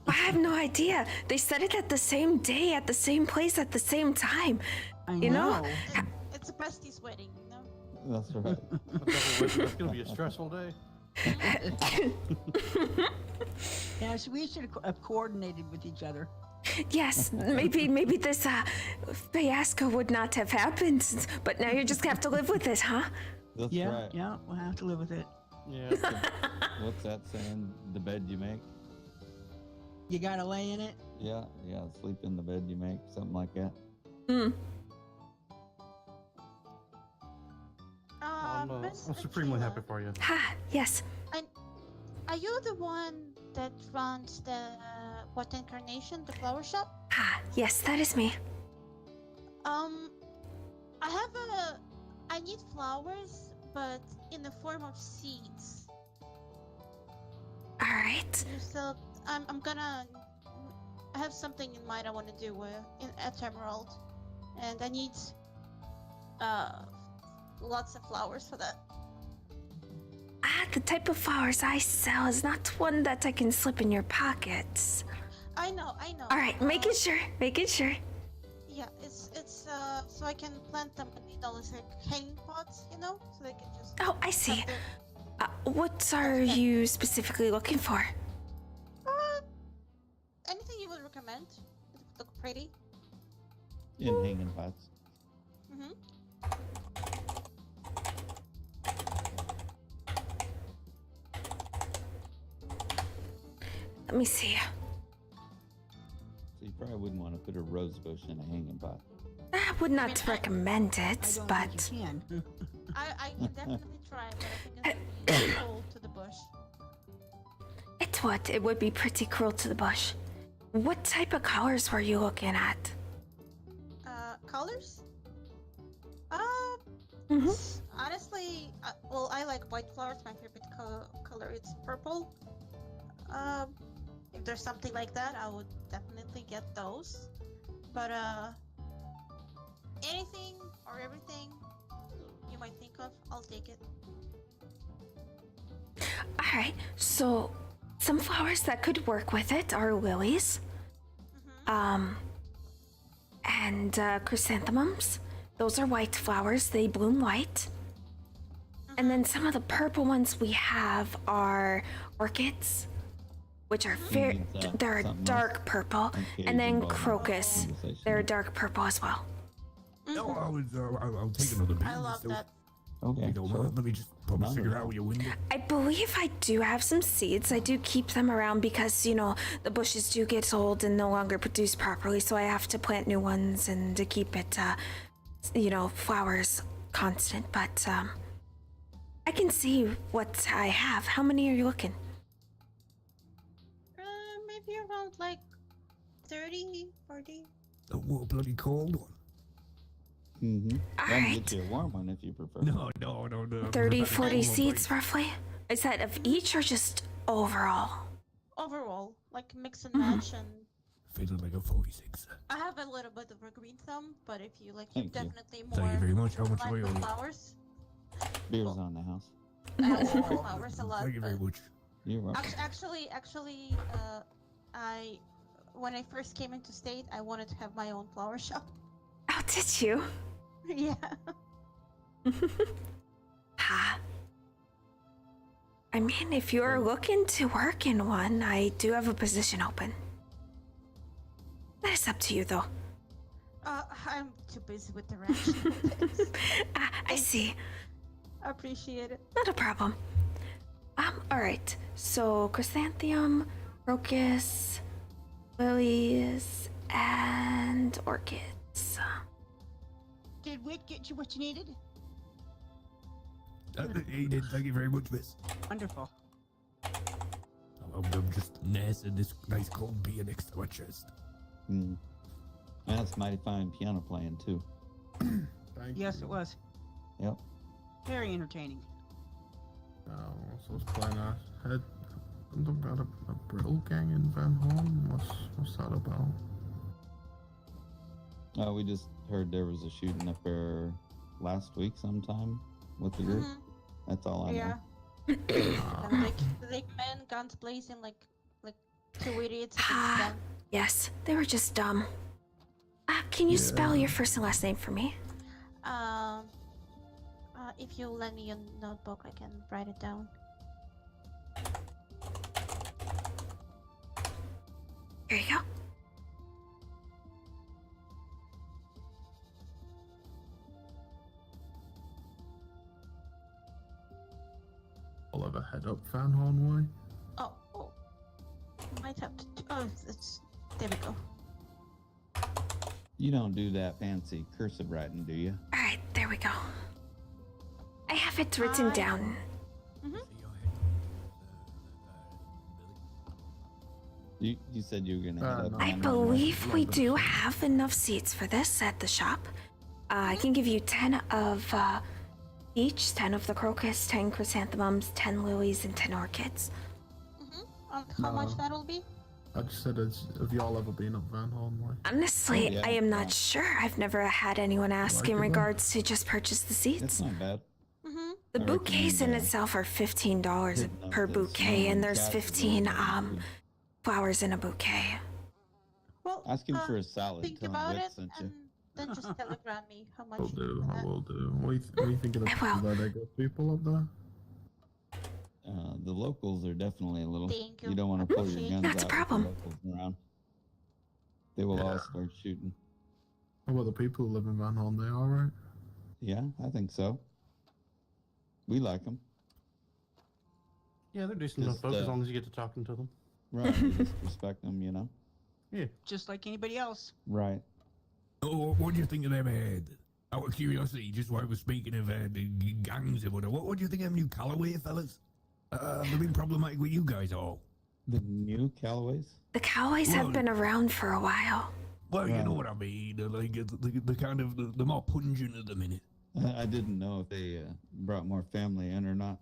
I have no idea. They said it at the same day, at the same place, at the same time. You know? It's a bestie's wedding, you know? That's right. That's gonna be a stressful day. Yeah, so we should have coordinated with each other. Yes, maybe this fiasco would not have happened, but now you're just gonna have to live with it, huh? That's Yeah, right. yeah, we'll have to live with it. Yeah. What's that saying? The bed you make? You gotta lay in it. Yeah, sleep in the bed you make, something like that. I'm supremely happy for you. Ha, yes. Are you the one that runs the what incarnation, the flower shop? Ah, yes, that is me. I need flowers, but in the form of seeds. All right. So I have something in mind I want to do at Emerald, and I need lots of flowers for that. The type of flowers I sell is not one that I can slip in your pockets. I know. All right, making sure. Yeah, it's so I can plant them in those like hanging pots, you know, so they can just. Oh, I see. What are you specifically looking for? Anything you would recommend? Look pretty. In hanging pots. Mm-hmm. Let me see. So you probably wouldn't want to put a rose bush in a hanging pot. I would not recommend it, but I can definitely try, but I think it's pretty cold to the bush. it would be pretty cruel to the bush. What type of colors were you looking at? Colors? Mm-hmm. Honestly, well, I like white flowers. My favorite color is purple. If there's something like that, I would definitely get those. But anything or everything you might think of, I'll take it. All right, so some flowers that could work with it are lilies, and chrysanthemums, those are white flowers. They bloom white. And then some of the purple ones we have are orchids, which are very, they're a dark purple. And then crocus, they're a dark purple as well. No, I'll take another beer. I love that. Okay, let me just probably figure out your window. I believe I do have some seeds. I do keep them around because, you know, the bushes do get old and no longer produce properly, so I have to plant new ones and to keep it, you know, flowers constant. But, I can see what I have. How many are you looking? Maybe around like 30, 40. Oh, what a bloody cold one. Mm-hmm. All I'll right. get you a warm one if you prefer. No. 30, 40 seeds roughly? Is that of each or just overall? Overall, like mix and match, and Feeling like a 46. I have a little bit of a green thumb, but if you like, Thank you. definitely more. Thank you very much. How much like are you? the flowers. Beer's on the house. I like the flowers a lot. Thank you very much. You're welcome. Actually, when I first came into state, I wanted to have my own flower shop. Oh, did you? Yeah. Ha. I mean, if you're looking to work in one, I do have a position open. That is up to you, though. I'm too busy with the ranch. I see. Appreciate it. Not a problem. Alright. So, chrysanthemum, crocus, lilies, and orchids. Did Whit get you what you needed? He did. Thank you very much, miss. Wonderful. I'm just nursing this nice cold beer next to my chest. That's mighty fine piano playing, too. Yes, it was. Yep. Very entertaining. Oh, so it's playing a head. Something about a Brill gang in Van Horn. What's that about? We just heard there was a shooting up there last week sometime with the group. That's all I know. And like men, guns blazing, like two idiots against them. Yes, they were just dumb. Can you spell your first and last name for me? If you lend me your notebook, I can write it down. Here you go. I'll ever head up Van Horn way. Oh. Might have to. It's. There we go. You don't do that fancy cursive writing, do you? Alright, there we go. I have it written down. You said you were gonna head up. I believe we do have enough seats for this at the shop. I can give you 10 of each, 10 of the crocus, 10 chrysanthemums, 10 lilies, and 10 orchids. How much that'll be? I just said, have y'all ever been up Van Horn way? Honestly, I am not sure. I've never had anyone ask in regards to just purchase the seats. That's not bad. The bouquets in itself are $15 per bouquet, and there's 15 flowers in a bouquet. Well, ask him for a salad. Think Tell him about Whit it, sent you. and then just telegram me how much. I will do. What are you thinking of? Are there good people up there? The locals are definitely a little. Thank you. You don't want to pull your guns That's a out problem. with the locals around. They will all start shooting. How about the people who live in Van Horn? They all right? Yeah, I think so. We like them. Yeah, they're decent enough folks as long as you get to talking to them. Right, we just respect them, you know? Yeah. Just like anybody else. Right. Oh, what do you think of them out of curiosity, just while we're speaking of the gangs and whatever, what do you think of them new Callaway fellas? They've been problematic with you guys all. The new Callaways? The Callaways have been around for a while. Well, you know what I mean. They're like the kind of the more pungent at the minute. I didn't know if they brought more family in or not.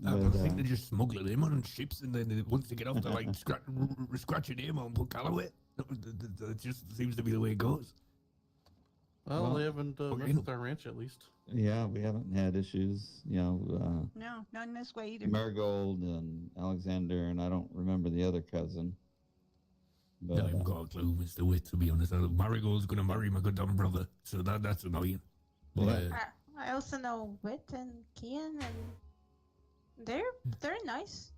I But, think they just smuggle them on ships, and then once they get off, they're like scratch your name on put Callaway. It just seems to be the way it goes. Well, they haven't messed with our ranch at least. Yeah, we haven't had issues. You know, No, not in this way either. Marigold and Alexander, and I don't remember the other cousin. But, I haven't got a clue, Mr. Witt, to be honest. Marigold's gonna marry my goddamn brother, so that's annoying. But, Yeah. I also know Wit and Kian, and they're nice.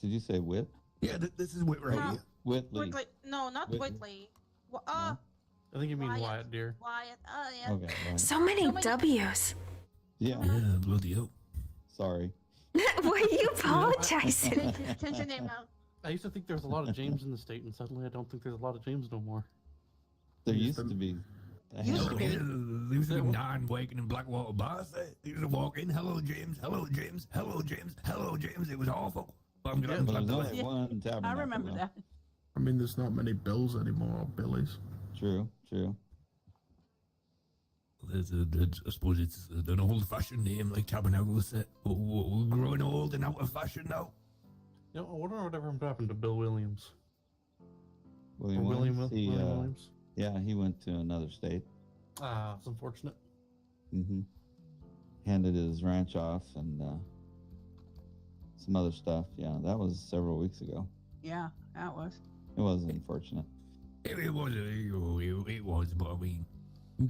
Did you say Whit? Yeah, this is Whit right here. Whitley. Whitley, no, not Whitley. Whitley. I think you mean Wyatt, dear. Wyatt. Oh yeah. Okay. Right. So many W's. Yeah. Yeah, bloody hell. Sorry. Why are you apologizing? Change your name now. I used to think there was a lot of James in the state, and suddenly I don't think there's a lot of James no more. There used to be. There used to be 9 waking in Blackwater bars. They used to walk in, hello James, hello James, hello James, hello James. It was awful. But I'm glad But there's only one tabernacle. I remember now. that. I mean, there's not many Bills anymore, or Billies. True. I suppose it's an old-fashioned name like Tabernacle set. We're growing old and out of fashion now. You know, I wonder whatever happened to Bill Williams. William Or Williams. William Williams. Yeah, he went to another state. It's unfortunate. Mm-hmm. Handed his ranch off and some other stuff. Yeah, that was several weeks ago. Yeah, that was. It was unfortunate. It was, but I mean,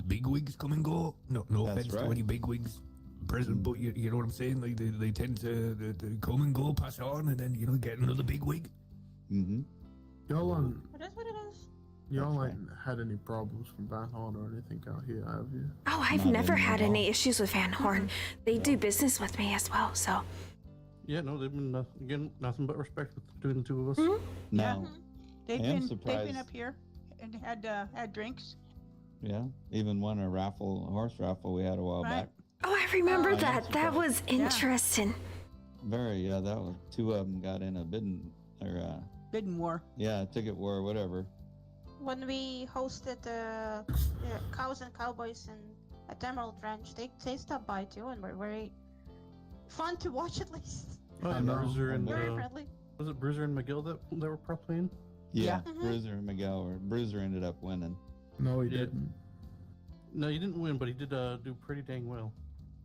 big wigs come and go. No That's offense right. to any big wigs present, but you know what I'm saying? Like they tend to come and go, pass on, and then get another big wig. Mm-hmm. Y'all It is what it is. y'all ain't had any problems from Van Horn or anything out here, have you? Oh, I've Not never had anymore. any issues with Van Horn. They do business with me as well, so. Yeah, no, they've been again nothing but respect between the two of us. Mm-hmm. Now, They've I am been surprised. up here and had drinks. Yeah, even won a horse raffle we had a while Right. back. Oh, I remember I am that. That surprised. was interesting. That was 2 of them got in a bidding Bidding war. ticket war, whatever. When we hosted Cows and Cowboys at Emerald Ranch, they stopped by too and were very fun to watch at least. Oh, I and know. Bruiser and Very friendly. was it Bruiser and McGill that were playing? Yeah, Mhm. Bruiser and Miguel. Bruiser ended up winning. No, he Yeah. didn't. No, he didn't win, but he did do pretty dang well.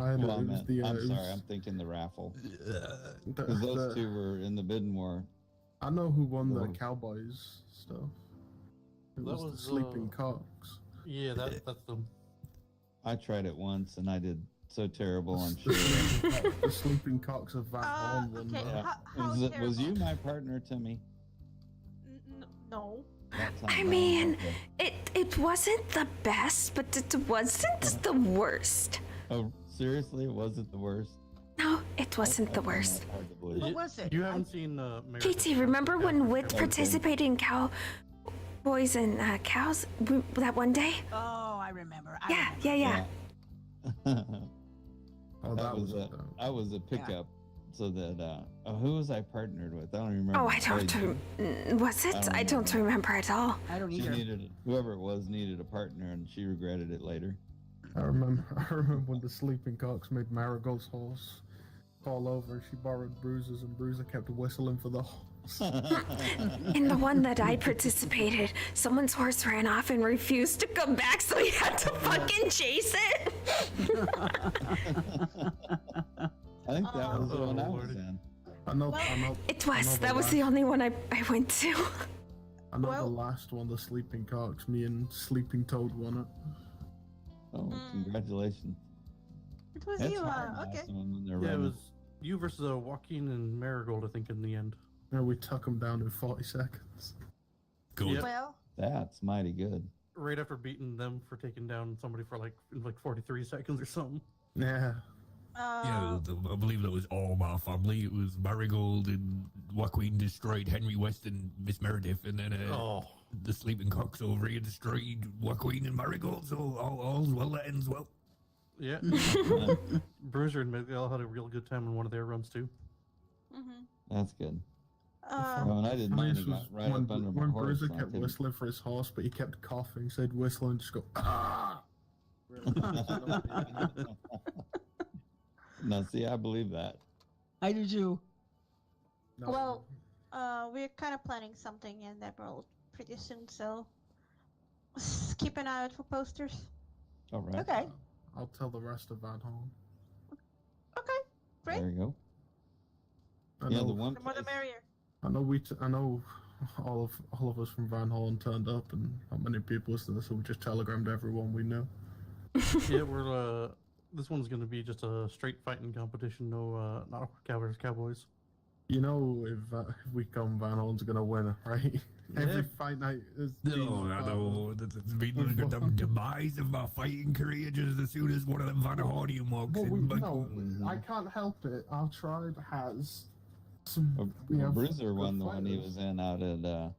I know, Well, it was I'm the, sorry, it was I'm thinking the raffle. the- Because those the- 2 were in the bidding war. I know who won the Oh. Cowboys stuff. It That was, was, the Sleeping Cocks. Yeah, that's them. I tried it once and I did so terrible, I'm sure. The Sleeping Cocks of Van Horn won okay. that. How Was you my partner, Timmy? No. That's not I mine. mean, Okay. it wasn't the best, but it wasn't the worst. Oh, seriously? It wasn't the worst? No, it wasn't the worst. Hard to believe. What was it? You haven't seen Mary Katie, remember when Whit Okay. participated in Cowboys and Cows that one day? Oh, I remember. Yeah. Oh, that was I was a pickup, so that who was I partnered with? I don't remember. Oh, I don't. Was it? I don't remember at all. I don't She either. whoever it was needed a partner, and she regretted it later. I remember when the Sleeping Cocks made Marigold's horse fall over. She borrowed Bruiser's, and Bruiser kept whistling for the horse. In the one that I participated, someone's horse ran off and refused to come back, so he had to fucking chase it. I think that was the one I was in. I know. It was. I know That was the only one I went to. I know the last one, the Sleeping Cocks. Me and Sleeping Toad won it. Oh, congratulations! It was That's you. hard to Okay. have someone when they're Yeah, it running. was you versus Joaquin and Marigold, I think, in the end. Yeah, we took them down in 40 seconds. Good. Well, That's mighty good. Right after beating them for taking down somebody for like 43 seconds or something. Yeah. I believe that was all my family. It was Marigold and Joaquin destroyed Henry West and Miss Meredith, and then the Sleeping Cocks over here destroyed Joaquin and Marigold. So all's well that ends well. Yeah. Bruiser and Miguel had a real good time on one of their runs too. That's good. Uh, When I did mine, it got right when, up under my when horse. Bruiser and I kept couldn't- whistling for his horse, but he kept coughing, so he'd whistle and just go, ah! No, see, I believe that. I do too. well, we're kind of planning something in Emerald pretty soon, so keep an eye out for posters. All right. Okay. I'll tell the rest of Van Horn. Great. There you go. I Yeah, know, the one The more the merrier. I know all of us from Van Horn turned up, and how many people is there? So we just telegrammed everyone we know. Yeah, we're this one's gonna be just a straight fighting competition. No, not cowboys. You know, if we come, Van Horn's gonna win, right? Every fight night is. No, I know. That's been like the demise of my fighting career just as soon as one of them Van Hornium walks in. No, I can't help it. Our tribe has some. Bruiser won the one he was in out at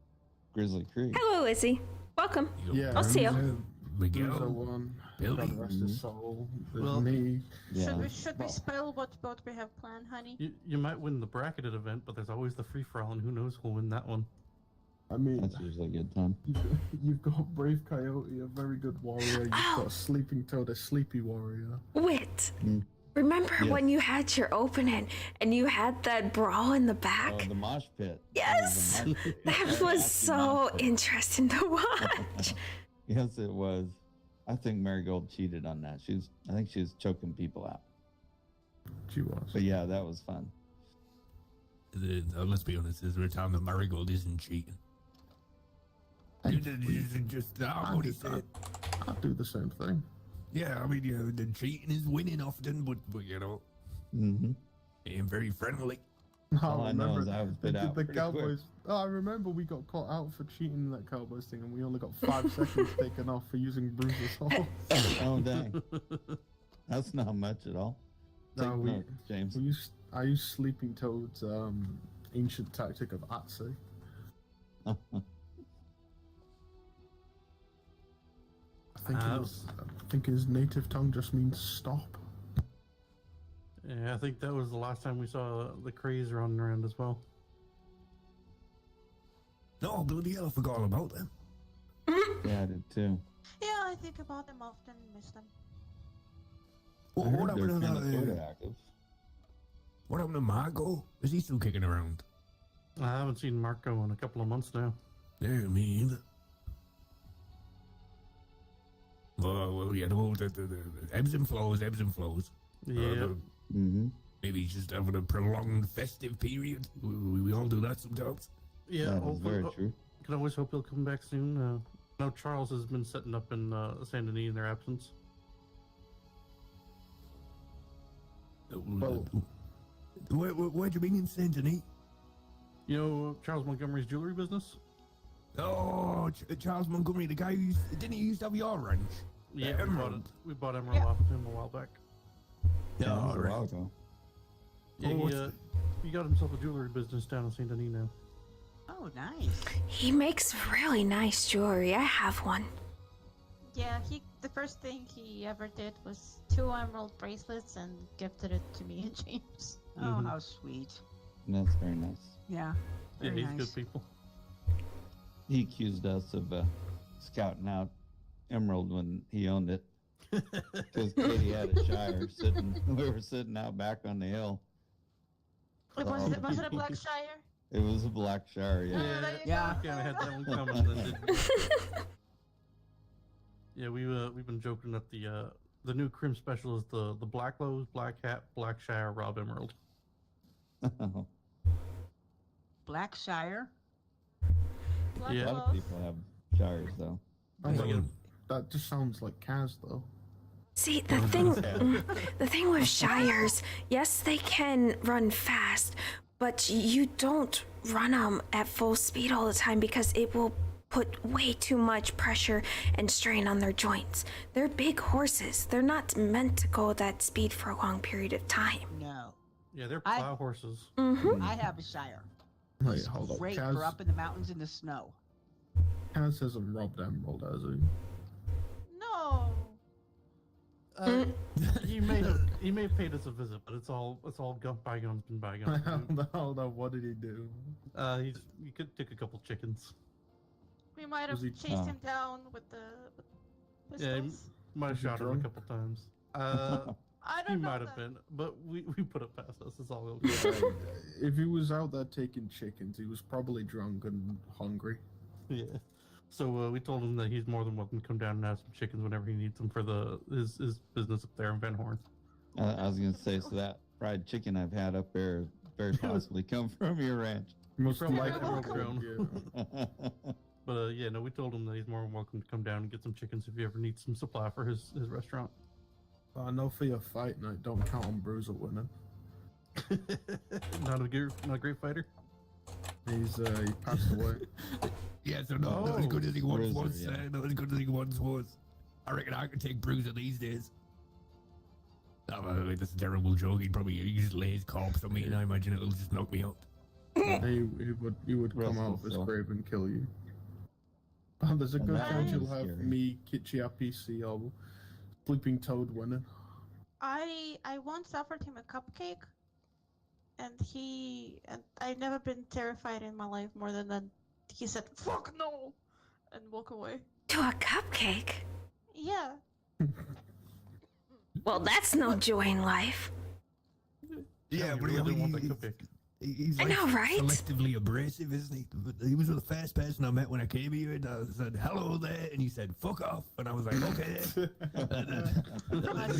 Grizzly Creek. Hello, Izzy. Welcome. Yeah, I'll see you. Bruiser won. God rest his soul. There's me. Should we spell what we have planned, honey? You might win the bracketed event, but there's always the free for all, and who knows who'll win that one. I mean, that's usually a good time. You've got Brave Coyote, a very good warrior. You've got Sleeping Toad, a sleepy warrior. Wait. Remember when you had your opening and you had that brawl in the back? Oh, the mosh pit. Yes! That was so interesting to watch. Yes, it was. I think Marigold cheated on that. I think she was choking people out. She was. But yeah, that was fun. Let's be honest, is there a time that Marigold isn't cheating? Just what he said. I'd do the same thing. Yeah, I mean, the cheating is winning often, but you know, being very friendly. All I know is I was bit out the pretty Cowboys. Oh, I remember we got caught out for cheating in that Cowboys thing, and we only got 5 seconds taken off for using Bruiser's horse. Oh dang, that's not much at all. No, James. I used Sleeping Toad's ancient tactic of Atsila. I think his native tongue just means stop. Yeah, I think that was the last time we saw the craze running around as well. No, bloody hell, I forgot all about them. Yeah, I did too. Yeah, I think about them often, miss them. What happened to Marco? Is he still kicking around? I haven't seen Marco in a couple of months now. Yeah, me either. Well, you know, the ebbs and flows. Yeah. Maybe he's just having a prolonged festive period. We all do that sometimes. Yeah, that is very true. Can always hope he'll come back soon. Now Charles has been setting up in Saint Denis in their absence. Well, where do you mean in Saint Denis? You know Charles Montgomery's jewelry business? Oh, Charles Montgomery, the guy who didn't he used to have your ranch? Yeah, Emerald. We bought Emerald off of him a while back. Yeah, that was a while ago. Yeah, he got himself a jewelry business down in Saint Denis now. Oh, nice. He makes really nice jewelry. I have one. Yeah, the first thing he ever did was 2 emerald bracelets and gifted it to me and James. Oh, how sweet. That's very nice. Yeah. Yeah, Very he's nice. good people. He accused us of scouting out Emerald when he owned it. Because Katie had a shire we were sitting out back on the hill. Wait, was it a black shire? It was a black shire, yeah. Yeah. Kind of had that one coming. Then didn't. Yeah, we've been joking that the new Crim special is the Black Lowe's, Black Hat, Black Shire, Rob Emerald. Black Shire? A lot of people have shires, though. That just sounds like Kaz, though. See, the thing with shires, yes, they can run fast, but you don't run them at full speed all the time because it will put way too much pressure and strain on their joints. They're big horses. They're not meant to go at that speed for a long period of time. No. Yeah, they're plow horses. I have a Shire. Wait, It's hold up. great Kaz, for up in the mountains in the snow. Kaz hasn't robbed Emerald, has he? No. He may have paid us a visit, but it's all bygones been bygones. Hold on, what did he do? He could take a couple chickens. We might have Was he- chased him down with the Yeah, he pistols. might have Was he shot him a drunk? couple times. I He don't know might have that. been, but we put it past us. It's all Yeah, okay. if he was out there taking chickens, he was probably drunk and hungry. Yeah. So we told him that he's more than welcome to come down and have some chickens whenever he needs them for his business up there in Van Horn. I was going to say, so that fried chicken I've had up there very possibly come from your ranch. Most Probably likely Emerald will, Crown. But yeah, no, we told him that he's more than welcome to come down and get some chickens if he ever needs some supply for his restaurant. I know for your fight night, don't count on Bruiser winning. Not a great fighter. He passed away. Yeah, so not as good as he once Bruiser, was. yeah. Not as good as he once was. I reckon I could take Bruiser these days. Oh, by the way, that's a terrible joke. He'd probably just lay his corpse on me, and I imagine it'll just knock me out. he would come out of his grave and kill you. Oh, there's a And good that chance is you'll have scary. me, Kitchi RPC, or Sleeping Toad winning. I once offered him a cupcake, and I've never been terrified in my life more than that. He said "fuck no" and walk away. To a cupcake? Yeah. Well, that's no joy in life. Yeah, but really want that cupcake. He's I like know, right? selectively abrasive, isn't he? But he was the first person I met when I came here, and I said, hello there, and he said, fuck off, and I was like, okay. See,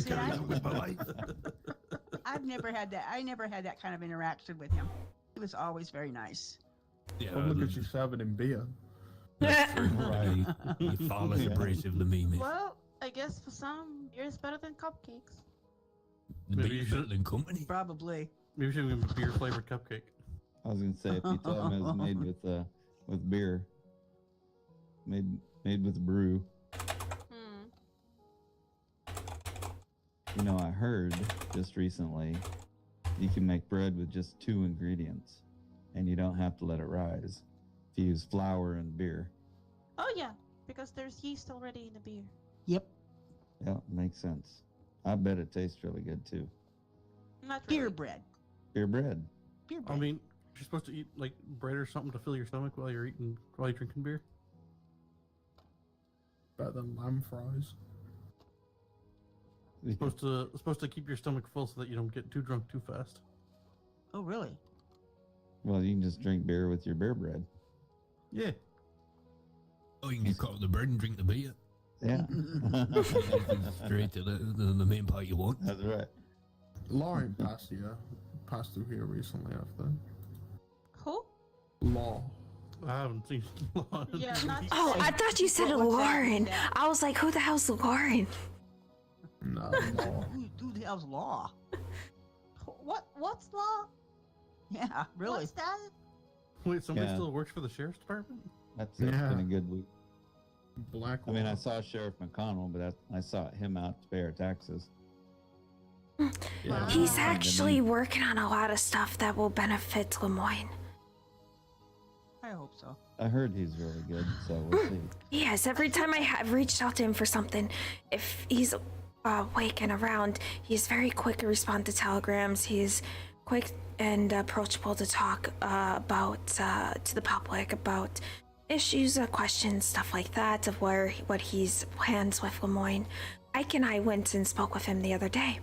Carried on with my life. I've never had that. I never had that kind of interaction with him. He was always very nice. Yeah, Look at you serving him beer. Right. You're far less abrasive than me, mate. Well, I guess for some, beer is better than cupcakes. Maybe you should in company. Probably. Maybe we should give him a beer flavored cupcake. I was gonna say if you tell him it was made with beer, made with brew. You know, I heard just recently you can make bread with just 2 ingredients, and you don't have to let it rise. If you use flour and beer. Oh yeah, because there's yeast already in the beer. Yep. Yeah, makes sense. I bet it tastes really good too. Not Beer bread. Beer bread. Beer I bread. mean, you're supposed to eat like bread or something to fill your stomach while you're drinking beer. Better than lamb fries. Supposed to keep your stomach full so that you don't get too drunk too fast. Oh really? Well, you can just drink beer with your beer bread. Yeah. Oh, you can just cut up the bread and drink the beer. Yeah. Straight to the main part you want. That's right. Lauren passed through here recently, after. Who? Law. I haven't seen Lauren. Yeah, not Oh, I thought you said Lauren. I was like, who the hell's Lauren? No, Law. Who the hell's Law? What's law? Yeah, really. What's that? Wait, somebody Yeah. still works for the sheriff's department? That's Yeah. been a good week. Black. I mean, Law. I saw Sheriff McConnell, but I sought him out to pay our taxes. Yeah, He's actually working on a lot of stuff that will benefit Lemoyne. I hope so. I heard he's really good, so we'll see. Yes, every time I have reached out to him for something, if he's awake and around, he's very quick to respond to telegrams. He's quick and approachable to talk about to the public about issues, questions, stuff like that, of what he's plans with Lemoyne. Ike and I went and spoke with him the other day.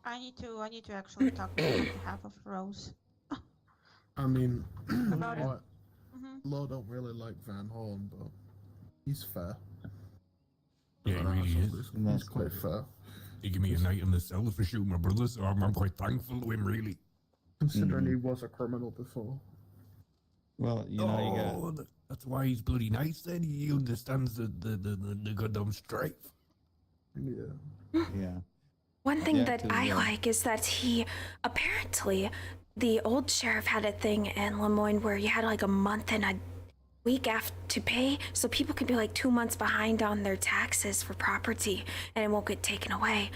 I need to actually talk to him on behalf of Rose. I mean, About it. Law, Mhm. Law don't really like Van Horn, but he's fair. Yeah, he really is. He's quite fair. He gave me a night in the cell for shooting my brother, so I'm quite thankful to him, really. Considering he was a criminal before. Well, you know, you got. That's why he's bloody nice then. He understands the goddamn strife. Yeah. Yeah. One thing Yeah, that 'cause, I like is that he apparently, the old sheriff had a thing in Lemoyne where you had like a month and a week after to pay, so people could be like 2 months behind on their taxes for property and it won't get taken away.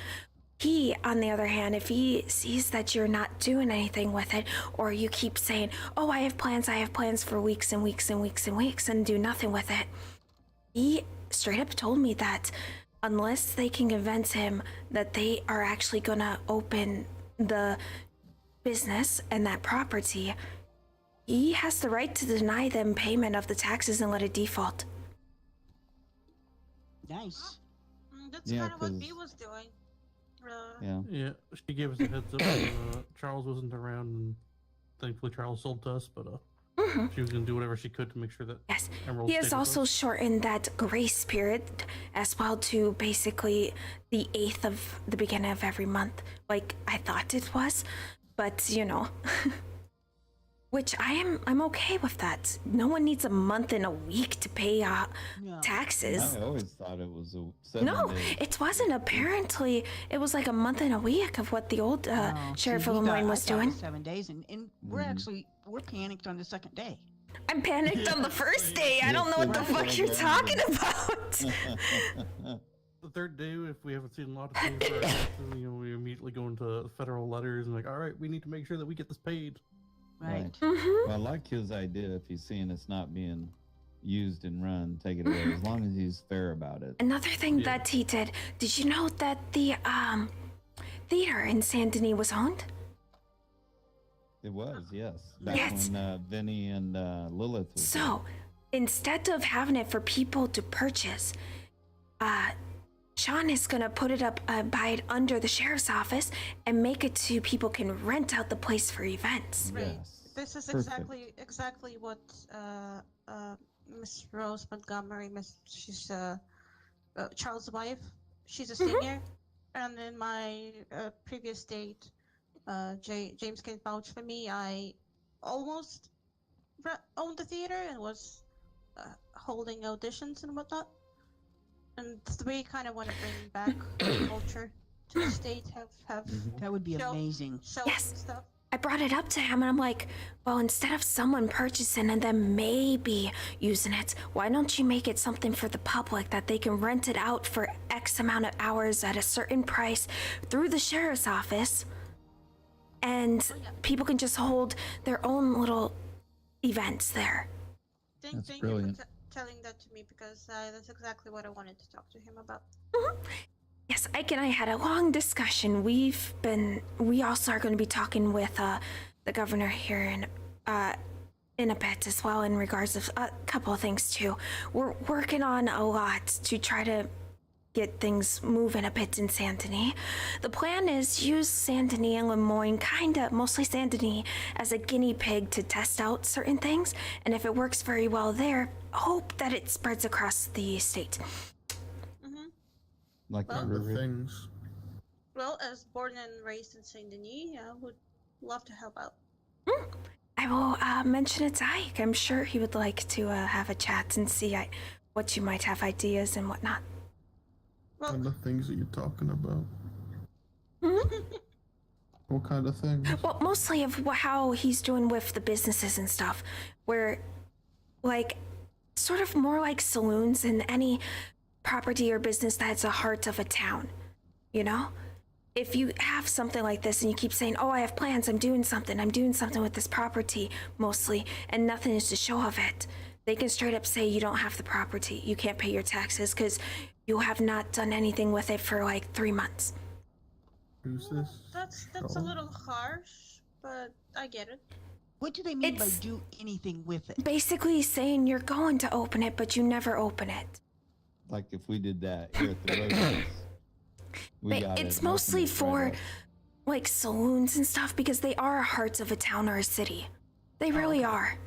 He, on the other hand, if he sees that you're not doing anything with it, or you keep saying, oh, I have plans for weeks and weeks and weeks and weeks, and do nothing with it, he straight up told me that unless they can convince him that they are actually gonna open the business and that property, he has the right to deny them payment of the taxes and let it default. Nice. That's Yeah, kind of what 'cause- B was doing. Yeah. Yeah, she gave us a heads up when Charles wasn't around, and thankfully Charles sold to us, but she was going to do whatever she could to make sure that Yes. Emerald He has stayed with also us. shortened that grace period as well to basically the 8th of the beginning of every month, like I thought it was, but you know. Which I'm okay with that. No one needs a month and a week to pay taxes. I always thought it was a 7 No, days. it wasn't. Apparently, it was like a month and a week of what the old Sheriff of Lemoyne was doing. 7 days, and we're we're panicked on the second day. I'm panicked on the first day. I don't know what the fuck you're talking about. The third day, if we haven't seen a lot of things for our taxes, we immediately go into federal letters and like, all right, we need to make sure that we get this paid. Right. Well, I like his idea. If he's seeing it's not being used and run, take it away. As long as he's fair about it. Another thing that he did you know that the theater in Saint Denis was owned? It was, yes. Back when Vinny and Lilith was So, instead of having it for people to purchase, Sean is gonna put it up, buy it under the sheriff's office and make it so people can rent out the place for events. Right. This is exactly what Miss Rose Montgomery, she's Charles' wife. She's a senior, and in my previous state, James can vouch for me. I almost owned the theater and was holding auditions and whatnot. And we kind of want to bring back culture to the state. Have that would be amazing. Yes. Stuff. I brought it up to him and I'm like, well, instead of someone purchasing and then maybe using it, why don't you make it something for the public that they can rent it out for X amount of hours at a certain price through the sheriff's office, and people can just hold their own little events there. Thank you for telling that to me, because that's exactly what I wanted to talk to him about. Yes, Ike and I had a long discussion. We also are going to be talking with the governor here in a bit as well, in regards of a couple of things too. We're working on a lot to try to get things moving a bit in Saint Denis. The plan is use Saint Denis and Lemoyne, mostly Saint Denis, as a guinea pig to test out certain things, and if it works very well there, hope that it spreads across the state. Like other things. Well, as born and raised in Saint Denis, I would love to help out. I will mention it to Ike. I'm sure he would like to have a chat and see what you might have ideas and whatnot. Well, and the things that you're talking about. What kind of things? Well, mostly of how he's doing with the businesses and stuff, where, like, sort of more like saloons and any property or business that's a heart of a town, you know? If you have something like this and you keep saying, oh, I have plans, I'm doing something with this property, mostly, and nothing is to show of it, they can straight up say you don't have the property, you can't pay your taxes because you have not done anything with it for like 3 months. Who's this? That's a little harsh, but I get it. What do they mean by do anything with it? Basically saying you're going to open it, but you never open it. Like if we did that here at the road. It's mostly for like saloons and stuff, because they are hearts of a town or a city. They really are.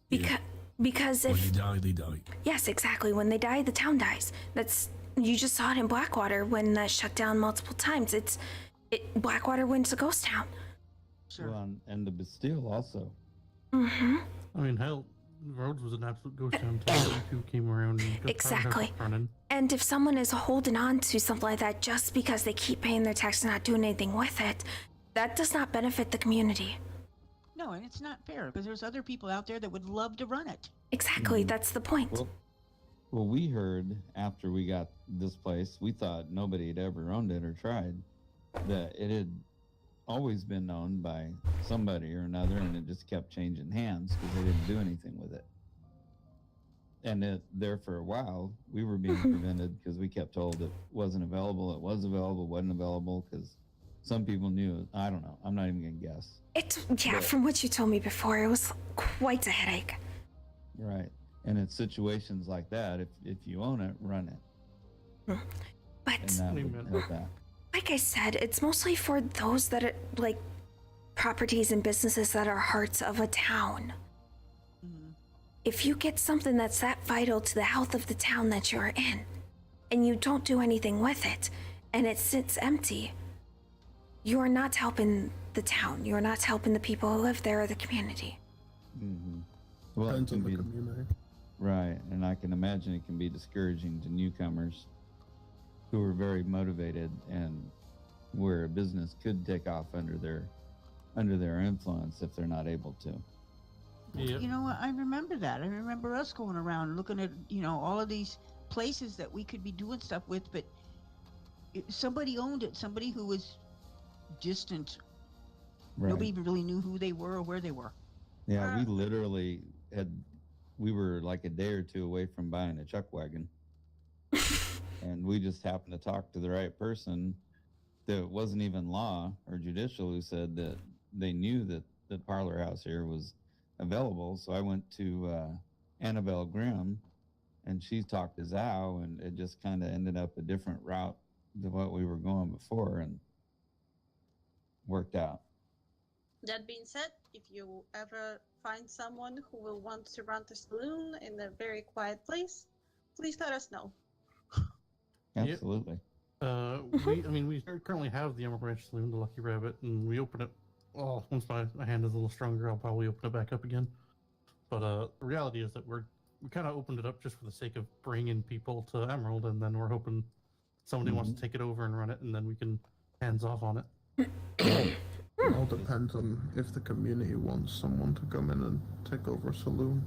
Because if when they die, they die. Yes, exactly. When they die, the town dies. You just saw it in Blackwater when that shut down multiple times. Blackwater went to ghost town. Sure. Well, and the Bastille also. Mm-hmm. I mean, hell, Rhodes was an absolute ghost town until who came around and got Exactly. running. And if someone is holding on to something like that just because they keep paying their tax and not doing anything with it, that does not benefit the community. No, and it's not fair, because there's other people out there that would love to run it. Exactly, that's the point. Well, we heard after we got this place, we thought nobody had ever owned it or tried, that it had always been owned by somebody or another, and it just kept changing hands because they didn't do anything with it. And there for a while, we were being prevented because we kept told it wasn't available, it was available, wasn't available, because some people knew. I don't know. I'm not even going to guess. From what you told me before, it was quite a headache. Right. And in situations like that, if you own it, run it. But and that would help that. Like I said, it's mostly for those that are like properties and businesses that are hearts of a town. If you get something that's that vital to the health of the town that you're in, and you don't do anything with it, and it sits empty, you're not helping the town. You're not helping the people who live there or the community. Mm-hmm. Well, Depends on the community. Right, and I can imagine it can be discouraging to newcomers who are very motivated and where a business could take off under their influence if they're not able to. You know what? I remember that. I remember us going around looking at, all of these places that we could be doing stuff with, but somebody owned it. Somebody who was distant. Right. Nobody even really knew who they were or where they were. Yeah, we literally we were like a day or two away from buying a chuck wagon. And we just happened to talk to the right person that wasn't even law or judicial who said that they knew that the parlor house here was available. So I went to Annabelle Grimm and she talked to Zhao, and it just kind of ended up a different route than what we were going before and worked out. That being said, if you ever find someone who will want to run the saloon in a very quiet place, please let us know. Absolutely. We currently have the Emerald Ranch Saloon, the Lucky Rabbit, and we open it. Well, once my hand is a little stronger, I'll probably open it back up again. But the reality is that we kind of opened it up just for the sake of bringing people to Emerald, and then we're hoping somebody wants to take it over and run it, and then we can hands off on it. It all depends on if the community wants someone to come in and take over a saloon.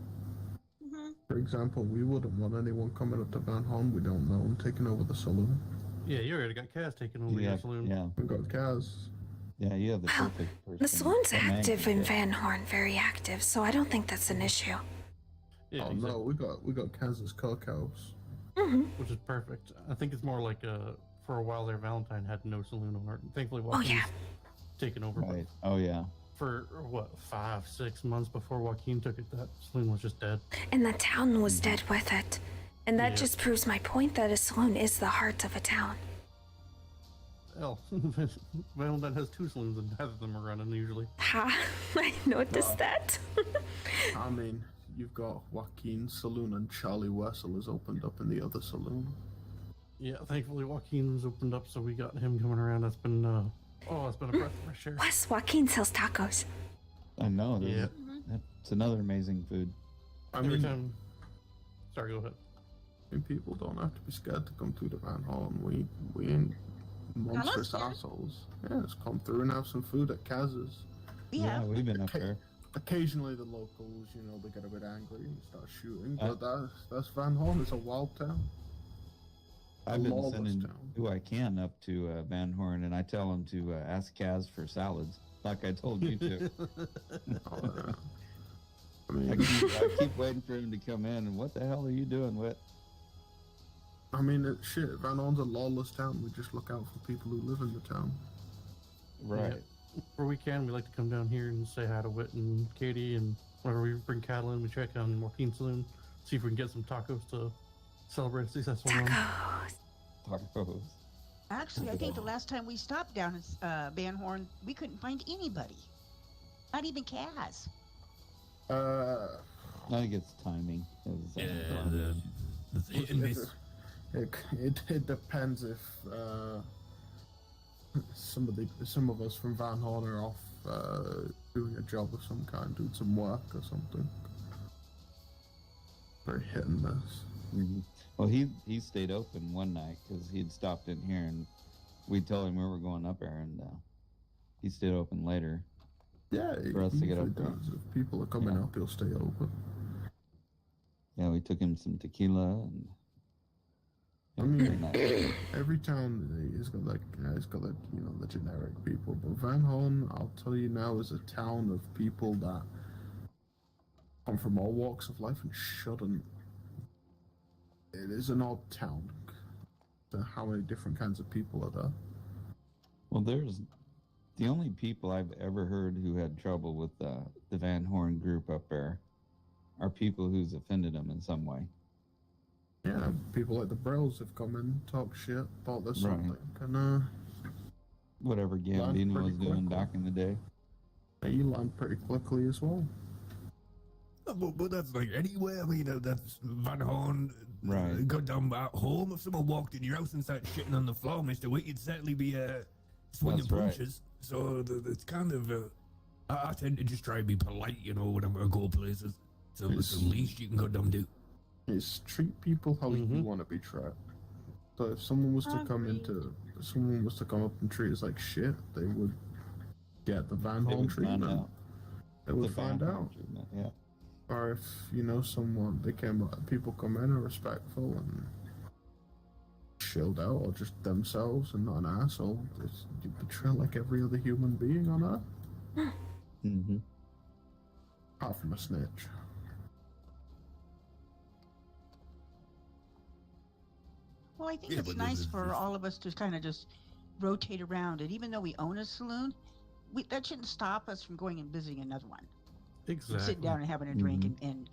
For example, we wouldn't want anyone coming up to Van Horn we don't know and taking over the saloon. Yeah, you already got Kaz taking over your saloon. Yeah. We got Kaz. Yeah, you have the perfect person. The saloon's to manage active in it. Van Horn, very active, so I don't think that's an issue. Yeah, Oh no, we got Kaz's cookhouse. Which is perfect. I think it's more like for a while there, Valentine had no saloon owner. Thankfully, Oh, Joaquin's yeah. taken over. Right. Oh yeah. For what, 5-6 months before Joaquin took it, that saloon was just dead. And the town was dead with it. And that Yeah. just proves my point that a saloon is the heart of a town. Hell, Valentine has 2 saloons and half of them are running usually. Ha! I noticed that. I mean, you've got Joaquin's saloon and Charlie Wessel has opened up in the other saloon. Yeah, thankfully Joaquin's opened up, so we got him coming around. That's been it's been a breath of fresh air. Wes, Joaquin sells tacos. I know. Yeah. That's another amazing food. Every time. Sorry, go ahead. People don't have to be scared to come through the Van Horn. We ain't monstrous assholes. Yeah, just come through and have some food at Kaz's. Yeah, we've been up there. Occasionally the locals, they get a bit angry and start shooting, but that's Van Horn. It's a wild town. I've been lawless sending town. who I can up to Van Horn, and I tell them to ask Kaz for salads, like I told you to. I keep waiting for him to come in, and what the hell are you doing, Whit? I mean, shit, Van Horn's a lawless town. We just look out for people who live in the town. Right. Yeah. Where we can, we like to come down here and say hi to Whit and Katie, and whenever we bring cattle in, we check on Joaquin's saloon, see if we can get some tacos to celebrate a successful run. Tacos. Actually, I think the last time we stopped down at Van Horn, we couldn't find anybody. Not even Kaz. I think it's timing. It depends if some of us from Van Horn are off doing a job of some kind, doing some work or something. Very hit and miss. Well, he stayed open one night because he'd stopped in here, and we told him we were going up there, and he stayed open later. Yeah, for us to get up there. If people are coming up, he'll stay open. Yeah, we took him some tequila, and I mean, every town has got the generic people, but Van Horn, I'll tell you now, is a town of people that come from all walks of life and shouldn't. It is an odd town. So how many different kinds of people are there? Well, there's the only people I've ever heard who had trouble with the Van Horn group up there are people who's offended them in some way. Yeah, people like the Bros have come in, talk shit, thought there's Right. something, and Whatever Gambino was doing back in the day. you learn pretty quickly as well. But that's like anywhere. I mean, that's Van Horn. Right. Go down at home. If someone walked in your house and started shitting on the floor, Mr. Witt, you'd certainly be swinging That's right. punches. So it's kind of, I tend to just try and be polite, you know, when I'm going to go places. So it's the least you can go down do. Is treat people how you want to be treated. So if someone was to come up and treat us like shit, they would get the Van They Horn would find treatment. out. They would The find Van Horn out. treatment, yeah. Or if people come in and are respectful and chilled out, or just themselves and not an asshole, you betray like every other human being on Earth. Mm-hmm. Apart from a snitch. Well, I think Yeah, it's but nice for all of us to kind of just rotate around. And even though we own a saloon, that shouldn't stop us from going and visiting another one. Exactly. Sitting down and having a drink and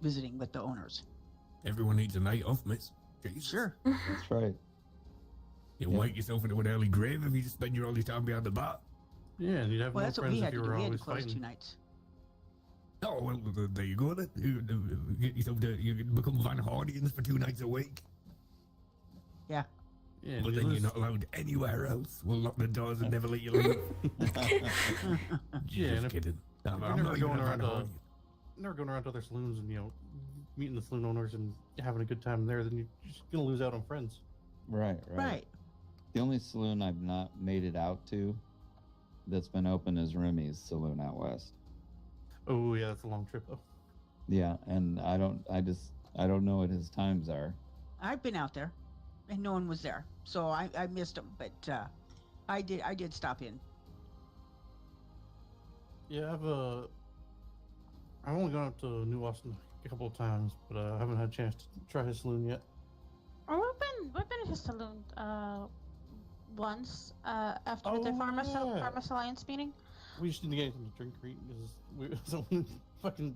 visiting with the owners. Everyone needs a night off, miss. Jesus. Sure. That's right. You'll wake yourself into an early grave if you just spend all your time behind the bar. Yeah, and you'd have Well, no that's what we friends had if you to do. were We had to always close fighting. 2 nights. Oh, well, there you go then. You get yourself you can become Van Hardians for 2 nights a week. Yeah. Yeah, But you then lose- you're not allowed anywhere else. We'll lock the doors and never let you leave. Yeah, and Just if- kidding. if I'm you're not never even going a Van around to Hardian. other saloons and meeting the saloon owners and having a good time there, then you're just gonna lose out on friends. Right. Right. The only saloon I've not made it out to that's been open is Remy's saloon out west. Oh yeah, that's a long trip though. Yeah, and I don't know what his times are. I've been out there, and no one was there, so I missed them. But I did stop in. Yeah, I've only gone up to New Austin a couple of times, but I haven't had a chance to try his saloon yet. Oh, we've been to his saloon once after the Farmers Alliance meeting. We just didn't get anything to drink or eat because someone fucking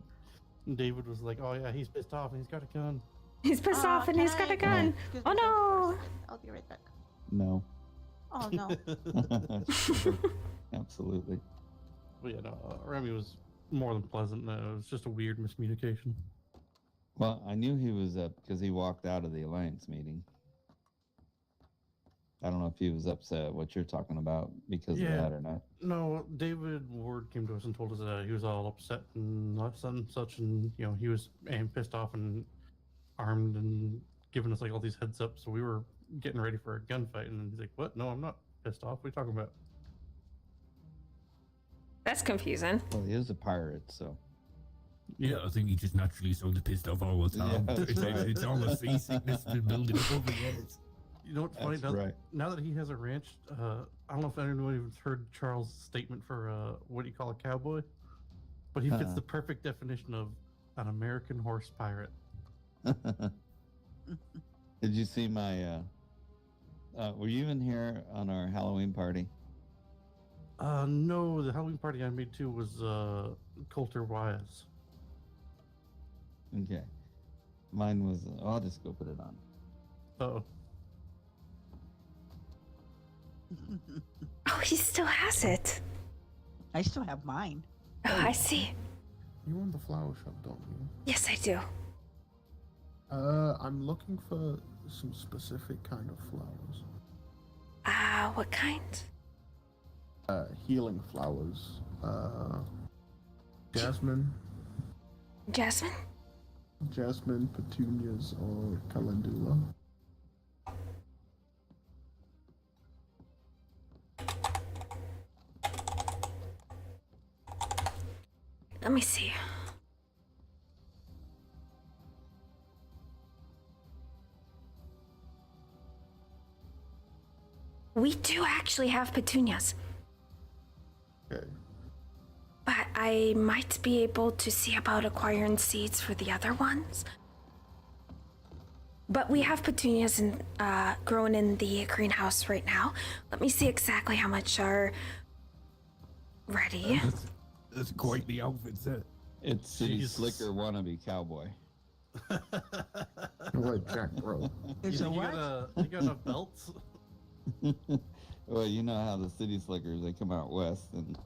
David was like, "Oh yeah, he's pissed off and he's got a gun." He's pissed off and he's got a gun. Excuse Oh me, no! I'll be right back. No. Oh no. Absolutely. But yeah, no, Remy was more than pleasant. It was just a weird miscommunication. Well, I knew he was up because he walked out of the Alliance meeting. I don't know if he was upset at what you're talking about because of that or not. No, David Ward came to us and told us that he was all upset and such, and he was pissed off and armed and giving us like all these heads up. So we were getting ready for a gunfight, and he's like, "What? No, I'm not pissed off. What are you talking about?" That's confusing. Well, he is a pirate, so. Yeah, I think he just naturally sort of pissed off all the time. Yeah, that's right. It's all the seasickness that's been building up over the years. You know what's funny? Now that he has a ranch, I don't know if anyone even heard Charles' statement for what do you call a cowboy, but he fits the perfect definition of an American horse pirate. Did you see my? Were you in here on our Halloween party? No, the Halloween party I made too was Coulter Wise. Okay, mine was. I'll just go put it on. Oh. Oh, he still has it. I still have mine. Oh, I see. You own the flower shop, don't you? Yes, I do. I'm looking for some specific kind of flowers. What kind? Healing flowers. Jasmine. Jasmine? Jasmine, petunias, or calendula. Let me see. We do actually have petunias. Okay. But I might be able to see about acquiring seeds for the other ones. But we have petunias grown in the greenhouse right now. Let me see exactly how much are ready. That's quite the outfit set. It's City Slicker wannabe cowboy. Like Jack Bro. It's a what? You got enough belts? Well, you know how the City Slickers, they come out west and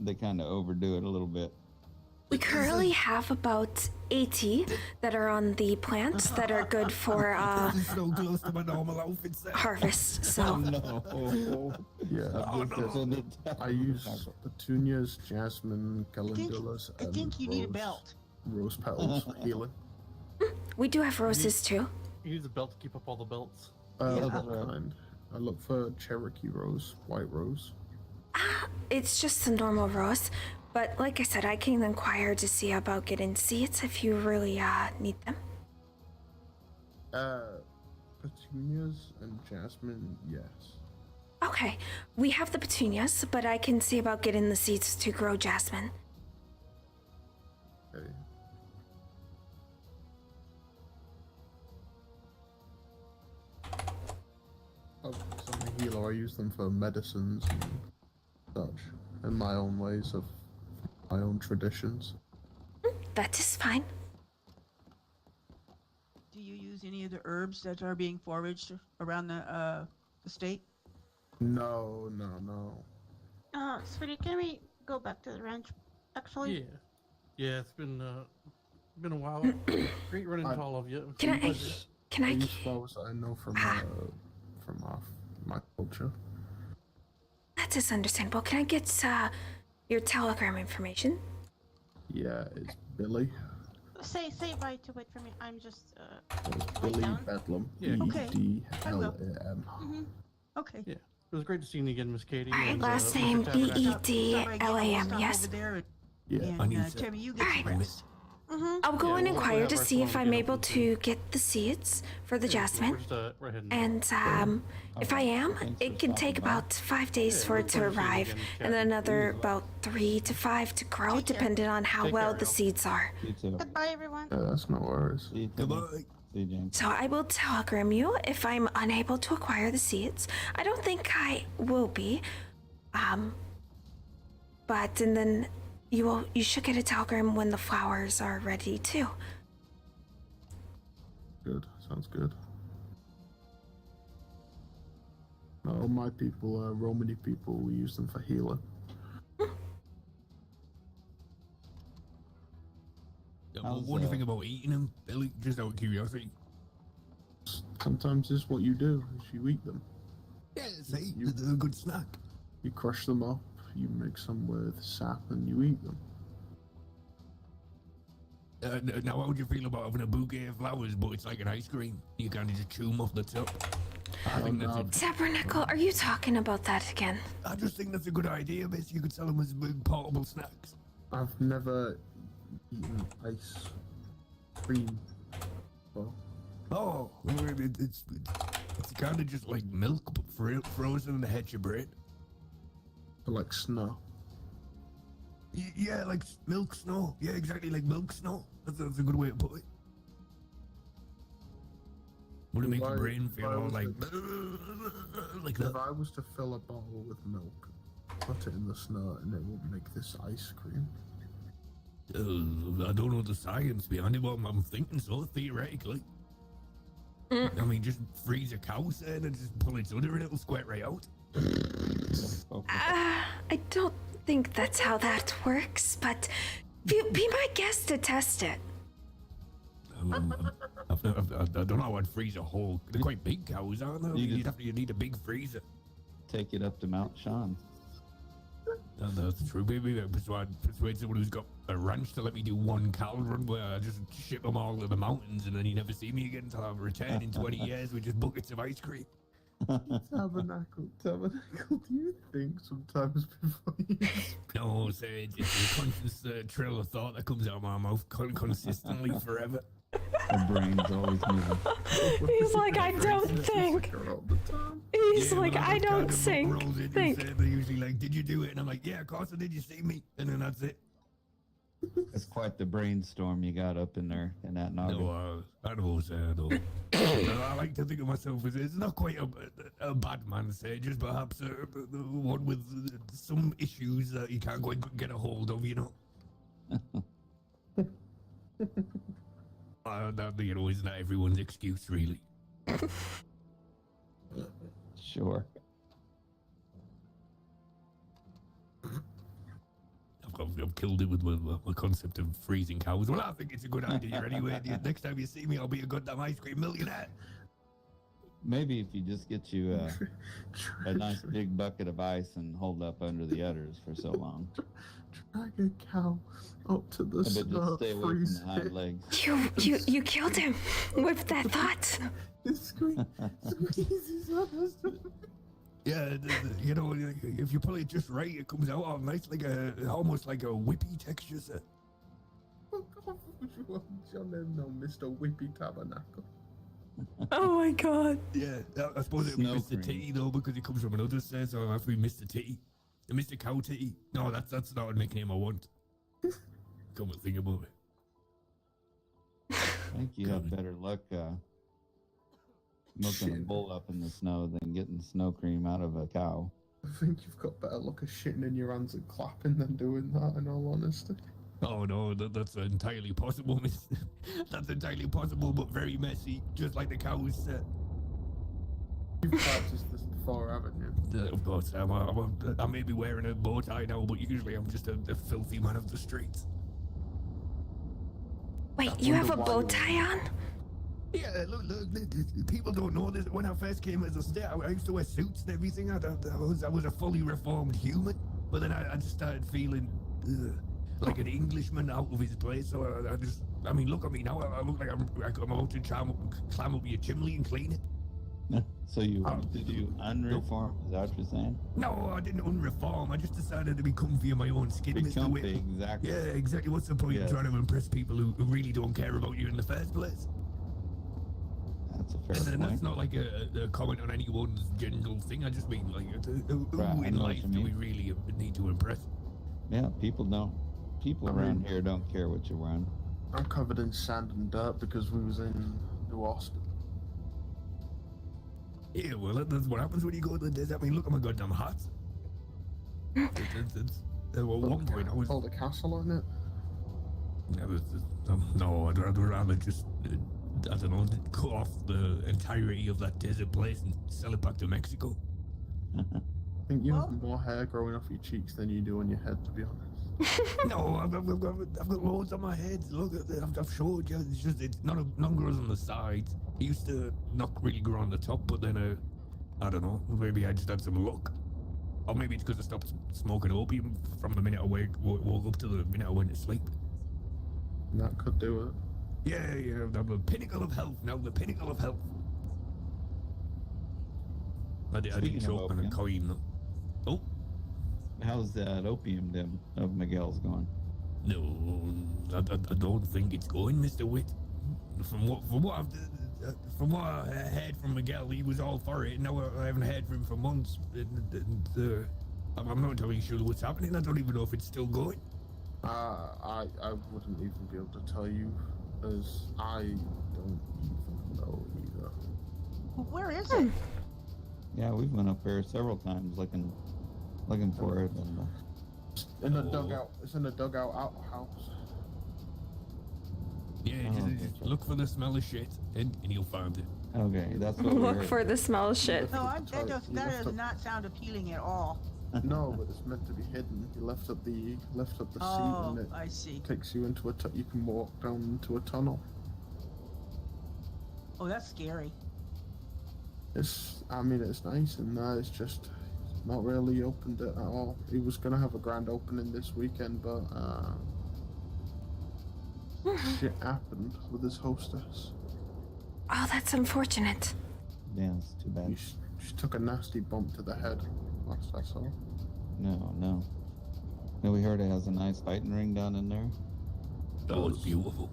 they kind of overdo it a little bit. We currently have about 80 that are on the plants that are good for So close to my normal outfit set. harvest. So Yeah, I use petunias, jasmine, calendulas, I think you need a belt. Rose petals for healing. we do have roses too. You use a belt to keep up all the belts. What kind? I look for Cherokee rose, white rose. It's just a normal rose, but like I said, I can inquire to see about getting seeds if you really need them. Petunias and jasmine, yes. Okay, we have the petunias, but I can see about getting the seeds to grow jasmine. Okay. Oh, so I'm a healer. I use them for medicines and such, in my own ways of my own traditions. That is fine. Do you use any of the herbs that are being foraged around the state? No. Sweetie, can we go back to the ranch? Actually. Yeah. It's been a while. Great running into all of you. Can I? I use flowers I know from my culture. That is understandable. Can I get your telegram information? Yeah, it's Billy. Say bye to it for me. I'm just It's Billy down. Bedlam. Yeah. Okay. BDLAM. Okay. Yeah. It was great to see you again, Miss Katie. All right, and, last Mr. name Tabernacle. BEDLAM. Yes. Yeah. And Terry, you get some rest. I'll go and we'll inquire have to our see if phone I'm get able open to get the seeds for the jasmine. We're just, we're heading And if I am, it can take about 5 days for it to arrive, and then another about 3 to 5 to grow, depending on how well the seeds are. Goodbye, everyone. That's no worries. Goodbye. See you, James. So I will telegram you if I'm unable to acquire the seeds. I don't think I will be. But and then you should get a telegram when the flowers are ready too. Good. Sounds good. No, my people are Romany people. We use them for healing. What do you think about eating them, Billy? Just out of curiosity. Sometimes it's what you do, is you eat them. Yeah, see, they're a good snack. You crush them up, you mix them with sap, and you eat them. Now, how would you feel about having a bouquet of flowers, but it's like an ice cream? You kind of just chew them off the top. I think that's a, Tabernacle, are you talking about that again? I just think that's a good idea, miss. You could sell them as big portable snacks. I've never eaten ice cream. Well, Oh, it's kind of just like milk, but frozen in a hedge of bread. like snow. Yeah, like milk snow. Yeah, exactly, like milk snow. That's a good way to put it. Would it make your brain feel all like If that? I was to fill a bottle with milk, put it in the snow, and it would make this ice cream. I don't know the science behind it, but I'm thinking so, theoretically. I mean, just freeze a cow's head and just pull its udder and it'll squirt right out. I don't think that's how that works, but be my guest to test it. I don't know how I'd freeze a whole. They're quite big cows, aren't they? You need a big freezer. Take it up to Mount Sean. That's true. Maybe I persuade someone who's got a ranch to let me do one cattle run where I just ship them all to the mountains and then you never see me again until I return in 20 years with just buckets of ice cream. Tabernacle, do you think sometimes before you No, sir, it's a conscious trail of thought that comes out of my mouth consistently forever. The brain's always moving. He's like, I don't think. He's like, I don't think. They're usually like, did you do it? And I'm like, yeah, of course I did. You see me? And then that's it. It's quite the brainstorm you got up in there in that noggin. No, I know, sir. No. I like to think of myself as it's not quite a bad man, say, just perhaps one with some issues that you can't quite get a hold of, you know. That, you know, is not everyone's excuse, really. Sure. I've I've killed it with my concept of freezing cows. Well, I think it's a good idea anyway. Next time you see me, I'll be a goddamn ice cream millionaire. Maybe if you just get you a nice big bucket of ice and hold up under the udders for so long. Drag a cow up to the But just snow, stay away freeze from the hind it. legs. You killed him with that thought. Yeah, you know, if you pull it just right, it comes out all nice, like almost like a whippy texture. Sir. Your name no Mr. Whippy Tabernacle. Oh my god. Yeah, I suppose it would be Mr. Titty though, because it comes from another set, so I have to be Mr. Titty. Mr. Cow Titty. No, that's not a nickname I want. Come and think about it. I think you have better luck milking a bull up in the snow than getting snow cream out of a cow. I think you've got better luck of shitting in your hands and clapping than doing that, in all honesty. Oh no, that's entirely possible, miss. That's entirely possible, but very messy, just like the cows said. You've practiced this before, haven't you? Of course, I may be wearing a bow tie now, but usually I'm just a filthy man of the streets. Wait, you have a bow tie on? Yeah, look, people don't know this. When I first came as a star, I used to wear suits and everything. I was a fully reformed human, but then I just started feeling like an Englishman out of his place. So I mean, look at me now. I look like I'm about to climb up your chimney and clean it. So did you unreform? Is that what you're saying? No, I didn't unreform. I just decided to be comfy in my own skin. Be Mr. comfy, Whip. exactly. Yeah, exactly. What's the point of trying to impress people who really don't care about you in the first place? That's a fair And point. that's not like a comment on anyone's general thing. I just mean like who Right, I in know what life you do we mean. really need to impress? Yeah, people don't. People around here don't care what you're wearing. I'm covered in sand and dirt because we was in New Austin. Yeah, well, that's what happens when you go to the desert. I mean, look at my goddamn hat. At one point, I was... Build a castle on it? No, I'd rather just, I don't know, cut off the entirety of that desert place and sell it back to Mexico. I think you have more hair growing off your cheeks than you do on your head, to be honest. No, I've got loads on my head. Look, I've showed you. It's just none grows on the sides. It used to not really grow on the top, but then I don't know. Maybe I just had some luck, or maybe it's because I stopped smoking opium from the minute I woke up to the minute I went to sleep. That could do it. Yeah, I'm the pinnacle of health now. The pinnacle of health. I didn't choke on a coin though. Oh. How's that opium den of Miguel's going? No, I don't think it's going, Mr. Witt. From what I heard from Miguel, he was all for it. Now I haven't heard from him for months. I'm not entirely sure what's happening. I don't even know if it's still going. I wouldn't even be able to tell you, as I don't even know either. Where is it? Yeah, we've went up there several times looking for it. And, in a dugout. It's in a dugout outhouse. Yeah, just look for the smell of shit, and you'll find it. Okay, that's what we Look heard. for the smell of shit. No, that does not sound appealing at all. No, but it's meant to be hidden. You lift up the seat Oh, and it I see. takes you into you can walk down into a tunnel. Oh, that's scary. It's nice and it's just not really opened it at all. He was gonna have a grand opening this weekend, but shit happened with his hostess. Oh, that's unfortunate. Yeah, it's too bad. She took a nasty bump to the head. That's all. No. Yeah, we heard it has a nice fighting ring down in there. Oh, it's beautiful.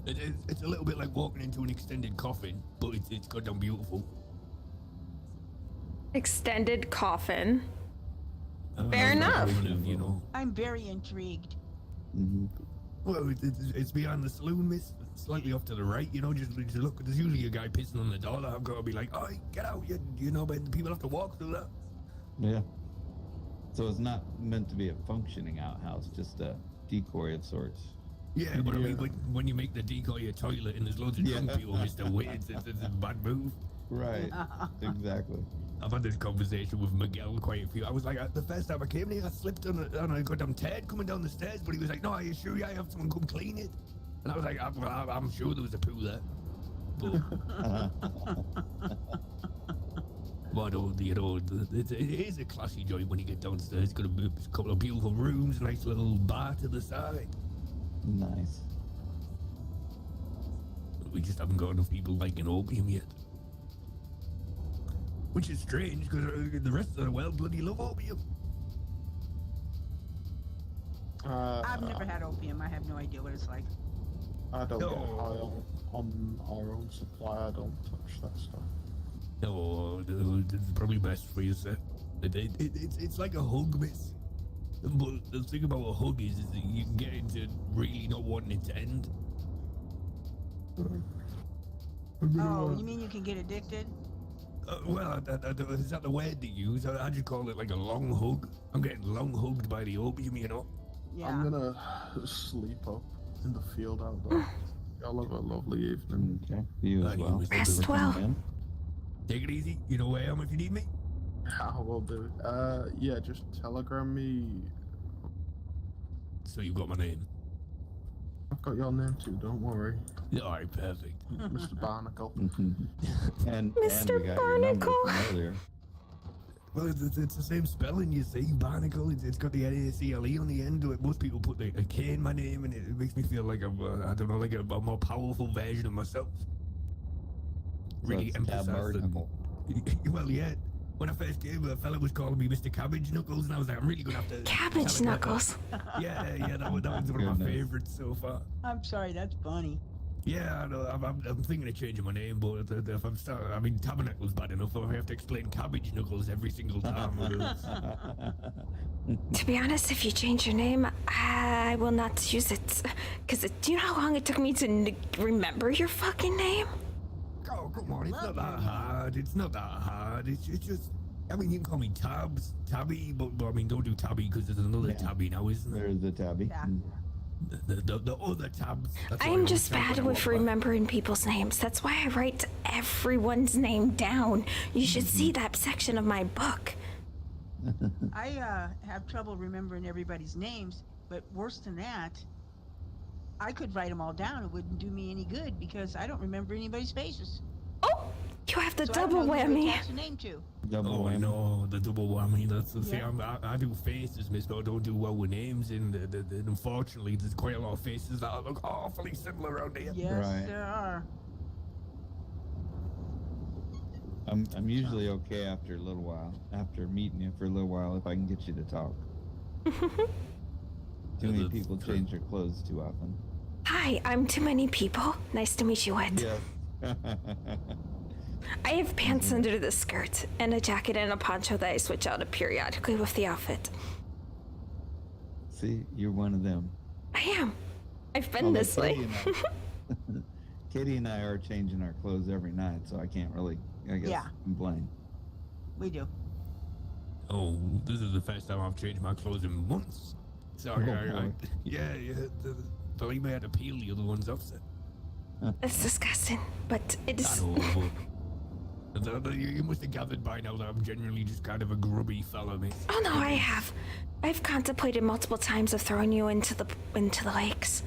It's a little bit like walking into an extended coffin, but it's goddamn beautiful. Extended coffin. Fair enough. You know. I'm very intrigued. Mm-hmm. Well, it's behind the saloon, miss. Slightly off to the right, you know, just look. There's usually a guy pissing on the door. I've got to be like, "Oi, get out!" You know, but people have to walk through that. Yeah. So it's not meant to be a functioning outhouse, just a decoy of sorts. Yeah, but I mean, when you make the decoy a toilet and there's loads of drunk people, Mr. Witt, it's a bad move. Right. Exactly. I've had this conversation with Miguel quite a few. I was like, the first time I came here, I slipped on a goddamn Ted coming down the stairs, but he was like, no, are you sure I have someone come clean it? And I was like, I'm sure there was a poo there. But you know, it is a classy joint when you get downstairs. It's got a couple of beautiful rooms, nice little bar to the side. Nice. We just haven't got enough people liking opium yet. Which is strange, because the rest of the world bloody love opium. I've never had opium. I have no idea what it's like. I don't get high on our own supply. I don't touch that stuff. No, it's probably best for you, sir. It's like a hug, miss. But the thing about a hug is that you can get into really not wanting it to end. Oh, you mean you can get addicted? Well, is that the word they use? I just call it like a long hug. I'm getting long hugged by the opium, you know? Yeah. I'm gonna sleep up in the field out there. Y'all have a lovely evening. Okay. You as well. Rest well. Take it easy. You know where I am if you need me. I will do. Yeah, just telegram me. So you got my name? I've got your name too, don't worry. Alright, perfect. Mr. Barnacle. And Mr. we got your number Barnacle. from earlier. Well, it's the same spelling, you see, Barnacle. It's got the N-A-C-L-E on the end. Most people put a K in my name, and it makes me feel like I'm, I don't know, like a more powerful version of myself. Really emphasize the... Well, yeah. When I first came, a fella was calling me Mr. Cabbage Knuckles, and I was like, I'm really gonna have to... Cabbage Knuckles? Yeah, that was one of my favorites so far. I'm sorry, that's funny. Yeah, I know, I'm thinking of changing my name, but if I'm I mean, Tabernacle's bad enough. If I have to explain Cabbage Knuckles every single time. To be honest, if you change your name, I will not use it. Because do you know how long it took me to remember your fucking name? Oh, come on, it's not that hard. It's not that hard. It's just, I mean, you can call me Tabby, but I mean, don't do Tabby because there's another Tabby now, isn't there? There's the Tabby. Yeah. The other Tabs. I am just bad with remembering people's names. That's why I write everyone's name down. You should see that section of my book. I have trouble remembering everybody's names, but worse than that, I could write them all down. It wouldn't do me any good because I don't remember anybody's faces. Oh, you have the So double I don't know who to whammy. attach a name to. Double I know, the double whammy. That's the thing. Yeah. I do faces, miss, but I don't do well with names. And unfortunately, there's quite a lot of faces that look awfully similar around here. Yes, Right. there are. I'm usually okay after a little while. After meeting you for a little while, if I can get you to talk. Too many people change their clothes too often. Hi, I'm too many people. Nice to meet you, Ed. Yes. I have pants under the skirt and a jacket and a poncho that I switch out periodically with the outfit. See, you're one of them. I am. I've been Although this way. Katie and I are changing our clothes every night, so I can't really, I guess, complain. We do. Oh, this is the first time I've changed my clothes in months. Sorry, yeah. Believe me, I had to peel the other ones off, sir. It's disgusting, but it's... I know, but you must have gathered by now that I'm generally just kind of a grubby fella, mate. Oh no, I have. I've contemplated multiple times of throwing you into the lakes.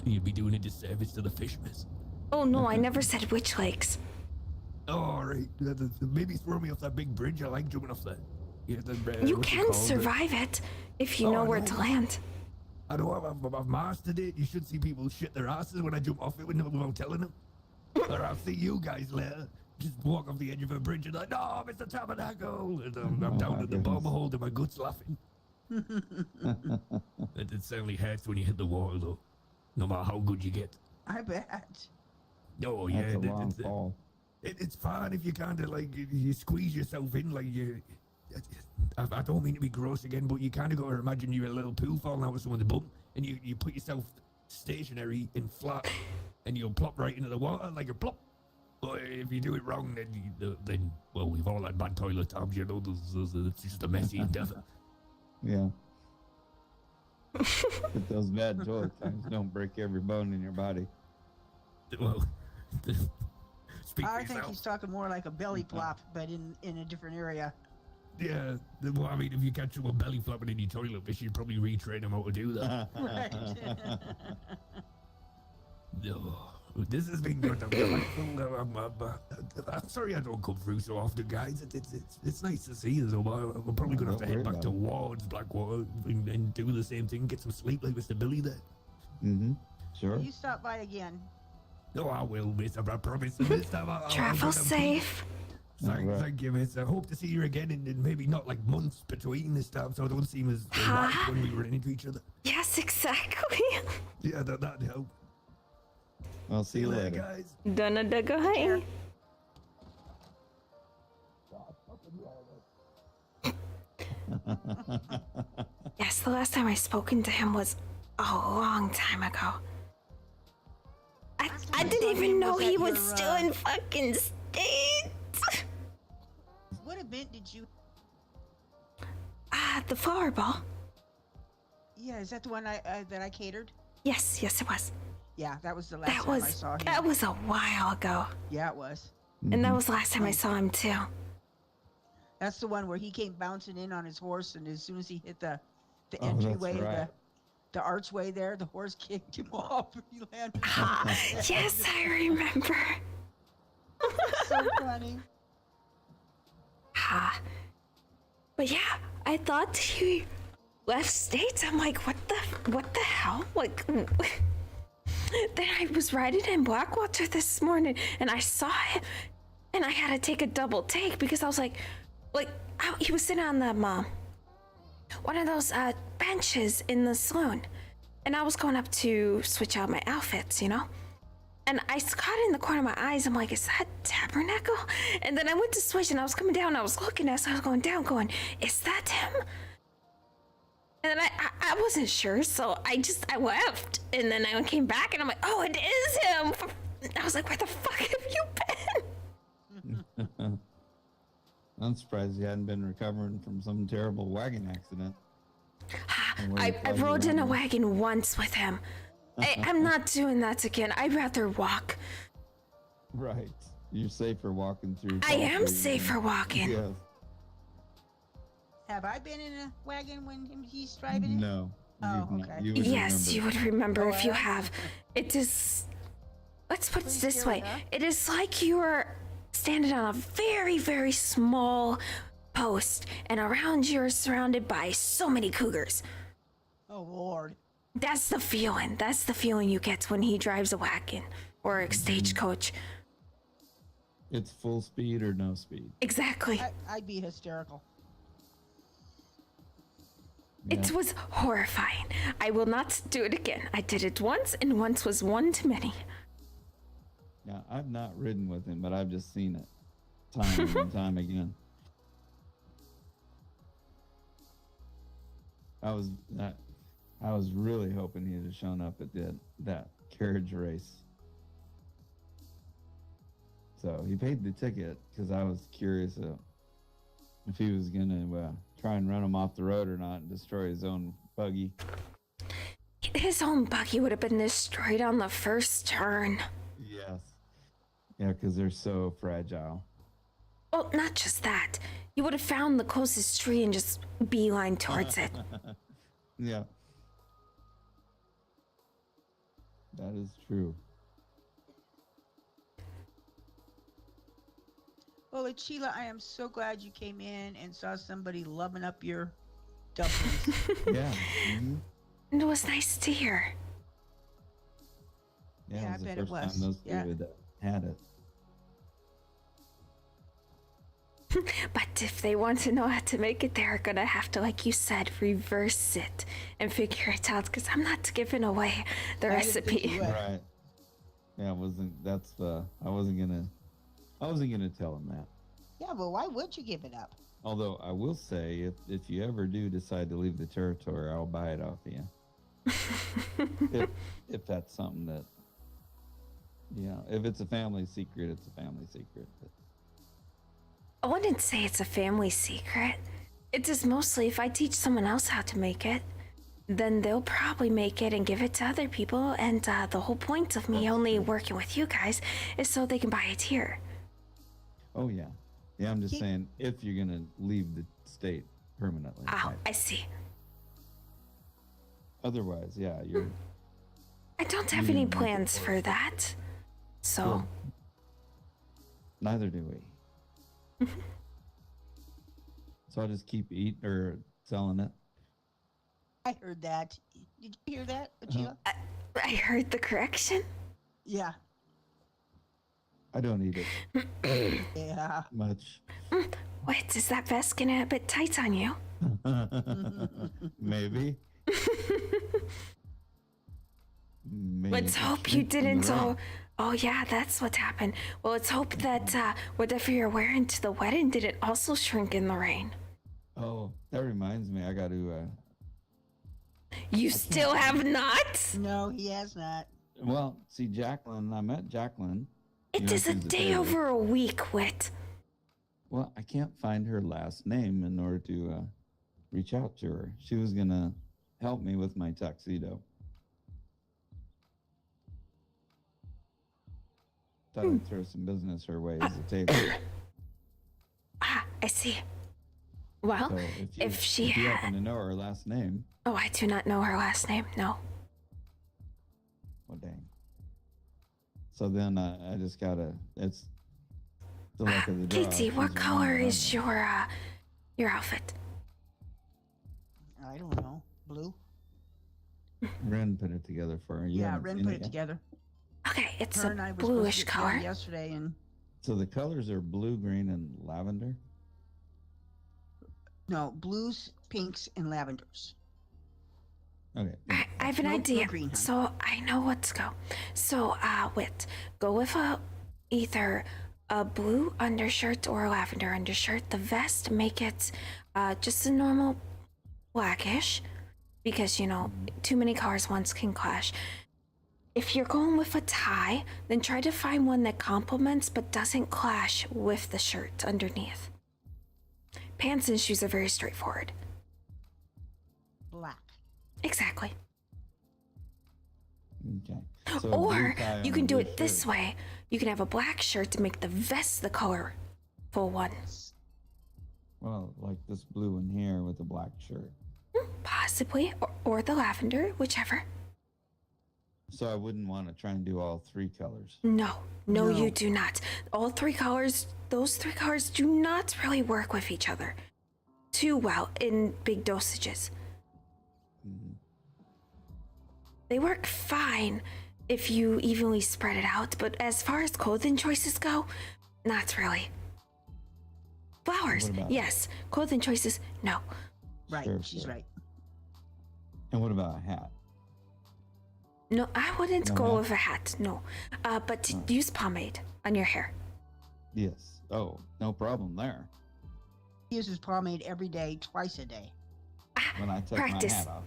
You'd be doing a disservice to the fish, miss. Oh no, I never said which lakes. Oh, all right. Maybe throw me off that big bridge. I like jumping off that. Yeah, You can survive it if you know where to land. I know I've mastered it. You should see people shit their asses when I jump off it without telling them. Or I'll see you guys later. Just walk off the edge of a bridge and like, no, Mr. Tabernacle. And I'm down at the bottom holding my guts laughing. It certainly hurts when you hit the water, though. No matter how good you get. I bet. Oh, yeah. That's a long fall. It's fine if you kind of like, you squeeze yourself in like you... I don't mean to be gross again, but you kind of got to imagine you're a little poo falling out of someone's bum, and you put yourself stationary and flat, and you'll plop right into the water like a plop. But if you do it wrong, then well, we've all had bad toilet times, you know. It's just a messy endeavor. Yeah. But those bad toilet times don't break every bone in your body. Well, Speak for I think yourself. he's talking more like a belly plop, but in a different area. Yeah, well, I mean, if you catch someone belly flopping in your toilet, you should probably retrain them how to do that. Right. No, this has been good. I'm sorry I don't come through so often, guys. It's nice to see you, so we're probably going to have to head back towards Blackwater and do the same thing, get some sleep like Mr. Billy there. Mm-hmm. Sure. You stop by again. No, I will, miss. I promise. This time Travel safe. Thank you, miss. I hope to see you again in maybe not like months between this time, so I don't seem as right when we run into each other. Yes, exactly. Yeah, that'd help. I'll see you later, guys. Donna Dagahay. Yes, the last time I spoken to him was a long time ago. I didn't even know he was still in fucking States. What event did you? The flower ball. Yeah, is that the one that I catered? Yes, it was. Yeah, that was the last time I saw him. That was a while ago. Yeah, it was. And that was the last time I saw him too. That's the one where he came bouncing in on his horse, and as soon as he hit the entryway, the archway there, the horse kicked him off and he landed. Yes, I remember. So funny. But yeah, I thought he left States. I'm like, what the hell? Like, then I was riding in Blackwater this morning and I saw him and I had to take a double take because I was like, he was sitting on the one of those benches in the saloon, and I was going up to switch out my outfits, you know? And I caught it in the corner of my eyes. I'm like, is that Tabernacle? And then I went to switch and I was coming down and I was looking at it, so I was going down going, is that him? And then I wasn't sure, so I left. And then I came back and I'm like, oh, it is him. I was like, where the fuck have you been? I'm surprised you hadn't been recovering from some terrible wagon accident. I rode in a wagon once with him. I'm not doing that again. I'd rather walk. Right. You're safer walking through. I am safer walking. Yes. Have I been in a wagon when he's driving it? No. Oh, okay. Yes, you would remember if you have. It is. Let's put it this way. It is like you're standing on a very, very small post, and around you're surrounded by so many cougars. Oh, Lord. That's the feeling. That's the feeling you get when he drives a wagon or a stagecoach. It's full speed or no speed. Exactly. I'd be hysterical. It was horrifying. I will not do it again. I did it once, and once was one too many. Yeah, I've not ridden with him, but I've just seen it time and time again. I was really hoping he'd have shown up at that carriage race. So he paid the ticket because I was curious if he was gonna try and run him off the road or not and destroy his own buggy. His own buggy would have been destroyed on the first turn. Yes. Yeah, because they're so fragile. Well, not just that. You would have found the closest tree and just beeline towards it. Yeah. That is true. Well, Atsila, I am so glad you came in and saw somebody loving up your dumplings. Yeah. Mm-hmm. It was nice to hear. Yeah, I it was bet the it first was. time those two had it. But if they want to know how to make it, they're gonna have to, like you said, reverse it and figure it out. Because I'm not giving away the recipe. Right. Yeah, I wasn't gonna tell him that. Yeah, but why would you give it up? Although I will say, if you ever do decide to leave the territory, I'll buy it off of you. if that's something that, if it's a family secret, it's a family secret. But I wouldn't say it's a family secret. It is mostly if I teach someone else how to make it, then they'll probably make it and give it to other people. And the whole point of me only working with you guys is so they can buy it here. Oh yeah, yeah. I'm just saying if you're gonna leave the state permanently. Oh, I see. Otherwise, yeah, you're. I don't have any plans for that. So. Good. Neither do we. So I'll just keep eating or selling it. I heard that. Did you hear that, Atsila? I heard the correction. Yeah. I don't eat it. Yeah. Much. Wait, is that vest getting a bit tight on you? Maybe. Maybe. Let's hope you didn't. Oh yeah, that's what happened. Well, let's hope that whatever you're wearing to the wedding didn't also shrink in the rain. Oh, that reminds me. I got to. You still have not? No, he has not. Well, see, Jacqueline. I met Jacqueline. It is a day over a week, Wit. Well, I can't find her last name in order to reach out to her. She was gonna help me with my tuxedo. Thought I'd throw some business her way as a table. I see. Well, So if you happen to know her last name, Oh, I do not know her last name, no. well, dang. So then I just gotta. It's the luck of the draw. Katie, what She's color around is your outfit? I don't know. Blue? Ren put it together for her. You Yeah, haven't Ren seen put it it yet? together. Okay, it's Her a and I were supposed to bluish get together color. yesterday, and So the colors are blue, green, and lavender. no, blues, pinks, and lavenders. Okay. I have an No idea, green, hon. so I know what to go. So, Wit, go with either a blue undershirt or a lavender undershirt. The vest, make it just a normal blackish, because you know too many colors once can clash. If you're going with a tie, then try to find one that complements but doesn't clash with the shirt underneath. Pants and shoes are very straightforward. Black. Exactly. Okay. So a blue Or tie you on can a do blue it this shirt. way. You can have a black shirt to make the vest the colorful one. Well, like this blue one here with a black shirt. Possibly. Or the lavender, whichever. So I wouldn't want to try and do all three colors. No, you do not. All three colors, those three colors do not really work with each other too well in big dosages. They work fine if you evenly spread it out, but as far as clothing choices go, not really. Flowers, What about- yes. Clothing choices, no. Right, Sure, she's sure. right. And what about a hat? No, I wouldn't No go hat? with a hat, no. But use pomade on your hair. Yes. Oh, no problem there. He uses pomade every day, twice a day. When I take Practice. my hat off.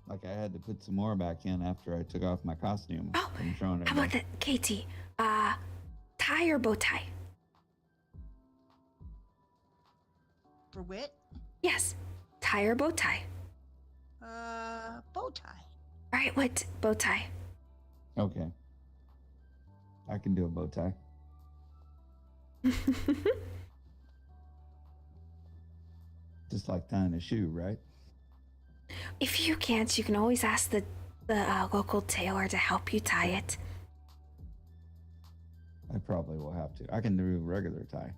Like I had to put some more back in after I took off my costume. I'm showing How about that, Katie? Tie or bow tie? For Wit, Yes, tie or bow tie. bow tie. All right, what bow tie? Okay. I can do a bow tie. Just like tying a shoe, right? If you can't, you can always ask the local tailor to help you tie it. I probably will have to. I can do a regular tie.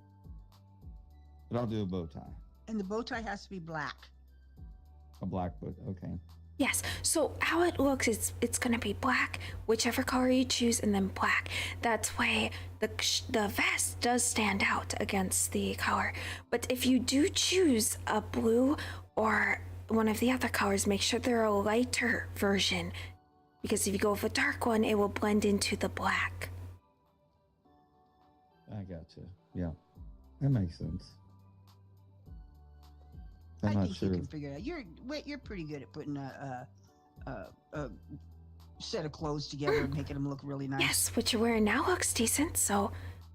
But I'll do a bow tie. And the bow tie has to be black. A black bow. Okay. Yes. So how it looks is it's gonna be black, whichever color you choose, and then black. That way, the vest does stand out against the color. But if you do choose a blue or one of the other colors, make sure they're a lighter version, because if you go with a dark one, it will blend into the black. I gotcha. Yeah. That makes sense. I'm I not think sure. you can figure it out. You're pretty good at putting a set of clothes together and making them look really nice. Yes, what you're wearing now looks decent, so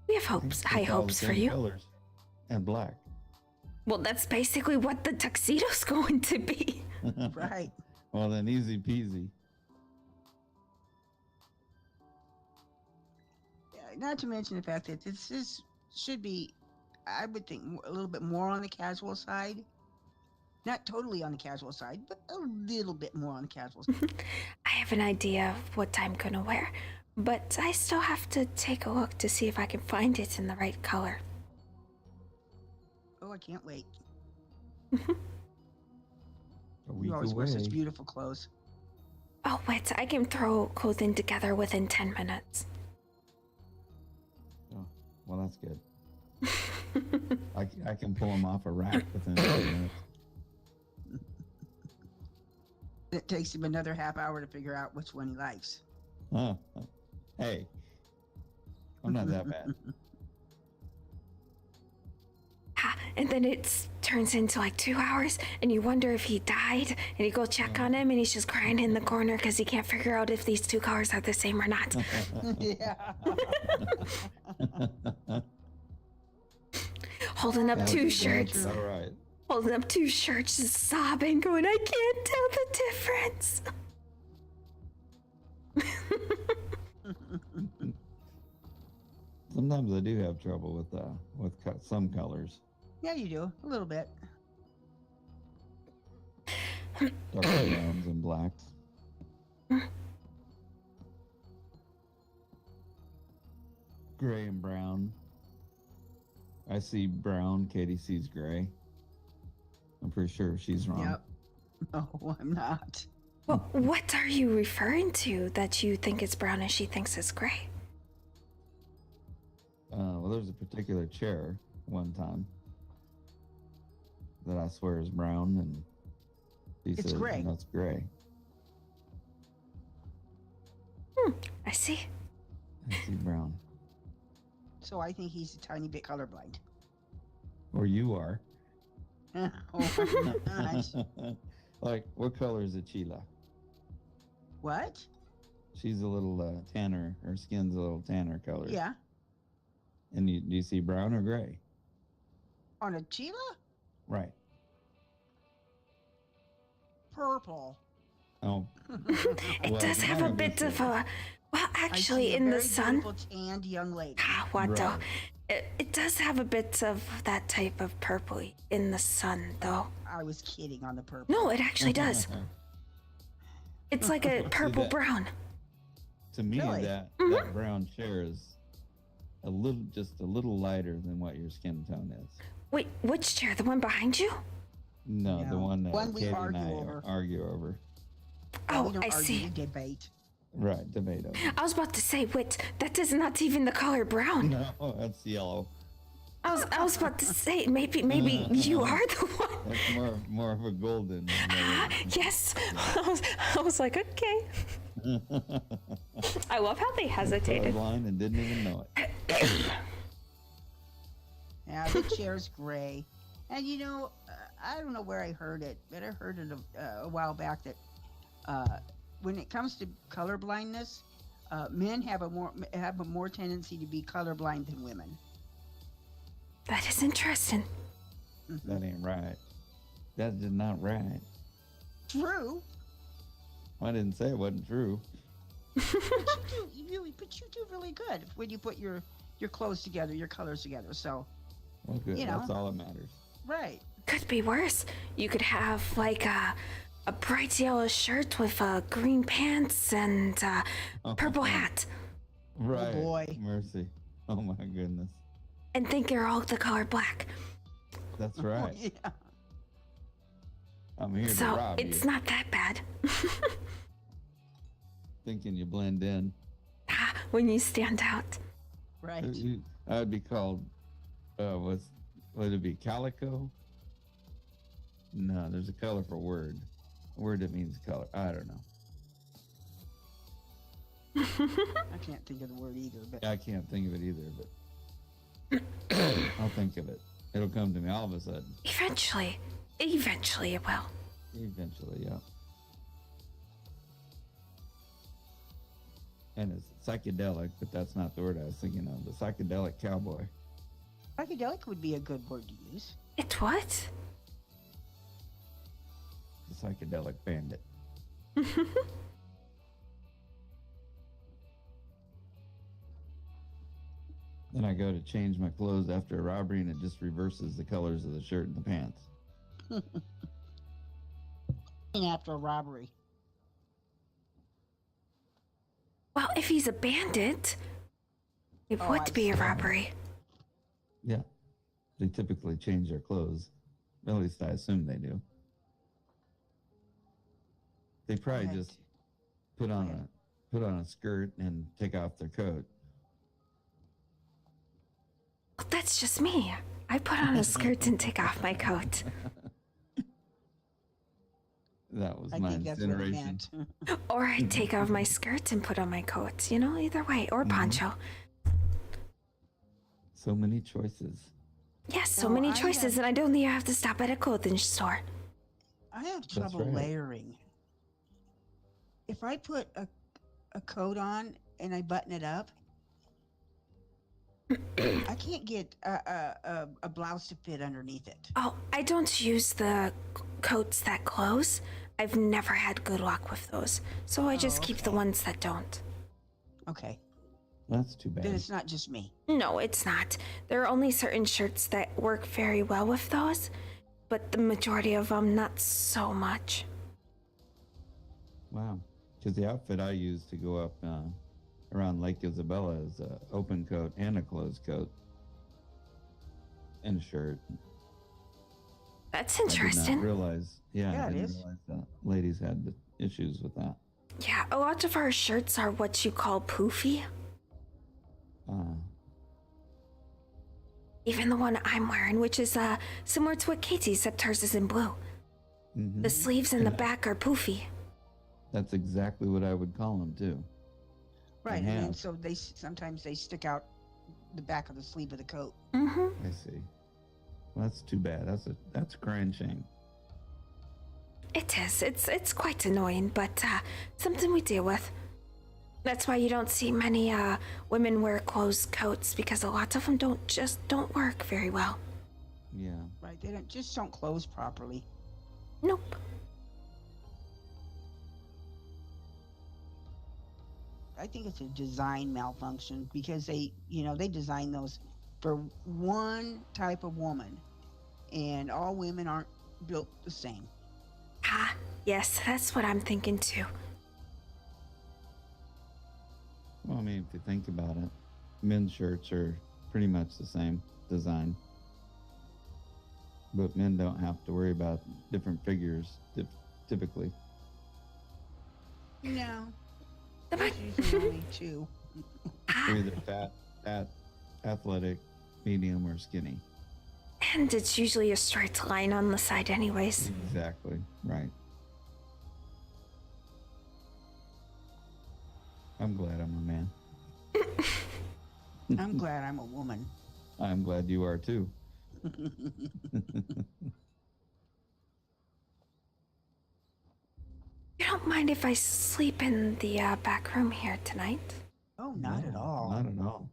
we have hopes, high It's all the hopes for same you. Colors and black. Well, that's basically what the tuxedo's going to be. Right. Well, then easy peasy. not to mention the fact that should be, I would think, a little bit more on the casual side. Not totally on the casual side, but a little bit more on the casual side. I have an idea of what I'm gonna wear, but I still have to take a look to see if I can find it in the right color. Oh, I can't wait. A week You always wear away. such beautiful clothes. Oh, wait, I can throw clothing together within 10 minutes. Oh, well, that's good. I can pull them off a rack within 10 minutes. It takes him another half hour to figure out which one he likes. Huh. Hey, I'm not that bad. And then it turns into like 2 hours, and you wonder if he died, and you go check on him, and he's just crying in the corner because he can't figure out if these two colors are the same or not. Yeah. Holding up two shirts. All right. Holding up two shirts, just sobbing, going, I can't tell the difference. Sometimes I do have trouble with some colors. Yeah, you do. A little bit. Dark browns and blacks. Gray and brown. I see brown. Katie sees gray. I'm pretty sure she's wrong. Yep. No, I'm not. Well, what are you referring to that you think is brown and she thinks it's gray? Well, there's a particular chair one time that I swear is brown, and she It's says, gray. No, it's gray. I see. I see brown. So I think he's a tiny bit colorblind. Or you are. Oh my gosh. Like, what color is Atsila? What? She's a little tanner. Her skin's a little tanner color. Yeah. And do you see brown or gray? On a Chila? Right. Purple. Oh. It Well, does have a bit of a. Well, I actually, see a in the very sun. beautiful tanned young lady. What though? Right. It does have a bit of that type of purple in the sun, though. I was kidding on the purple. No, it actually does. It's like a purple that- brown. To me, Really? that brown chair is just a little lighter than what your skin tone is. Wait, which chair? The one behind you? No, the No. one that One we Katie and argue I over. argue over. we Oh, don't I argue, see. we debate. Right, debate over. I was about to say, wait, that is not even the color brown. No, that's yellow. I was about to say, maybe you are the one. That's more of a golden. Yes. I was like, okay. I love how they hesitated. Blind and didn't even know it. Yeah, the chair's gray. And you know, I don't know where I heard it, but I heard it a while back that when it comes to color blindness, men have a more tendency to be colorblind than women. That is interesting. That ain't right. That is not right. True. I didn't say it wasn't true. But you do really good when you put your clothes together, your colors together. So, Well, good. You know. That's all that matters. right. Could be worse. You could have like a bright yellow shirt with green pants and purple hat, Right. boy. Mercy. Oh my goodness. and think you're all the color black. That's right. Yeah. I'm here to So rob it's you. not that bad. Thinking you blend in. When you stand out. Right. I would be called, would it be calico? No, there's a colorful word. A word that means color. I don't know. I can't think of the word either, but I can't think of it either, but I'll think of it. It'll come to me all of a sudden. Eventually it will. Eventually, yeah. And it's psychedelic, but that's not the word I was thinking of. The psychedelic cowboy. psychedelic would be a good word to use. It what? The psychedelic bandit. Then I go to change my clothes after a robbery, and it just reverses the colors of the shirt and the pants. And after a robbery. Well, if he's a bandit, it Oh, would I be a see. robbery. Yeah, they typically change their clothes. At least I assume they do. They probably Right. just put on a skirt and take off their coat. Well, that's just me. I put on a skirt and take off my coat. That was I my think that's what it incineration. meant. Or I take off my skirt and put on my coat. You know, either way. Or poncho. So many choices. Yes, so No, many I choices, have- and I don't think you have to stop at a clothing store. I have trouble right. layering. If I put a coat on and I button it up, I can't get a blouse to fit underneath it. Oh, I don't use the coats that close. I've never had good luck with those. So I just keep the okay. ones that don't. Okay. That's too bad. Then it's not just me. No, it's not. There are only certain shirts that work very well with those, but the majority of them, not so much. Wow. Because the outfit I use to go up around Lake Isabella is an open coat and a closed coat and a shirt. That's I did interesting. not realize. Yeah, Yeah, I it didn't is. realize that ladies had the issues with that. Yeah, a lot of our shirts are what you call poofy. Even the one I'm wearing, which is similar to what Katie's, except hers is in blue. Mhm. The sleeves and the back are poofy. That's exactly what I would call them too. Right, And and then half. so sometimes they stick out the back of the sleeve of the coat. Mm-hmm. I see. Well, that's too bad. That's a crying shame. It is. It's quite annoying, but something we deal with. That's why you don't see many women wear closed coats, because a lot of them don't work very well. Yeah. Right, they don't close properly. Nope. I think it's a design malfunction because they design those for one type of woman, and all women aren't built the same. Ah, yes, that's what I'm thinking too. Well, I mean, if you think about it, men's shirts are pretty much the same design. But men don't have to worry about different figures typically. No. There's usually only two. They're either fat, athletic, medium, or skinny. And it's usually a straight line on the side anyways. Exactly, right. I'm glad I'm a man. I'm glad I'm a woman. I'm glad you are too. You don't mind if I sleep in the back room here tonight? Oh, not at all. Not at all.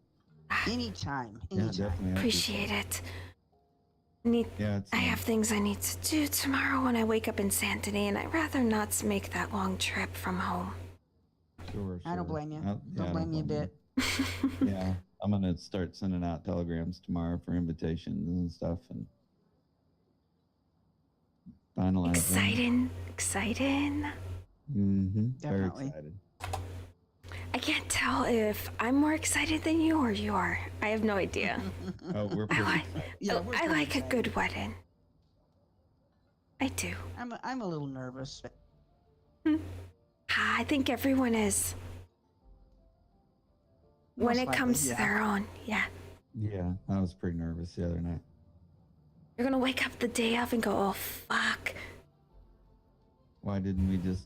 Anytime. Yeah, Anytime. definitely. Appreciate it. I have things I need to do tomorrow when I wake up in Santony, and I'd rather not make that long trip from home. Sure. I don't blame you. Yeah, Don't blame you a bit. Yeah, I'm gonna start sending out telegrams tomorrow for invitations and stuff, and finalize. Exciting. Mm-hmm. Very Definitely. excited. I can't tell if I'm more excited than you or you are. I have no idea. Oh, we're pretty excited. Yeah, we're I pretty like a excited. good wedding. I do. I'm a little nervous. I think everyone is. When Most it likely, comes to yeah. their own, yeah. Yeah, I was pretty nervous the other night. You're gonna wake up the day of and go, oh, fuck. Why didn't we just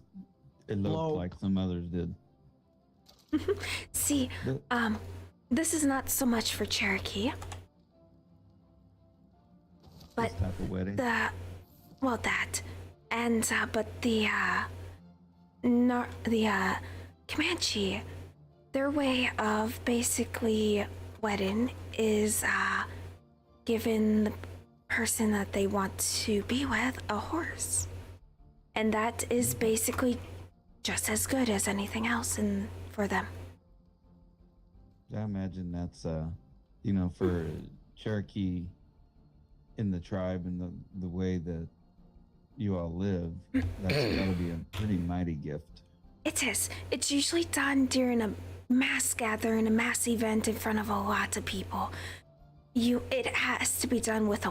elope Elope. like some others did? See, this is not so much for Cherokee. But This type of wedding. that, and but the Comanche, their way of basically wedding is giving the person that they want to be with a horse, and that is basically just as good as anything else for them. I imagine that's you know, for Cherokee in the tribe and the way that you all live, that's got to be a pretty mighty gift. It is. It's usually done during a mass gathering, a mass event in front of a lot of people. It has to be done with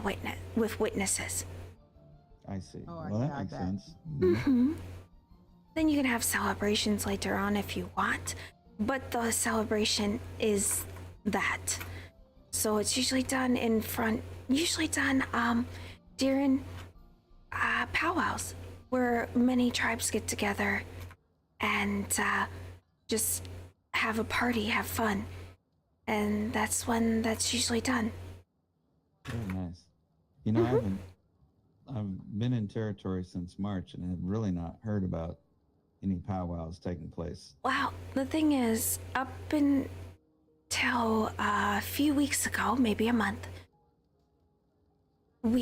witnesses. I see. Oh, Well, yeah, that I makes bet. sense. Then you can have celebrations later on if you want, but the celebration is that. So it's usually done during powwows where many tribes get together and just have a party, have fun. And that's when that's usually done. Very nice. You know, I've been in territory since March and had really not heard about any powwows taking place. Well, the thing is, up until a few weeks ago, maybe a month,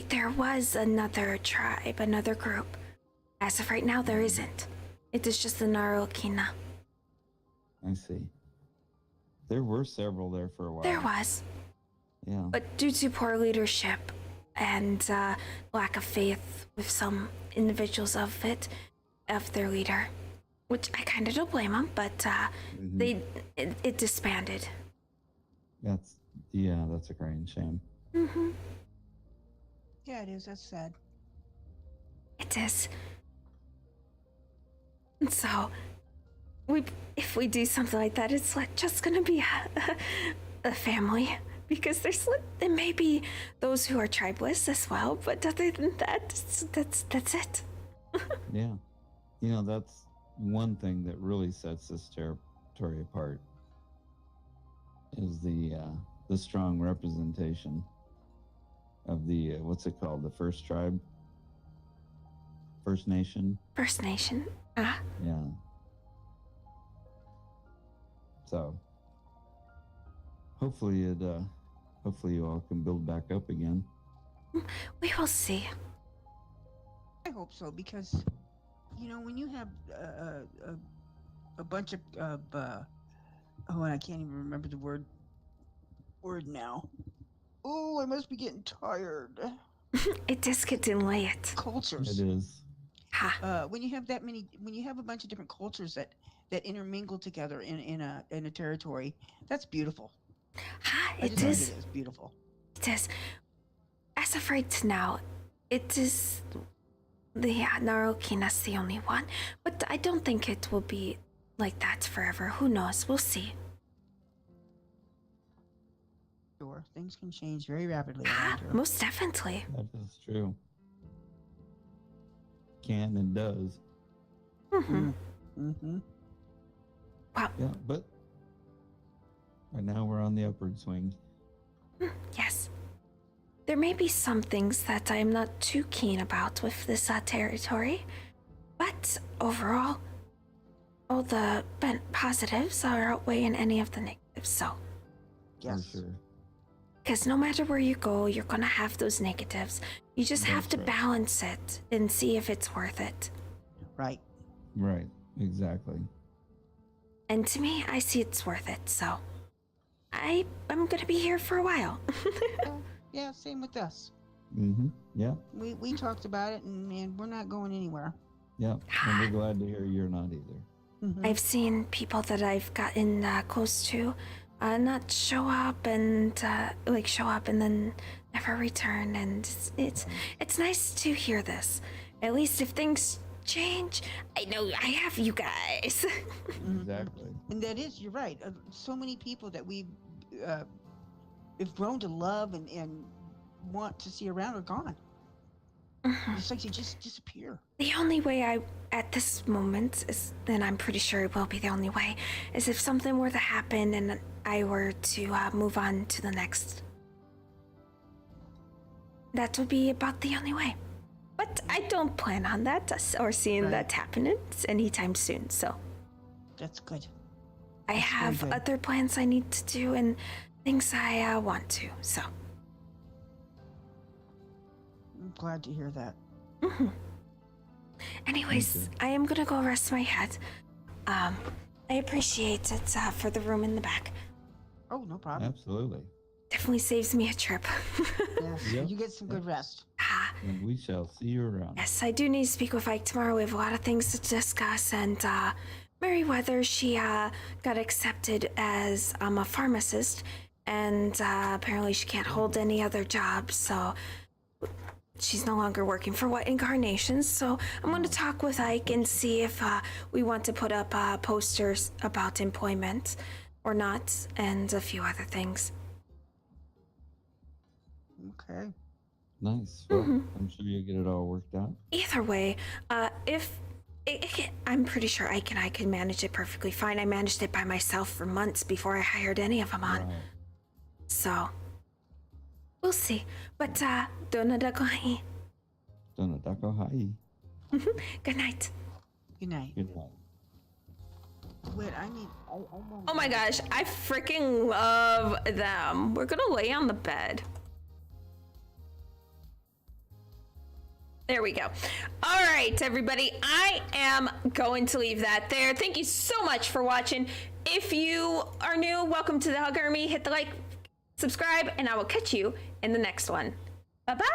there was another tribe, another group. As of right now, there isn't. It is just the Narukina. I see. There were several there for a while. There was. Yeah. But due to poor leadership and lack of faith with some individuals of their leader, which I kind of don't blame them, but it disbanded. That's a crying shame. Mm-hmm. Yeah, it is. That's sad. It is. And so, if we do something like that, it's just gonna be a family. Because there may be those who are tribalists as well, but other than that, that's it. Yeah. You know, that's one thing that really sets this territory apart is the strong representation of the what's it called, the first tribe, First Nation. First Nation. Yeah. So hopefully you all can build back up again. We will see. I hope so, because you know, when you have a bunch of and I can't even remember the word now. Oh, I must be getting tired. It is getting late. Cultures. It is. When you have a bunch of different cultures that intermingle together in a territory, that's beautiful. It is. It is beautiful. It is. As of right now, it is the Narukina's the only one, but I don't think it will be like that forever. Who knows? We'll see. Sure, things can change very rapidly around here. Most definitely. That is true. Can and does. Mm-hmm. Mm-hmm. Wow. Yeah, but right now we're on the upward swing. Yes. There may be some things that I'm not too keen about with this territory, but overall, all the positives are outweighing any of the negatives, so. Yes. For sure. Because no matter where you go, you're gonna have those negatives. You just have to right. balance it and see if it's worth it. Right. Right, exactly. And to me, I see it's worth it, so I'm gonna be here for a while. Yeah, same with us. Mm-hmm. Yeah. We talked about it, and we're not going anywhere. Yeah. And we're glad to hear you're not either. Mm-hmm. I've seen people that I've gotten close to not show up and then never return, and it's nice to hear this. At least if things change, I know I have you guys. Exactly. And that is, you're right. So many people that we've grown to love and want to see around are gone. It's like they just disappear. The only way at this moment is, and I'm pretty sure it will be the only way, is if something were to happen and I were to move on to the next. That would be about the only way. But I don't plan on that or seeing that happening anytime soon, so. That's good. I have other plans I need to do and things I want to, so. I'm glad to hear that. Mm-hmm. Anyways, I am gonna go rest my head. I appreciate it for the room in the back. Oh, no problem. Absolutely. Definitely saves me a trip. Yes, Yep. you get some good rest. And we shall see you around. Yes, I do need to speak with Ike tomorrow. We have a lot of things to discuss. And Meriwether, she got accepted as a pharmacist, and apparently she can't hold any other jobs, so she's no longer working for What Incarnations. So I'm going to talk with Ike and see if we want to put up posters about employment or not, and a few other things. Okay. Nice. Well, I'm sure you'll get it all worked out. Either way, I'm pretty sure Ike and I can manage it perfectly fine. I managed it by myself for months before I hired any of them on. Right. So, we'll see. But, donadako hai. Donadako hai. Good night. Good night. Good night. Wait, I need. I want. Oh my gosh, I freaking love them. We're gonna lay on the bed. There we go. All right, everybody. I am going to leave that there. Thank you so much for watching. If you are new, welcome to the Hug Army. Hit the like, subscribe, and I will catch you in the next one. Bye-bye.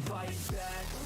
Fight back.